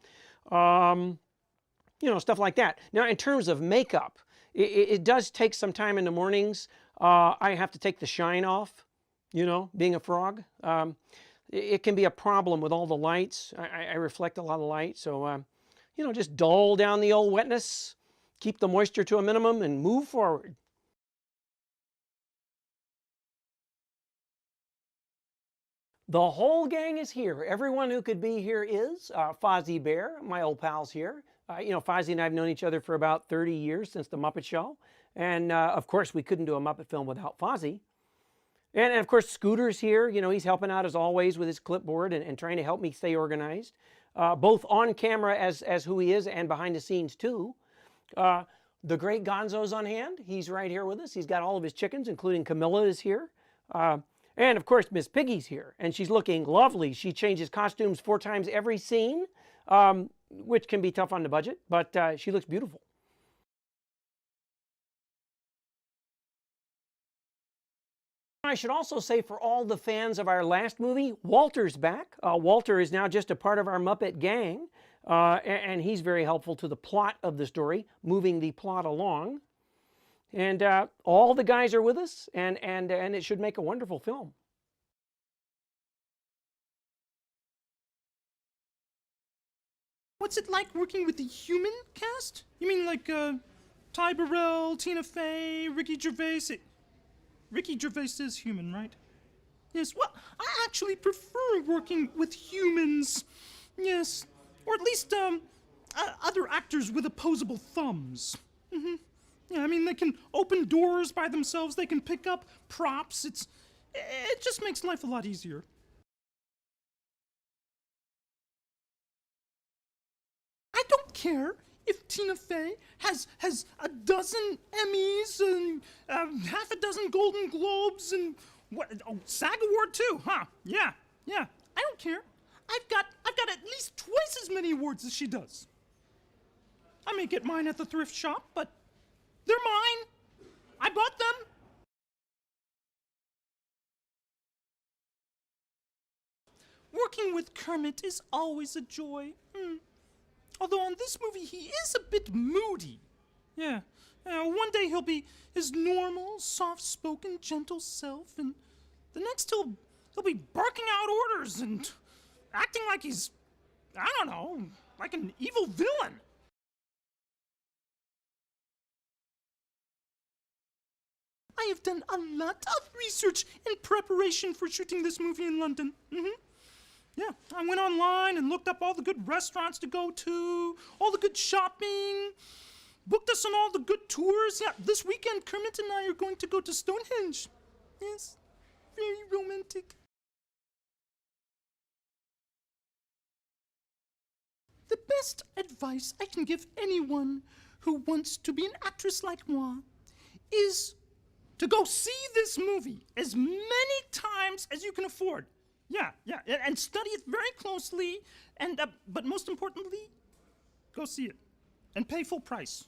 You know, stuff like that. Now, in terms of makeup, it does take some time in the mornings. I have to take the shine off, you know, being a frog. It can be a problem with all the lights. I reflect a lot of light. So, you know, just dull down the old wetness, keep the moisture to a minimum, and move forward. The whole gang is here. Everyone who could be here is. Fozzie Bear, my old pal's here. You know, Fozzie and I have known each other for about 30 years since The Muppet Show. And, of course, we couldn't do a Muppet film without Fozzie. And of course, Scooter's here. You know, he's helping out as always with his clipboard and trying to help me stay organized, both on camera as who he is and behind the scenes too. The great Gonzo's on hand. He's right here with us. He's got all of his chickens, including Camilla is here. And of course, Miss Piggy's here, and she's looking lovely. She changes costumes 4 times every scene, which can be tough on the budget, but she looks beautiful. I should also say for all the fans of our last movie, Walter's back. Walter is now just a part of our Muppet gang, and he's very helpful to the plot of the story, moving the plot along. And all the guys are with us, and it should make a wonderful film. What's it like working with the human cast? You mean like Ty Burrell, Tina Fey, Ricky Gervais? Ricky Gervais is human, right? Yes, well, I actually prefer working with humans. Yes, or at least other actors with opposable thumbs. Mm-hmm. Yeah, I mean, they can open doors by themselves, they can pick up props. It just makes life a lot easier. I don't care if Tina Fey has a dozen Emmys and half a dozen Golden Globes and SAG Award too, huh? Yeah, I don't care. I've got at least twice as many awards as she does. I may get mine at the thrift shop, but they're mine. I bought them. Working with Kermit is always a joy. Although on this movie he is a bit moody. Yeah. One day he'll be his normal, soft-spoken, gentle self, and the next he'll be barking out orders and acting like he's, I don't know, like an evil villain. I have done a lot of research in preparation for shooting this movie in London. Yeah, I went online and looked up all the good restaurants to go to, all the good shopping, booked us on all the good tours. Yeah, this weekend Kermit and I are going to go to Stonehenge. Yes, very romantic. The best advice I can give anyone who wants to be an actress like moi is to go see this movie as many times as you can afford. Yeah, and study it very closely, and but most importantly, go see it and pay full price.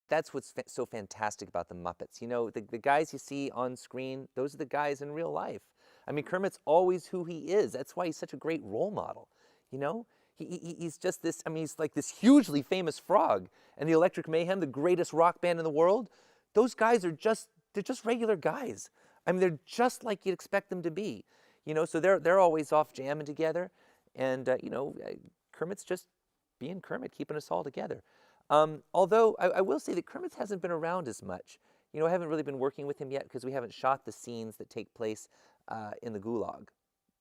That's what's so fantastic about the Muppets. You know, the guys you see on screen, those are the guys in real life. I mean, Kermit's always who he is. That's why he's such a great role model, you know? He's just this, I mean, he's like this hugely famous frog. And the Electric Mayhem, the greatest rock band in the world, those guys are they're just regular guys. I mean, they're just like you'd expect them to be. You know, so they're always off jamming together. And, you know, Kermit's just being Kermit, keeping us all together. Although I will say that Kermit hasn't been around as much. You know, I haven't really been working with him yet because we haven't shot the scenes that take place in the Gulag.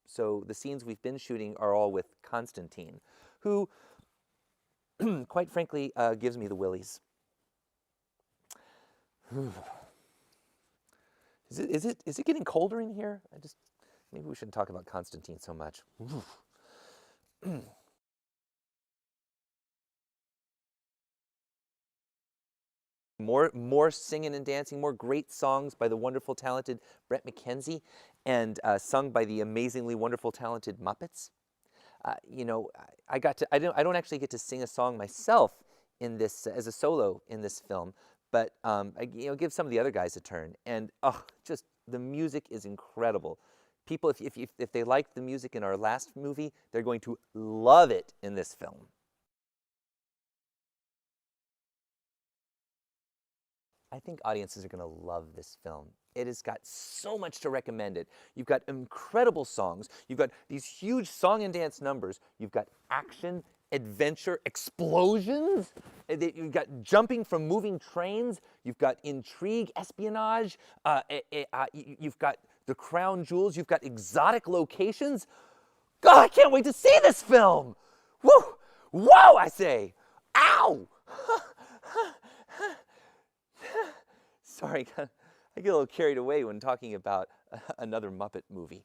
So the scenes we've been shooting are all with Constantine, who, quite frankly, gives me the willies. Is it getting colder in here? Maybe we shouldn't talk about Constantine so much. More singing and dancing, more great songs by the wonderful, talented Brett McKenzie, and sung by the amazingly wonderful, talented Muppets. You know, I don't actually get to sing a song myself in this as a solo in this film, but you know, give some of the other guys a turn. And just the music is incredible. People, if they liked the music in our last movie, they're going to love it in this film. I think audiences are going to love this film. It has got so much to recommend it. You've got incredible songs. You've got these huge song and dance numbers. You've got action, adventure, explosions. You've got jumping from moving trains. You've got intrigue, espionage. You've got the crown jewels. You've got exotic locations. God, I can't wait to see this film. Woo! Whoa, I say. Ow! Sorry, I get a little carried away when talking about another Muppet movie.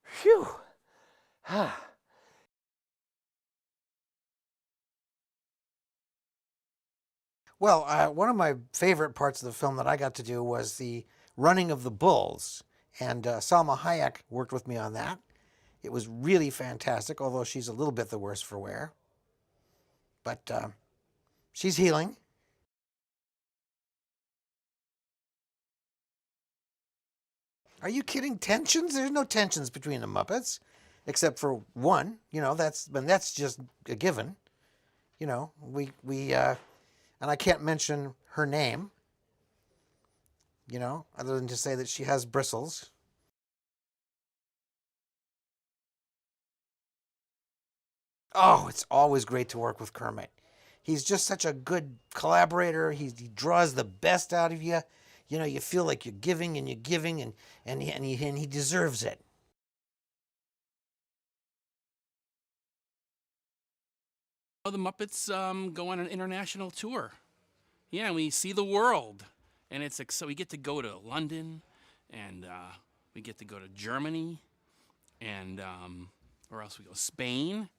Phew! Well, one of my favorite parts of the film that I got to do was the running of the bulls. And Salma Hayek worked with me on that. It was really fantastic, although she's a little bit the worse for wear. But she's healing. Are you kidding? Tensions? There's no tensions between the Muppets, except for one. You know, that's just a given. You know, and I can't mention her name. You know, other than to say that she has bristles. Oh, it's always great to work with Kermit. He's just such a good collaborator. He draws the best out of you. You know, you feel like you're giving and he deserves it. The Muppets go on an international tour. Yeah, and we see the world. And it's so we get to go to London, and we get to go to Germany, and where else we go? Spain.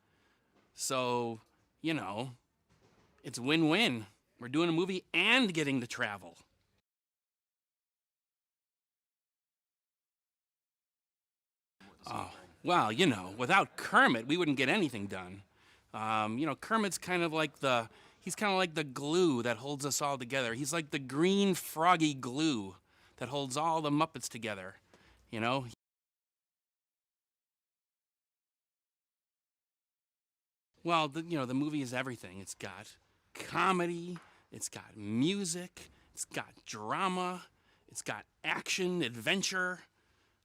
So, you know, it's win-win. We're doing a movie and getting to travel. Oh, well, you know, without Kermit, we wouldn't get anything done. You know, Kermit's kind of like he's kind of like the glue that holds us all together. He's like the green froggy glue that holds all the Muppets together, you know? Well, you know, the movie is everything. It's got comedy, it's got music, it's got drama, it's got action, adventure,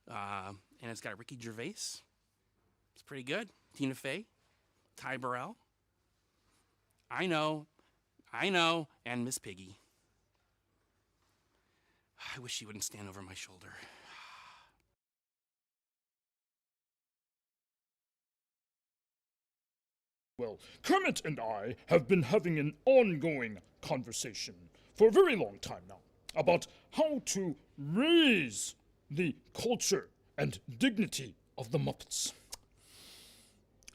and it's got Ricky Gervais. It's pretty good. Tina Fey, Ty Burrell. I know, and Miss Piggy. I wish she wouldn't stand over my shoulder. Well, Kermit and I have been having an ongoing conversation for a very long time now about how to raise the culture and dignity of the Muppets.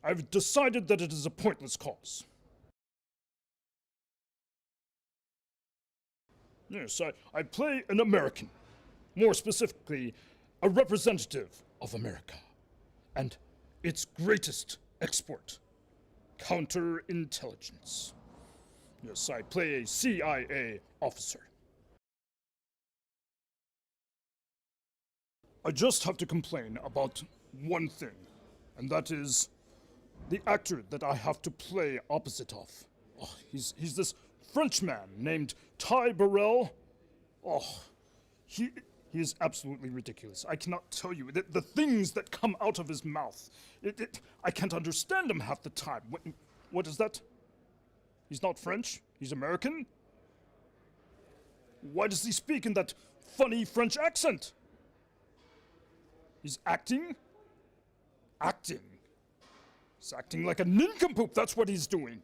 I've decided that it is a pointless cause. Yes, I play an American, more specifically, a representative of America, and its greatest export. Counterintelligence. Yes, I play a CIA officer. I just have to complain about one thing, and that is the actor that I have to play opposite of. Oh, he's this Frenchman named Ty Burrell. Oh, he is absolutely ridiculous. I cannot tell you the things that come out of his mouth. I can't understand him half the time. What is that? He's not French? He's American? Why does he speak in that funny French accent? He's acting? Acting. He's acting like a nincompoop, that's what he's doing.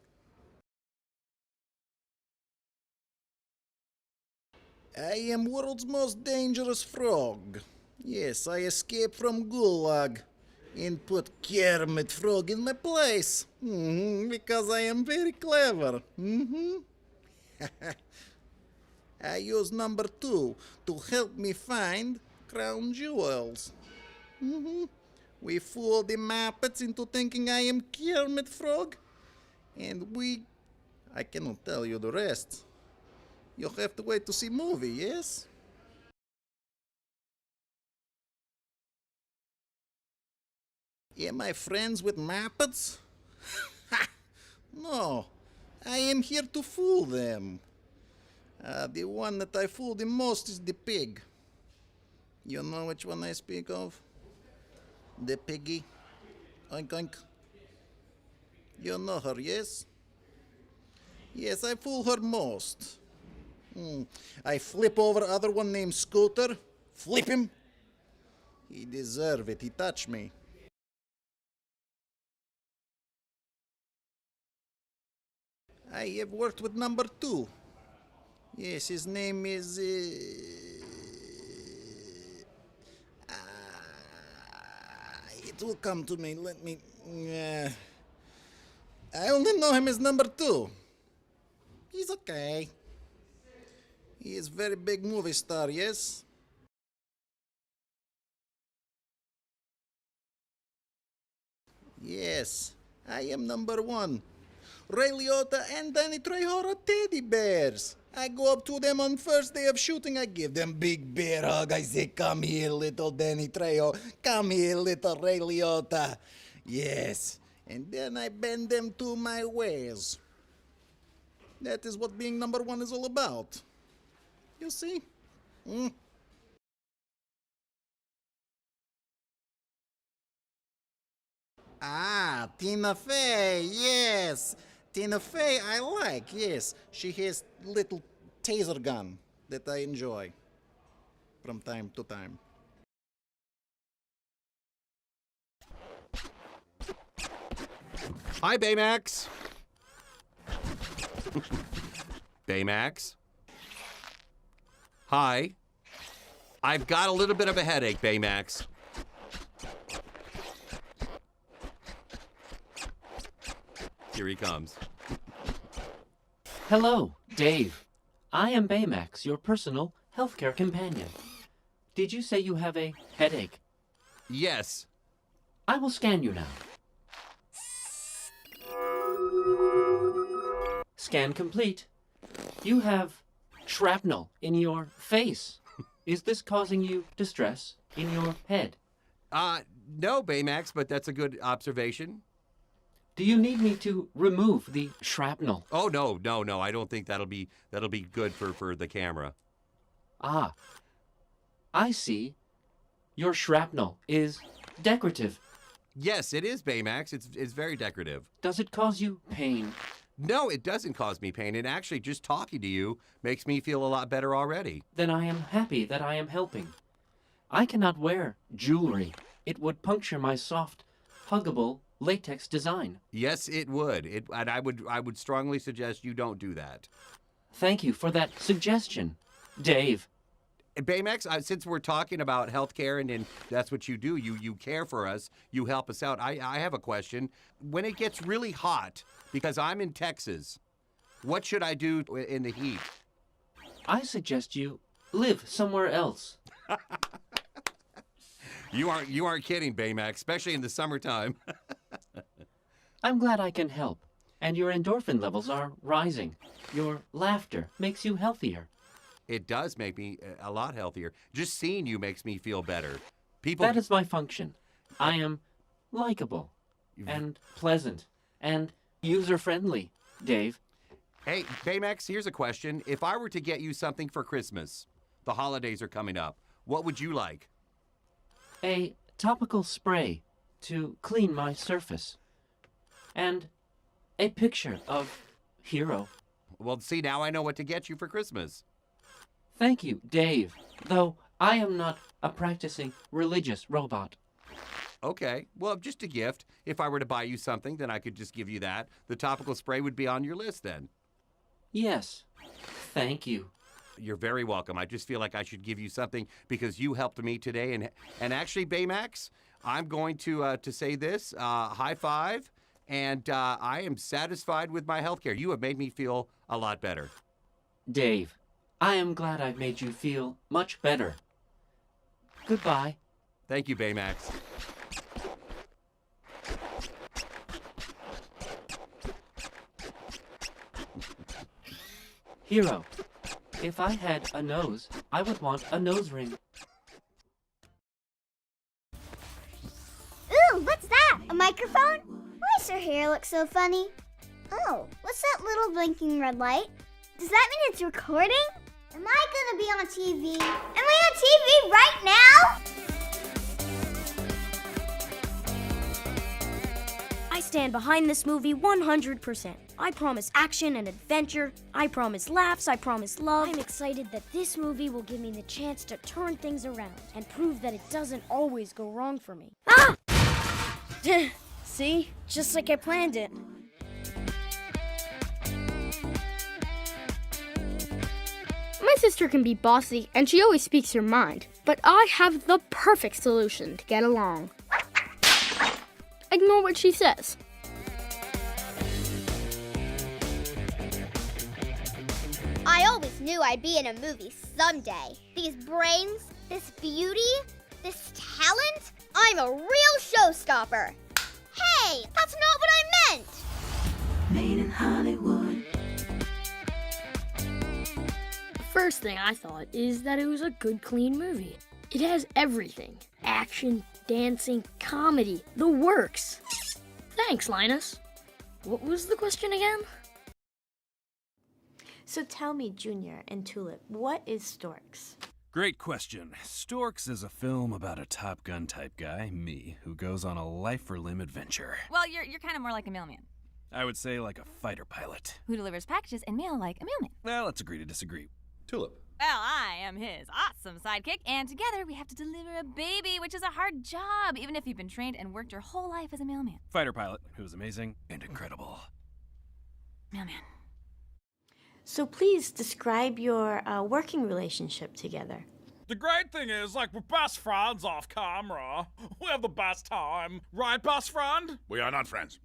I am world's most dangerous frog. Yes, I escaped from Gulag and put Kermit Frog in my place. Because I am very clever. I use number 2 to help me find crown jewels. We fool the Muppets into thinking I am Kermit Frog, and I cannot tell you the rest. You'll have to wait to see movie, yes? Am I friends with Muppets? No, I am here to fool them. The one that I fool the most is the pig. You know which one I speak of? The piggy. Oink oink. You know her, yes? Yes, I fool her most. I flip over other one named Scooter. Flip him. He deserve it. He touched me. I have worked with number 2. Yes, his name is... it will come to me. Let me... I only know him as number 2. He's okay. He is very big movie star, yes? Yes, I am number 1. Ray Liotta and Danny Trejo are teddy bears. I go up to them on first day of shooting. I give them big bear hug. I say, come here, little Danny Trejo. Come here, little Ray Liotta. Yes, and then I bend them to my ways. That is what being number 1 is all about. You see? Ah, Tina Fey, yes. Tina Fey I like, yes. She has little taser gun that I enjoy from time to time. Hi, Baymax. Baymax? Hi. I've got a little bit of a headache, Baymax. Here he comes. Hello, Dave. I am Baymax, your personal healthcare companion. Did you say you have a headache? Yes. I will scan you now. Scan complete. You have shrapnel in your face. Is this causing you distress in your head? No, Baymax, but that's a good observation. Do you need me to remove the shrapnel? Oh, no. I don't think that'll be good for the camera. Ah, I see. Your shrapnel is decorative. Yes, it is, Baymax. It's very decorative. Does it cause you pain? No, it doesn't cause me pain. And actually, just talking to you makes me feel a lot better already. Then I am happy that I am helping. I cannot wear jewelry. It would puncture my soft, huggable latex design. Yes, it would. And I would strongly suggest you don't do that. Thank you for that suggestion, Dave. Baymax, since we're talking about healthcare and that's what you do, you care for us, you help us out. I have a question. When it gets really hot, because I'm in Texas, what should I do in the heat? I suggest you live somewhere else. You aren't kidding, Baymax, especially in the summertime. I'm glad I can help. And your endorphin levels are rising. Your laughter makes you healthier. It does make me a lot healthier. Just seeing you makes me feel better. That is my function. I am likable and pleasant and user-friendly, Dave. Hey, Baymax, here's a question. If I were to get you something for Christmas, the holidays are coming up, what would you like? A topical spray to clean my surface. And a picture of Hero. Well, see, now I know what to get you for Christmas. Thank you, Dave. Though I am not a practicing religious robot. Okay, well, just a gift. If I were to buy you something, then I could just give you that. The topical spray would be on your list then. Yes, thank you. You're very welcome. I just feel like I should give you something because you helped me today. And actually, Baymax, I'm going to say this, high five, and I am satisfied with my healthcare. You have made me feel a lot better. Dave, I am glad I've made you feel much better. Goodbye. Thank you, Baymax. Hero, if I had a nose, I would want a nose ring. Ooh, what's that? A microphone? Why does her hair look so funny? Oh, what's that little blinking red light? Does that mean it's recording? Am I gonna be on TV? Am I on TV right now? I stand behind this movie 100%. I promise action and adventure. I promise laughs. I promise love. I'm excited that this movie will give me the chance to turn things around and prove that it doesn't always go wrong for me. Ah! See? Just like I planned it. My sister can be bossy, and she always speaks her mind. But I have the perfect solution to get along. Ignore what she says. I always knew I'd be in a movie someday. These brains, this beauty, this talent, I'm a real showstopper. Hey, that's not what I meant! Made in Hollywood. The first thing I thought is that it was a good, clean movie. It has everything. Action, dancing, comedy, the works. Thanks, Linus. What was the question again? So tell me, Junior and Tulip, what is Storks? Great question. Storks is a film about a Top Gun type guy, me, who goes on a life-or-limb adventure. Well, you're kind of more like a mailman. I would say like a fighter pilot. Who delivers packages and mail like a mailman. Well, let's agree to disagree. Tulip. Well, I am his awesome sidekick, and together we have to deliver a baby, which is a hard job, even if you've been trained and worked your whole life as a mailman. Fighter pilot, who is amazing and incredible. Mailman. So please describe your working relationship together. The great thing is, like, we're best friends off camera. We have the best time. Right, best friend? We are not friends.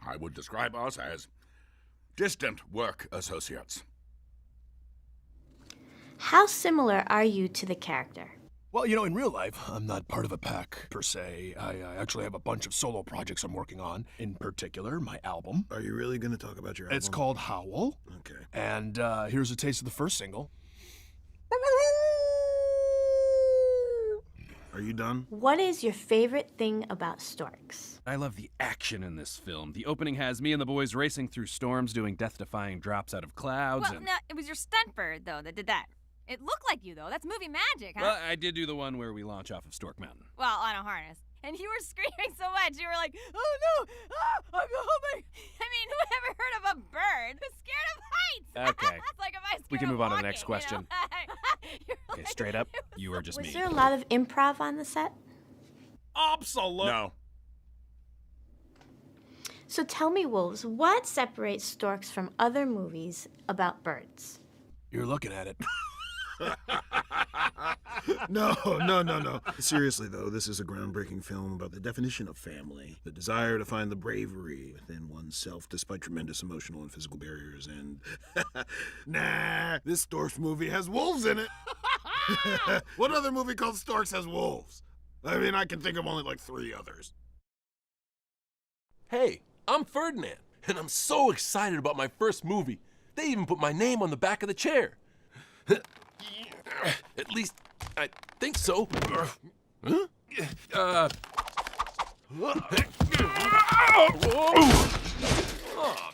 I would describe us as distant work associates. How similar are you to the character? Well, you know, in real life, I'm not part of a pack, per se. I actually have a bunch of solo projects I'm working on. In particular, my album. Are you really going to talk about your album? It's called Howl. Okay. And here's a taste of the first single. Are you done? What is your favorite thing about storks? I love the action in this film. The opening has me and the boys racing through storms, doing death-defying drops out of clouds. Well, no, it was your stunt bird, though, that did that. It looked like you, though. That's movie magic, huh? Well, I did do the one where we launch off of Stork Mountain. Well, on a harness. And you were screaming so much, you were like, oh no, oh my. I mean, who ever heard of a bird who's scared of heights? Okay. It's like, am I scared We can of move on to walking, the next question. You know? Okay, straight up, you are just Was me. there a lot of improv on the set? Absolutely. No. So tell me, Wolves, what separates storks from other movies about birds? You're looking at it. No. Seriously, though, this is a groundbreaking film about the definition of family, the desire to find the bravery within oneself despite tremendous emotional and physical barriers, and... Nah, this Storks movie has wolves in it. What other movie called Storks has wolves? I mean, I can think of only like 3 others. Hey, I'm Ferdinand, and I'm so excited about my first movie. They even put my name on the back of the chair. At least, I think so. Oh,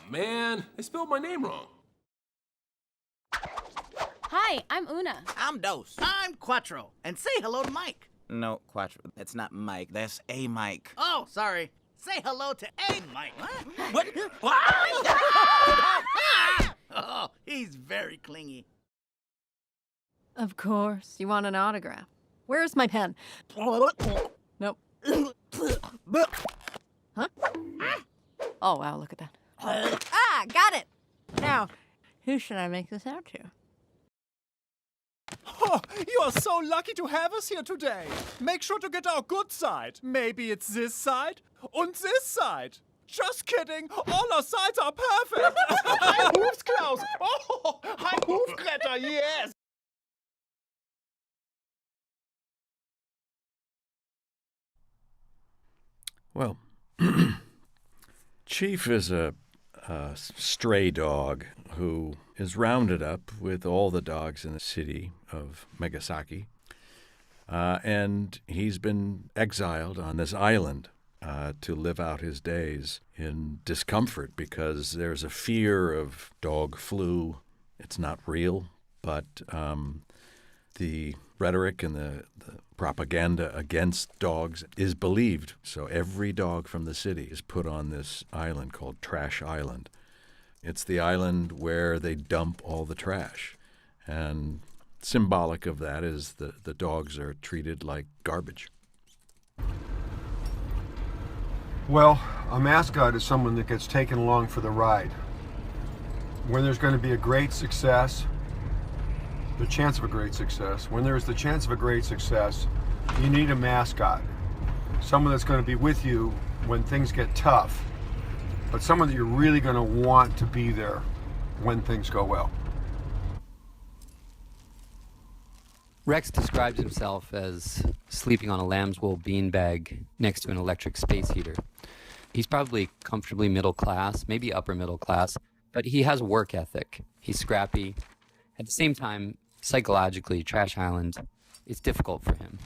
man, I spelled my name wrong. Hi, I'm Una. I'm Dos. I'm Quattro. And say hello to Mike. No, Quattro, that's not Mike. That's a Mike. Oh, sorry. Say hello to a Mike. What? Oh, he's very clingy. Of course. You want an autograph. Where's my pen? Nope. Huh? Oh, wow, look at that. Ah, got it! Now, who should I make this out to? Oh, you are so lucky to have us here today. Make sure to get our good side. Maybe it's this side and this side. Just kidding. All our sides are perfect. Hi, Hoofsklaus. Oh, hi, Hoofkretter, yes. Well, Chief is a stray dog who is rounded up with all the dogs in the city of Megasaki. And he's been exiled on this island to live out his days in discomfort because there's a fear of dog flu. It's not real, but the rhetoric and the propaganda against dogs is believed. So every dog from the city is put on this island called Trash Island. It's the island where they dump all the trash. And symbolic of that is the dogs are treated like garbage. Well, a mascot is someone that gets taken along for the ride. When there's going to be a great success, the chance of a great success, when there is the chance of a great success, you need a mascot. Someone that's going to be with you when things get tough, but someone that you're really going to want to be there when things go well. Rex describes himself as sleeping on a lamb's wool beanbag next to an electric space heater. He's probably comfortably middle class, maybe upper middle class, but he has a work ethic. He's scrappy. At the same time, psychologically, Trash Island is difficult for him.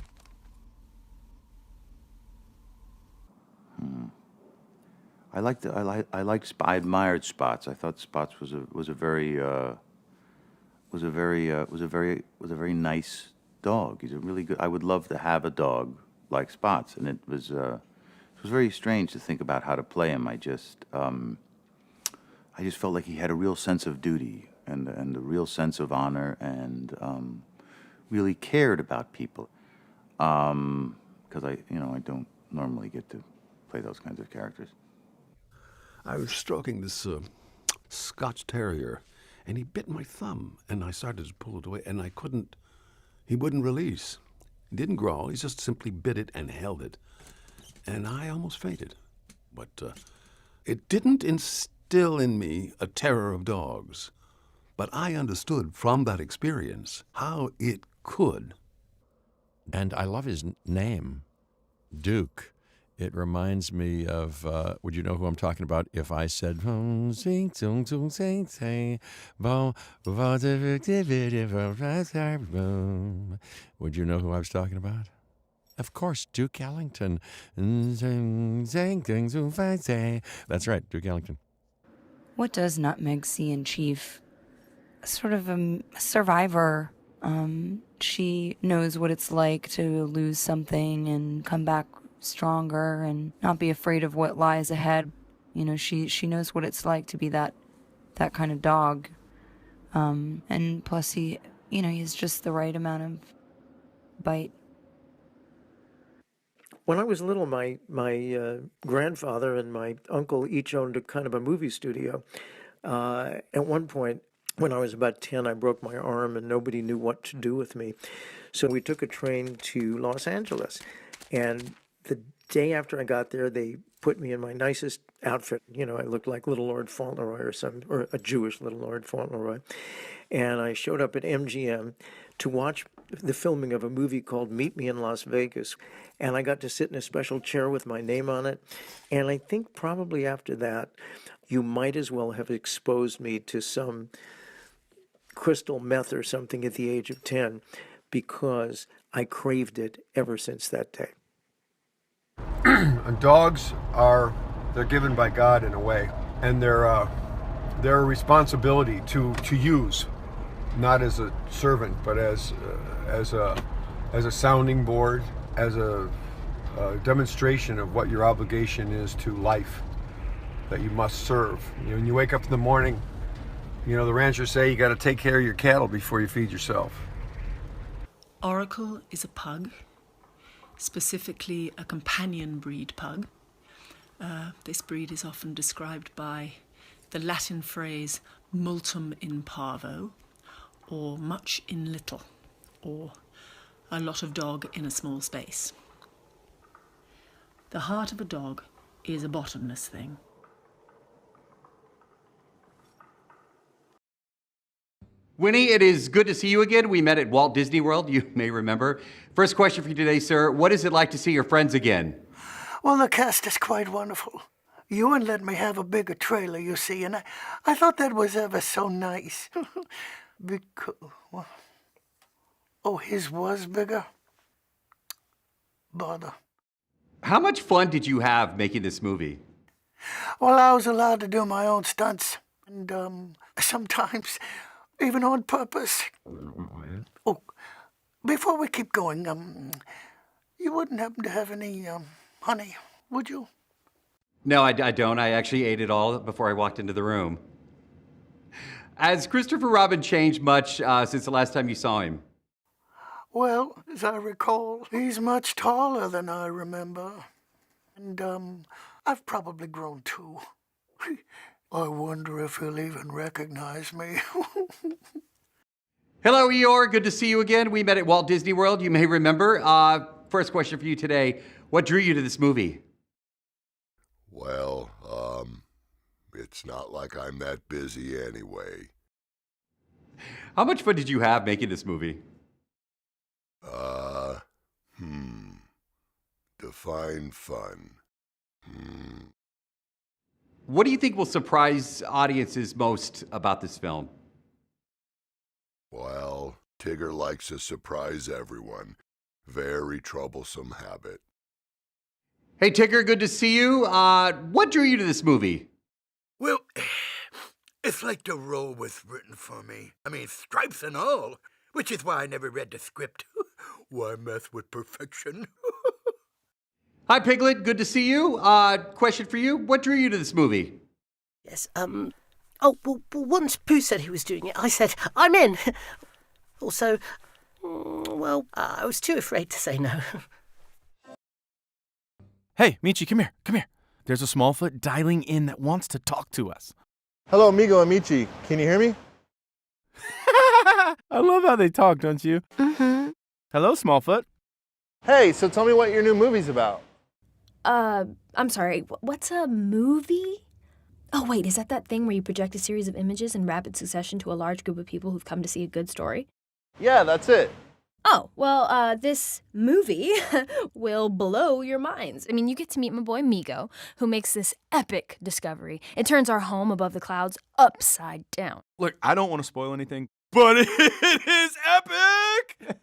I admired Spots. I thought Spots was a very nice dog. He's a really good. I would love to have a dog like Spots, and it was very strange to think about how to play him. I just felt like he had a real sense of duty and a real sense of honor, and really cared about people. Because I don't normally get to play those kinds of characters. I was stroking this Scotch Terrier, and he bit my thumb, and I started to pull it away, and he wouldn't release. He didn't growl, he just simply bit it and held it. And I almost fainted. But it didn't instill in me a terror of dogs. But I understood from that experience how it could. And I love his name, Duke. It reminds me of, would you know who I'm talking about if I said, would you know who I was talking about? Of course, Duke Ellington. That's right, Duke Ellington. What does Nutmeg see in Chief? Sort of a survivor. She knows what it's like to lose something and come back stronger and not be afraid of what lies ahead. You know, she knows what it's like to be that kind of dog. And plus he has just the right amount of bite. When I was little, my grandfather and my uncle each owned a kind of a movie studio. At one point, when I was about 10, I broke my arm and nobody knew what to do with me. So we took a train to Los Angeles. And the day after I got there, they put me in my nicest outfit. You know, I looked like Little Lord Fauntleroy or a Jewish Little Lord Fauntleroy. And I showed up at MGM to watch the filming of a movie called Meet Me in Las Vegas. And I got to sit in a special chair with my name on it. And I think probably after that, you might as well have exposed me to some crystal meth or something at the age of 10, because I craved it ever since that day. Dogs they're given by God in a way, and they're a responsibility to use, not as a servant, but as a sounding board, as a demonstration of what your obligation is to life, that you must serve. You know, when you wake up in the morning, you know, the ranchers say you got to take care of your cattle before you feed yourself. Oracle is a pug, specifically a companion breed pug. This breed is often described by the Latin phrase multum in parvo, or much in little, or a lot of dog in a small space. The heart of a dog is a bottomless thing. Winnie, it is good to see you again. We met at Walt Disney World, you may remember. First question for you today, sir. What is it like to see your friends again? Well, the cast is quite wonderful. Ewan let me have a bigger trailer, you see, and I thought that was ever so nice. Because, well, oh, his was bigger? Bother. How much fun did you have making this movie? Well, I was allowed to do my own stunts, and sometimes even on purpose. Oh, before we keep going, you wouldn't happen to have any honey, would you? No, I don't. I actually ate it all before I walked into the room. Has Christopher Robin changed much since the last time you saw him? Well, as I recall, he's much taller than I remember. And, I've probably grown too. I wonder if he'll even recognize me. Hello, Eeyore. Good to see you again. We met at Walt Disney World, you may remember. First question for you today. What drew you to this movie? Well, it's not like I'm that busy anyway. How much fun did you have making this movie? Define fun. What do you think will surprise audiences most about this film? Well, Tigger likes to surprise everyone. Very troublesome habit. Hey, Tigger, good to see you. What drew you to this movie? Well, it's like the role was written for me. I mean, stripes and all, which is why I never read the script. Why mess with perfection? Hi, Piglet. Good to see you. Question for you. What drew you to this movie? Yes, oh, well, once Pooh said he was doing it, I said, I'm in. Also, well, I was too afraid to say no. Hey, Michi, come here. There's a Smallfoot dialing in that wants to talk to us. Hello, amigo and Michi. Can you hear me? I love how they talk, don't you? Mm-hmm. Hello, Smallfoot. Hey, so tell me what your new movie's about. I'm sorry, what's a movie? Oh, wait, is that thing where you project a series of images in rapid succession to a large group of people who've come to see a good story? Yeah, that's it. Oh, well, this movie will blow your minds. I mean, you get to meet my boy Migo, who makes this epic discovery. It turns our home above the clouds upside down. Look, I don't want to spoil anything, but it is epic!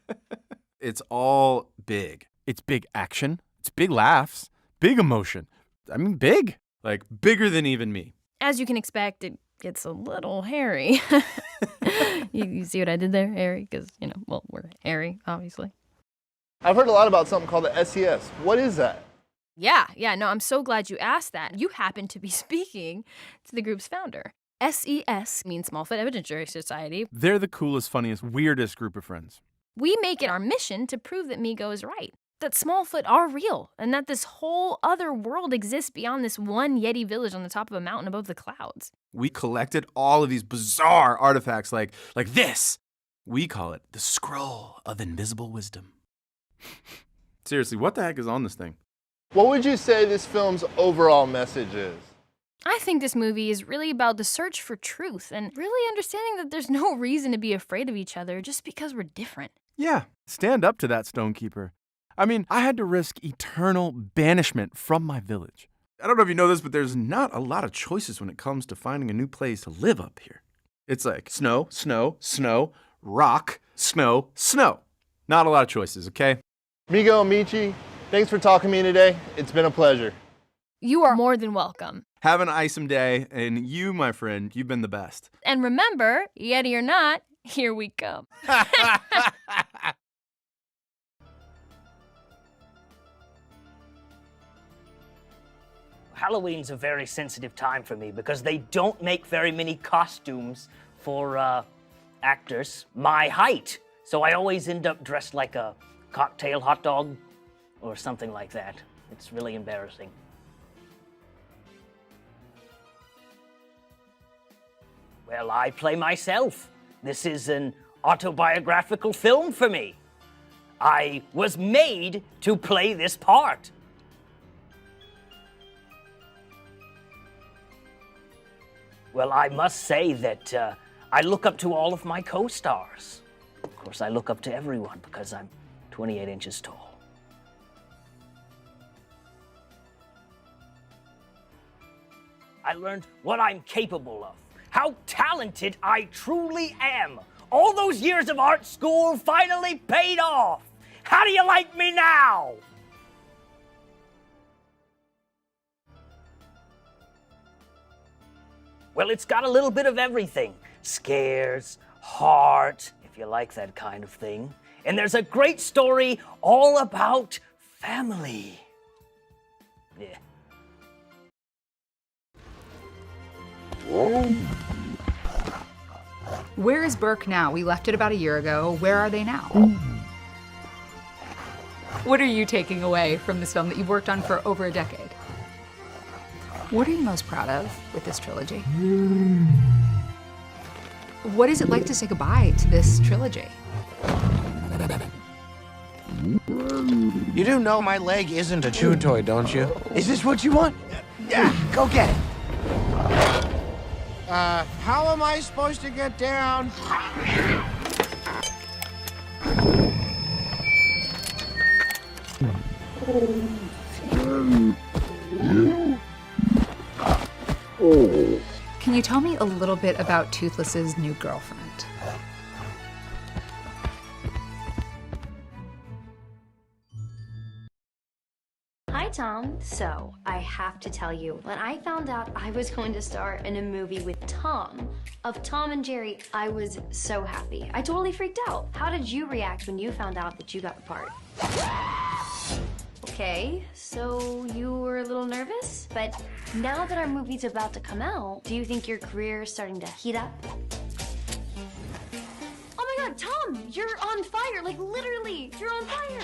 It's all big. It's big action. It's big laughs. Big emotion. I mean, big. Like, bigger than even me. As you can expect, it gets a little hairy. You see what I did there, hairy? Because, well, we're hairy, obviously. I've heard a lot about something called the SES. What is that? Yeah, no, I'm so glad you asked that. You happen to be speaking to the group's founder. SES means Smallfoot Evidentiary Society. They're the coolest, funniest, weirdest group of friends. We make it our mission to prove that Migo is right, that Smallfoot are real, and that this whole other world exists beyond this one Yeti village on the top of a mountain above the clouds. We collected all of these bizarre artifacts like this. We call it the Scroll of Invisible Wisdom. Seriously, what the heck is on this thing? What would you say this film's overall message is? I think this movie is really about the search for truth and really understanding that there's no reason to be afraid of each other just because we're different. Yeah, stand up to that Stonekeeper. I mean, I had to risk eternal banishment from my village. I don't know if you know this, but there's not a lot of choices when it comes to finding a new place to live up here. It's like snow, snow, snow, rock, snow, snow. Not a lot of choices, okay? Migo, Michi, thanks for talking to me today. It's been a pleasure. You are more than welcome. Have an awesome day, and you, my friend, you've been the best. And remember, Yeti or not, here we come. Halloween's a very sensitive time for me because they don't make very many costumes for actors my height. So I always end up dressed like a cocktail hot dog or something like that. It's really embarrassing. Well, I play myself. This is an autobiographical film for me. I was made to play this part. Well, I must say that I look up to all of my co-stars. Of course, I look up to everyone because I'm 28 inches tall. I learned what I'm capable of, how talented I truly am. All those years of art school finally paid off. How do you like me now? Well, it's got a little bit of everything. Scares, heart, if you like that kind of thing. And there's a great story all about family. Yeah. Where is Burke now? We left it about a year ago. Where are they now? What are you taking away from this film that you've worked on for over a decade? What are you most proud of with this trilogy? What is it like to say goodbye to this trilogy? You do know my leg isn't a chew toy, don't you? Is this what you want? Yeah, go get it. How am I supposed to get down? Can you tell me a little bit about Toothless's new girlfriend? Hi, Tom. So, I have to tell you, when I found out I was going to star in a movie with Tom, of Tom and Jerry, I was so happy. I totally freaked out. How did you react when you found out that you got the part? Okay, so you were a little nervous? But now that our movie's about to come out, do you think your career is starting to heat up? Oh my god, Tom! You're on fire! Like, literally! You're on fire!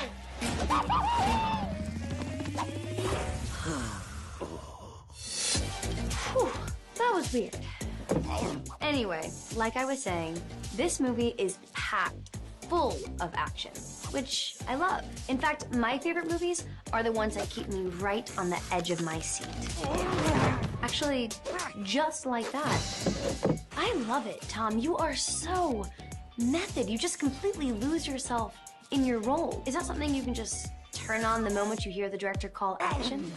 Whew, that was weird. Anyway, like I was saying, this movie is packed full of action, which I love. In fact, my favorite movies are the ones that keep me right on the edge of my seat. Actually, just like that. I love it, Tom. You are so method. You just completely lose yourself in your role? Is that something you can just turn on the moment you hear the director call action?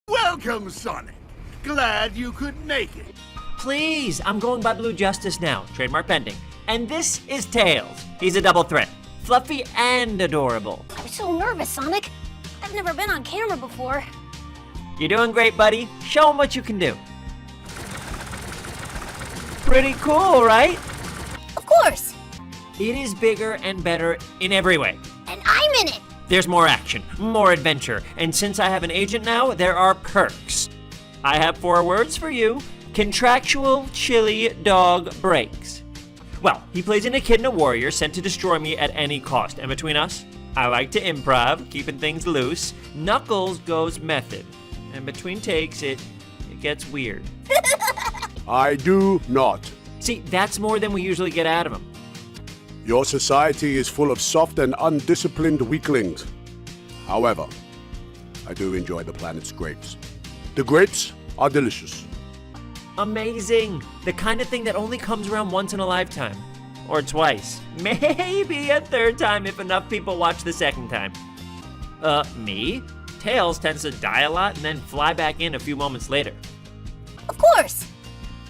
Welcome, Sonic. Glad you could make it. Please, I'm going by Blue Justice now, trademark pending. And this is Tails. He's a double threat, fluffy and adorable. I'm so nervous, Sonic. I've never been on camera before. You're doing great, buddy. Show him what you can do. Pretty cool, right? Of course. It is bigger and better in every way. And I'm in it. There's more action, more adventure, and since I have an agent now, there are perks. I have 4 words for you. Contractual chili dog breaks. Well, he plays an echidna warrior sent to destroy me at any cost, and between us, I like to improv, keeping things loose. Knuckles goes method, and between takes, it gets weird. I do not. See, that's more than we usually get out of him. Your society is full of soft and undisciplined weaklings. However, I do enjoy the planet's grapes. The grapes are delicious. Amazing! The kind of thing that only comes around once in a lifetime. Or twice. Maybe a third time if enough people watch the second time. Me? Tails tends to die a lot and then fly back in a few moments later. Of course.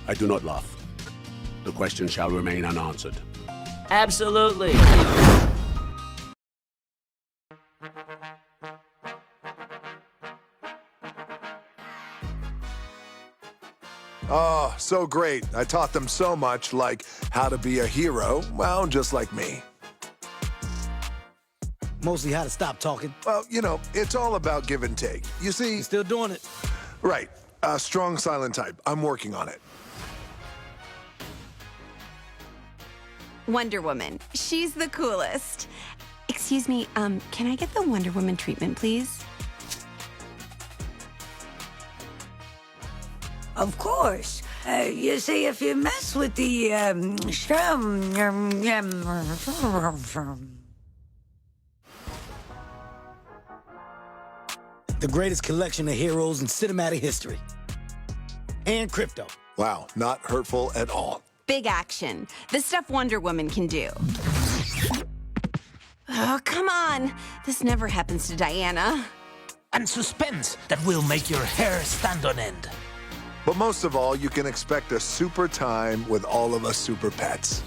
I do not laugh. The question shall remain unanswered. Absolutely. Oh, so great. I taught them so much, like how to be a hero, well, just like me. Mostly how to stop talking. Well, you know, it's all about give and take. You see... You're still doing it? Right. Strong silent type. I'm working on it. Wonder Woman. She's the coolest. Excuse me, can I get the Wonder Woman treatment, please? Of course. You see, if you mess with the, The greatest collection of heroes in cinematic history. And crypto. Wow, not hurtful at all. Big action. The stuff Wonder Woman can do. Oh, come on. This never happens to Diana. And suspense that will make your hair stand on end. But most of all, you can expect a super time with all of us super pets.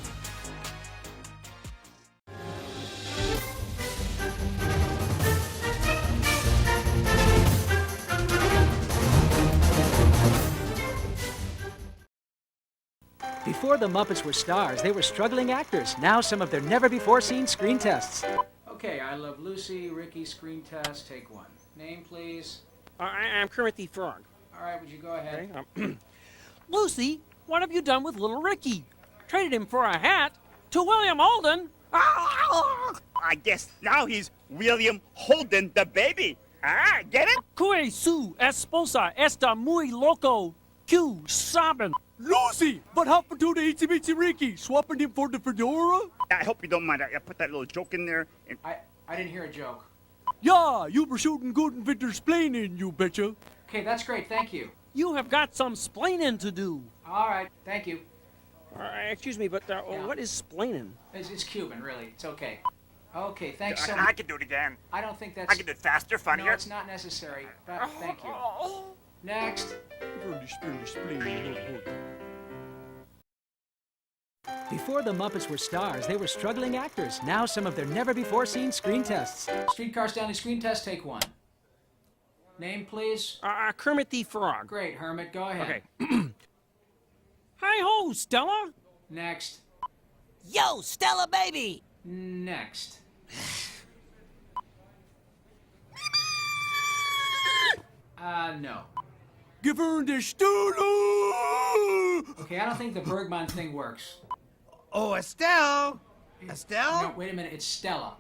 Before the Muppets were stars, they were struggling actors. Now some of their never-before-seen screen tests. Okay, I Love Lucy, Ricky, screen test, take 1. Name, please. I'm Kermit the Frog. All right, would you go ahead? Okay, Lucy, what have you done with little Ricky? traded him for a hat to William Holden. I guess now he's William Holden the baby. Ah, get it? Que su esposa está muy loco. Q saben. Lucy! What happened to the Itsy Bitsy Ricky? Swapping him for the fedora? I hope you don't mind. I put that little joke in there. And... I didn't hear a joke. Yeah, you were shooting good and Victor splaining, you betcha. Okay, that's great. Thank you. You have got some splaining to do. All right. Thank you. Excuse me, but what is splaining? It's Cuban, really. It's okay. Okay, thanks so I much. can do it again. I don't think that's... I can do it faster, funnier. No, it's not necessary. But thank you. Next. Before the Muppets were stars, they were struggling actors. Now some of their never-before-seen screen tests. Streetcar Stanley screen test, take one. Name, please? Kermit the Frog. Great, Hermit. Go ahead. Okay. Hi-ho, Stella. Next. Yo, Stella, baby! Next. No. Give her the Stella! Okay, I don't think the Bergman thing works. Oh, Estelle! Estelle? No, wait a minute. It's Stella.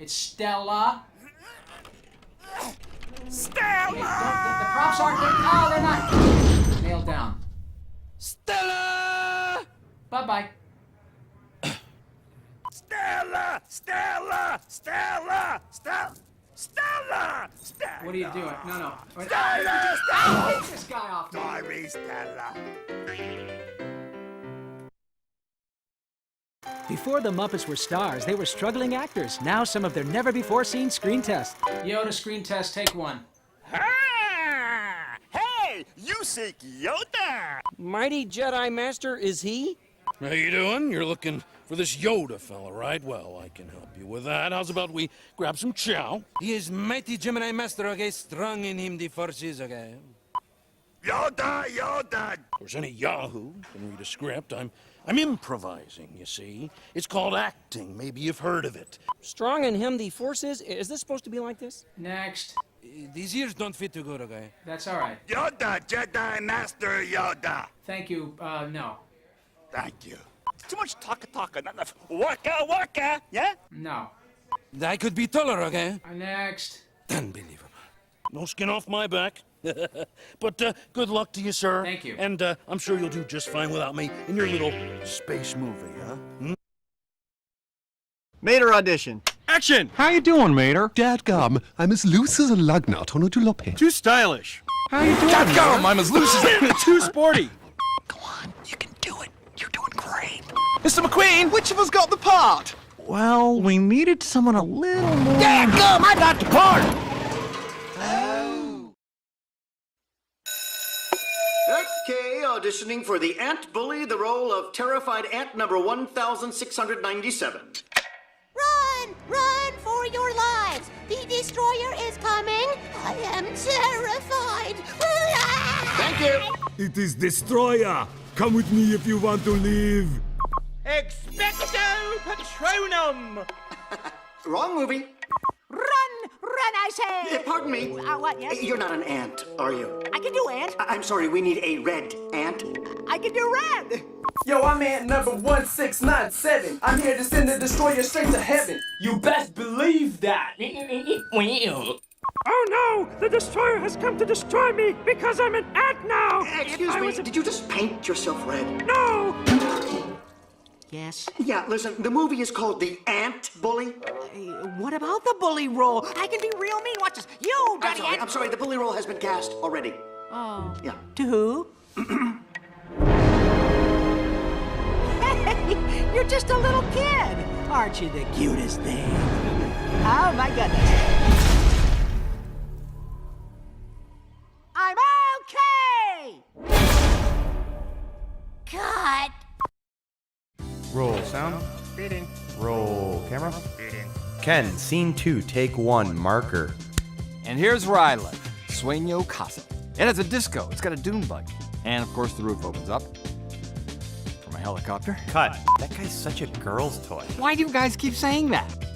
It's Stella. Stella! Okay, the props aren't there. Oh, they're not. Nailed down. Stella! Bye-bye. Stella! Stella! Stella! Stella! Stella! Stella! What are you doing? No. Stella! Stella! Take this guy off. Sorry, Stella. Before the Muppets were stars, they were struggling actors. Now some of their never-before-seen screen tests. Yoda screen test, take one. Ah! Hey, you seek Yoda! Mighty Jedi Master, is he? How you doing? You're looking for this Yoda fella, right? Well, I can help you with that. How's about we grab some chow? He is mighty Gemini Master, okay? Strong in him the forces, okay? Yoda! Yoda! Of course, any yahoo can read a script. I'm improvising, you see. It's called acting. Maybe you've heard of it. Strong in him the forces? Is this supposed to be like this? Next. These ears don't fit too good, okay? That's all right. Yoda! Jedi Master Yoda! Thank you. No. Thank you. Too much talka, not enough waka, yeah? No. I could be taller, okay? Next. Unbelievable. No skin off my back. But good luck to you, sir. Thank you. And I'm sure you'll do just fine without me in your little space movie, huh? Mater audition. Action! How you doing, Mater? Dadgum, I'm as loose as a lug nut on a jalopy. Too stylish. How you doing, Dadgum, I'm as loose as... Too sporty. Mr. McQueen, which of us got the part? Well, we needed someone a little more... Dadgum, I got the part! Okay, auditioning for the Ant Bully, the role of terrified ant number 1697. Run! Run for your lives! The destroyer is coming! I am terrified! Thank you! It is Destroyer! Come with me if you want to live! Expecto Patronum! Wrong movie. Run, I say! Pardon me. What, yes? You're not an ant, are you? I can do ant. I'm sorry, we need a red ant. I can do red! Yo, I'm ant number 1697. I'm here to send the destroyer straight to heaven. You best believe that. Oh no! The destroyer has come to destroy me because I'm an ant now! Excuse me, did you just paint yourself red? No! Yes? Yeah, listen, the movie is called The Ant Bully. What about the bully role? I can be real mean. Watch this. You, dirty ant! I'm sorry, the bully role has been cast already. Oh. Yeah. To who? Hey, you're just a little kid. Aren't you the cutest thing? Oh, my goodness. I'm okay! Cut! Roll sound. Speeding. Roll camera. Speeding. Ken, scene 2, take 1, marker. And here's where I live, Sueño Casa. It has a disco, it's got a dune buggy. And of course the roof opens up for my helicopter. Cut. That guy's such a girl's toy. Why do you guys keep saying that?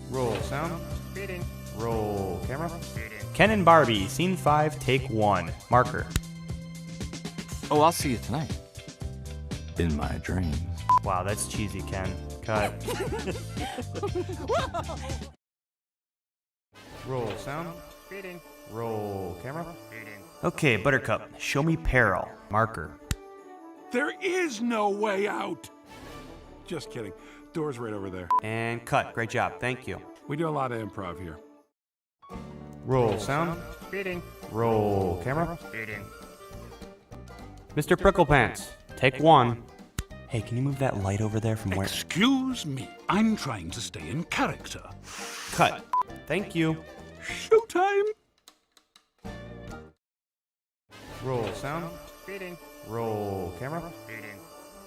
Roll sound. Speeding. Roll camera. Speeding. Ken and Barbie, scene 5, take 1, marker. Oh, I'll see you tonight. In my dreams. Wow, that's cheesy, Ken. Cut. Roll sound. Feeding. Roll camera. Feeding. Okay, Buttercup, show me peril. Marker. There is no way out. Just kidding. Door's right over there. And cut. Great job. Thank you. We do a lot of improv here. Roll sound. Feeding. Roll camera. Feeding. Mr. Pricklepants, take one. Hey, can you move that light over there from where? Excuse me. I'm trying to stay in character. Cut. Thank you. Showtime. Roll sound. Feeding. Roll camera. Feeding.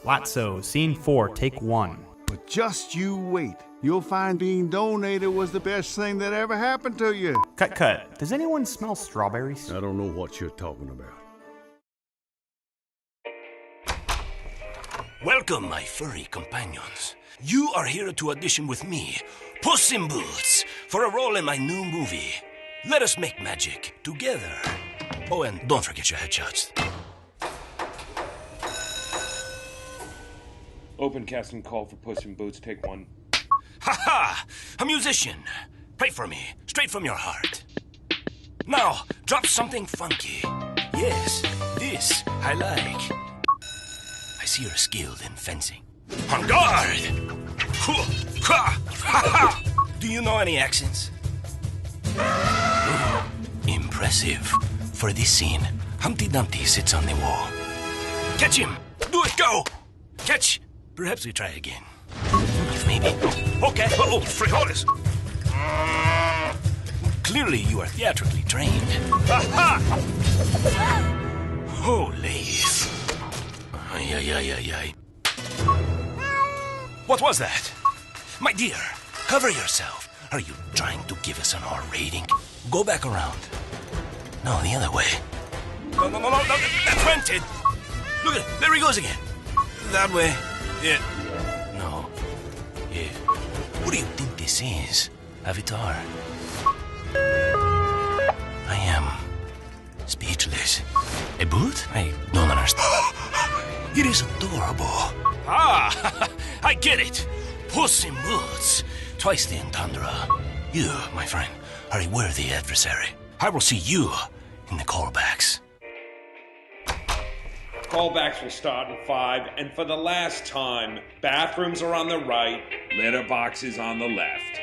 Lotso, scene 4, take 1. But just you wait. You'll find being donated was the best thing that ever happened to you. Cut. Does anyone smell strawberries? I don't know what you're talking about. Welcome, my furry companions. You are here to audition with me, Puss in Boots, for a role in my new movie. Let us make magic together. Oh, and don't forget your headshots. Open casting call for Puss in Boots, take 1. Ha! A musician. Play for me, straight from your heart. Now, drop something funky. Yes, this I like. I see you're skilled in fencing. On guard! Do you know any accents? Ooh, impressive. For this scene, Humpty Dumpty sits on the wall. Catch him! Do it, go! Catch! Perhaps we try again. Maybe. Okay. Oh, frijoles! Clearly you are theatrically trained. Holy. Ay. What was that? My dear, cover yourself. Are you trying to give us an R rating? Go back around. No, the other way. No, that's rented. Look at it, there he goes again. That way. Yeah. No. Yeah. What do you think this is? Avatar? I am speechless. A boot? I don't understand. It is adorable. Ah, I get it. Puss in Boots. Twice the entendre. You, my friend, are a worthy adversary. I will see you in the callbacks. Callbacks will start in 5, and for the last time, bathrooms are on the right, litter boxes on the left.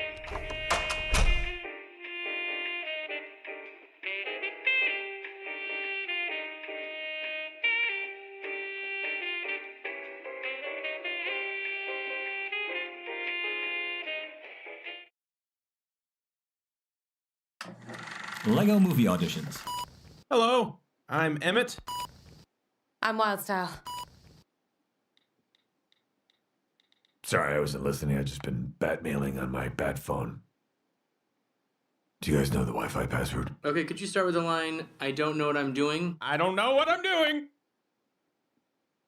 Lego Movie Auditions. Hello, I'm Emmett. I'm Wildstyle. Sorry, I wasn't listening. I've just been bat-mailing on my bat phone. Do you guys know the Wi-Fi password? Okay, could you start with the line, I don't know what I'm doing? I don't know what I'm doing.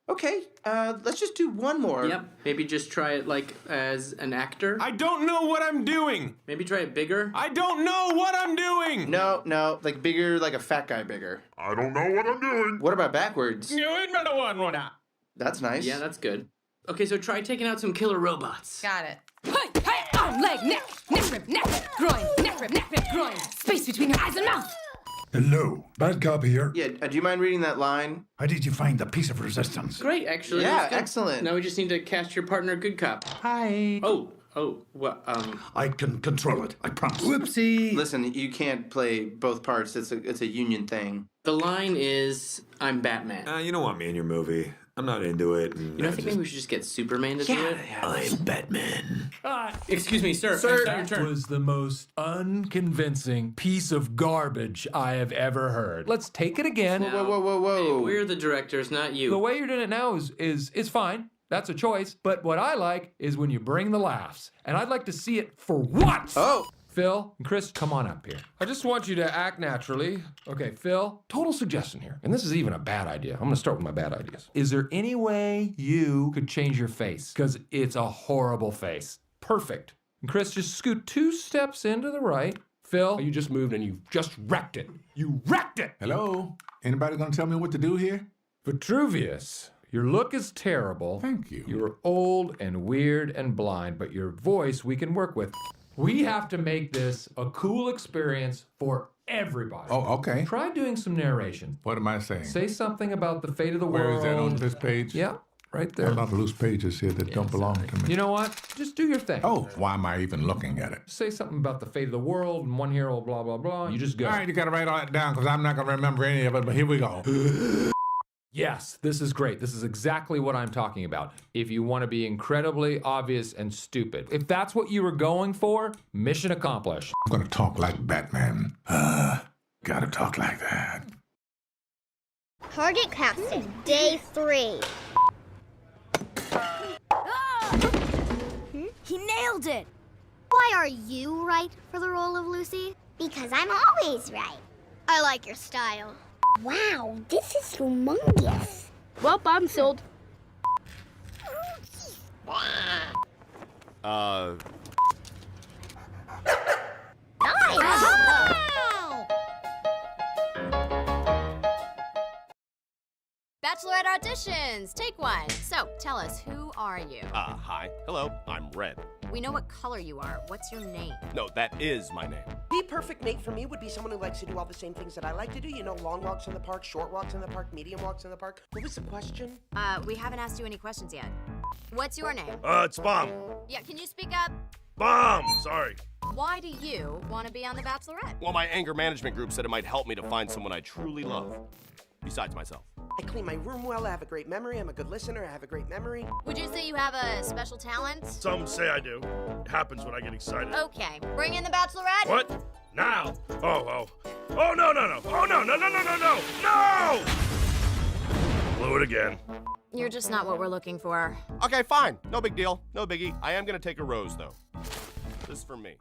Okay, let's just do one more. Yep, maybe just try it like as an actor. I don't know what I'm doing. Maybe try it bigger. I don't know what I'm doing. No, like bigger, like a fat guy bigger. I don't know what I'm doing. What about backwards? That's nice. Yeah, that's good. Okay, so try taking out some killer robots. Got it. Hey, arm, leg, neck rip, groin, neck rip, groin. Space between your eyes and mouth. Hello, bad cop here. Yeah, do you mind reading that line? How did you find the piece of resistance? Great, actually. Yeah, that was good. excellent. Now we just need to cast your partner good cop. Hi. Oh, what, I can control it, I promise. Whoopsie. Listen, you can't play both parts. It's a union thing. The line is, I'm Batman. You don't want me in your movie. I'm not into it. You know, I think maybe we should just get Superman to do it. I'm Batman. Excuse me, sir. Sir, Your turn. was the most unconvincing piece of garbage I have ever heard. Let's take it again. Whoa. Hey, we're the directors, not you. The way you're doing it now is fine. That's a choice. But what I like is when you bring the laughs. And I'd like to see it for once. Oh. Phil and Chris, come on up here. I just want you to act naturally. Okay, Phil, total suggestion here. And this is even a bad idea. I'm gonna start with my bad ideas. Is there any way you could change your face? Because it's a horrible face. Perfect. And Chris, just scoot 2 steps into the right. Phil, you just moved and you just wrecked it. You wrecked it! Hello? Anybody gonna tell me what to do here? Vitruvius, Your look is terrible. Thank you. You're old and weird and blind, but your voice we can work with. We have to make this a cool experience for everybody. Oh, okay. Try doing some narration. What am I saying? Say something about the fate of the Where world. is that on this page? Yeah, right there. There are a lot of loose pages here that don't belong to me. You know what? Just do your thing. Oh, why am I even looking at it? Say something about the fate of the world and one hero, blah, blah, blah. You just go. All right, you got to write all that down because I'm not going to remember any of it, but here we go. Yes, this is great. This is exactly what I'm talking about. If you want to be incredibly obvious and stupid. If that's what you were going for, mission accomplished. I'm going to talk like Batman. Got to talk like that. Target casting, day 3. He nailed it! Why are you right for the role of Lucy? Because I'm always right. I like your style. Wow, this is humongous. Well, I'm sold. Bachelorette auditions, take 1. So, tell us, who are you? Hi. Hello, I'm Red. We know what color you are. What's your name? No, that is my name. The perfect mate for me would be someone who likes to do all the same things that I like to do. You know, long walks in the park, short walks in the park, medium walks in the park. What was the question? We haven't asked you any questions yet. What's your name? It's Bomb. Yeah, can you speak up? Bomb! Sorry. Why do you want to be on The Bachelorette? Well, my anger management group said it might help me to find someone I truly love. Besides myself. I clean my room well, I have a great memory, I'm a good listener, I have a great memory. Would you say you have a special talent? Some say I do. It happens when I get excited. Okay, bring in The Bachelorette. What? Now? Oh, no. Oh, no! Blew it again. You're just not what we're looking for. Okay, fine. No big deal. No biggie. I am gonna take a rose, though. This is for me.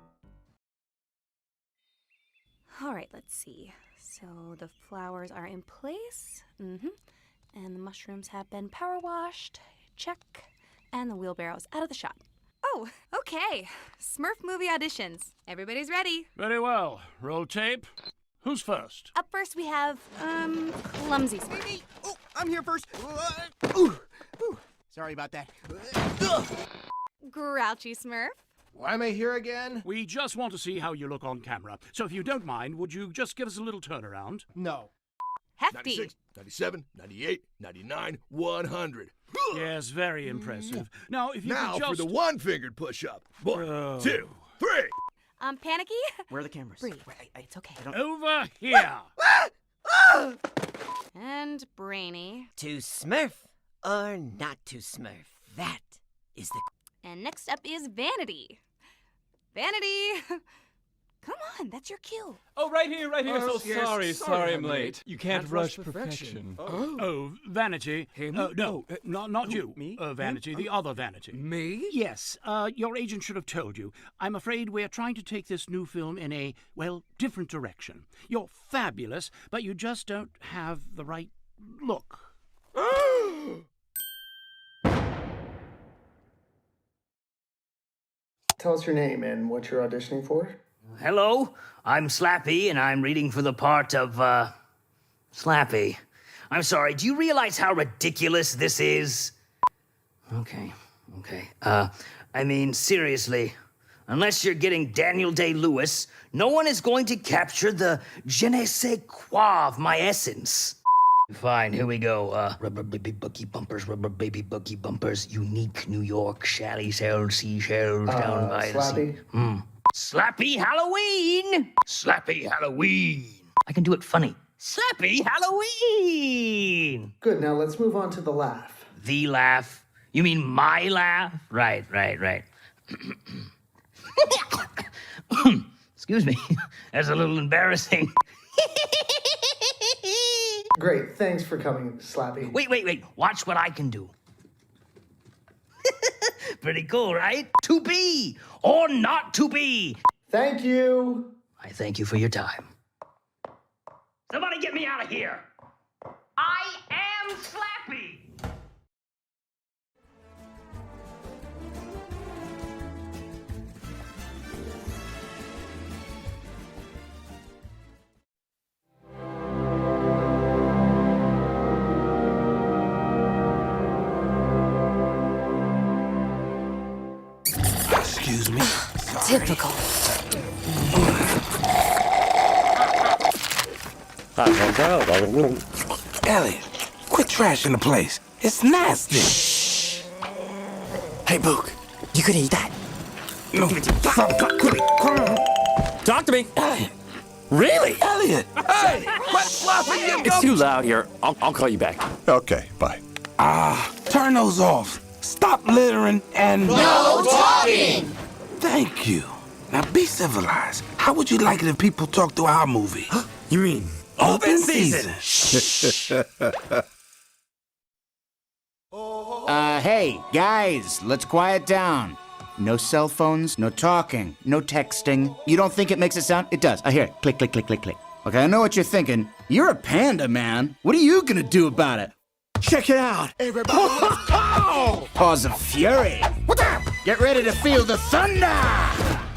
All right, let's see. So the flowers are in place. And the mushrooms have been power washed. Check. And the wheelbarrow's out of the shot. Oh, okay. Smurf movie auditions. Everybody's ready. Very well. Roll tape. Who's first? Up first we have, Clumsy Smurf. Me. Oh, I'm here first. Sorry about that. Grouchy Smurf. Why am I here again? We just want to see how you look on camera. So if you don't mind, would you just give us a little turnaround? No. Hefty. 96, 97, 98, 99, 100. Yes, very impressive. Now, if you Now could just... for the one-fingered push-up. 1, 2, 3. Panicky? Where are the cameras? Breathe. It's okay. Over here. And Brainy. To Smurf or not to Smurf? That is the... And next up is Vanity. Vanity! Come on, that's your cue. Oh, right here. Oh, So yes. sorry I'm late. You can't rush perfection. Oh, Vanity. No, not you. Me? Vanity, the other Vanity. Me? Yes, your agent should have told you. I'm afraid we're trying to take this new film in a, well, different direction. You're fabulous, but you just don't have the right look. Tell us your name and what you're auditioning for. Hello, I'm Slappy, and I'm reading for the part of, Slappy. I'm sorry, do you realize how ridiculous this is? Okay. I mean, seriously, unless you're getting Daniel Day-Lewis, no one is going to capture the je ne sais quoi of my essence. Fine, here we go. Rubber baby buggy bumpers, unique New York shally shell seashells down by the sea. Slappy Halloween! Slappy Halloween! I can do it funny. Slappy Halloween! Good, now let's move on to the laugh. The laugh? You mean my laugh? Right. Excuse me, that's a little embarrassing. Great, thanks for coming, Slappy. Wait, watch what I can do. Pretty cool, right? To be or not to be. Thank you. I thank you for your time. Somebody get me out of here. I am Slappy. Typical. Elliot, quit trashing the place. It's nasty. Hey, Book, you could eat that. No, stop. Come on. Talk to me. Elliot. Really? Elliot. Hey, quit fluffing your It's too loud here. I'll call you back. Okay, bye. Turn those off. Stop littering and... No talking! Thank you. Now be civilized. How would you like it if people talk through our movie? You mean open season? Hey, guys, let's quiet down. No cell phones, no talking, no texting. You don't think it makes a sound? It does. I hear it. Click, click, click, click, click. Okay, I know what you're thinking. You're a panda, man. What are you gonna do about it? Check it out. Everybody. Paws of fury. Get ready to feel the thunder.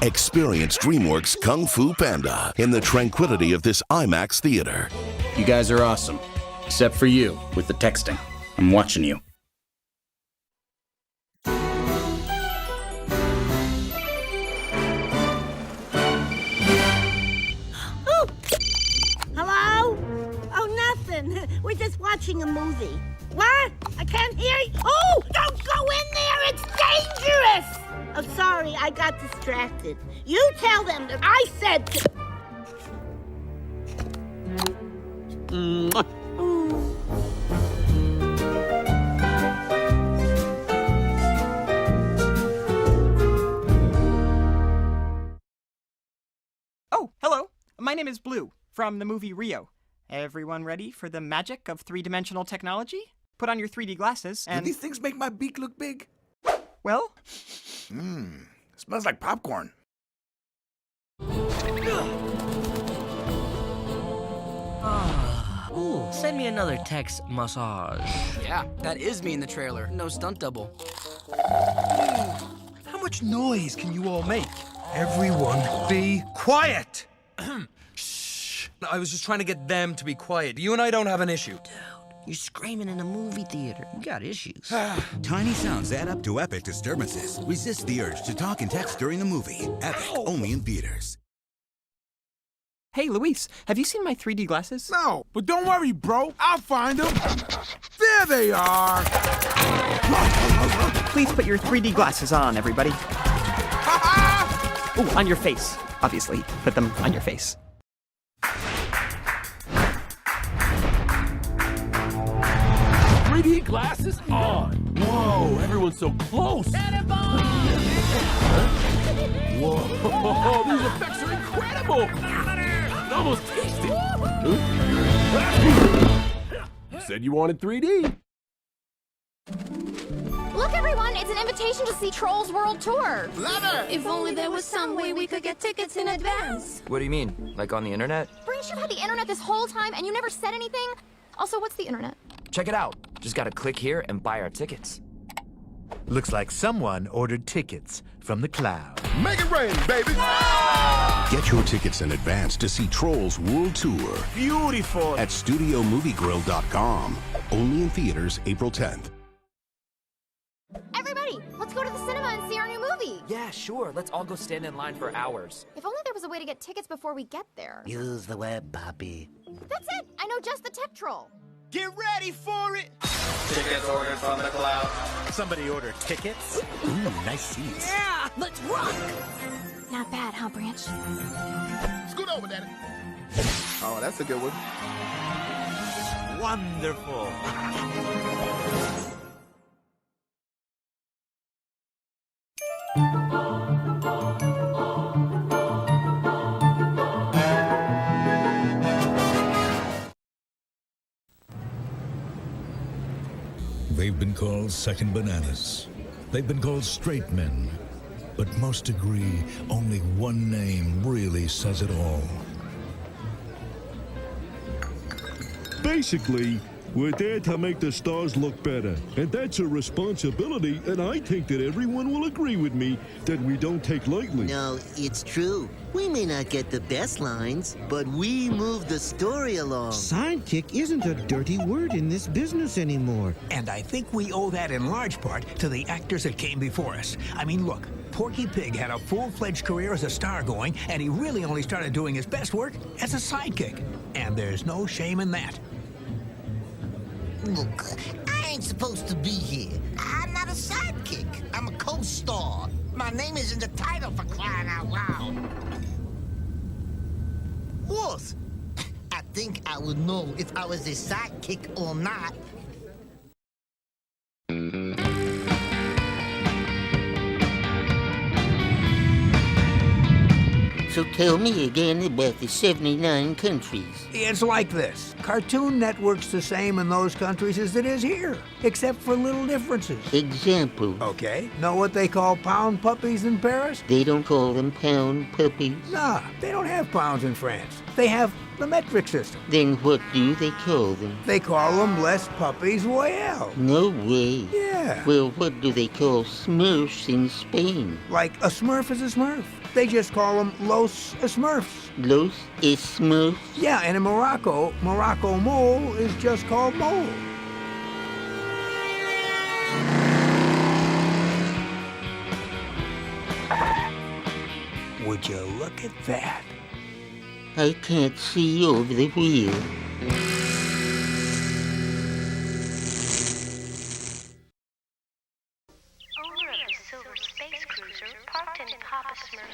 Experience DreamWorks Kung Fu Panda in the tranquility of this IMAX theater. You guys are awesome. Except for you, with the texting. I'm watching you. Hello? Oh, nothing. We're just watching a movie. What? I can't hear you. Oh, don't go in there. It's dangerous. Oh, sorry. I got distracted. You tell them that I said to... Oh, hello. My name is Blue, from the movie Rio. Everyone ready for the magic of three-dimensional technology? Put on your 3D glasses and... Do these things make my beak look big? Well? Smells like popcorn. Ooh, send me another text massage. Yeah, that is me in the trailer. No stunt double. How much noise can you all make? Everyone be quiet! Shh. I was just trying to get them to be quiet. You and I don't have an issue. You're screaming in a movie theater. You got issues. Tiny sounds add up to epic disturbances. Resist the urge to talk and text during the movie. Epic, only in theaters. Hey, Luis, have you seen my 3D glasses? No, but don't worry, bro. I'll find them. There they are. Please put your 3D glasses on, everybody. Ooh, on your face, obviously. Put them on your face. 3D glasses on. Whoa, everyone's so close. Whoa, these effects are incredible. It almost tasty. You said you wanted 3D. Look, everyone, it's an invitation to see Trolls World Tour. If only there was some way we could get tickets in advance. What do you mean? Like on the internet? Brings, you've had the internet this whole time and you never said anything? Also, what's the internet? Check it out. Just gotta click here and buy our tickets. Looks like someone ordered tickets from the cloud. Make it rain, baby! Get your tickets in advance to see Trolls World Tour. Beautiful. At StudioMovieGrill.com. Only in theaters April 10th. Everybody, let's go to the cinema and see our new movie. Yeah, sure. Let's all go stand in line for hours. If only there was a way to get tickets before we get there. Use the web, Poppy. That's it. I know just the tech troll. Get ready for it. Tickets ordered from the cloud. Somebody ordered tickets? Ooh, nice seats. Yeah, let's rock. Not bad, huh, Branch? Scoot over, Daddy. Oh, that's a good one. Wonderful. They've been called second bananas. They've been called straight men. But most agree only one name really says it all. Basically, We're there to make the stars look better, and that's a responsibility, and I think that everyone will agree with me that we don't take lightly. No, it's true. We may not get the best lines, but we move the story along. Sidekick isn't a dirty word in this business anymore. And I think we owe that in large part to the actors that came before us. I mean, look, Porky Pig had a full-fledged career as a star going, and he really only started doing his best work as a sidekick. And there's no shame in that. Look, I ain't supposed to be here. I'm not a sidekick. I'm a co-star. My name is in the title, for crying out loud. What? I think I would know if I was a sidekick or not. So tell me again about the 79 countries. It's like this. Cartoon Network's the same in those countries as it is here, except for little differences. Example. Okay. Know what they call pound puppies in Paris? They don't call them pound puppies. Nah, they don't have pounds in France. They have the metric system. Then what do they call them? They call them Les Puppies Royale. No way. Yeah. Well, what do they call Smurfs in Spain? Like a Smurf is a Smurf. They just call them Los Smurfs. Los Smurfs? Yeah, and in Morocco, Morocco mole is just called mole. Would you look at that? I can't see over the wheel.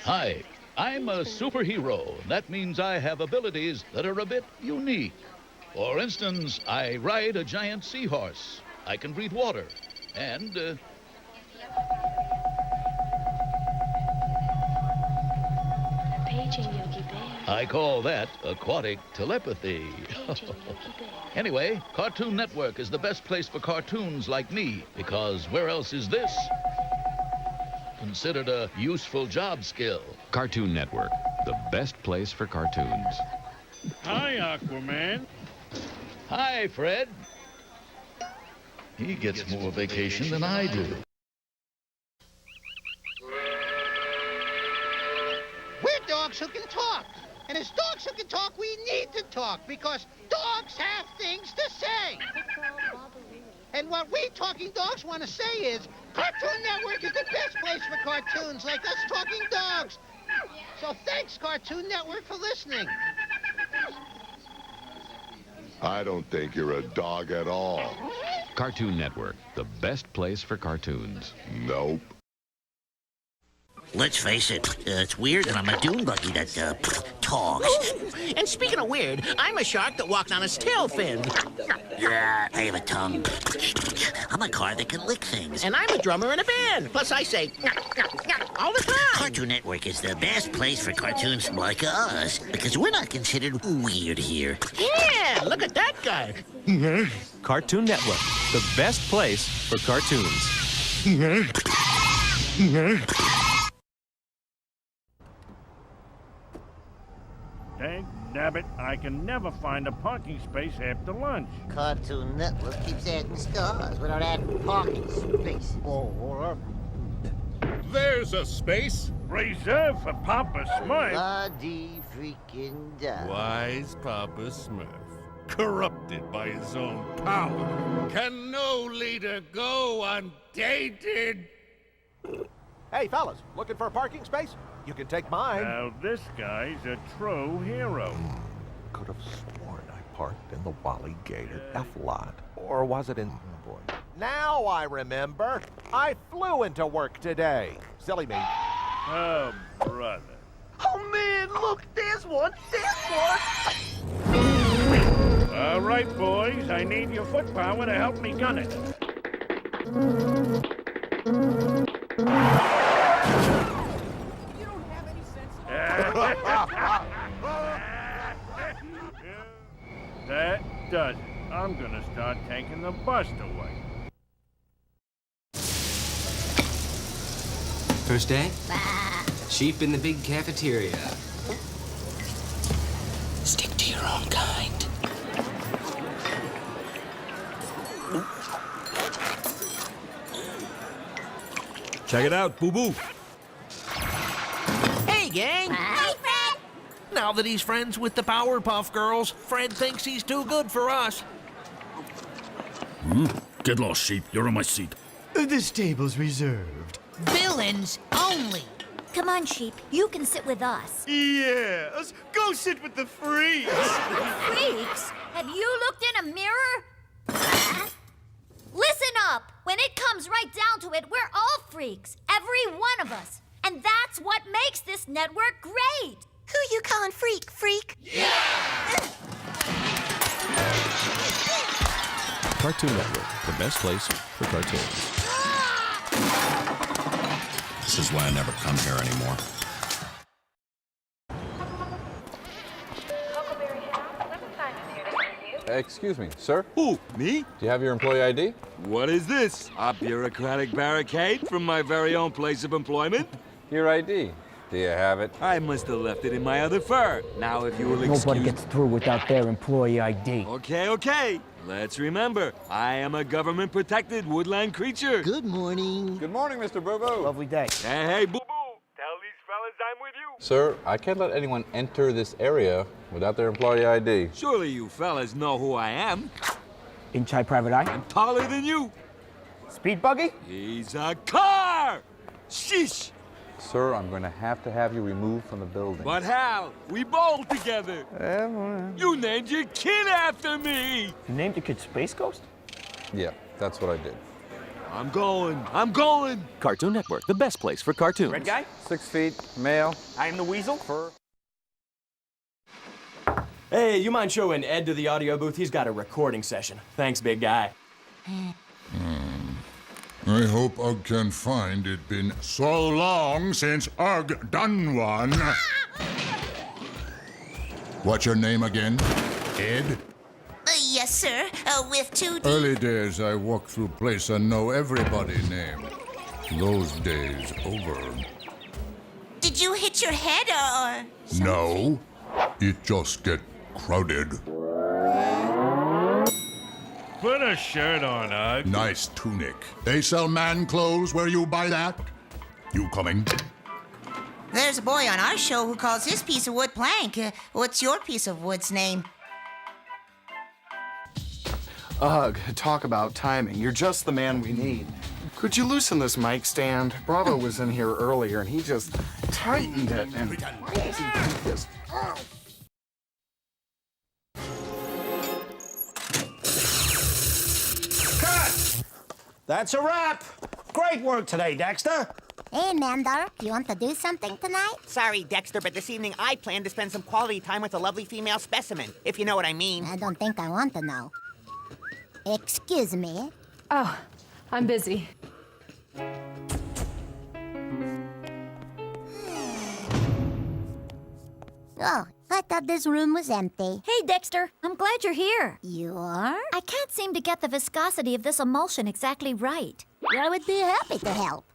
Hi, I'm a superhero. That means I have abilities that are a bit unique. For instance, I ride a giant seahorse. I can breathe water. And, I call that aquatic telepathy. Anyway, Cartoon Network is the best place for cartoons like me, because where else is this considered a useful job skill? Cartoon Network, the best place for cartoons. Hi, Aquaman. Hi, Fred. He gets more vacation than I do. We're dogs who can talk. And as dogs who can talk, we need to talk because dogs have things to say. And what we talking dogs want to say is, Cartoon Network is the best place for cartoons like us talking dogs. So thanks, Cartoon Network, for listening. I don't think you're a dog at all. Cartoon Network, the best place for cartoons. Nope. Let's face it, it's weird that I'm a dune buggy that, talks. And speaking of weird, I'm a shark that walks on its tail fin. Yeah, I have a tongue. I'm a car that can lick things. And I'm a drummer in a band. Plus I say all the time. Cartoon Network is the best place for cartoons like us, because we're not considered weird here. Yeah, look at that guy. Cartoon Network, the best place for cartoons. Dang nabbit, I can never find a parking space after lunch. Cartoon Network keeps adding stars without adding parking space. There's a space reserved for Papa Smurf. Bloody freaking die. Wise Papa Smurf, corrupted by his own power. Can no leader go undated? Hey, fellas, looking for a parking space? You can take mine. Now this guy's a true hero. Could have sworn I parked in the Wally Gator F lot. Or was it in... Oh, boy. Now I remember. I flew into work today. Silly me. Oh, brother. Oh, man, look, there's one. There's one. All right, boys, I need your foot power to help me gun it. That does it. I'm gonna start taking the bus away. First day? Sheep in the big cafeteria. Stick to your own kind. Check it out, boo-boo. Hey, gang! Hey, Fred! Now that he's friends with the Powerpuff Girls, Fred thinks he's too good for us. Get lost, sheep. You're on my seat. This table's reserved. Villains only. Come on, Sheep. You can sit with us. Yes, go sit with the freaks. Freaks? Have you looked in a mirror? Listen up. When it comes right down to it, we're all freaks. Every one of us. And that's what makes this network great. Who you calling freak, freak? Yeah! Cartoon Network, the best place for cartoons. This is why I never come here anymore. Excuse me, sir? Who, me? Do you have your employee ID? What is this? A bureaucratic barricade from my very own place of employment? Your ID. Do you have it? I must have left it in my other fur. Now, if you will excuse... Nobody gets through without their employee ID. Okay. Let's remember, I am a government-protected woodland creature. Good morning. Good morning, Mr. Boo-Boo. Lovely day. Hey, Boo-Boo. Tell these fellas I'm with you. Sir, I can't let anyone enter this area without their employee ID. Surely you fellas know who I am. Inside Private Eye? I'm taller than you. Speed buggy? He's a car! Sheesh! Sir, I'm going to have you removed from the building. But how? We bowl together. You named your kid after me. You named your kid Space Ghost? Yeah, that's what I did. I'm going. Cartoon Network, the best place for cartoons. Red guy? 6 feet, male. I am the Weasel. Fur. Hey, you mind showing Ed to the audio booth? He's got a recording session. Thanks, big guy. I hope Ugg can find it been so long since Ugg done one. What's your name again? Ed? Yes, sir. With 2 D. Early days I walked through place and know everybody name. Those days over. Did you hit your head or... No. It just get crowded. Put a shirt on, Ugg. Nice tunic. They sell man clothes where you buy that? You coming? There's a boy on our show who calls his piece of wood plank. What's your piece of wood's name? Ugh, talk about timing. You're just the man we need. Could you loosen this mic stand? Bravo was in here earlier and he just tightened it and... Why does he do this? Cut! That's a wrap. Great work today, Dexter. Hey, Mandar, you want to do something tonight? Sorry, Dexter, but this evening I plan to spend some quality time with a lovely female specimen, if you know what I mean. I don't think I want to know. Excuse me. Oh, I'm busy. Oh, I thought this room was empty. Hey, Dexter. I'm glad you're here. You are? I can't seem to get the viscosity of this emulsion exactly right. I would be happy to help.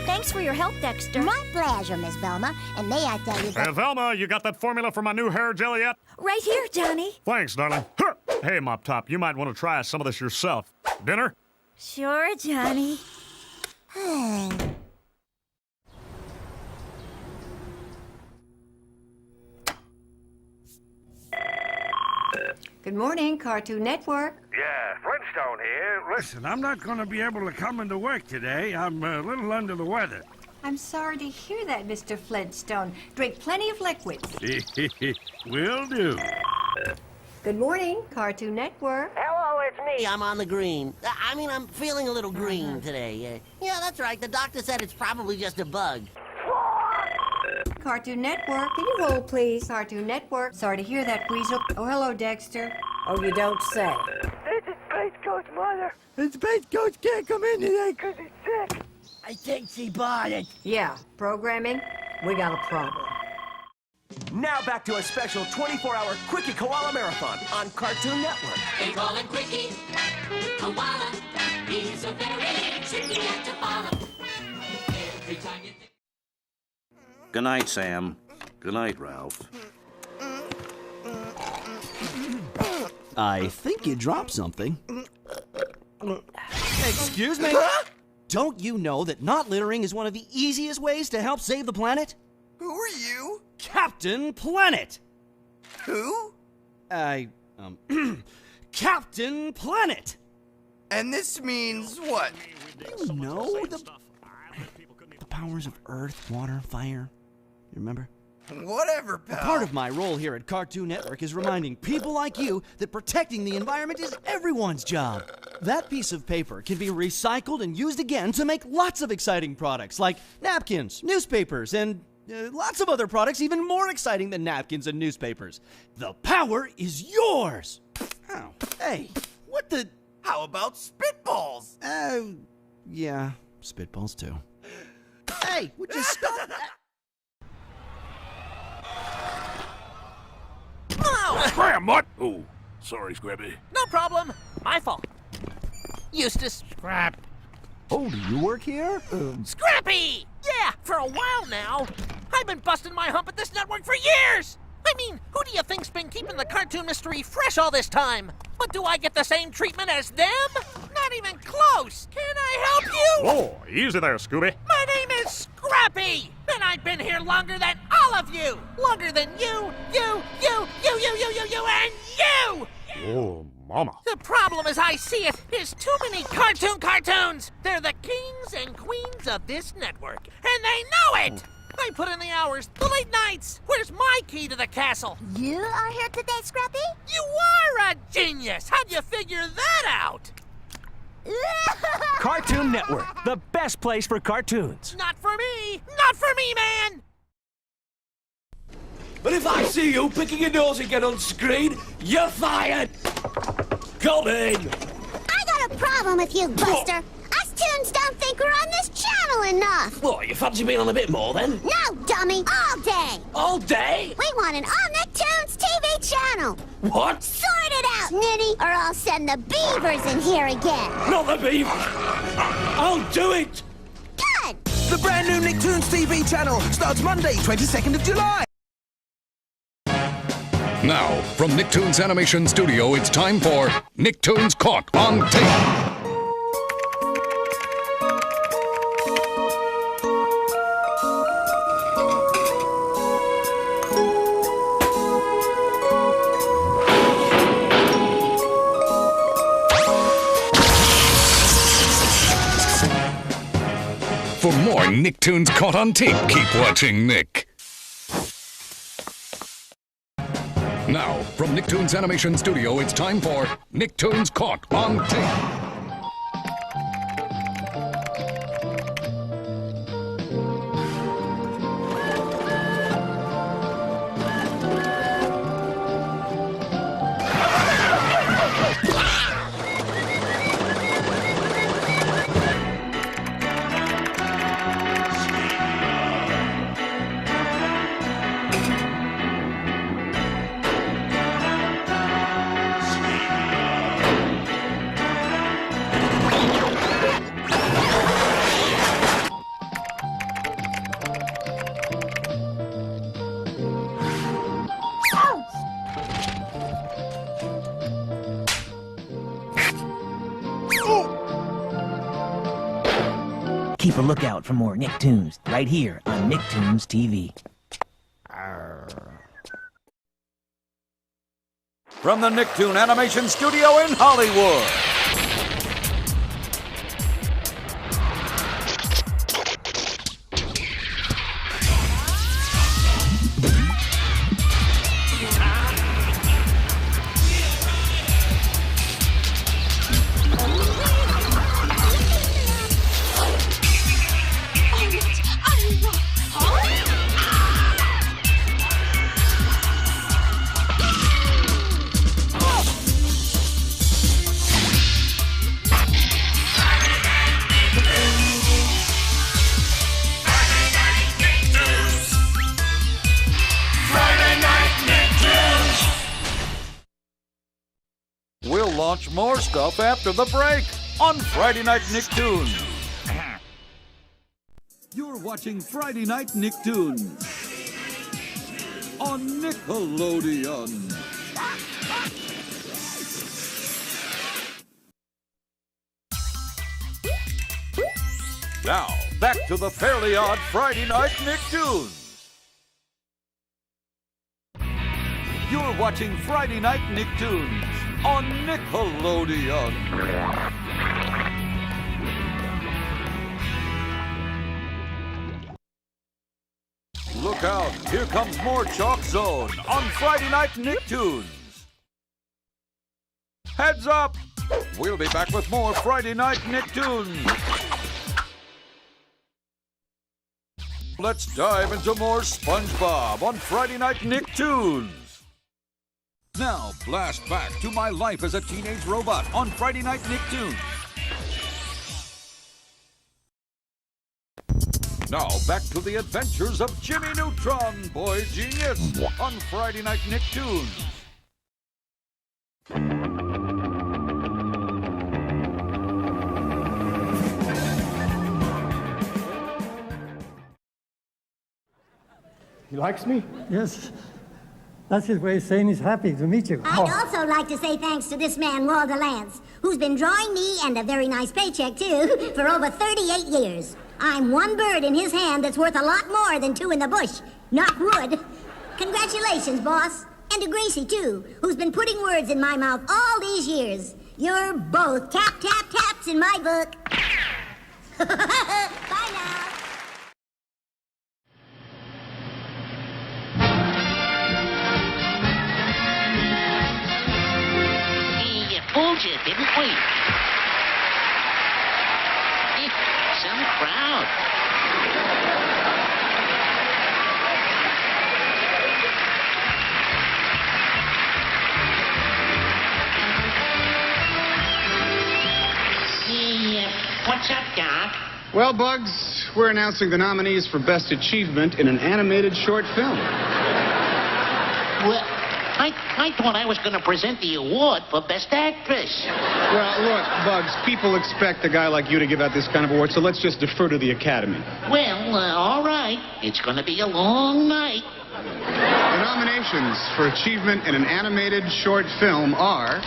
Thanks for your help, Dexter. My pleasure, Miss Velma. And may I tell you that... Velma, you got that formula for my new hair gel yet? Right here, Johnny. Thanks, darling. Huh. Hey, Mop Top, you might want to try some of this yourself. Dinner? Sure, Johnny. Good morning, Cartoon Network. Yeah, Flintstone here. Listen, I'm not going to be able to come into work today. I'm a little under the weather. I'm sorry to hear that, Mr. Flintstone. Drink plenty of liquids. Will do. Good morning, Cartoon Network. Hello, it's me. I'm on the green. I'm feeling a little green today. Yeah, that's right. The doctor said it's probably just a bug. Cartoon Network, can you hold, please? Cartoon Network. Sorry to hear that, Weasel. Oh, hello, Dexter. Oh, you don't say. This is Space Coach Mother. And Space Coach can't come in today because he's sick. I think she bought it. Yeah, programming, we got a problem. Now back to a special 24-hour Quickie Koala Marathon on Cartoon Network. They call him Quickie Koala. He's a very tricky cat to follow. Every time you think... Good night, Sam. Good night, Ralph. I think you dropped something. Excuse me? Don't you know that not littering is one of the easiest ways to help save the planet? Who are you? Captain Planet! Who? Captain Planet! And this means what? You know the powers of earth, water, fire. You remember? Whatever, pal. Part of my role here at Cartoon Network is reminding people like you that protecting the environment is everyone's job. That piece of paper can be recycled and used again to make lots of exciting products like napkins, newspapers, and lots of other products even more exciting than napkins and newspapers. The power is yours! Oh, hey, what the... How about spitballs? Yeah, spitballs too. Hey, would you stop that? Scram, what? Oh, sorry, Scrappy. No problem. My fault. Eustace. Scrap. Oh, do you work here? Scrappy! Yeah, for a while now. I've been busting my hump at this network for years! I mean, who do you think's been keeping the cartoon mystery fresh all this time? But do I get the same treatment as them? Not even close! Can I help you? Whoa, easy there, Scooby. My name is Scrappy! And I've been here longer than all of you! Longer than you, and you! Oh, mama. The problem as I see it is too many cartoons! They're the kings and queens of this network, and they know it! I put in the hours, the late nights. Where's my key to the castle? You are here today, Scrappy? You are a genius! How'd you figure that out? Cartoon Network, the best place for cartoons. Not for me! Not for me, man! But if I see you picking your nose again on screen, you're fired! Come in! I got a problem with you, Buster. Us tunes don't think we're on this channel enough. What, you fancy being on a bit more then? No, dummy. All day. All day? We want an all-Nicktoons TV channel. What? Sort it out, Nitty, or I'll send the beavers in here again. Not the beavers. I'll do it. Good. The brand new Nicktoons TV channel starts Monday, 22nd of July. Now, from Nicktoons Animation Studio, it's time for Nicktoons Caught on Tape. For more Nicktoons Caught on Tape, keep watching Nick. Now, from Nicktoons Animation Studio, it's time for Nicktoons Caught on Tape. Keep a lookout for more Nicktoons right here on Nicktoons TV. From the Nicktoon Animation Studio in Hollywood. We'll launch more stuff after the break on Friday Night Nicktoons. You're watching Friday Night Nicktoons on Nickelodeon. Now, back to the Fairly Odd Friday Night Nicktoons. You're watching Friday Night Nicktoons on Nickelodeon. Look out, here comes more Chalk Zone on Friday Night Nicktoons. Heads up! We'll be back with more Friday Night Nicktoons. Let's dive into more SpongeBob on Friday Night Nicktoons. Now, blast back to my life as a teenage robot on Friday Night Nicktoons. Now, back to the adventures of Jimmy Neutron, Boy Genius, on Friday Night Nicktoons. He likes me? Yes. That's his way of saying he's happy to meet you. I'd also like to say thanks to this man, Walter Lance, who's been drawing me, and a very nice paycheck too, for over 38 years. I'm one bird in his hand that's worth a lot more than two in the bush. Knock wood. Congratulations, boss. And to Gracie, too, who's been putting words in my mouth all these years. You're both tap, tap, taps in my book. Bye now. Fooled you, didn't we? Some crowd. What's up, Doc? Well, Bugs, we're announcing the nominees for Best Achievement in an Animated Short Film. Well, I thought I was going to present the award for Best Actress. Well, look, Bugs, people expect a guy like you to give out this kind of award, so let's just defer to the Academy. Well, all right. It's going to be a long night. The nominations for Achievement in an Animated Short Film are...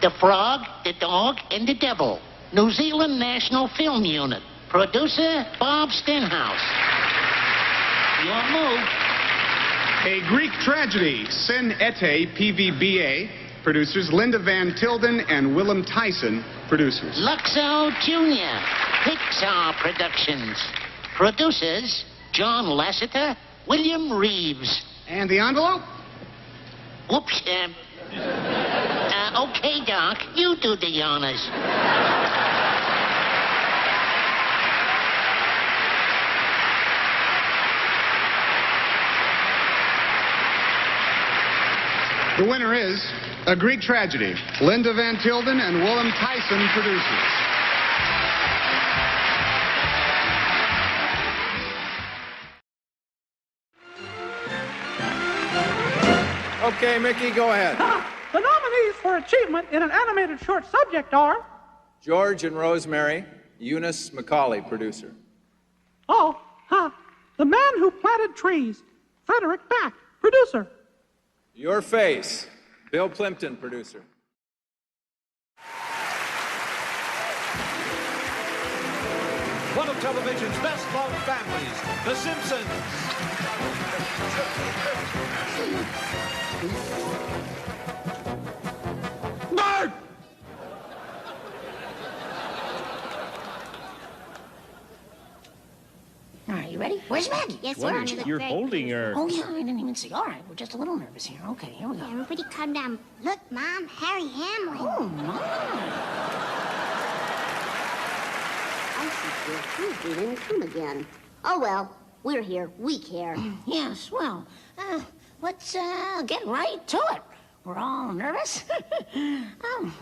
The Frog, the Dog, and the Devil. New Zealand National Film Unit. Producer, Bob Stenhouse. Your move. A Greek Tragedy, Sin Ete, PVBA. Producers, Linda Van Tilden and Willem Tyson. Producers. Luxo Jr., Pixar Productions. Producers, John Lasseter, William Reeves. And the envelope? Whoops, okay, Doc, you do the honors. The winner is A Greek Tragedy, Linda Van Tilden and Willem Tyson, producers. Okay, Mickey, go ahead. The nominees for achievement in an animated short subject are... George and Rosemary, Eunice Macaulay, producer. The Man Who Planted Trees, Frederick Back, producer. Your Face, Bill Plimpton, producer. One of television's best-loved families, The Simpsons. Bart! All right, you ready? Where's Maggie? Yes, Where sir. are you? You're holding her. Oh, yeah, I didn't even see. All right, we're just a little nervous here. Okay, here we go. Everybody calm down. Look, Mom, Harry Hamlin. Oh, my. He didn't come again. Oh, well, we're here. We care. Yes, well, let's get right to it. We're all nervous.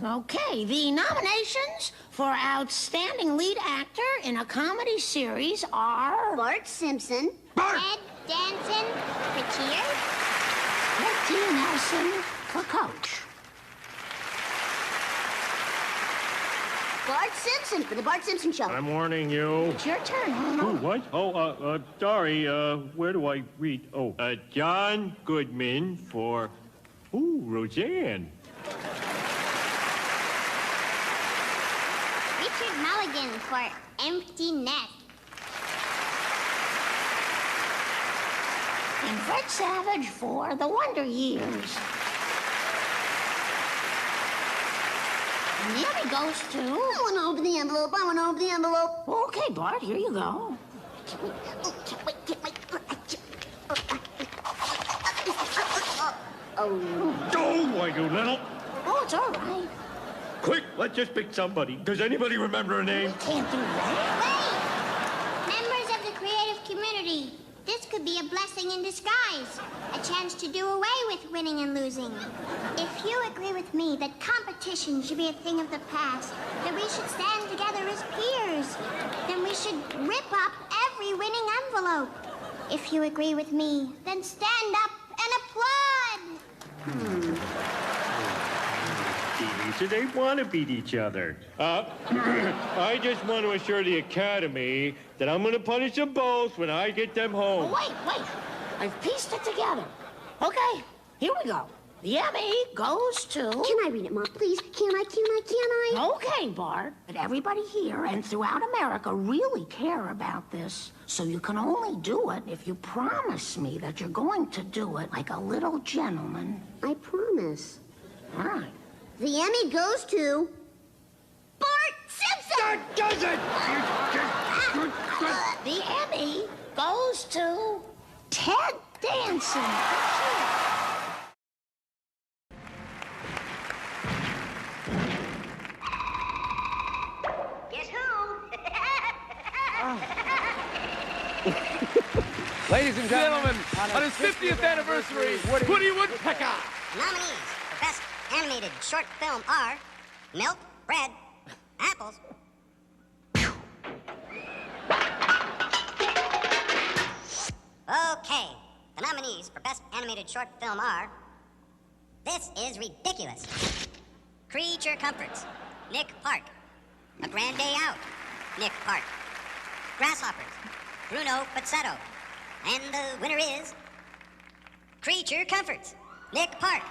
Okay. The nominations for Outstanding Lead Actor in a Comedy Series are... Bart Simpson. Bart! Ed Danson for Cheers. Betty Nelson for Coach. Bart Simpson for the Bart Simpson Show. I'm warning you. It's your turn. Ooh, what? Oh, sorry. Where do I read? Oh, John Goodman for... Ooh, Roseanne. Rich Richard Mulligan for Empty Nest. And Fred Savage for The Wonder Years. And the Emmy goes to... I want to open the envelope. I want to open the envelope. Okay, Bart, here you go. Oh, why, you little... Oh, it's all right. Quick, let's just pick somebody. Does anybody remember a name? Can't do that. Members of the creative community, this could be a blessing in disguise. A chance to do away with winning and losing. If you agree with me that competition should be a thing of the past, that we should stand together as peers, then we should rip up every winning envelope. If you agree with me, then stand up and applaud. So they want to beat each other. I just want to assure the Academy that I'm going to punish them both when I get them home. Wait. I've pieced it together. Okay, here we go. The Emmy goes to... Can I read it, Mom? Please, can I? Okay, Bart. But everybody here and throughout America really care about this. So you can only do it if you promise me that you're going to do it like a little gentleman. I promise. All right. The Emmy goes to... Bart Simpson! That does it! The Emmy goes to... Ted Danson. Guess who? Ladies and gentlemen, on his 50th anniversary, Woody Woodpecker. Nominees for Best Animated Short Film are Milk, Bread, Apples. Okay, the nominees for Best Animated Short Film are... This is Ridiculous. Creature Comforts, Nick Park. A Grand Day Out, Nick Park. Grasshoppers, Bruno Pazzetto. And the winner is... Creature Comforts, Nick Park.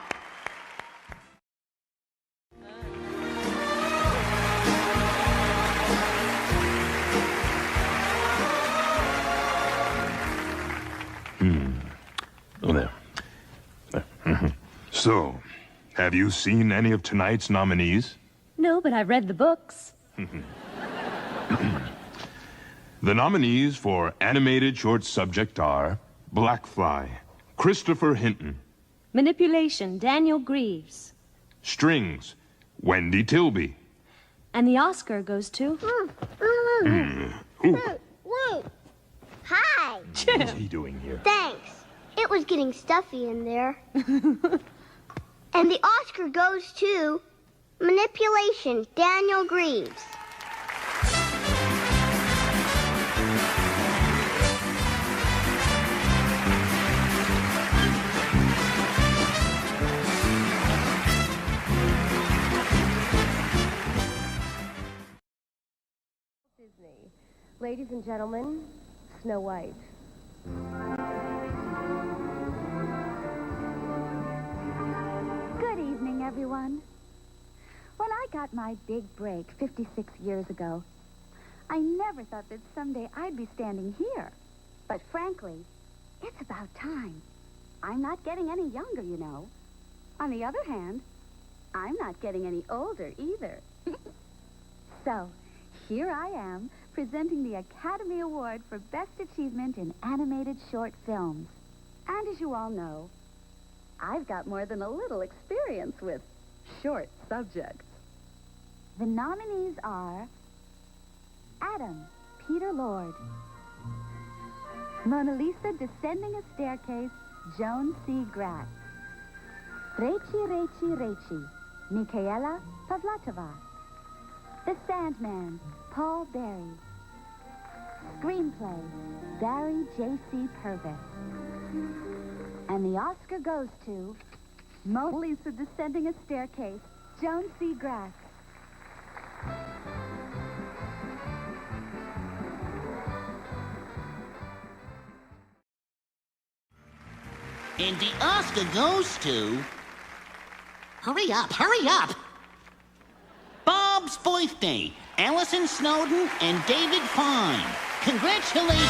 Oh, there. So, have you seen any of tonight's nominees? No, but I've read the books. The nominees for animated short subject are Blackfly, Christopher Hinton. Manipulation, Daniel Greaves. Strings, Wendy Tilby. And the Oscar goes to... Whoa. Hi. What is he doing here? Thanks. It was getting stuffy in there. And the Oscar goes to Manipulation, Daniel Greaves. Disney. Ladies and gentlemen, Snow White. Good evening, everyone. When I got my big break 56 years ago, I never thought that someday I'd be standing here. But frankly, it's about time. I'm not getting any younger, you know. On the other hand, I'm not getting any older either. So, here I am, presenting the Academy Award for Best Achievement in Animated Short Films. And as you all know, I've got more than a little experience with short subjects. The nominees are Adam, Peter Lord. Mona Lisa Descending a Staircase, Joan C. Grass. Rechi, Michaela Pavlatova. The Sandman, Paul Berry. Screenplay, Barry J.C. Purvis. And the Oscar goes to Mona Lisa Descending a Staircase, Joan C. Grass. And the Oscar goes to... Hurry up! Bob Bob's birthday. Allison Snowden and David Fine. Congratulations.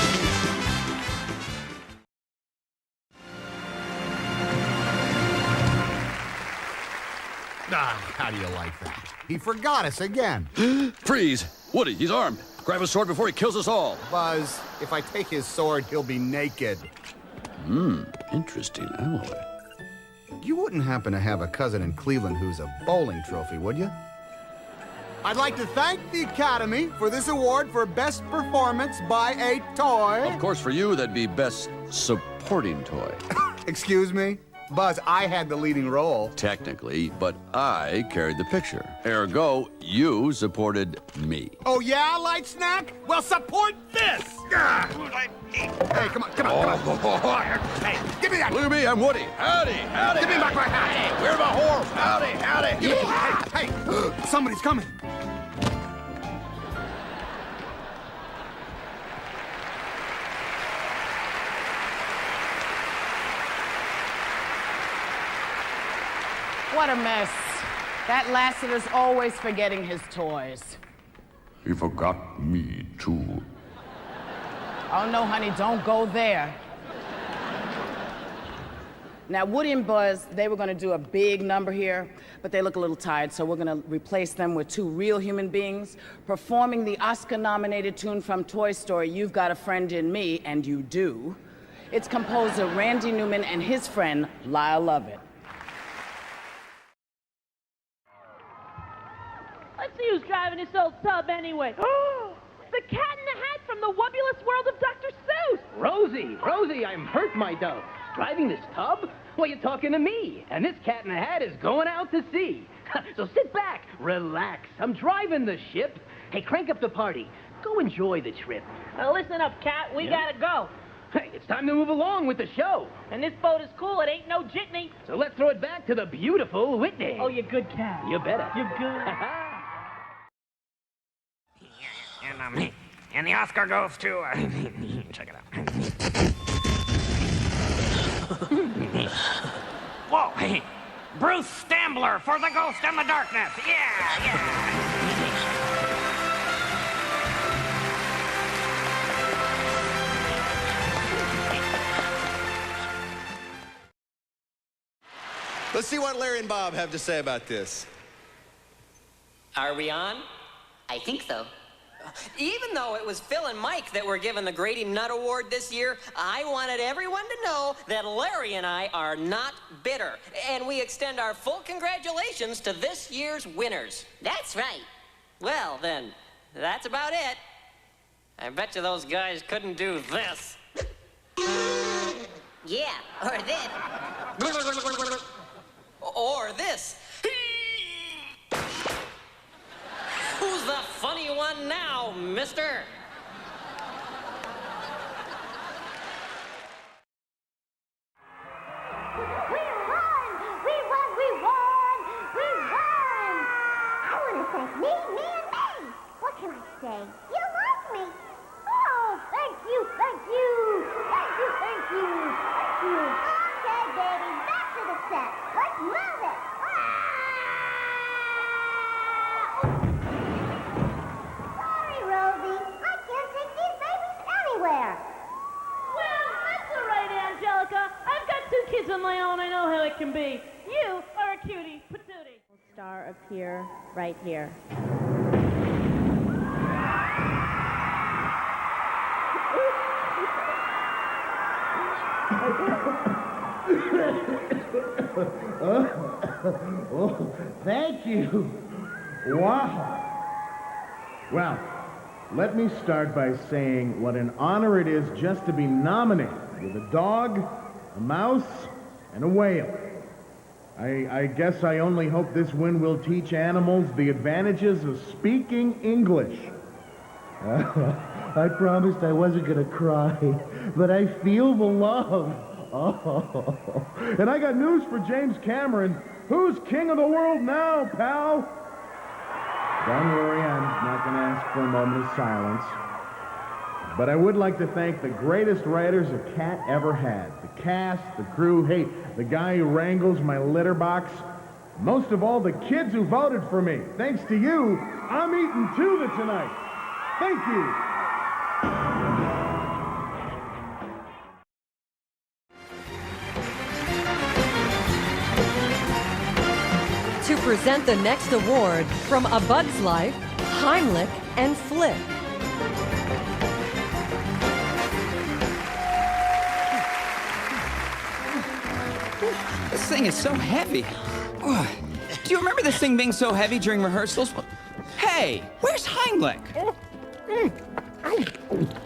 How do you like that? He forgot us again. Freeze! Woody, he's armed. Grab his sword before he kills us all. Buzz, if I take his sword, he'll be naked. Interesting alloy. You wouldn't happen to have a cousin in Cleveland who's a bowling trophy, would you? I'd like to thank the Academy for this award for Best Performance by a Toy. Of course, for you, that'd be Best Supporting Toy. Excuse me? Buzz, I had the leading role. Technically, but I carried the picture. Ergo, you supported me. Oh, yeah, Light Snack? Well, support this! Hey, come on. Hey, give me that! Look at me, I'm Woody. Howdy, howdy. Give me back my hat! Hey, where's my horse? Howdy, howdy. Yeah. Hey, somebody's coming. What a mess. That Lassiter's always forgetting his toys. He forgot me, too. Oh, no, honey, don't go there. Now, Woody and Buzz, they were gonna do a big number here, but they look a little tired, so we're gonna replace them with two real human beings performing the Oscar-nominated tune from Toy Story, You've Got a Friend in Me, and You Do. It's composer Randy Newman and his friend, Lyle Lovett. Let's see who's driving this old tub anyway. Oh, the cat in the hat from the wubbulous world of Dr. Seuss. Rosie, I'm hurt, my dove. Driving this tub? Well, you're talking to me, and this cat in the hat is going out to sea. So sit back, relax. I'm driving the ship. Hey, crank up the party. Go enjoy the trip. Listen up, cat. We gotta go. Hey, it's time to move along with the show. And this boat is cool. It ain't no jitney. So let's throw it back to the beautiful Whitney. Oh, you good cat. You better. You're good. And the Oscar goes to, check it out. Whoa, Bruce Stambler for the Ghost in the Darkness. Yeah. Let's see what Larry and Bob have to say about this. Are we on? I think so. Even though it was Phil and Mike that were given the Grady Nutt Award this year, I wanted everyone to know that Larry and I are not bitter. And we extend our full congratulations to this year's winners. That's right. Well, then, that's about it. I bet you those guys couldn't do this. Yeah, or this. Or this. Who's the funny one now, mister? We won! I want to thank me. What can I say? You love me. Oh, thank you. Okay, baby, back to the set. Let's move it. Sorry, Rosie. I can't take these babies anywhere. Well, that's all right, Angelica. I've got 2 kids of my own. I know how it can be. You are a cutie patootie. Star appear right here. Oh, thank you. Wow. Well, let me start by saying what an honor it is just to be nominated with a dog, a mouse, and a whale. I guess I only hope this win will teach animals the advantages of speaking English. I promised I wasn't going to cry, but I feel the love. Oh. And I got news for James Cameron. Who's king of the world now, pal? Don't worry, I'm not going to ask for a moment of silence. But I would like to thank the greatest writers a cat ever had. The cast, the crew, hey, the guy who wrangles my litter box. Most of all, the kids who voted for me. Thanks to you, I'm eating tuna tonight. Thank you. To present the next award from A Bug's Life, Heimlich and Flick. This thing is so heavy. Ugh. Do you remember this thing being so heavy during rehearsals? Hey, where's Heimlich?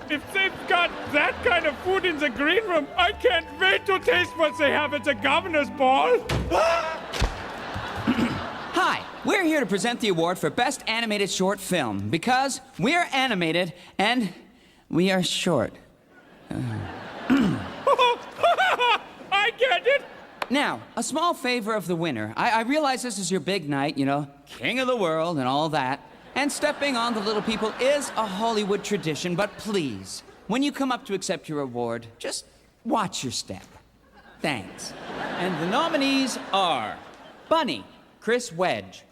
If they've got that kind of food in the green room, I can't wait to taste what they have at the governor's ball. Hi, we're here to present the award for Best Animated Short Film because we're animated and we are short. I get it. Now, a small favor of the winner. I realize this is your big night, you know, king of the world and all that. And stepping on the little people is a Hollywood tradition, but please, when you come up to accept your award, just watch your step. Thanks. And the nominees are Bunny, Chris Wedge.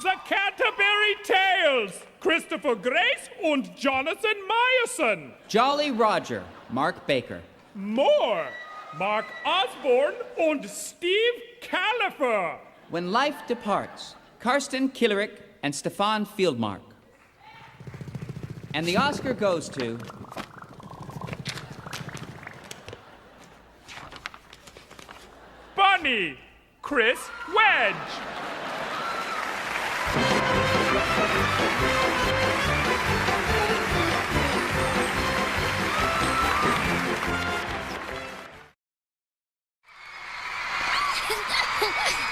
The Canterbury Tales, Christopher Grace und Jonathan Meyerson. Jolly Roger, Mark Baker. More, Mark Osborne und Steve Califer. When Life Departs, Karsten Killerick and Stefan Fieldmark. And the Oscar goes to... Bunny, Chris Wedge.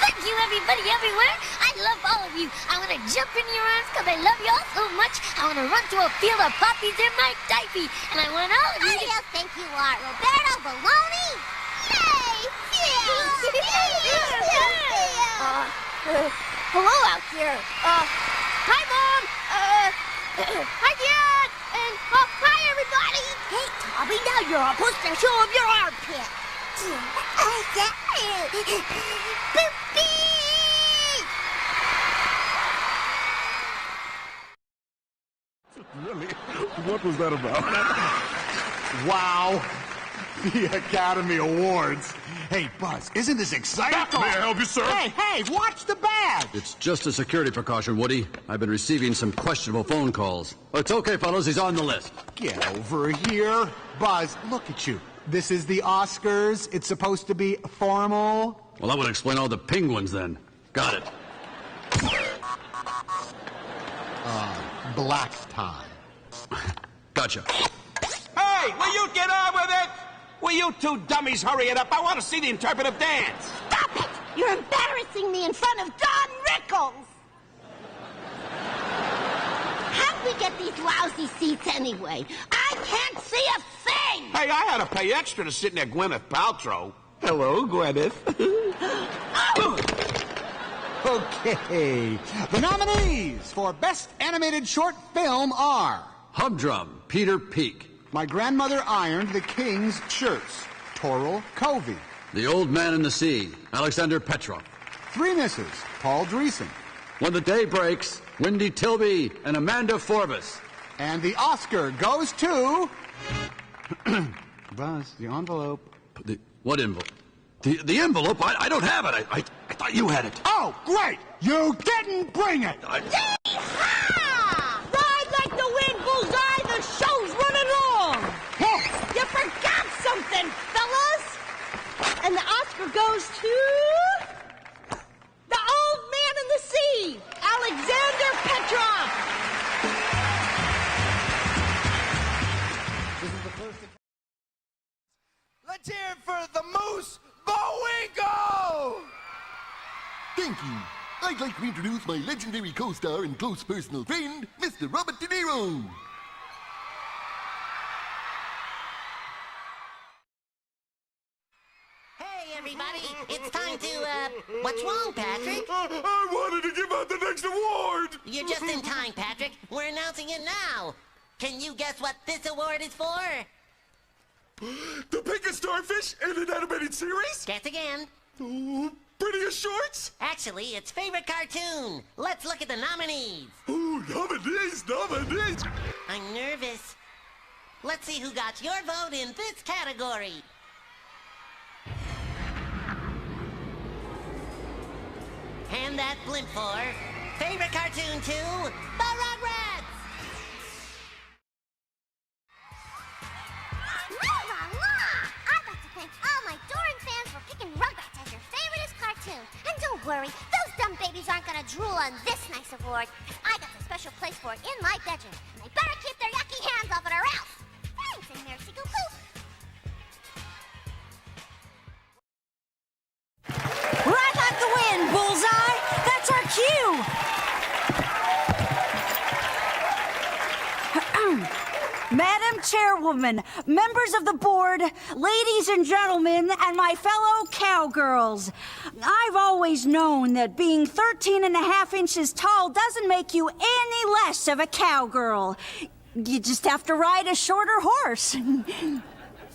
Thank you, everybody, everywhere. I love all of you. I want to jump in your arms because I love you all so much. I want to run to a field of poppies in my diaper. And I want all of you to... Who do you think you are, Roberto Baloney? Yay! Hello out there. Hi, Mom. Hi, Dad. And hi, everybody. Hey, Tommy, now you're supposed to show him your armpit. Really? What was that about? Wow. The Academy Awards. Hey, Buzz, isn't this exciting? May I help you, sir? Hey, watch the badge! It's just a security precaution, Woody. I've been receiving some questionable phone calls. It's okay, fellows. He's on the list. Get over here. Buzz, look at you. This is the Oscars. It's supposed to be formal. Well, that would explain all the penguins, then. Got it. Black tie. Gotcha. Hey, will you get on with it? Will you two dummies hurry it up? I want to see the interpretive dance. Stop it! You're embarrassing me in front of Don Rickles! How'd we get these lousy seats anyway? I can't see a thing! Hey, I had to pay extra to sit near Gwyneth Paltrow. Hello, Gwyneth. Okay. The nominees for Best Animated Short Film are... Humdrum, Peter Peak. My Grandmother Ironed the King's Shirts, Toril Covey. The Old Man in the Sea, Alexander Petrov. Three Misses, Paul Dreesen. When the Day Breaks, Wendy Tilby and Amanda Forbes. And the Oscar goes to... Buzz, the envelope. What envelope? The envelope? I don't have it. I thought you had it. Oh, great! You didn't bring it! Yee-haw! Ride like the wind, Bullseye! The show's running long! You forgot something, fellas! And the Oscar goes to... the Old Man in the Sea, Alexander Petrov! Let's hear it for the Moose Bowinkle! Thank you. I'd like to introduce my legendary co-star and close personal friend, Mr. Robert De Niro. Hey, everybody, it's time to, what's wrong, Patrick? I wanted to give out the next award! You're just in time, Patrick. We're announcing it now. Can you guess what this award is for? To pick a starfish in an animated series? Guess again. Prettiest shorts? Actually, it's favorite cartoon. Let's look at the nominees. Ooh, nominees. I'm nervous. Let's see who got your vote in this category. And that blimp for favorite cartoon 2, The Rugrats! La la la! I'd like to thank all my adoring fans for picking Rugrats as your favoriteest cartoon. And don't worry, those dumb babies aren't gonna drool on this nice award, because I got a special place for it in my bedroom, and they better keep their yucky hands off it or else. Thanks, and merci beaucoup. Right like the wind, Bullseye! That's our cue! Madam Chairwoman, members of the board, ladies and gentlemen, and my fellow cowgirls. I've always known that being 13.5 inches tall doesn't make you any less of a cowgirl. You just have to ride a shorter horse.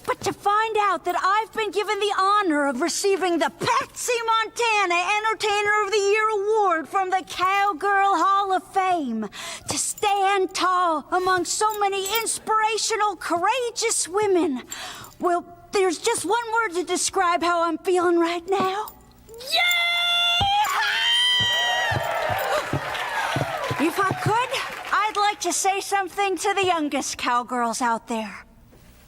But to find out that I've been given the honor of receiving the Patsy Montana Entertainer of the Year Award from the Cowgirl Hall of Fame, to stand tall among so many inspirational, courageous women, well, there's just one word to describe how I'm feeling right now. If I could, I'd like to say something to the youngest cowgirls out there.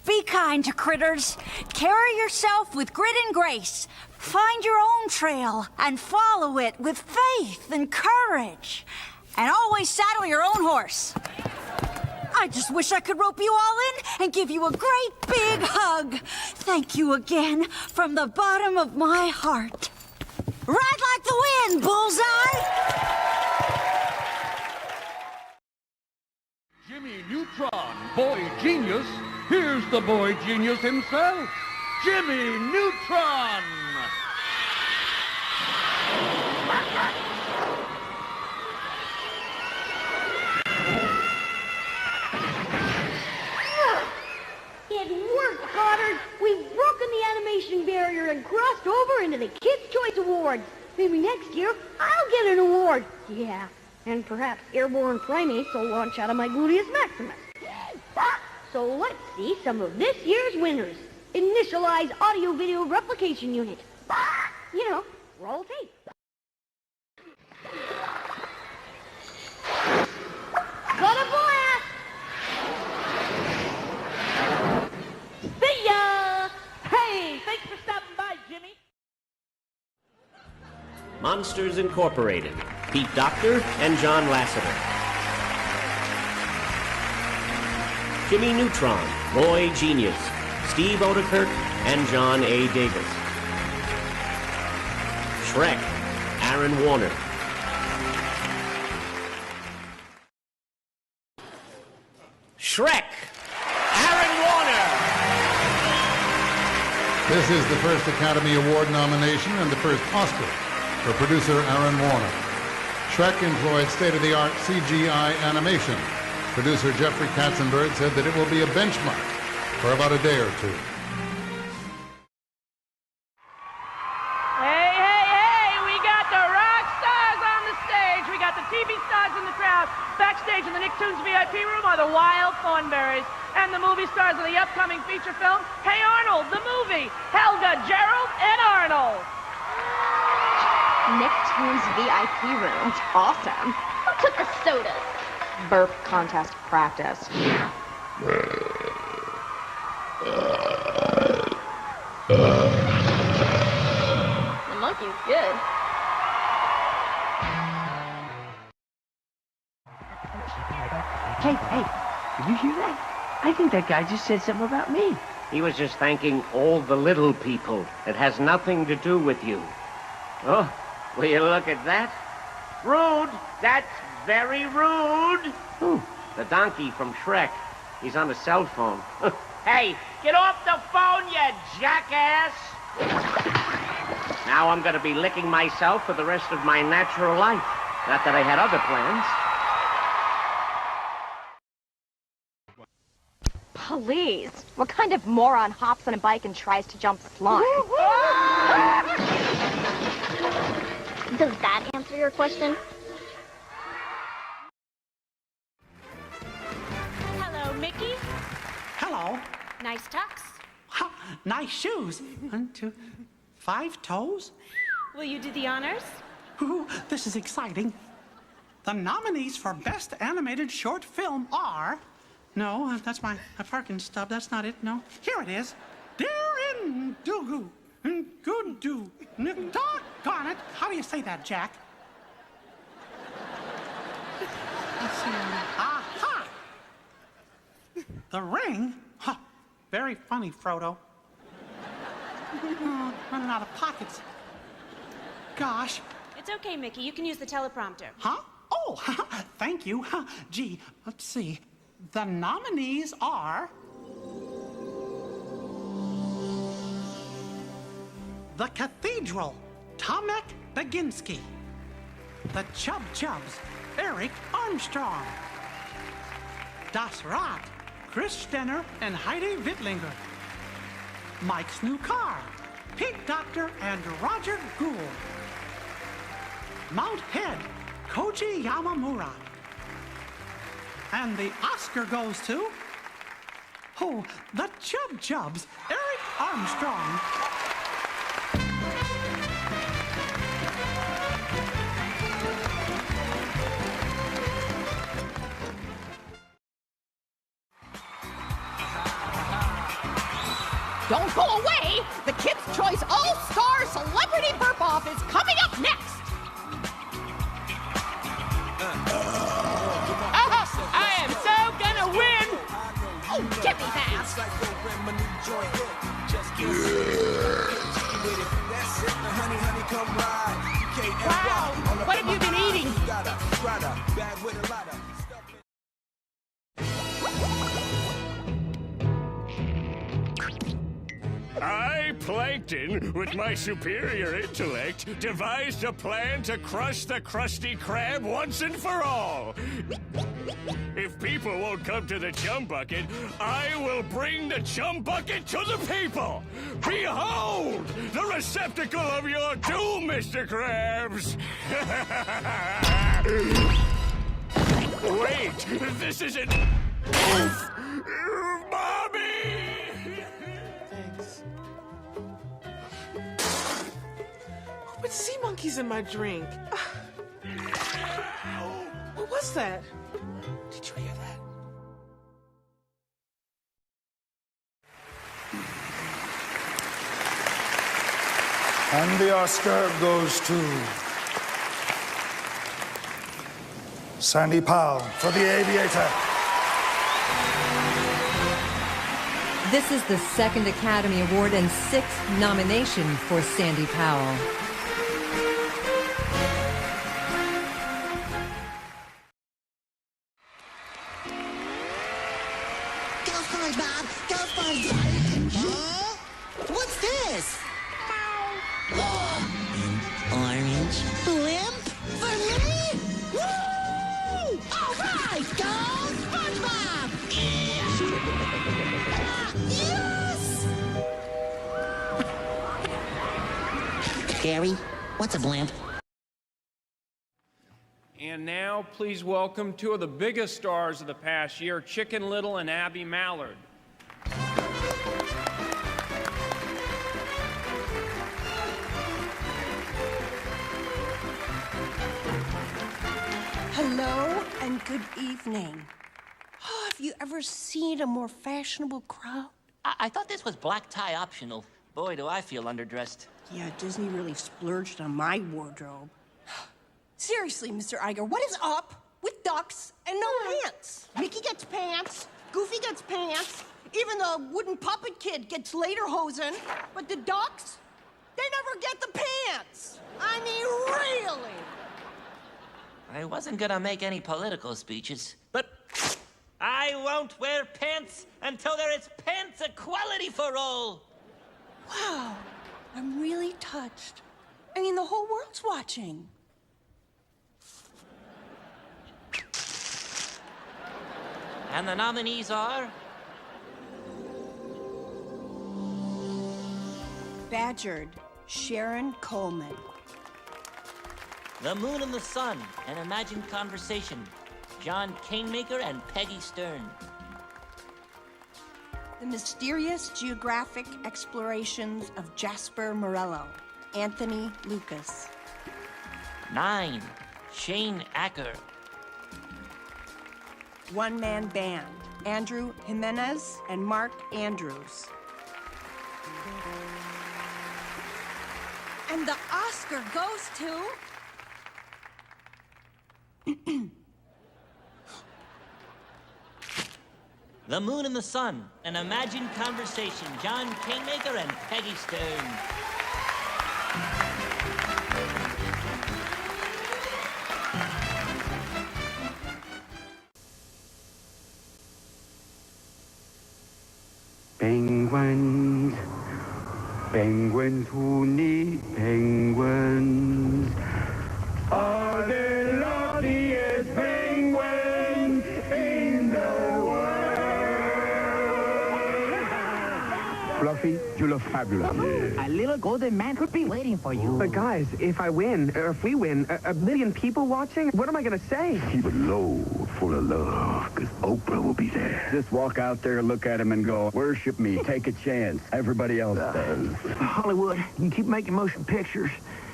Be kind to critters. Carry yourself with grit and grace. Find your own trail and follow it with faith and courage. And always saddle your own horse. I just wish I could rope you all in and give you a great big hug. Thank you again from the bottom of my heart. Ride like the wind, Bullseye! Jimmy Neutron, boy genius. Here's the boy genius himself, Jimmy Neutron! It worked, Goddard! We've broken the animation barrier and crossed over into the Kids' Choice Awards. Maybe next year, I'll get an award. Yeah, and perhaps airborne primates will launch out of my gluteus maximus. So let's see some of this year's winners. Initialize audio-video replication unit. You know, roll tape. Got a blast! See ya! Hey, thanks for stopping by, Jimmy. Monsters Incorporated, Pete Docter and John Lasseter. Jimmy Neutron, Boy Genius, Steve Odekirk and John A. Davis. Shrek, Aaron Warner. Shrek, Aaron Warner. This is the first Academy Award nomination and the first Oscar for producer Aaron Warner. Shrek employed state-of-the-art CGI animation. Producer Jeffrey Katzenberg said that it will be a benchmark for about a day or two. Hey, hey, hey! We got the rock stars on the stage. We got the TV stars in the crowd. Backstage in the Nicktoons VIP room are the Wild Thornberrys. And the movie stars of the upcoming feature film, Hey Arnold, the movie. Helga, Gerald, and Arnold. Nicktoons VIP room. It's awesome. Who took the sodas? Burp contest practice. The monkey's good. Hey, did you hear that? I think that guy just said something about me. He was just thanking all the little people. It has nothing to do with you. Oh, will you look at that? Rude! That's very rude! Who? The donkey from Shrek. He's on a cell phone. Hey, get off the phone, you jackass! Now I'm gonna be licking myself for the rest of my natural life. Not that I had other plans. Please. What kind of moron hops on a bike and tries to jump slime? Does that answer your question? Hello, Mickey. Hello. Nice tux. Ha, nice shoes. 1, 2, 5 toes. Will you do the honors? Ooh, this is exciting. The nominees for Best Animated Short Film are... No, that's my parking stub. That's not it. No. Here it is. Darren Dugu. Good do. Doggone it. How do you say that, Jack? Let's see. Aha! The Ring? Huh. Very funny, Frodo. Oh, running out of pockets. Gosh. It's okay, Mickey. You can use the teleprompter. Huh? Oh, thank you. Gee, let's see. The nominees are... The Cathedral, Tomek Baginski. The Chub Chubs, Eric Armstrong. Das Rad, Chris Stenner and Heidi Wittlinger. Mike's New Car, Pete Doctor and Roger Gould. Mount Head, Koji Yamamura. And the Oscar goes to... Oh, the Chub Chubs, Eric Armstrong. Don't go away! The Kids' Choice All-Star Celebrity Burp-Off is coming up next! I am so gonna win! Oh, give me that! Wow! What have you been eating? I, Plankton, with my superior intellect, devised a plan to crush the Krusty Krab once and for all. If people won't come to the chum bucket, I will bring the chum bucket to the people. Behold, the receptacle of your doom, Mr. Krabs. Wait, this isn't... Oof! Mommy! But sea monkeys in my drink. What was that? Did you hear that? And the Oscar goes to Sandy Powell for The Aviator. This is the second Academy Award and 6th nomination for Sandy Powell. Go for it, Bob. Go for it. Huh? What's this? An orange blimp for me? Woo! All right, go SpongeBob! Yes! Gary, what's a blimp? And now, please welcome two of the biggest stars of the past year, Chicken Little and Abby Mallard. Hello and good evening. Oh, have you ever seen a more fashionable crowd? I thought this was black tie optional. Boy, do I feel underdressed. Yeah, Disney really splurged on my wardrobe. Seriously, Mr. Iger, what is up with ducks and no pants? Mickey gets pants, Goofy gets pants, even the wooden puppet kid gets lederhosen, but the ducks, they never get the pants. I mean, really? I wasn't gonna make any political speeches, but I won't wear pants until there is pants equality for all. Wow, I'm really touched. I mean, the whole world's watching. And the nominees are... Badgered, Sharon Coleman. The Moon and the Sun, An Imagined Conversation. John Canemaker and Peggy Stern. The Mysterious Geographic Explorations of Jasper Morello. Anthony Lucas. 9. Shane Acker. One-man band. Andrew Jimenez and Mark Andrews. And the Oscar goes to... The Moon and the Sun, An Imagined Conversation. John Canemaker and Peggy Stern. Penguins, penguins who need penguins are the luckiest penguins in the world. Fluffy, you look fabulous. A little golden man could be waiting for you. But guys, if I win, or if we win, a million people watching, what am I going to say? Keep it low, full of love, because Oprah will be there. Just walk out there, look at him, and go, worship me, take a chance. Everybody else does. Hollywood, you keep making motion pictures.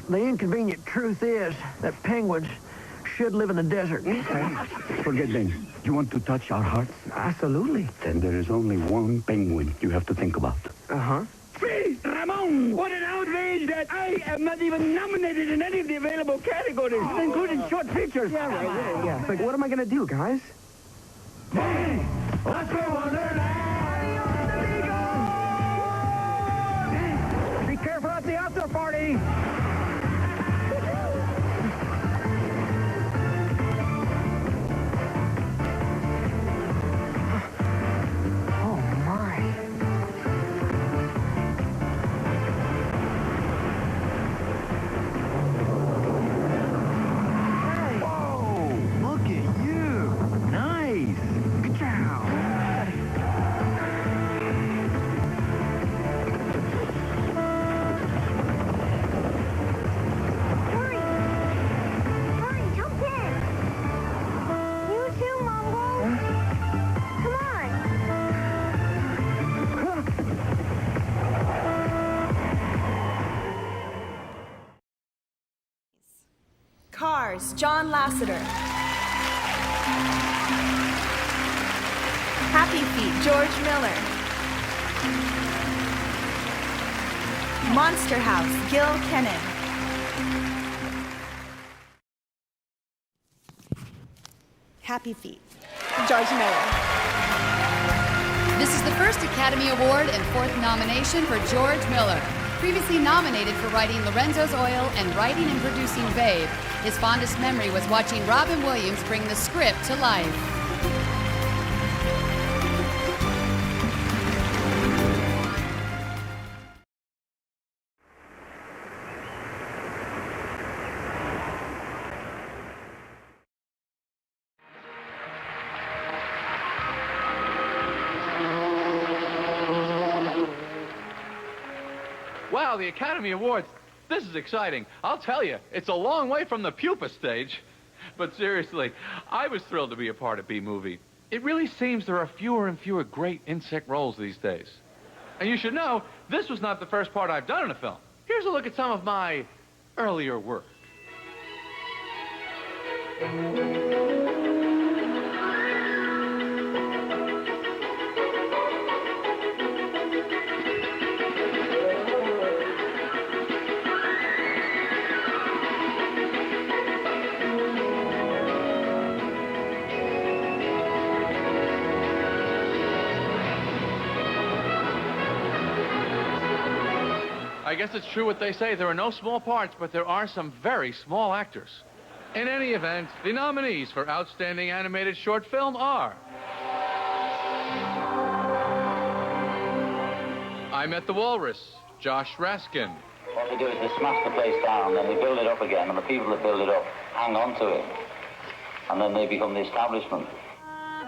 The inconvenient truth is that penguins should live in the desert. Forget them. You want to touch our hearts? Absolutely. Then there is only one penguin you have to think about. Uh-huh. Freeze, Ramon! What an outrage that I am not even nominated in any of the available categories, including short features. Yeah, right, yeah. Like, what am I going to do, guys? Hey, let's go, Wonderland! Be careful at the after party! Cars, John Lasseter. Happy Feet, George Miller. Monster House, Gil Kennan. Happy Feet, George Miller. This is the first Academy Award and fourth nomination for George Miller. Previously nominated for writing Lorenzo's Oil and writing and producing Babe, his fondest memory was watching Robin Williams bring the script to life. Wow, the Academy Awards. This is exciting. I'll tell you, it's a long way from the pupa stage. But seriously, I was thrilled to be a part of B-Movie. It really seems there are fewer and fewer great insect roles these days. And you should know, this was not the first part I've done in a film. Here's a look at some of my earlier work. I guess it's true what they say. There are no small parts, but there are some very small actors. In any event, the nominees for Outstanding Animated Short Film are... I Met the Walrus, Josh Raskin. What they do is they smash the place down, then they build it up again, and the people that build it up hang on to it. And then they become the establishment.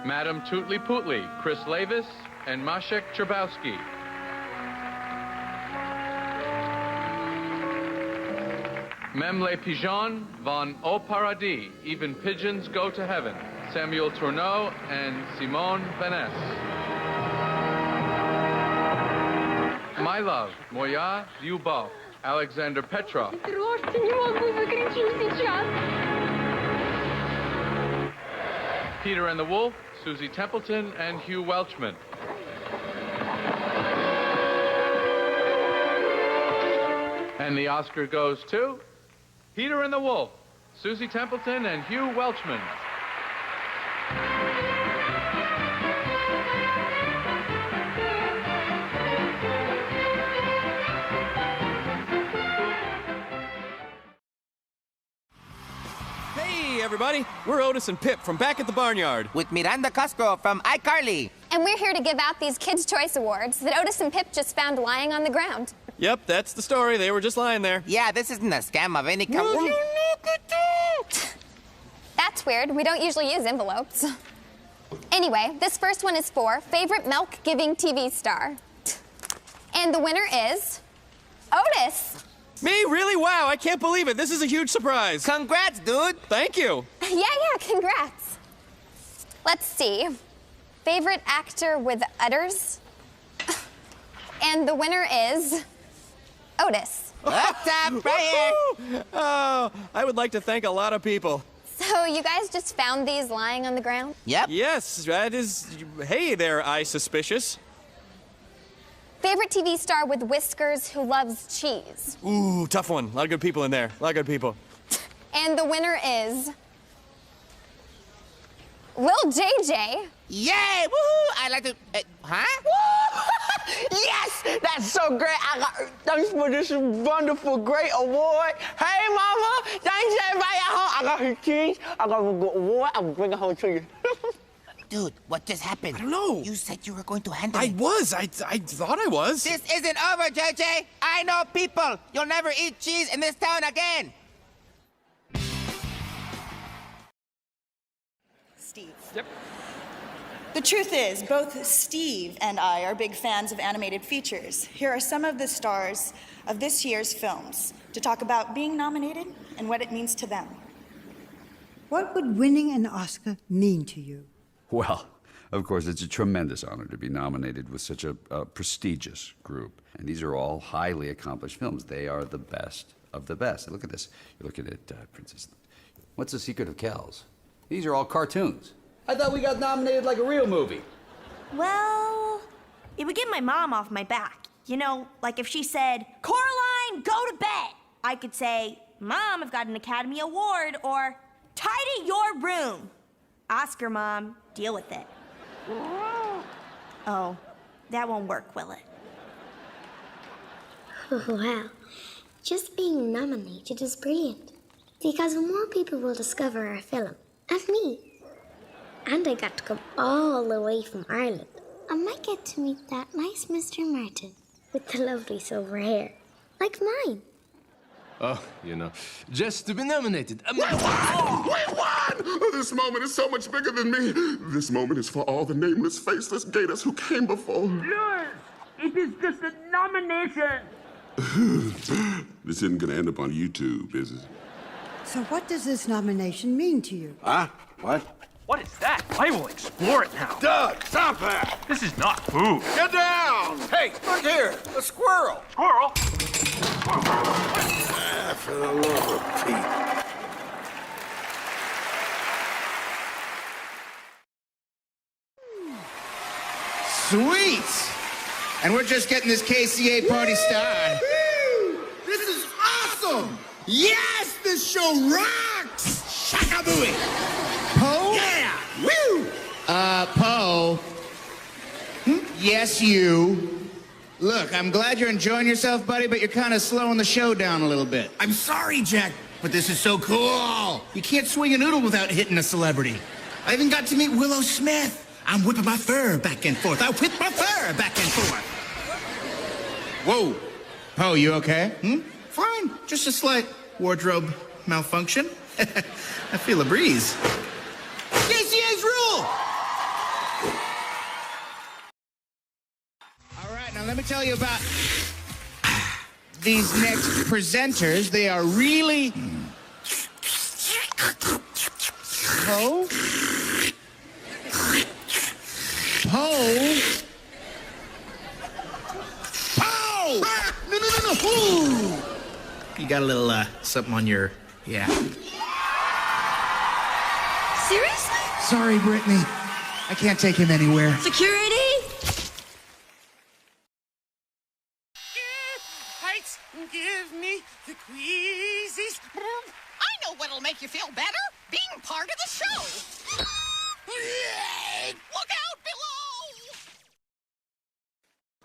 Madam Tootly Pootly, Chris Lavis, and Maciek Même les pigeons vont au paradis. Even pigeons go to heaven. Samuel Tourneau and Simone Vaness. My Love, Moya Lyubov, Alexander Petrov. Peter and the Wolf, Susie Templeton and Hugh Welchman. And the Oscar goes to Peter and the Wolf, Susie Templeton and Hugh Welchman. Hey, everybody. We're Otis and Pip from back at the barnyard. With Miranda Costco from iCarly. And we're here to give out these Kids' Choice Awards that Otis and Pip just found lying on the ground. Yep, that's the story. They were just lying there. Yeah, this isn't a scam of any kind. That's weird. We don't usually use envelopes. Anyway, this first one is for Favorite Milk-Giving TV Star. And the winner is Otis. Me? Really? Wow, I can't believe it. This is a huge surprise. Congrats, dude. Thank you. Yeah, congrats. Let's see. Favorite actor with udders. And the winner is Otis. What's up, right here? Oh, I would like to thank a lot of people. So you guys just found these lying on the ground? Yep. Yes, that is... Hey there, I suspicious. Favorite TV star with whiskers who loves cheese. Ooh, tough one. A lot of good people in there. A lot of good people. And the winner is Lil JJ. Yay! Woohoo! I like to... huh? Yes! That's so great. Thanks for this wonderful, great award. Hey, Mama! Thanks, everybody at home. I got her cheese. I got a good award. I'm bringing it home to you. Dude, what just happened? I don't know. You said you were going to handle I it. was. I thought I was. This isn't over, JJ. I know people. You'll never eat cheese in this town again. Steve. Yep. The truth is, both Steve and I are big fans of animated features. Here are some of the stars of this year's films to talk about being nominated and what it means to them. What would winning an Oscar mean to you? Well, of course, it's a tremendous honor to be nominated with such a prestigious group. And these are all highly accomplished films. They are the best of the best. Look at this. You're looking at Princess. What's the Secret of Kells? These are all cartoons. I thought we got nominated like a real movie. Well, it would get my mom off my back. You know, like if she said, Coraline, go to bed. I could say, Mom, I've got an Academy Award, or tidy your room. Oscar, Mom, deal with it. Oh, that won't work, will it? Well, just being nominated is brilliant, because more people will discover our film, and me. And I got to come all the way from Ireland. I might get to meet that nice Mr. Martin with the lovely silver hair, like mine. Oh, you know, just to be nominated. We won! Oh, this moment is so much bigger than me. This moment is for all the nameless, faceless gators who came before. Lewis, it is just a nomination. This isn't gonna end up on YouTube, is it? So what does this nomination mean to you? Huh? What? What is that? I will explore it now. Doug, stop that! This is not food. Get down! Hey, look here, a squirrel. Squirrel? Ah, for the love of Pete. Sweet! And we're just getting this KCA party started. This is awesome! Yes, this show rocks! Shakabooey! Poe? Yeah! Woo! Poe. Yes, you. Look, I'm glad you're enjoying yourself, buddy, but you're kind of slowing the show down a little bit. I'm sorry, Jack, but this is so cool. You can't swing a noodle without hitting a celebrity. I even got to meet Willow Smith. I'm whipping my fur back and forth. I whip my fur back and forth. Whoa. Poe, you okay? Fine. Just a slight wardrobe malfunction. I feel a breeze. KCA's rule! All right, now let me tell you about these next presenters. They are really... Poe? Poe? Poe! No, no, no, no! Ooh. You got a little, something on your... Yeah. Seriously? Sorry, Brittany. I can't take him anywhere. Security? Heights, give me the queasies. I know what'll make you feel better. Being part of the show. Look out below!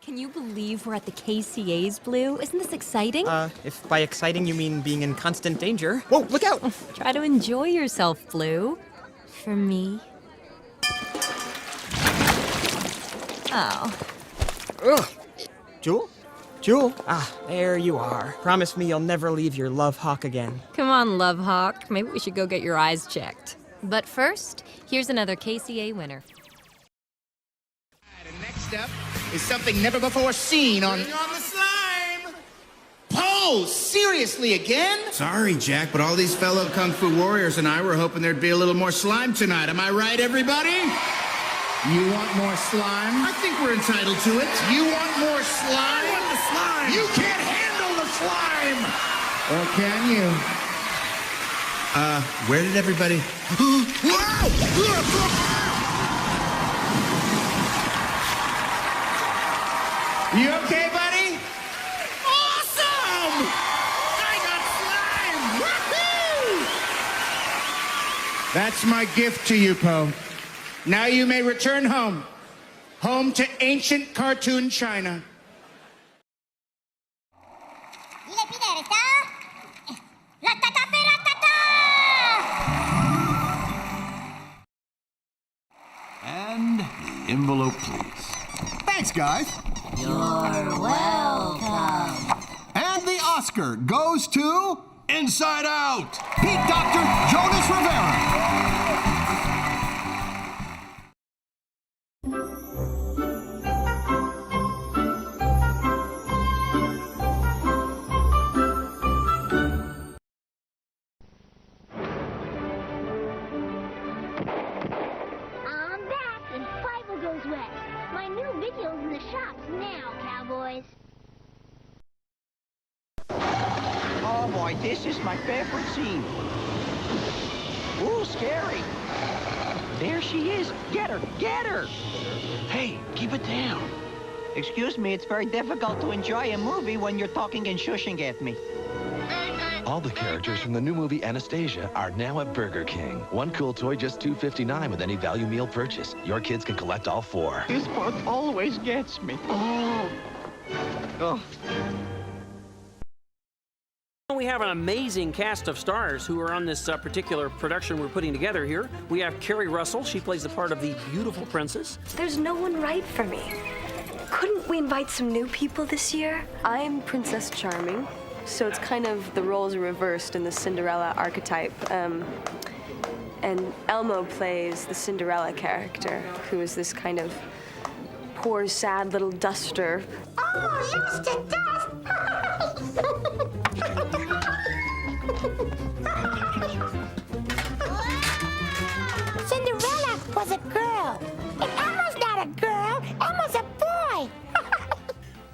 Can you believe we're at the KCA's, Blue? Isn't this exciting? If by exciting you mean being in constant danger. Whoa, look out! Try to enjoy yourself, Blue. For me. Oh. Ugh. Jewel? Jewel? Ah, there you are. Promise me you'll never leave your love hawk again. Come on, Love Hawk. Maybe we should go get your eyes checked. But first, here's another KCA winner. And next up is something never before seen on... Bring on the slime! Poe, seriously, again? Sorry, Jack, but all these fellow Kung Fu warriors and I were hoping there'd be a little more slime tonight. Am I right, everybody? You want more slime? I think we're entitled to it. You want more slime? I want the slime! You can't handle the slime! Or can you? Where did everybody... You okay, buddy? Awesome! I got slime! Woohoo! That's my gift to you, Poe. Now you may return home. Home to ancient cartoon China. And the envelope, please. Thanks, guys. You're welcome. And the Oscar goes to Inside Out, Pete Dr. Jonas Rivera. I'm back and Fivel goes west. My new video's in the shops now, cowboys. Oh boy, this is my favorite scene. Ooh, scary. There she is. Get her, get her. Hey, keep it down. Excuse me, it's very difficult to enjoy a movie when you're talking and shushing at me. All the characters from the new movie Anastasia are now at Burger King. One cool toy just $2.59 with any value meal purchase. Your kids can collect all 4. This part always gets me. Oh. Oh. We have an amazing cast of stars who are on this particular production we're putting together here. We have Kerry Russell. She plays the part of the beautiful princess. There's no one right for me. Couldn't we invite some new people this year? I'm Princess Charming, so it's kind of the roles are reversed in the Cinderella archetype. And Elmo plays the Cinderella character, who is this kind of poor, sad little duster. Oh, lost to dust! Cinderella was a girl. And Elmo's not a girl. Elmo's a boy.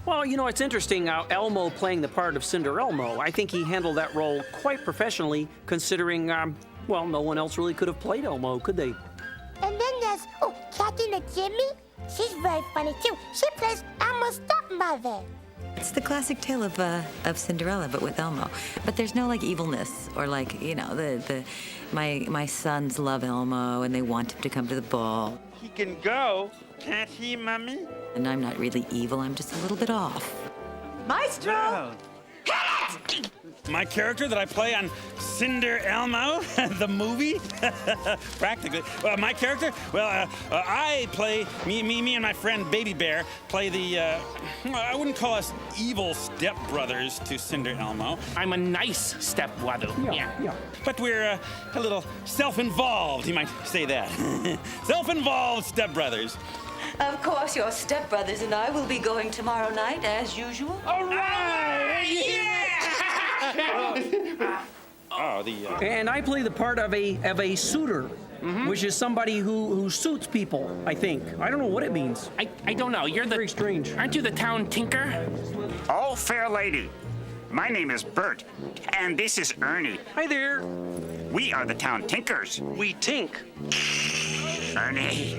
Well, you know, it's interesting how Elmo playing the part of Cinderelmo. I think he handled that role quite professionally, considering, well, no one else really could have played Elmo, could they? And then there's, Katina Jimmy. She's very funny, too. She plays Elmo's stepmother. It's the classic tale of Cinderella, but with Elmo. But there's no like evilness or like, you know, my sons love Elmo and they want him to come to the ball. He can go, can't he, Mommy? And I'm not really evil. I'm just a little bit off. Maestro! My character that I play on Cinder Elmo, the movie, practically. My character, I play, me and my friend Baby Bear play the, I wouldn't call us evil stepbrothers to Cinder Elmo. I'm a nice stepbrother, yeah. But we're a little self-involved, you might say that. Self-involved stepbrothers. Of course, your stepbrothers and I will be going tomorrow night, as usual. All right! And I play the part of a suitor, which is somebody who suits people, I think. I don't know what it means. I don't know. You're the... Very strange. Aren't you the town tinker? Oh, fair lady. My name is Bert, and this is Ernie. Hi there. We are the town tinkers. We tink. Ernie.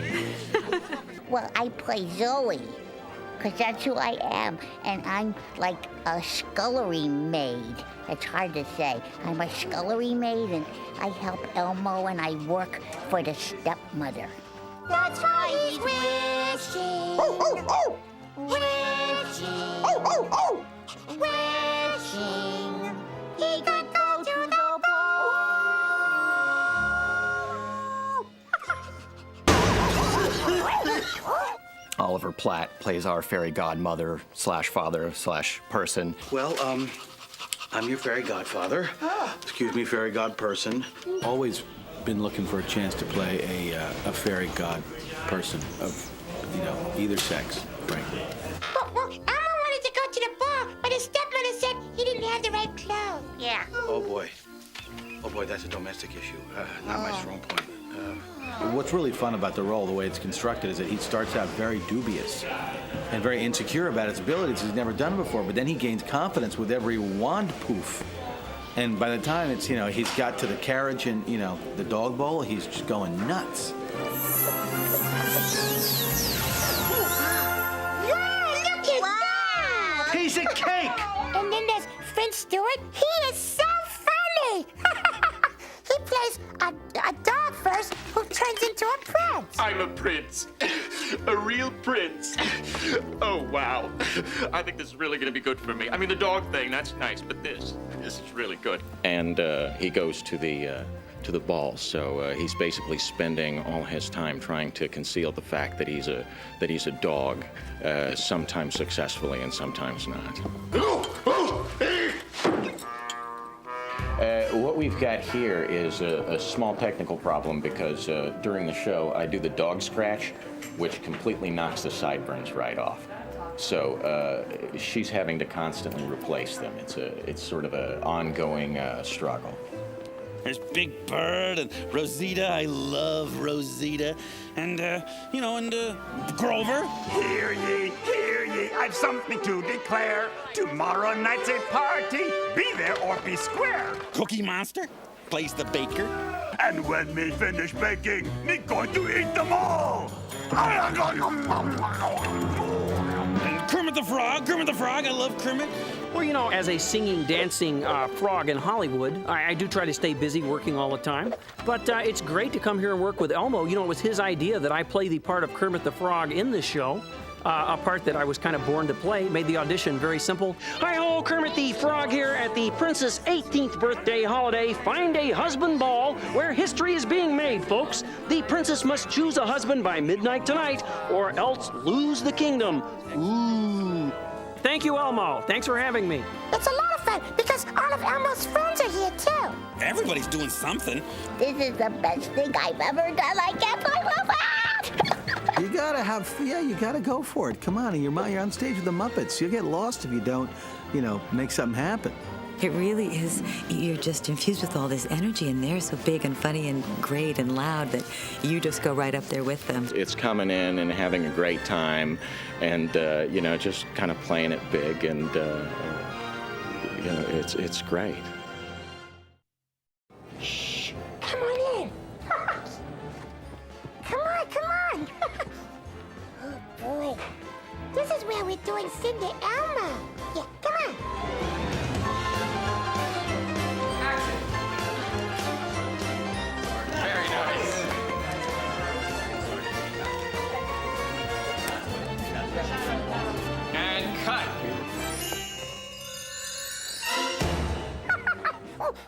Well, I play Zoe, because that's who I am, and I'm like a scullery maid. It's hard to say. I'm a scullery maid, and I help Elmo, and I work for the stepmother. That's why he's wishing. Wishing. Wishing. He could go to the Oliver Platt plays our fairy godmother slash father slash person. Well, I'm your fairy godfather. Excuse me, fairy god person. Always been looking for a chance to play a fairy god person of, either sex, frankly. Well, Elmo wanted to go to the ball, but his stepmother said he didn't have the right clothes. Yeah. Oh boy, that's a domestic issue. Not my strong point. What's really fun about the role, the way it's constructed, is that he starts out very dubious and very insecure about his abilities. He's never done it before, but then he gains confidence with every wand poof. And by the time it's, he's got to the carriage and, the dog bowl, he's just going nuts. Yeah, look at that! Piece of cake! And then there's Prince Stewart. He is so funny! He plays a dog first who turns into a prince. I'm a prince. A real prince. Oh, wow. I think this is really going to be good for me. I mean, the dog thing, that's nice, but this is really good. And he goes to the ball, so he's basically spending all his time trying to conceal the fact that he's a dog, sometimes successfully and sometimes not. What we've got here is a small technical problem because during the show I do the dog scratch, which completely knocks the sideburns right off. So she's having to constantly replace them. It's sort of an ongoing struggle. There's Big Bird and Rosita. I love Rosita. And, Grover. Hear ye, hear ye. I've something to declare. Tomorrow night's a party. Be there or be square. Cookie Monster plays the baker. And when me finish baking, me going to eat them all. And Kermit the Frog, I love Kermit. Well, as a singing, dancing frog in Hollywood, I do try to stay busy working all the time. But it's great to come here and work with Elmo. It was his idea that I play the part of Kermit the Frog in this show. A part that I was kind of born to play. Made the audition very simple. Hi-ho, Kermit the Frog here at the Princess' 18th birthday holiday Find a Husband Ball, where history is being made, folks. The princess must choose a husband by midnight tonight, or else lose the kingdom. Ooh. Thank you, Elmo. Thanks for having me. It's a lot of fun because all of Elmo's friends are here, too. Everybody's doing something. This is the best thing I've ever done. I can't believe it. You gotta go for it. Come on, you're on stage with the Muppets. You'll get lost if you don't, make something happen. It really is. You're just infused with all this energy, and they're so big and funny and great and loud that you just go right up there with them. It's coming in and having a great time and, just kind of playing it big and, it's great. Shh, come on in. Come on. Oh, boy. This is where we're doing Cinder Elmo. Yeah, come on. Very nice. And cut.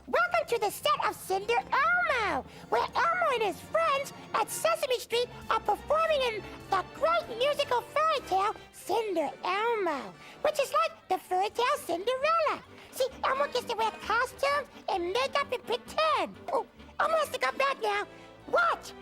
Welcome to the set of Cinder Elmo, where Elmo and his friends at Sesame Street are performing in the great musical fairy tale Cinder Elmo, which is like the fairy tale Cinderella. See, Elmo gets to wear costumes and makeup and pretend. Oh, Elmo has to go back now. Watch.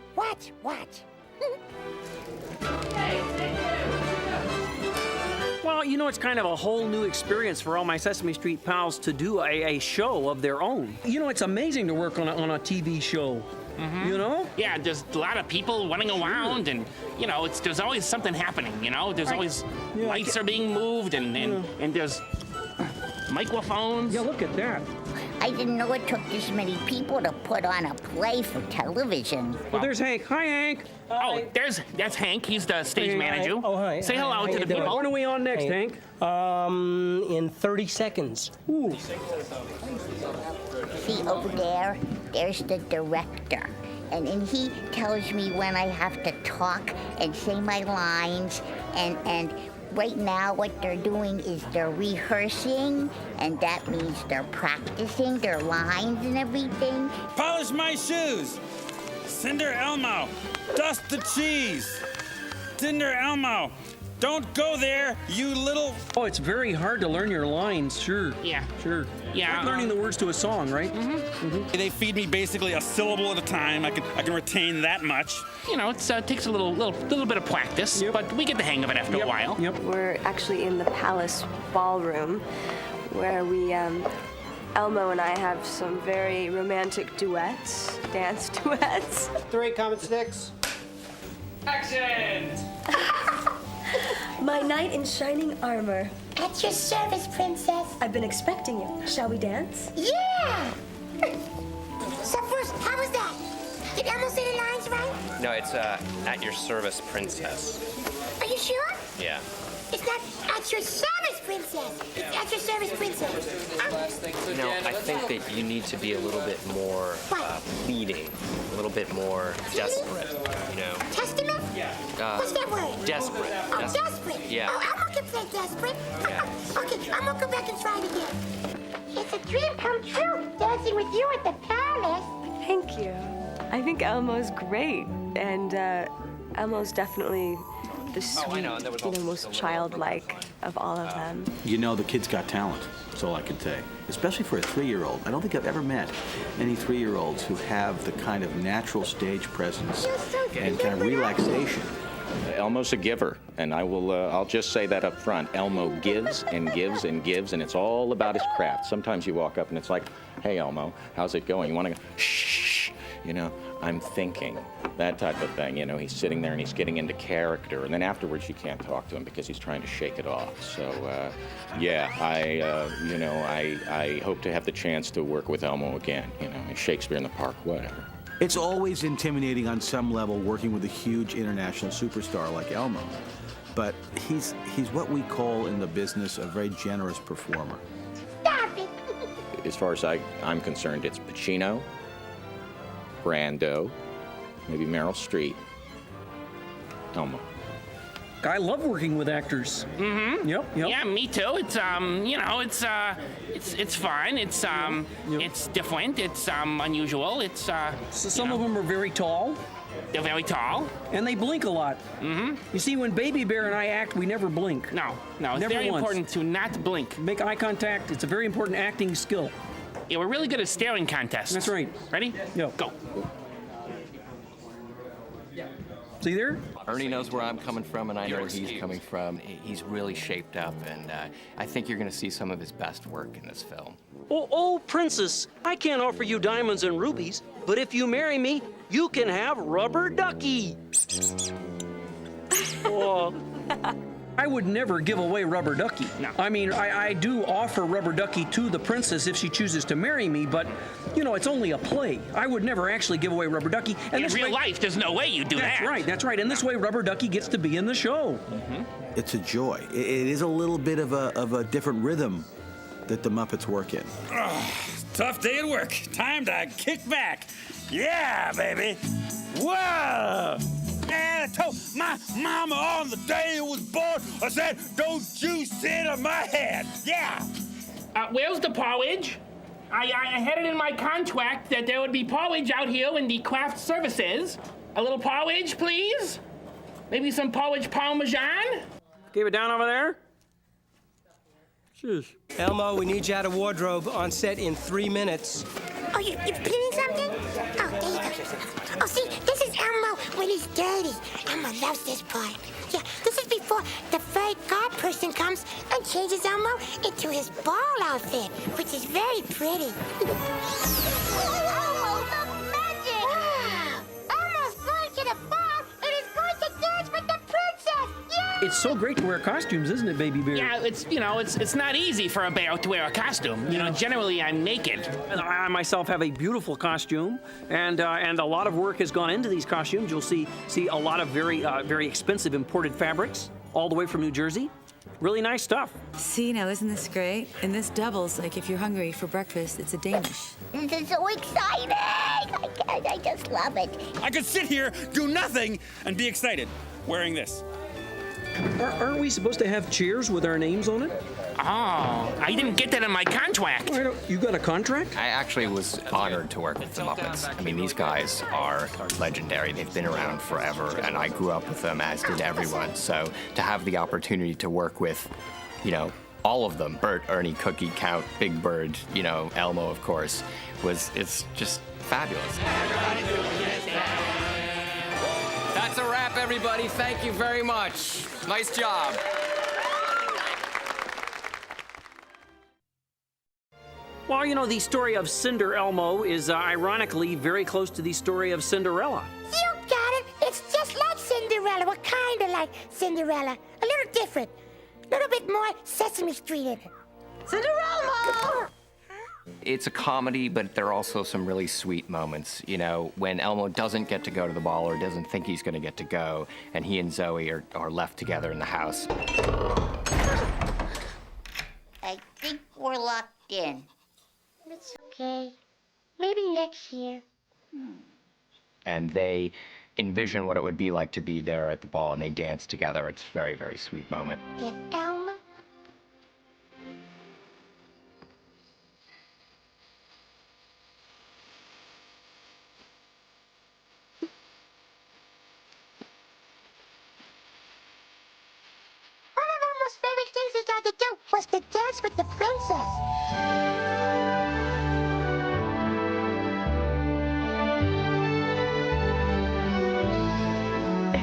Well, you know, it's kind of a whole new experience for all my Sesame Street pals to do a show of their own. You know, it's amazing to work on a TV show. You know? Yeah, there's a lot of people running around, and you know, there's always something happening. You know, there's always lights are being moved, and there's microphones. Yeah, look at that. I didn't know it took this many people to put on a play for television. Well, there's Hank. Hi, Hank. Oh, that's Hank. He's the stage manager. Oh, hi. Say hello How to you the doing? people. When are we on next, Hank? In 30 seconds. Ooh. See over there? There's the director. And he tells me when I have to talk and say my lines. And right now what they're doing is they're rehearsing, and that means they're practicing their lines and everything. Polish my shoes. Cinder Elmo. Dust the cheese. Cinder Elmo. Don't go there, you little... Oh, it's very hard to learn your lines, sure. Yeah. Sure. Yeah. Like learning the words to a song, right? They feed me basically a syllable at a time. I can retain that much. You know, it takes a little bit of practice, but we get the hang of it after a while. Yep. We're actually in the Palace Ballroom, where we, Elmo and I have some very romantic duets, dance duets. 3 common sticks. Action! My knight in shining armor. At your service, princess. I've been expecting you. Shall we dance? Yeah! So first, how was that? Did Elmo say the lines right? No, it's at your service, princess. Are you sure? Yeah. It's not at your service, princess. It's at your service, princess. You know, I think that you need to be a little bit more pleading, a little bit more desperate, you know? Testament? What's that word? Desperate. Oh, desperate. Yeah. Oh, Elmo can play desperate. Yeah. Okay, I'm gonna go back and try it again. It's a dream come true, dancing with you at the palace. Thank you. I think Elmo's great, and Elmo's definitely the sweet, most childlike of all of them. You know, the kid's got talent. That's all I can say. Especially for a 3-year-old. I don't think I've ever met any 3-year-olds who have the kind of natural stage presence and kind of relaxation. Elmo's a giver, and I'll just say that up front. Elmo gives and gives and gives, and it's all about his craft. Sometimes you walk up and it's like, hey, Elmo, how's it going? You want to go, shh, you know, I'm thinking, that type of thing. You know, he's sitting there and he's getting into character, and then afterwards you can't talk to him because he's trying to shake it off. So, yeah, I hope to have the chance to work with Elmo again, you know, Shakespeare in the Park, whatever. It's always intimidating on some level working with a huge international superstar like Elmo. But he's what we call in the business a very generous performer. Stop it! As far as I'm concerned, it's Pacino, Brando, maybe Meryl Streep, Elmo. I love working with actors. Mm-hmm. Yep. Yeah, me too. It's you know, it's fun. It's it's different. It's unusual. It's So some of them are very tall. They're very tall. And they blink a lot. Mm-hmm. You see, when Baby Bear and I act, we never blink. No. It's Never very once. important to not blink. Make eye contact. It's a very important acting skill. Yeah, we're really good at staring contests. That's right. Ready? Yeah. Go. See there? Ernie knows where I'm coming from, and I know where he's coming from. He's really shaped up, and I think you're going to see some of his best work in this film. Oh, Princess, I can't offer you diamonds and rubies, but if you marry me, you can have rubber ducky. Oh, I would never give away rubber ducky. No. I mean, I do offer rubber ducky to the princess if she chooses to marry me, but, you know, it's only a play. I would never actually give away rubber ducky. And in real life, there's no way you do that. That's right. And this way, rubber ducky gets to be in the show. Mm-hmm. It's a joy. It is a little bit of a different rhythm that the Muppets work in. Tough day at work. Time to kick back. Yeah, baby. Whoa! And I told my mama on the day it was born, I said, don't you sit on my head. Yeah. Where's the porridge? I had it in my contract that there would be porridge out here in the craft services. A little porridge, please? Maybe some porridge parmesan? Keep it down over there. Jeez. Elmo, we need you out of wardrobe on set in 3 minutes. Oh, you're cleaning something? Oh, there you go. Oh, see, this is Elmo when he's dirty. Elmo loves this part. Yeah, this is before before the furry guard person comes and changes Elmo into his ball outfit, which is very pretty. Elmo, the magic! Wow! Elmo's going to the ball and is going to dance with the princess! Yay! It's so great to wear costumes, isn't it, Baby Bear? Yeah, it's not easy for a bear to wear a costume. You know, generally I'm naked. I myself have a beautiful costume, and a lot of work has gone into these costumes. You'll see a lot of very expensive imported fabrics, all the way from New Jersey. Really nice stuff. See, now isn't this great? And this doubles, like if you're hungry for breakfast, it's a Danish. This is so exciting! I just love it. I could sit here, do nothing, and be excited wearing this. Aren't we supposed to have chairs with our names on it? Oh, I didn't get that in my contract. You got a contract? I actually was honored to work with the Muppets. I mean, these guys are legendary. They've been around forever, and I grew up with them, as did everyone. So to have the opportunity to work with, all of them, Bert, Ernie, Cookie, Count, Big Bird, Elmo, of course, it's just fabulous. That's a wrap, everybody. Thank you very much. Nice job. Well, the story of Cinder Elmo is ironically very close to the story of Cinderella. You got it. It's just like Cinderella. We're kind of like Cinderella. A little different. A little bit more Sesame Street in it. Cinderella! It's a comedy, but there are also some really sweet moments. When Elmo doesn't get to go to the ball or doesn't think he's going to get to go, and he and Zoe are left together in the house. I think we're locked in. It's okay. Maybe next year. And they envision what it would be like to be there at the ball, and they dance together. It's a very, very sweet moment. Get Elmo. One of Elmo's favorite things he got to do was to dance with the princess.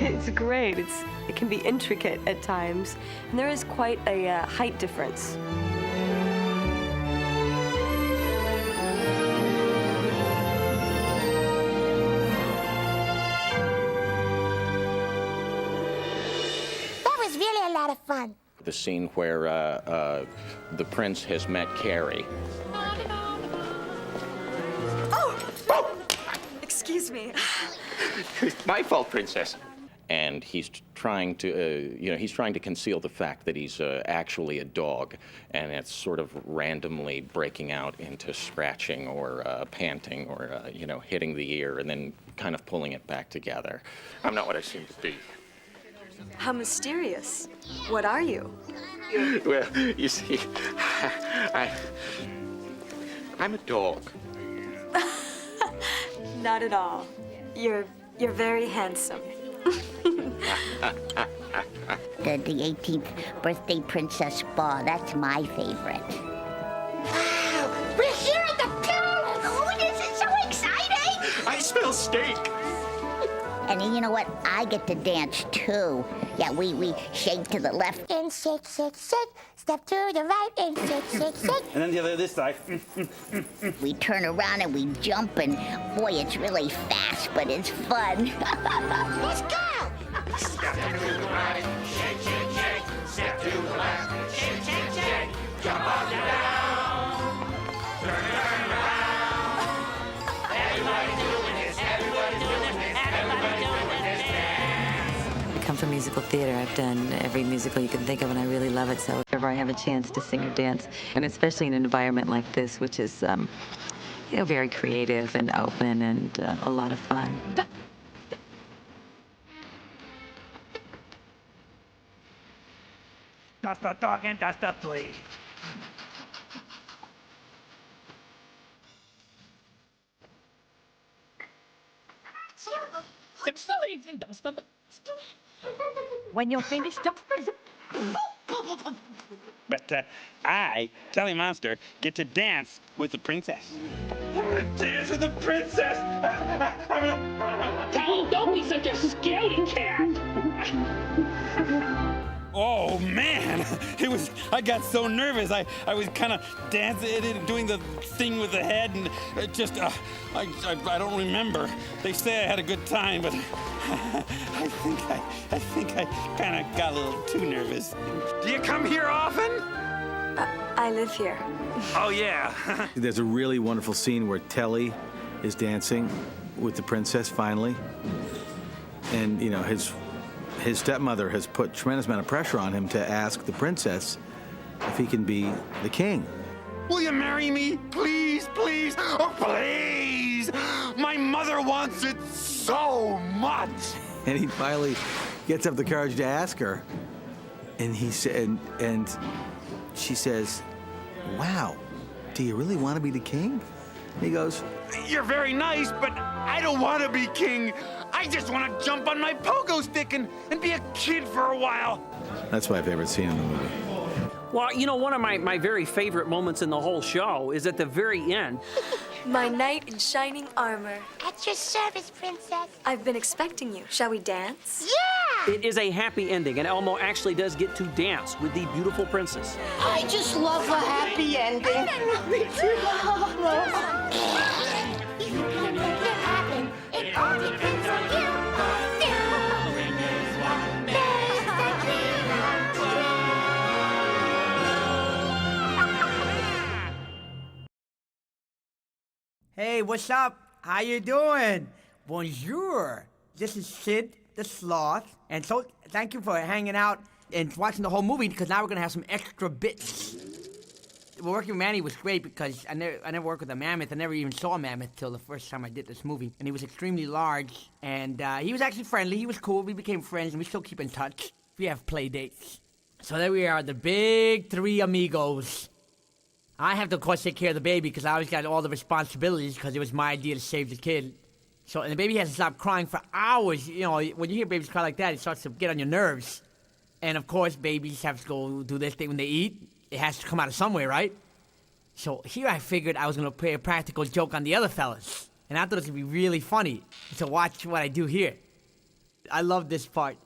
It's great. It can be intricate at times, and there is quite a height difference. That was really a lot of fun. The scene where the prince has met Carrie. Oh! Excuse me. It's my fault, princess. And he's trying to, he's trying to conceal the fact that he's actually a dog, and it's sort of randomly breaking out into scratching or panting or, hitting the ear and then kind of pulling it back together. I'm not what I seem to be. How mysterious. What are you? Well, you see, I'm a dog. Not at all. You're very handsome. The 18th birthday princess ball, that's my favorite. Wow! We're here at the palace! Oh, this is so exciting! I smell steak. And you know what? I get to dance too. Yeah, we shake to the left. And shake, shake, shake. Step to the right and shake, shake, shake. And then the other this side. We turn around and we jump, and boy, it's really fast, but it's fun. Let's go! Step to the right, shake, shake, shake. Step to the left, shake, shake, shake. Jump up and down. Turn around. Everybody doing this, everybody doing this, everybody doing this dance. I come from musical theater. I've done every musical you can think of, and I really love it. So whenever I have a chance to sing or dance, and especially in an environment like this, which is, very creative and open and a lot of fun. That's the dog and that's the flea. When you're finished, But I, Sally Monster, get to dance with the princess. Dance with the princess! Don't be such a scaredy cat! Oh man, I got so nervous. I was kind of dancing, doing the thing with the head, and it just, I don't remember. They say I had a good time, but I think I kind of got a little too nervous. Do you come here often? I live here. Oh, yeah. There's a really wonderful scene where Telly is dancing with the princess finally. And, you know, his stepmother has put a tremendous amount of pressure on him to ask the princess if he can be the king. Will you marry me? Please, please, oh, please! My mother wants it so much! And he finally gets up the courage to ask her. And he said, and she says, wow, do you really want to be the king? And he goes, You're very nice, but I don't want to be king. I just want to jump on my pogo stick and be a kid for a while. that's my favorite scene in the movie. Well, you know, one of my very favorite moments in the whole show is at the very end. My knight in shining armor. At your service, princess. I've been expecting you. Shall we dance? Yeah! It is a happy ending, and Elmo actually does get to dance with the beautiful princess. I just love a happy ending. Me too. You can make it happen. It all depends on you. Hey, what's up? How you doing? Bonjour. This is Sid the Sloth, and so thank you for hanging out and watching the whole movie, because now we're gonna have some extra bits. Working with Manny was great because I never worked with a mammoth. I never even saw a mammoth till the first time I did this movie, and he was extremely large, and he was actually friendly. He was cool. We became friends, and we still keep in touch. We have play dates. So there we are, the big three amigos. I have to, of course, take care of the baby because I always got all the responsibilities because it was my idea to save the kid. So, and the baby hasn't stopped crying for hours. You know, when you hear babies cry like that, it starts to get on your nerves. And, of course, babies have to go do this thing when they eat. It has to come out of somewhere, right? So here I figured I was going to play a practical joke on the other fellas. And I thought it was going to be really funny. So watch what I do here. I love this part.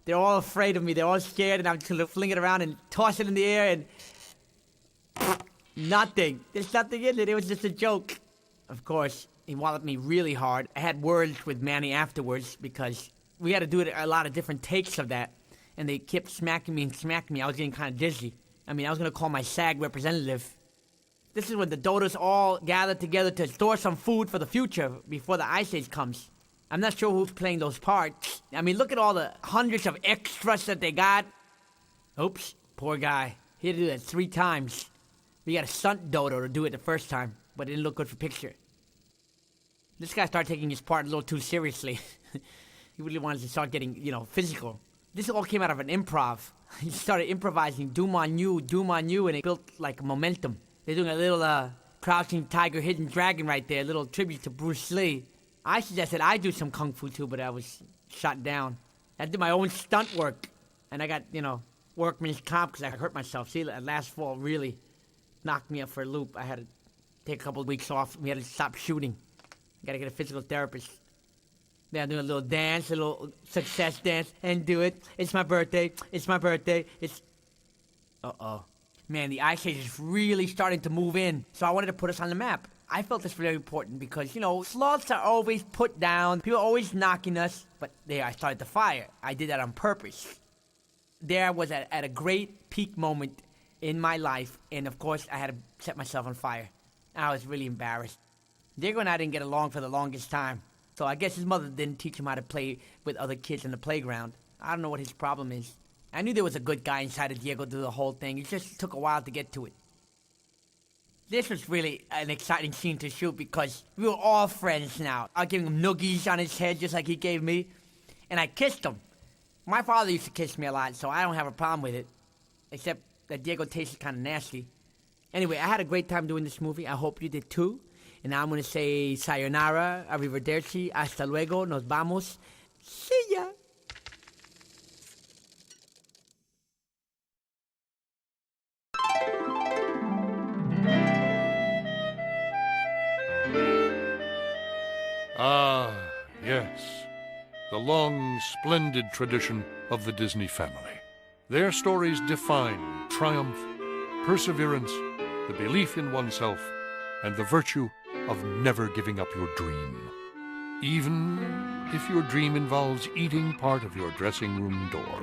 They're all afraid of me. They're all scared, and I'm just going to fling it around and toss it in the air, and nothing. There's nothing in it. It was just a joke. Of course, he walloped me really hard. I had words with Manny afterwards because we had to do it a lot of different takes of that. And they kept smacking me and smacking me. I was getting kind of dizzy. I mean, I was going to call my SAG representative. This is when the Dodos all gathered together to store some food for the future before the Ice Age comes. I'm not sure who's playing those parts. I mean, look at all the hundreds of extras that they got. Oops, poor guy. He had to do that 3 times. We got a stunt Dodo to do it the first time, but it didn't look good for picture. This guy started taking his part a little too seriously. He really wanted to start getting, physical. This all came out of an improv. He started improvising doom on you, and it built like momentum. They're doing a little crouching tiger, hidden dragon right there, a little tribute to Bruce Lee. I suggested I do some kung fu too, but I was shot down. I did my own stunt work, and I got, workman's comp because I hurt myself. See, last fall really knocked me up for a loop. I had to take a couple of weeks off. We had to stop shooting. Got to get a physical therapist. Then I'm doing a little dance, a little success dance, and do it. It's my birthday. It's my birthday. It's... Uh-oh. Man, the Ice Age is really starting to move in, so I wanted to put us on the map. I felt this very important because, sloths are always put down. People are always knocking us, but there, I started the fire. I did that on purpose. There I was at a great peak moment in my life, and of course, I had to set myself on fire. I was really embarrassed. Diego and I didn't get along for the longest time, so I guess his mother didn't teach him how to play with other kids in the playground. I don't know what his problem is. I knew there was a good guy inside of Diego to do the whole thing. It just took a while to get to it. This was really an exciting scene to shoot because we were all friends now. I was giving him noogies on his head just like he gave me, and I kissed him. My father used to kiss me a lot, so I don't have a problem with it, except that Diego tasted kind of nasty. Anyway, I had a great time doing this movie. I hope you did too. And now I'm going to say sayonara, arrivederci, hasta luego, nos vamos. See ya. Ah, yes. The long, splendid tradition of the Disney family. Their stories define triumph, perseverance, the belief in oneself, and the virtue of never giving up your dream. Even if your dream involves eating part of your dressing room door.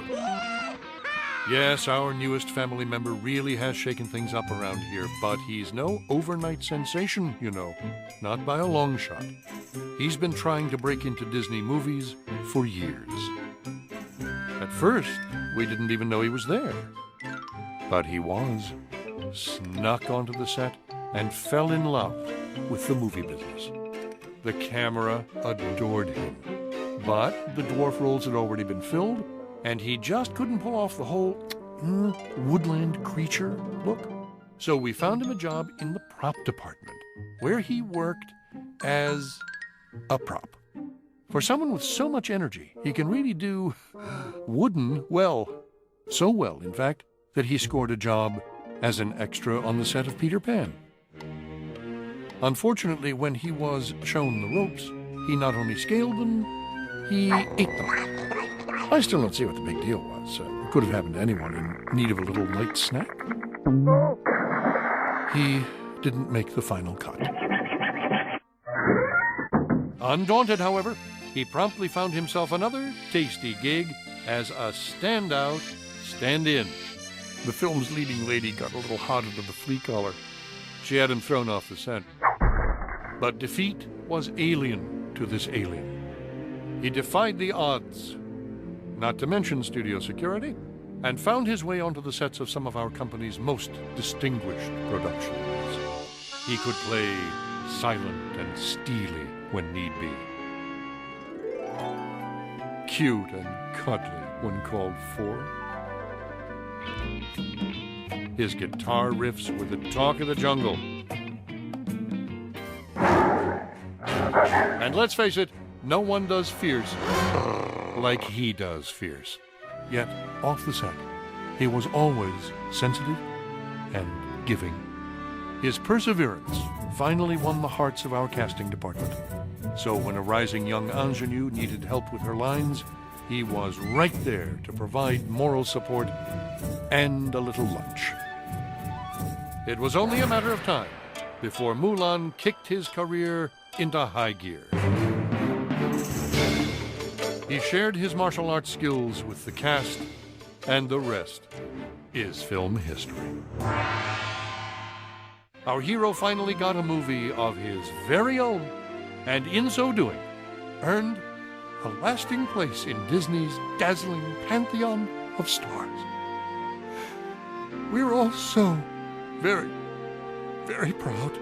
Yes, our newest family member really has shaken things up around here, but he's no overnight sensation, you know. Not by a long shot. He's been trying to break into Disney movies for years. At first, we didn't even know he was there. But he was. Snuck onto the set and fell in love with the movie business. The camera adored him. But the dwarf roles had already been filled, and he just couldn't pull off the whole woodland creature look. So we found him a job in the prop department, where he worked as a prop. For someone with so much energy, he can really do wooden well. So well, in fact, that he scored a job as an extra on the set of Peter Pan. Unfortunately, when he was shown the ropes, he not only scaled them, he ate them. I still don't see what the big deal was. It could have happened to anyone in need of a little light snack. He didn't make the final cut. Undaunted, however, he promptly found himself another tasty gig as a standout stand-in. The film's leading lady got a little hot under the flea collar. She had him thrown off the set. But defeat was alien to this alien. He defied the odds, not to mention studio security, and found his way onto the sets of some of our company's most distinguished productions. He could play silent and steely when need be. Cute and cuddly when called for. His guitar riffs were the talk of the jungle. And let's face it, no one does Fierce like he does Fierce. Yet, off the set, he was always sensitive and giving. His perseverance finally won the hearts of our casting department. So when a rising young ingenue needed help with her lines, he was right there to provide moral support and a little lunch. It was only a matter of time before Mulan kicked his career into high gear. He shared his martial arts skills with the cast, and the rest is film history. Our hero finally got a movie of his very own, and in so doing, earned a lasting place in Disney's dazzling pantheon of stars. We're all so very, very proud.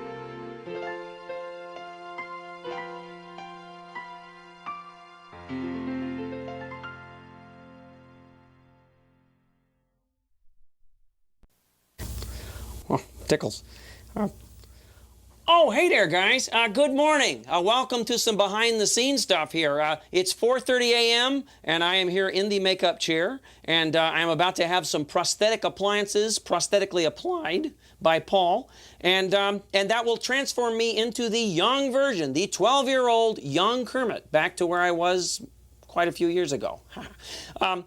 Oh, tickles. Oh, hey there, guys. Good morning. Welcome to some behind-the-scenes stuff here. It's 4:30 a.m., and I am here in the makeup chair, and I'm about to have some prosthetic appliances prosthetically applied by Paul, and that will transform me into the young version, the 12-year-old young Kermit, back to where I was quite a few years ago. I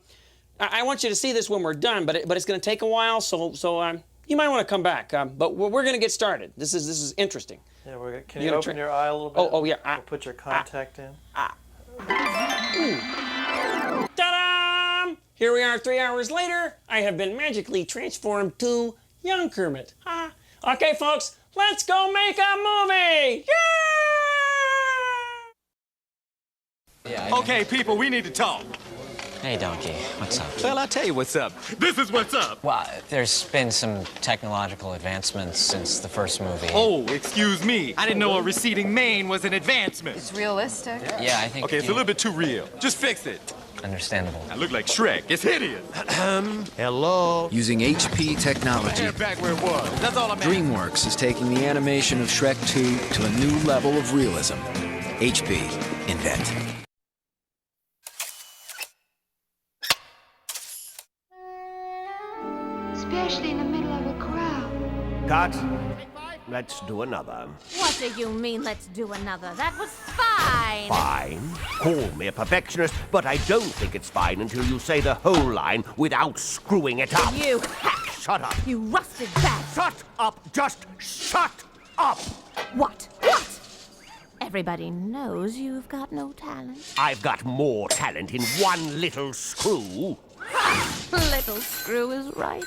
want you to see this when we're done, but it's going to take a while, so you might want to come back, but we're going to get started. This is interesting. Yeah, can you open your eye a little bit? Oh yeah. We'll put your contact in. Ta-da! Here we are 3 hours later. I have been magically transformed to young Kermit. Okay, folks, let's go make a movie! Yeah! Okay, people, we need to talk. Hey, Donkey, what's up? Well, I'll tell you what's up. This is what's up. Well, there's been some technological advancements since the first movie. Oh, excuse me. I didn't know a receding mane was an advancement. It's realistic. Yeah, I think... Okay, it's a little bit too real. Just fix it. Understandable. I look like Shrek. It's hideous. Hello. Using HP technology, Back where it was. That's all I'm DreamWorks is taking the animation of Shrek 2 to a new level of realism. HP. Invent. Especially in the middle of a crowd. Cut. Let's do another. What do you mean, let's do another? That was fine. Fine. Call me a perfectionist, but I don't think it's fine until you say the whole line without screwing it up. You Shut up. You rusted bat! Shut up! Just shut up! What? What? Everybody knows you've got no talent. I've got more talent in one little screw. Little Screw is right.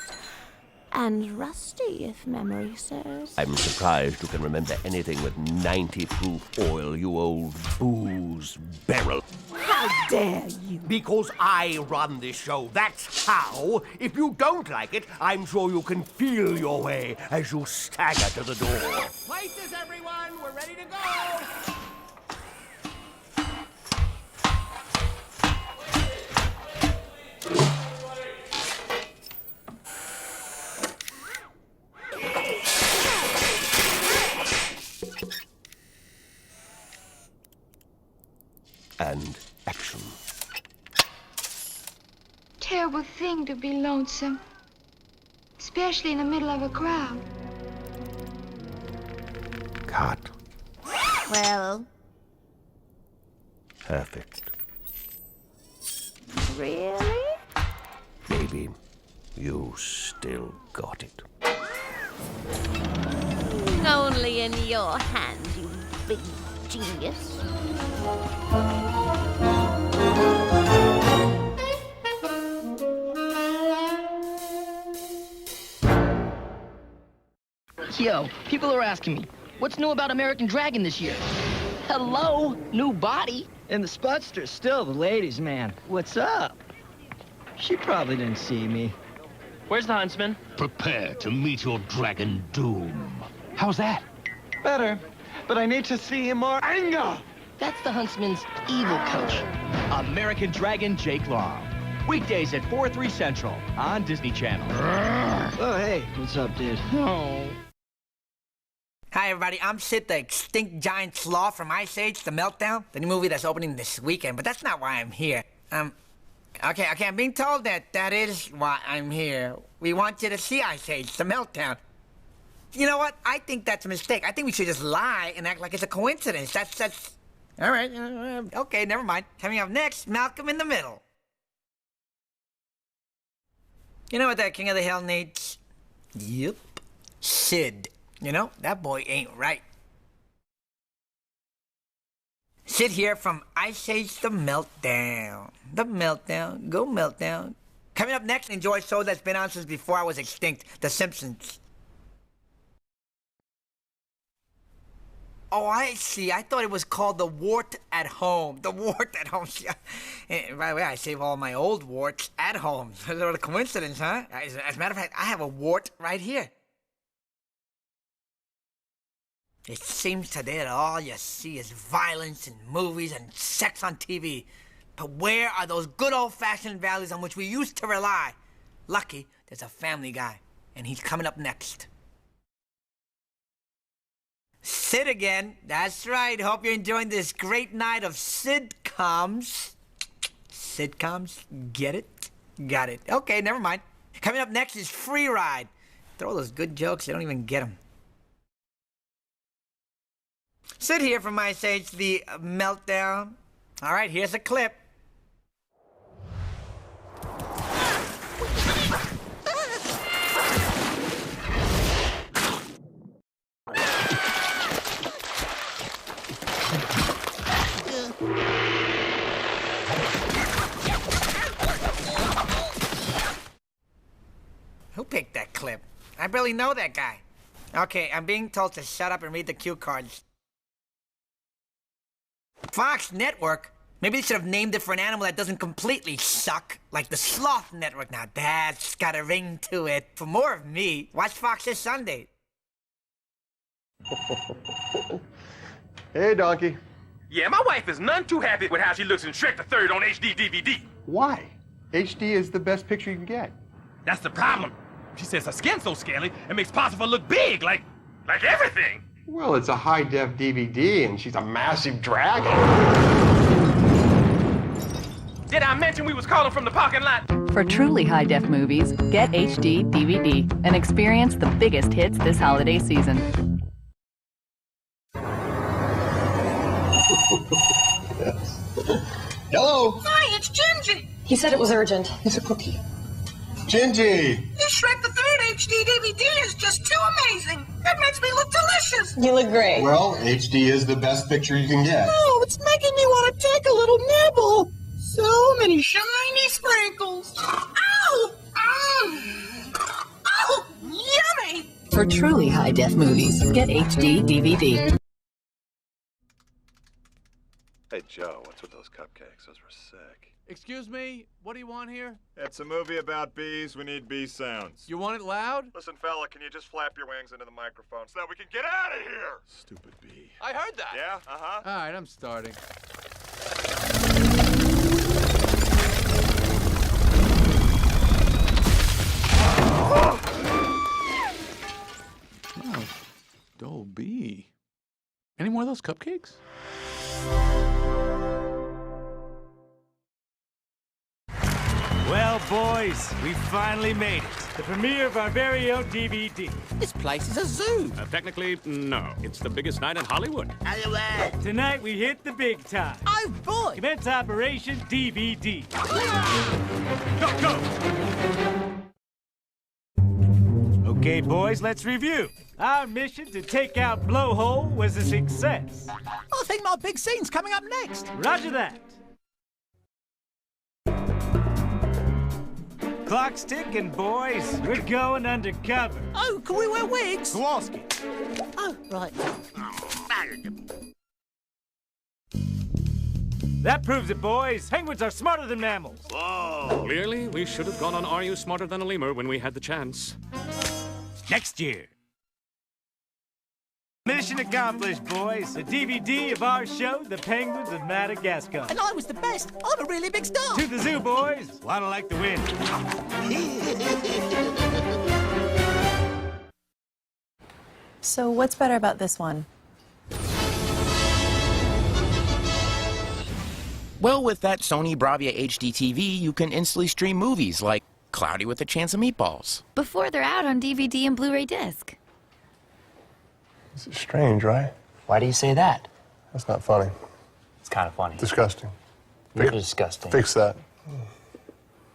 And rusty, if memory serves. I'm surprised you can remember anything with 90 proof oil, you old booze barrel. How dare you? Because I run this show, that's how. If you don't like it, I'm sure you can feel your way as you stagger to the door. Places, everyone! We're ready to go! And action. Terrible thing to be lonesome, especially in the middle of a crowd. Cut. Well, Perfect. really? Baby, you still got it. Only in your hands, you big genius. Yo, people are asking me, what's new about American Dragon this year? Hello, new body. And the Spudster's still the ladies' man. What's up? She probably didn't see me. Where's the huntsman? Prepare to meet your dragon doom. How's that? Better, but I need to see him more anger. That's the huntsman's evil coach. American Dragon Jake Long. Weekdays at 4/3 Central on Disney Channel. Oh, hey, what's up, dude? Oh. Hi, everybody. I'm Sid, the extinct giant sloth from Ice Age, The Meltdown, the new movie that's opening this weekend, but that's not why I'm here. Okay, I'm being told that is why I'm here. We want you to see Ice Age, The Meltdown. You know what? I think that's a mistake. I think we should just lie and act like it's a coincidence. That's... All right, okay, never mind. Coming up next, Malcolm in the Middle. You know what that King of the Hill needs? Yep. Sid. You know, that boy ain't right. Sid here from Ice Age The Meltdown. The Meltdown. Go Meltdown. Coming up next, enjoy a show that's been on since before I was extinct. The Simpsons. Oh, I see. I thought it was called The Wart at Home. The Wart at Home. And by the way, I save all my old warts at home. What a coincidence, huh? As a matter of fact, I have a wart right here. It seems today that all you see is violence in movies and sex on TV. But where are those good old-fashioned values on which we used to rely? Lucky, there's a Family Guy, and he's coming up next. Sid again. That's right. Hope you're enjoying this great night of sitcoms. Sitcoms? Get it? Got it. Okay, never mind. Coming up next is Free Ride. Throw those good jokes, you don't even get them. Sid here from Ice Age, The Meltdown. All right, here's a clip. Who picked that clip? I barely know that guy. Okay, I'm being told to shut up and read the cue cards. Fox Network? Maybe they should have named it for an animal that doesn't completely suck, like the Sloth Network. Now that's got a ring to it. For more of me, watch Fox this Sunday. Hey, Donkey. Yeah, my wife is none too happy with how she looks in Shrek the Third on HD DVD. Why? HD is the best picture you can get. That's the problem. She says her skin's so scaly, it makes Parsifal look big, like everything. Well, it's a high-def DVD, and she's a massive dragon. Did I mention we was calling from the parking lot? For truly high-def movies, get HD DVD and experience the biggest hits this holiday season. Yes. He said it was urgent. It's a cookie. Gingy! This Shrek the Third HD DVD is just too amazing. It makes me look delicious. You look great. Well, HD is the best picture you can get. Oh, it's making me want to take a little nibble. So many shiny sprinkles. Ow! Oh, yummy! For truly high-def movies, get HD DVD. Hey, Joe, what's with those cupcakes? Those were sick. Excuse me, what do you want here? It's a movie about bees. We need bee sounds. You want it loud? Listen, fella, can you just flap your wings into the microphone so that we can get out of here? Stupid bee. I heard that. Yeah? Uh-huh. All right, I'm starting. Oh, dull bee. Any more of those cupcakes? Well, boys, we finally made it. The premiere of our very own DVD. This place is a zoo. Technically, no. It's the biggest night in Hollywood. Tonight we hit the big time. Oh, boy. Commence Operation DVD. Go! Okay, boys, let's review. Our mission to take out Blowhole was a success. I think my big scene's coming up next. Roger that. Clock's ticking, boys. We're going undercover. Oh, can we wear wigs? Kowalski. Oh, right. That proves it, boys. Penguins are smarter than mammals. Whoa. Clearly, we should have gone on Are You Smarter Than a Lemur when we had the chance. Next year. Mission accomplished, boys. The DVD of our show, The Penguins of Madagascar. And I was the best. I'm a really big star. To the zoo, boys. I don't like to win. So what's better about this one? Well, with that Sony Bravia HD TV, you can instantly stream movies like Cloudy with a Chance of Meatballs. Before they're out on DVD and Blu-ray disc. This is strange, right? Why do you say that? That's not funny. It's kind of funny. Disgusting. You're disgusting. Fix that.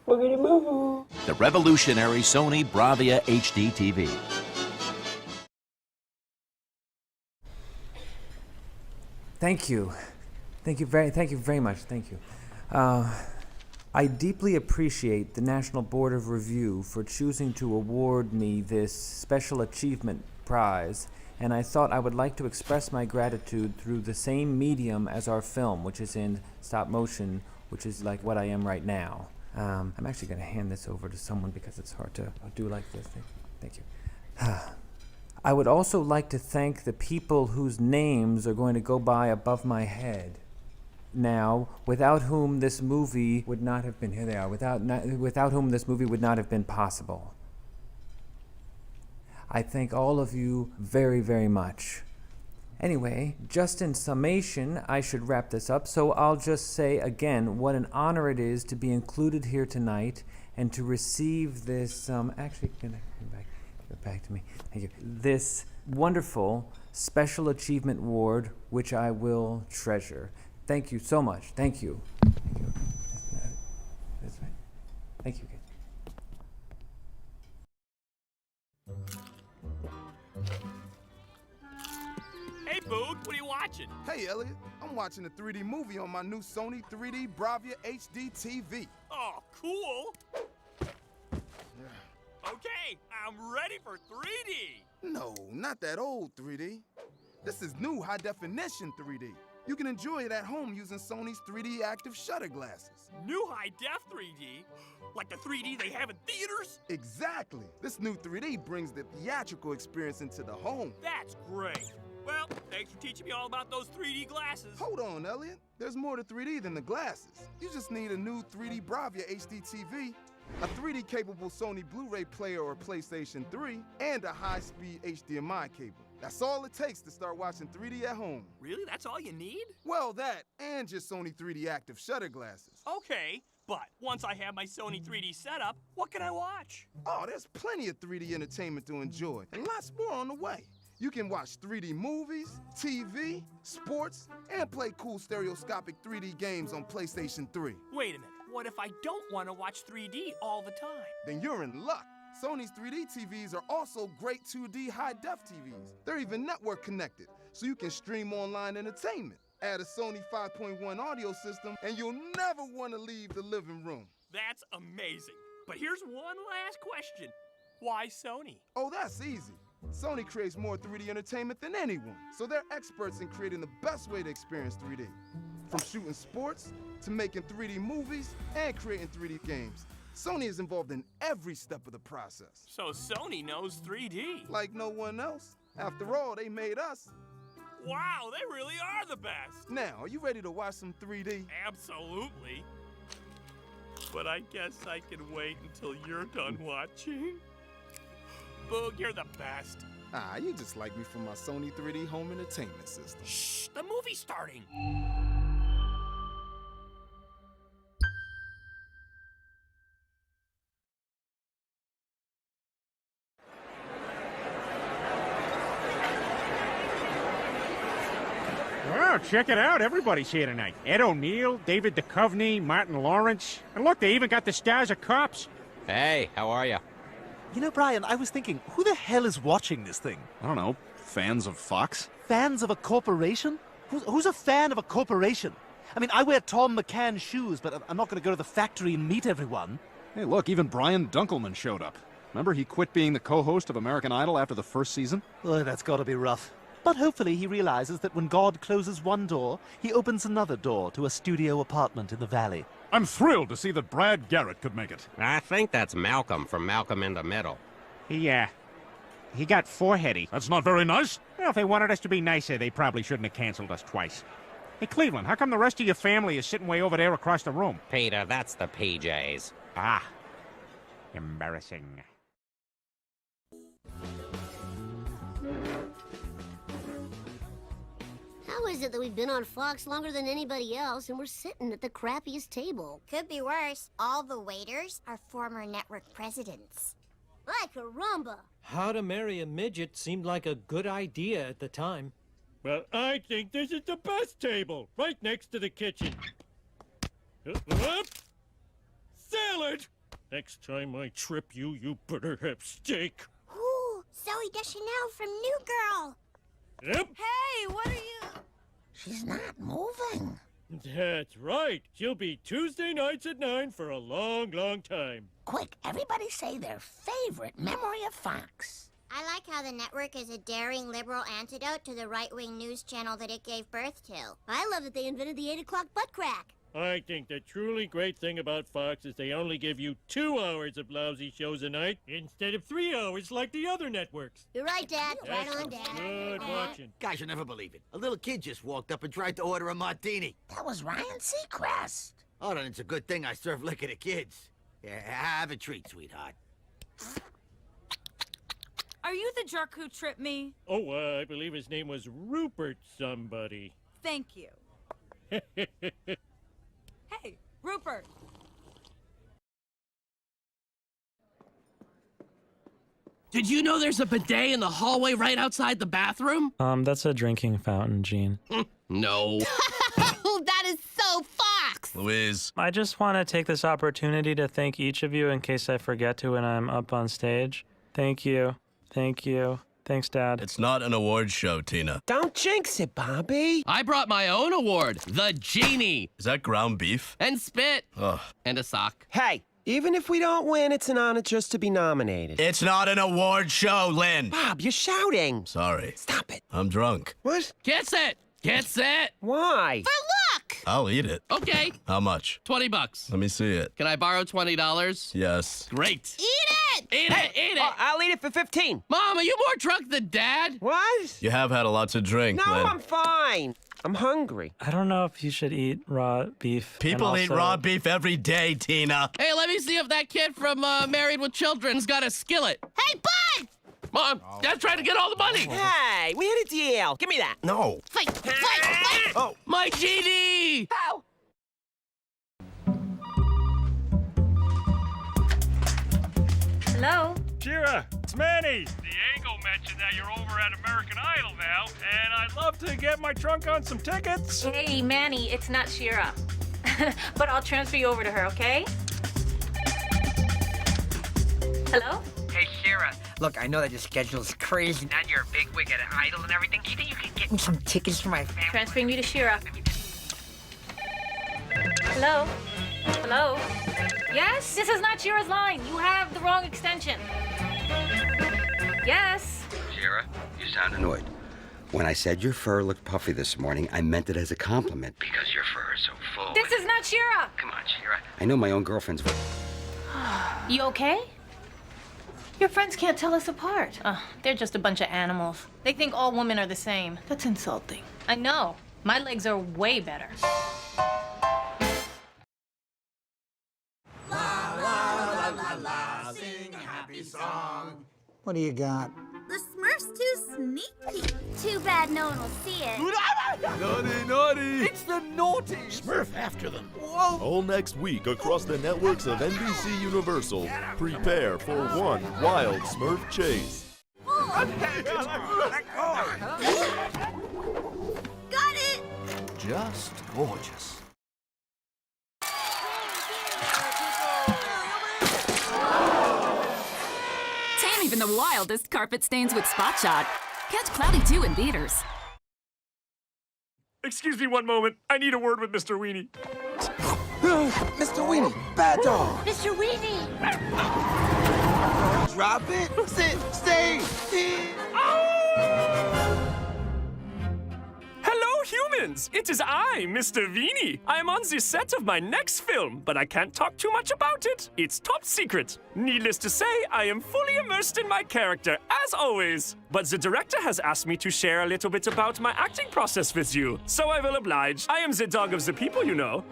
The revolutionary Sony Bravia HD TV. Thank you. Thank you very much. Thank you. I deeply appreciate the National Board of Review for choosing to award me this Special Achievement Prize, and I thought I would like to express my gratitude through the same medium as our film, which is in stop motion, which is like what I am right now. I'm actually going to hand this over to someone because it's hard to do like this. Thank you. I would also like to thank the people whose names are going to go by above my head now, without whom this movie would not have been, here they are, without whom this movie would not have been possible. I thank all of you very, very much. Anyway, just in summation, I should wrap this up, so I'll just say again what an honor it is to be included here tonight and to receive this, actually, can I come back? Give it back to me. Thank you. This wonderful Special Achievement Award, which I will treasure. Thank you so much. Thank you. Thank you. That's right. Thank you, guys. Hey, Boog, what are you watching? Hey, Elliot. I'm watching a 3D movie on my new Sony 3D Bravia HD TV. Oh, cool. Okay, I'm ready for 3D. No, not that old 3D. This is new high-definition 3D. You can enjoy it at home using Sony's 3D active shutter glasses. New high-def 3D? Like the 3D they have in theaters? Exactly. This new 3D brings the theatrical experience into the home. That's great. Well, thanks for teaching me all about those 3D glasses. Hold on, Elliot. There's more to 3D than the glasses. You just need a new 3D Bravia HD TV, a 3D-capable Sony Blu-ray player or PlayStation 3, and a high-speed HDMI cable. That's all it takes to start watching 3D at home. Really? That's all you need? Well, that, and just Sony 3D active shutter glasses. Okay, but once I have my Sony 3D setup, what can I watch? Oh, there's plenty of 3D entertainment to enjoy, and lots more on the way. You can watch 3D movies, TV, sports, and play cool stereoscopic 3D games on PlayStation 3. Wait a minute. What if I don't want to watch 3D all the time? Then you're in luck. Sony's 3D TVs are also great 2D high-def TVs. They're even network connected, so you can stream online entertainment. Add a Sony 5.1 audio system, and you'll never want to leave the living room. That's amazing. But here's one last question. Why Sony? Oh, that's easy. Sony creates more 3D entertainment than anyone, so they're experts in creating the best way to experience 3D. From shooting sports, to making 3D movies, and creating 3D games. Sony is involved in every step of the process. So Sony knows 3D. Like no one else. After all, they made us. Wow, they really are the best. Now, are you ready to watch some 3D? Absolutely. But I guess I can wait until you're done watching. Boog, you're the best. Ah, you just like me from my Sony 3D home entertainment system. Shh, the movie's starting. Well, check it out. Everybody's here tonight. Ed O'Neill, David Duchovny, Martin Lawrence. And look, they even got the stars of Cops. Hey, how are you? You know, Brian, I was thinking, who the hell is watching this thing? I don't know. Fans of Fox? Fans of a corporation? Who's a fan of a corporation? I mean, I wear Tom McCann shoes, but I'm not going to go to the factory and meet everyone. Hey, look, even Brian Dunkelman showed up. Remember he quit being the co-host of American Idol after the first season? Oh, that's got to be rough. But hopefully he realizes that when God closes one door, he opens another door to a studio apartment in the valley. I'm thrilled to see that Brad Garrett could make it. I think that's Malcolm from Malcolm in the Middle. He got foreheady. That's not very nice. Well, if they wanted us to be nicer, they probably shouldn't have canceled us twice. Hey, Cleveland, how come the rest of your family is sitting way over there across the room? Peter, that's the PJs. Ah, embarrassing. How is it that we've been on Fox longer than anybody else and we're sitting at the crappiest table? Could be worse. All the waiters are former network presidents. Ay, caramba! How to marry a midget seemed like a good idea at the time. Well, I think this is the best table, right next to the kitchen. Salad! Next time I trip you, you better have steak. Ooh, Zoe Deschanel from New Girl. Yep. Hey, what are you... She's not moving. That's right. She'll be Tuesday nights at 9 for a long, long time. Quick, everybody say their favorite memory of Fox. I like how the network is a daring liberal antidote to the right-wing news channel that it gave birth to. I love that they invented the 8 o'clock butt crack. I think the truly great thing about Fox is they only give you 2 hours of lousy shows a night instead of 3 hours like the other networks. You're right, Dad. That's Right on, Dad. good watching. Guys, you'll never believe it. A little kid just walked up and tried to order a martini. That was Ryan Seacrest. Oh, then it's a good thing I serve liquor to kids. Yeah, have a treat, sweetheart. Are you the jerk who tripped me? Oh, I believe his name was Rupert somebody. Thank you. Hey, Rupert! Did you know there's a bidet in the hallway right outside the bathroom? That's a drinking fountain, Gene. No. That is so Fox! Louise. I just want to take this opportunity to thank each of you in case I forget to when I'm up on stage. Thank you. Thank you. Thanks, Dad. It's not an awards show, Tina. Don't jinx it, Bobby. I brought my own award, the Genie. Is that ground beef? And spit. Ugh. And a sock. Hey, even if we don't win, it's an honor just to be nominated. It's not an award show, Lynn. Bob, you're shouting. Sorry. Stop it. I'm drunk. What? Get set. Get set. Why? For luck! I'll eat it. Okay. How much? $20. Let me see it. Can I borrow $20? Yes. Great. Eat it! Eat it! Eat it! I'll eat it for 15. Mom, are you more drunk than Dad? What? You have had a lot to drink, No, Lynn. I'm fine. I'm hungry. I don't know if you should eat raw beef. People eat raw beef every day, Tina. Hey, let me see if that kid from Married with Children's got a skillet. Hey, Bud! Mom, Dad's trying to get all the money. Hey, we had a deal. Give me that. No. Fight! Fight! Fight! Oh. My GD! Ow! Hello? Shira, it's Manny. Diego mentioned that you're over at American Idol now, and I'd love to get my trunk on some tickets. Hey, Manny, it's not Shira. But I'll transfer you over to her, okay? Hello? Hey, Shira. Look, I know that your schedule's crazy. Now you're a big wig at an Idol and everything. Do you think you can get me some tickets for my family? Transferring you to Shira. Hello? Hello? Yes? This is not Shira's line. You have the wrong extension. Yes? Shira, you sound annoyed. When I said your fur looked puffy this morning, I meant it as a compliment because your fur is so full. This is not Shira! Come on, Shira. I know my own girlfriend's... You okay? Your friends can't tell us apart. They're just a bunch of animals. They think all women are the same. That's insulting. I know. My legs are way better. Sing a happy song. What do you got? The Smurf's too sneaky. Too bad no one will see it. Naughty, naughty! It's the naughty! Smurf after them. Whoa! All next week across the networks of NBC Universal. Prepare for one wild Smurf chase. Got it! Just gorgeous. Tame even the wildest carpet stains with Spot Shot. Catch Cloudy 2 in theaters. Excuse me one moment. I need a word with Mr. Weenie. Mr. Weenie, bad dog. Mr. Weenie! Drop it. Sit. Stay. Hello, humans! It is I, Mr. Weenie. I am on the set of my next film, but I can't talk too much about it. It's top secret. Needless to say, I am fully immersed in my character, as always. But the director has asked me to share a little bit about my acting process with you, so I will oblige. I am the dog of the people, you know.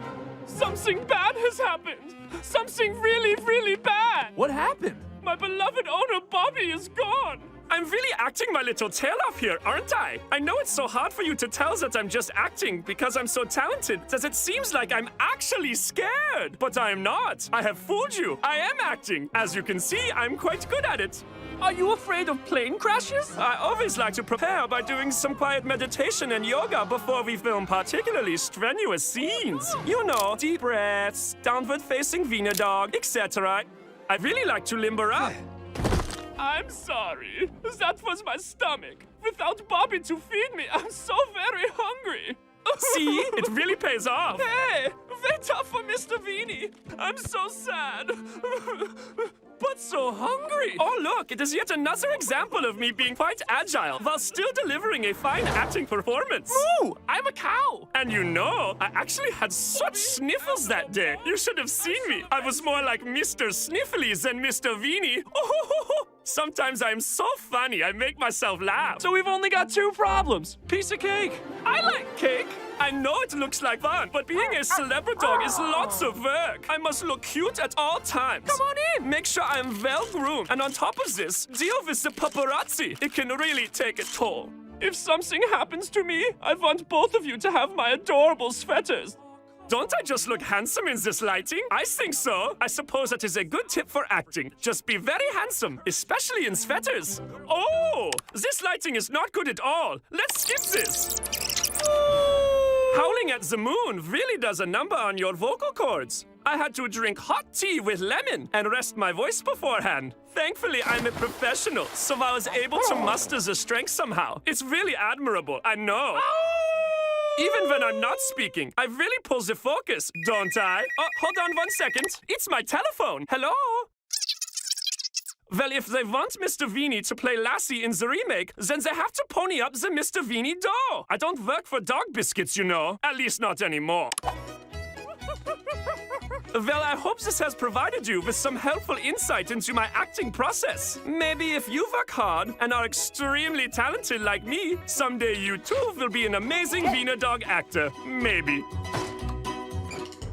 Something bad has happened. Something really, really bad. What happened? My beloved owner, Bobby, is gone. I'm really acting my little tail off here, aren't I? I know it's so hard for you to tell that I'm just acting because I'm so talented that it seems like I'm actually scared. But I'm not. I have fooled you. I am acting. As you can see, I'm quite good at it. Are you afraid of plane crashes? I always like to prepare by doing some quiet meditation and yoga before we film particularly strenuous scenes. You know, deep breaths, downward-facing Wiener dog, etc. I really like to limber up. I'm sorry. That was my stomach. Without Bobby to feed me, I'm so very hungry. See? It really pays off. Hey, wait up for Mr. Weenie. I'm so sad. But so hungry. Oh, look, it is yet another example of me being quite agile while still delivering a fine acting performance. Moo! I'm a cow. And you know, I actually had such sniffles that day. You should have seen me. I was more like Mr. Sniffly than Mr. Weenie. Sometimes I'm so funny, I make myself laugh. So we've only got two problems. Piece of cake. I like cake. I know it looks like fun, but being a celebrity dog is lots of work. I must look cute at all times. Come on in. Make sure I'm well-groomed. And on top of this, deal with the paparazzi. It can really take a toll. If something happens to me, I want both of you to have my adorable sweaters. Don't I just look handsome in this lighting? I think so. I suppose that is a good tip for acting. Just be very handsome, especially in sweaters. Oh, this lighting is not good at all. Let's skip this. Howling at the moon really does a number on your vocal cords. I had to drink hot tea with lemon and rest my voice beforehand. Thankfully, I'm a professional, so I was able to muster the strength somehow. It's really admirable, I know. Even when I'm not speaking, I really pull the focus, don't I? Oh, hold on 1 second. It's my telephone. Hello? Well, if they want Mr. Weenie to play Lassie in the remake, then they have to pony up the Mr. Weenie dough. I don't work for dog biscuits, you know. At least not anymore. Well, I hope this has provided you with some helpful insight into my acting process. Maybe if you work hard and are extremely talented like me, someday you too will be an amazing Wiener dog actor. Maybe.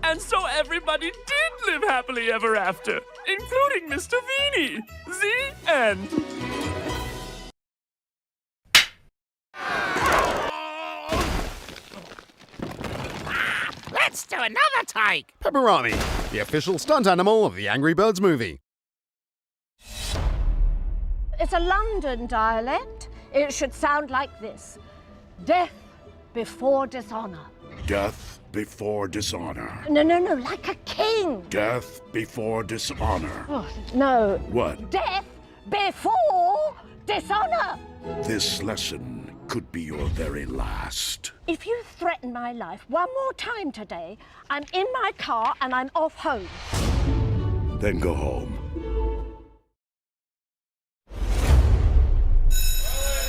And so everybody did live happily ever after, including Mr. Weenie. The end. Let's do another take. Pepperoni, the official stunt animal of the Angry Birds movie. It's a London dialect. It should sound like this. Death before dishonor. Death before dishonor. No, like a king. Death before dishonor. Oh, no. What? Death before dishonor. This lesson could be your very last. If you threaten my life one more time today, I'm in my car and I'm off home. Then go home.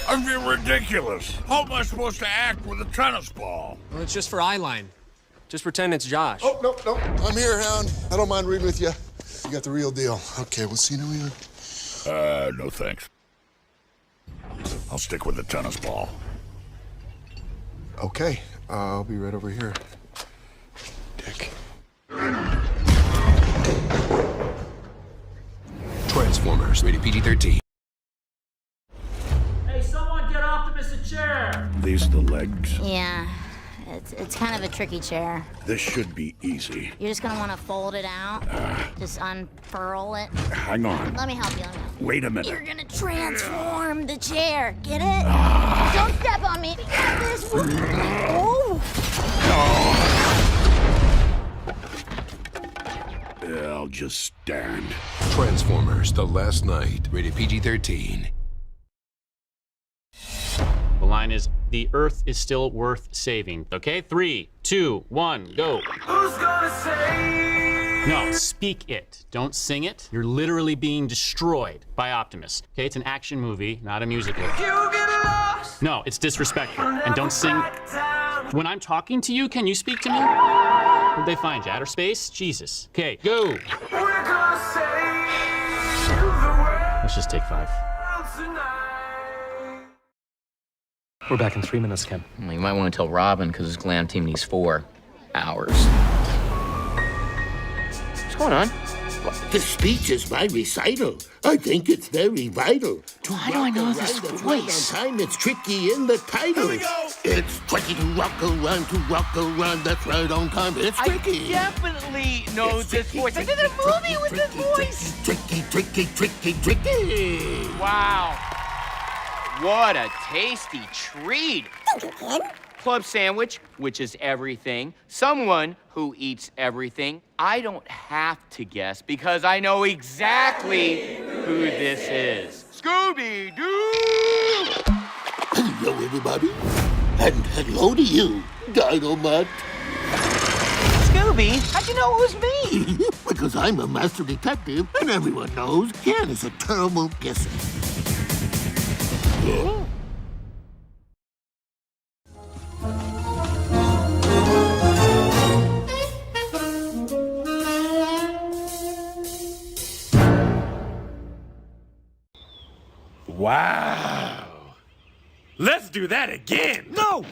I'm being ridiculous. How am I supposed to act with a tennis ball? Well, it's just for eyeline. Just pretend it's Josh. Oh, no. I'm here, Hound. I don't mind reading with you. You got the real deal. Okay, what scene are we on? No thanks. I'll stick with the tennis ball. Okay, I'll be right over here. Dick. Transformers, rated PG-13. Hey, someone get Optimus a chair! These the legs. Yeah, it's kind of a tricky chair. This should be easy. You're just gonna want to fold it out. Just unfurl it. Hang on. Let me help you. Wait a minute. You're gonna transform the chair. Get it? Don't step on me. Get this. Oh. I'll just stand. Transformers, The Last Night, rated PG-13. The line is, the Earth is still worth saving. Okay, 3, 2, 1, go. Who's gonna save? No, speak it. Don't sing it. You're literally being destroyed by Optimus. Okay, it's an action movie, not a musical. You get lost. No, it's disrespectful. And don't sing. When I'm talking to you, can you speak to me? Where'd they find you? Outer space? Jesus. Okay, go. We're gonna save the world. Let's just take 5. We're back in 3 minutes, Ken. Well, you might want to tell Robin, because his glam team needs 4 hours. What's going on? The speech is my recital. I think it's very vital. Why do I know this voice? Right on time, it's tricky in the title. Here we go. It's tricky to rock around. That's right on time. It's tricky. I definitely know this voice. I did a movie with this voice. Tricky. Wow. What a tasty treat. Club sandwich, which is everything. Someone who eats everything. I don't have to guess because I know exactly who this is. Scooby-Doo! Hello, everybody. And hello to you, Dynamite. Scooby, how'd you know it was me? Because I'm a master detective, and everyone knows Ken is a terrible guesser. Wow. Let's do that again. No.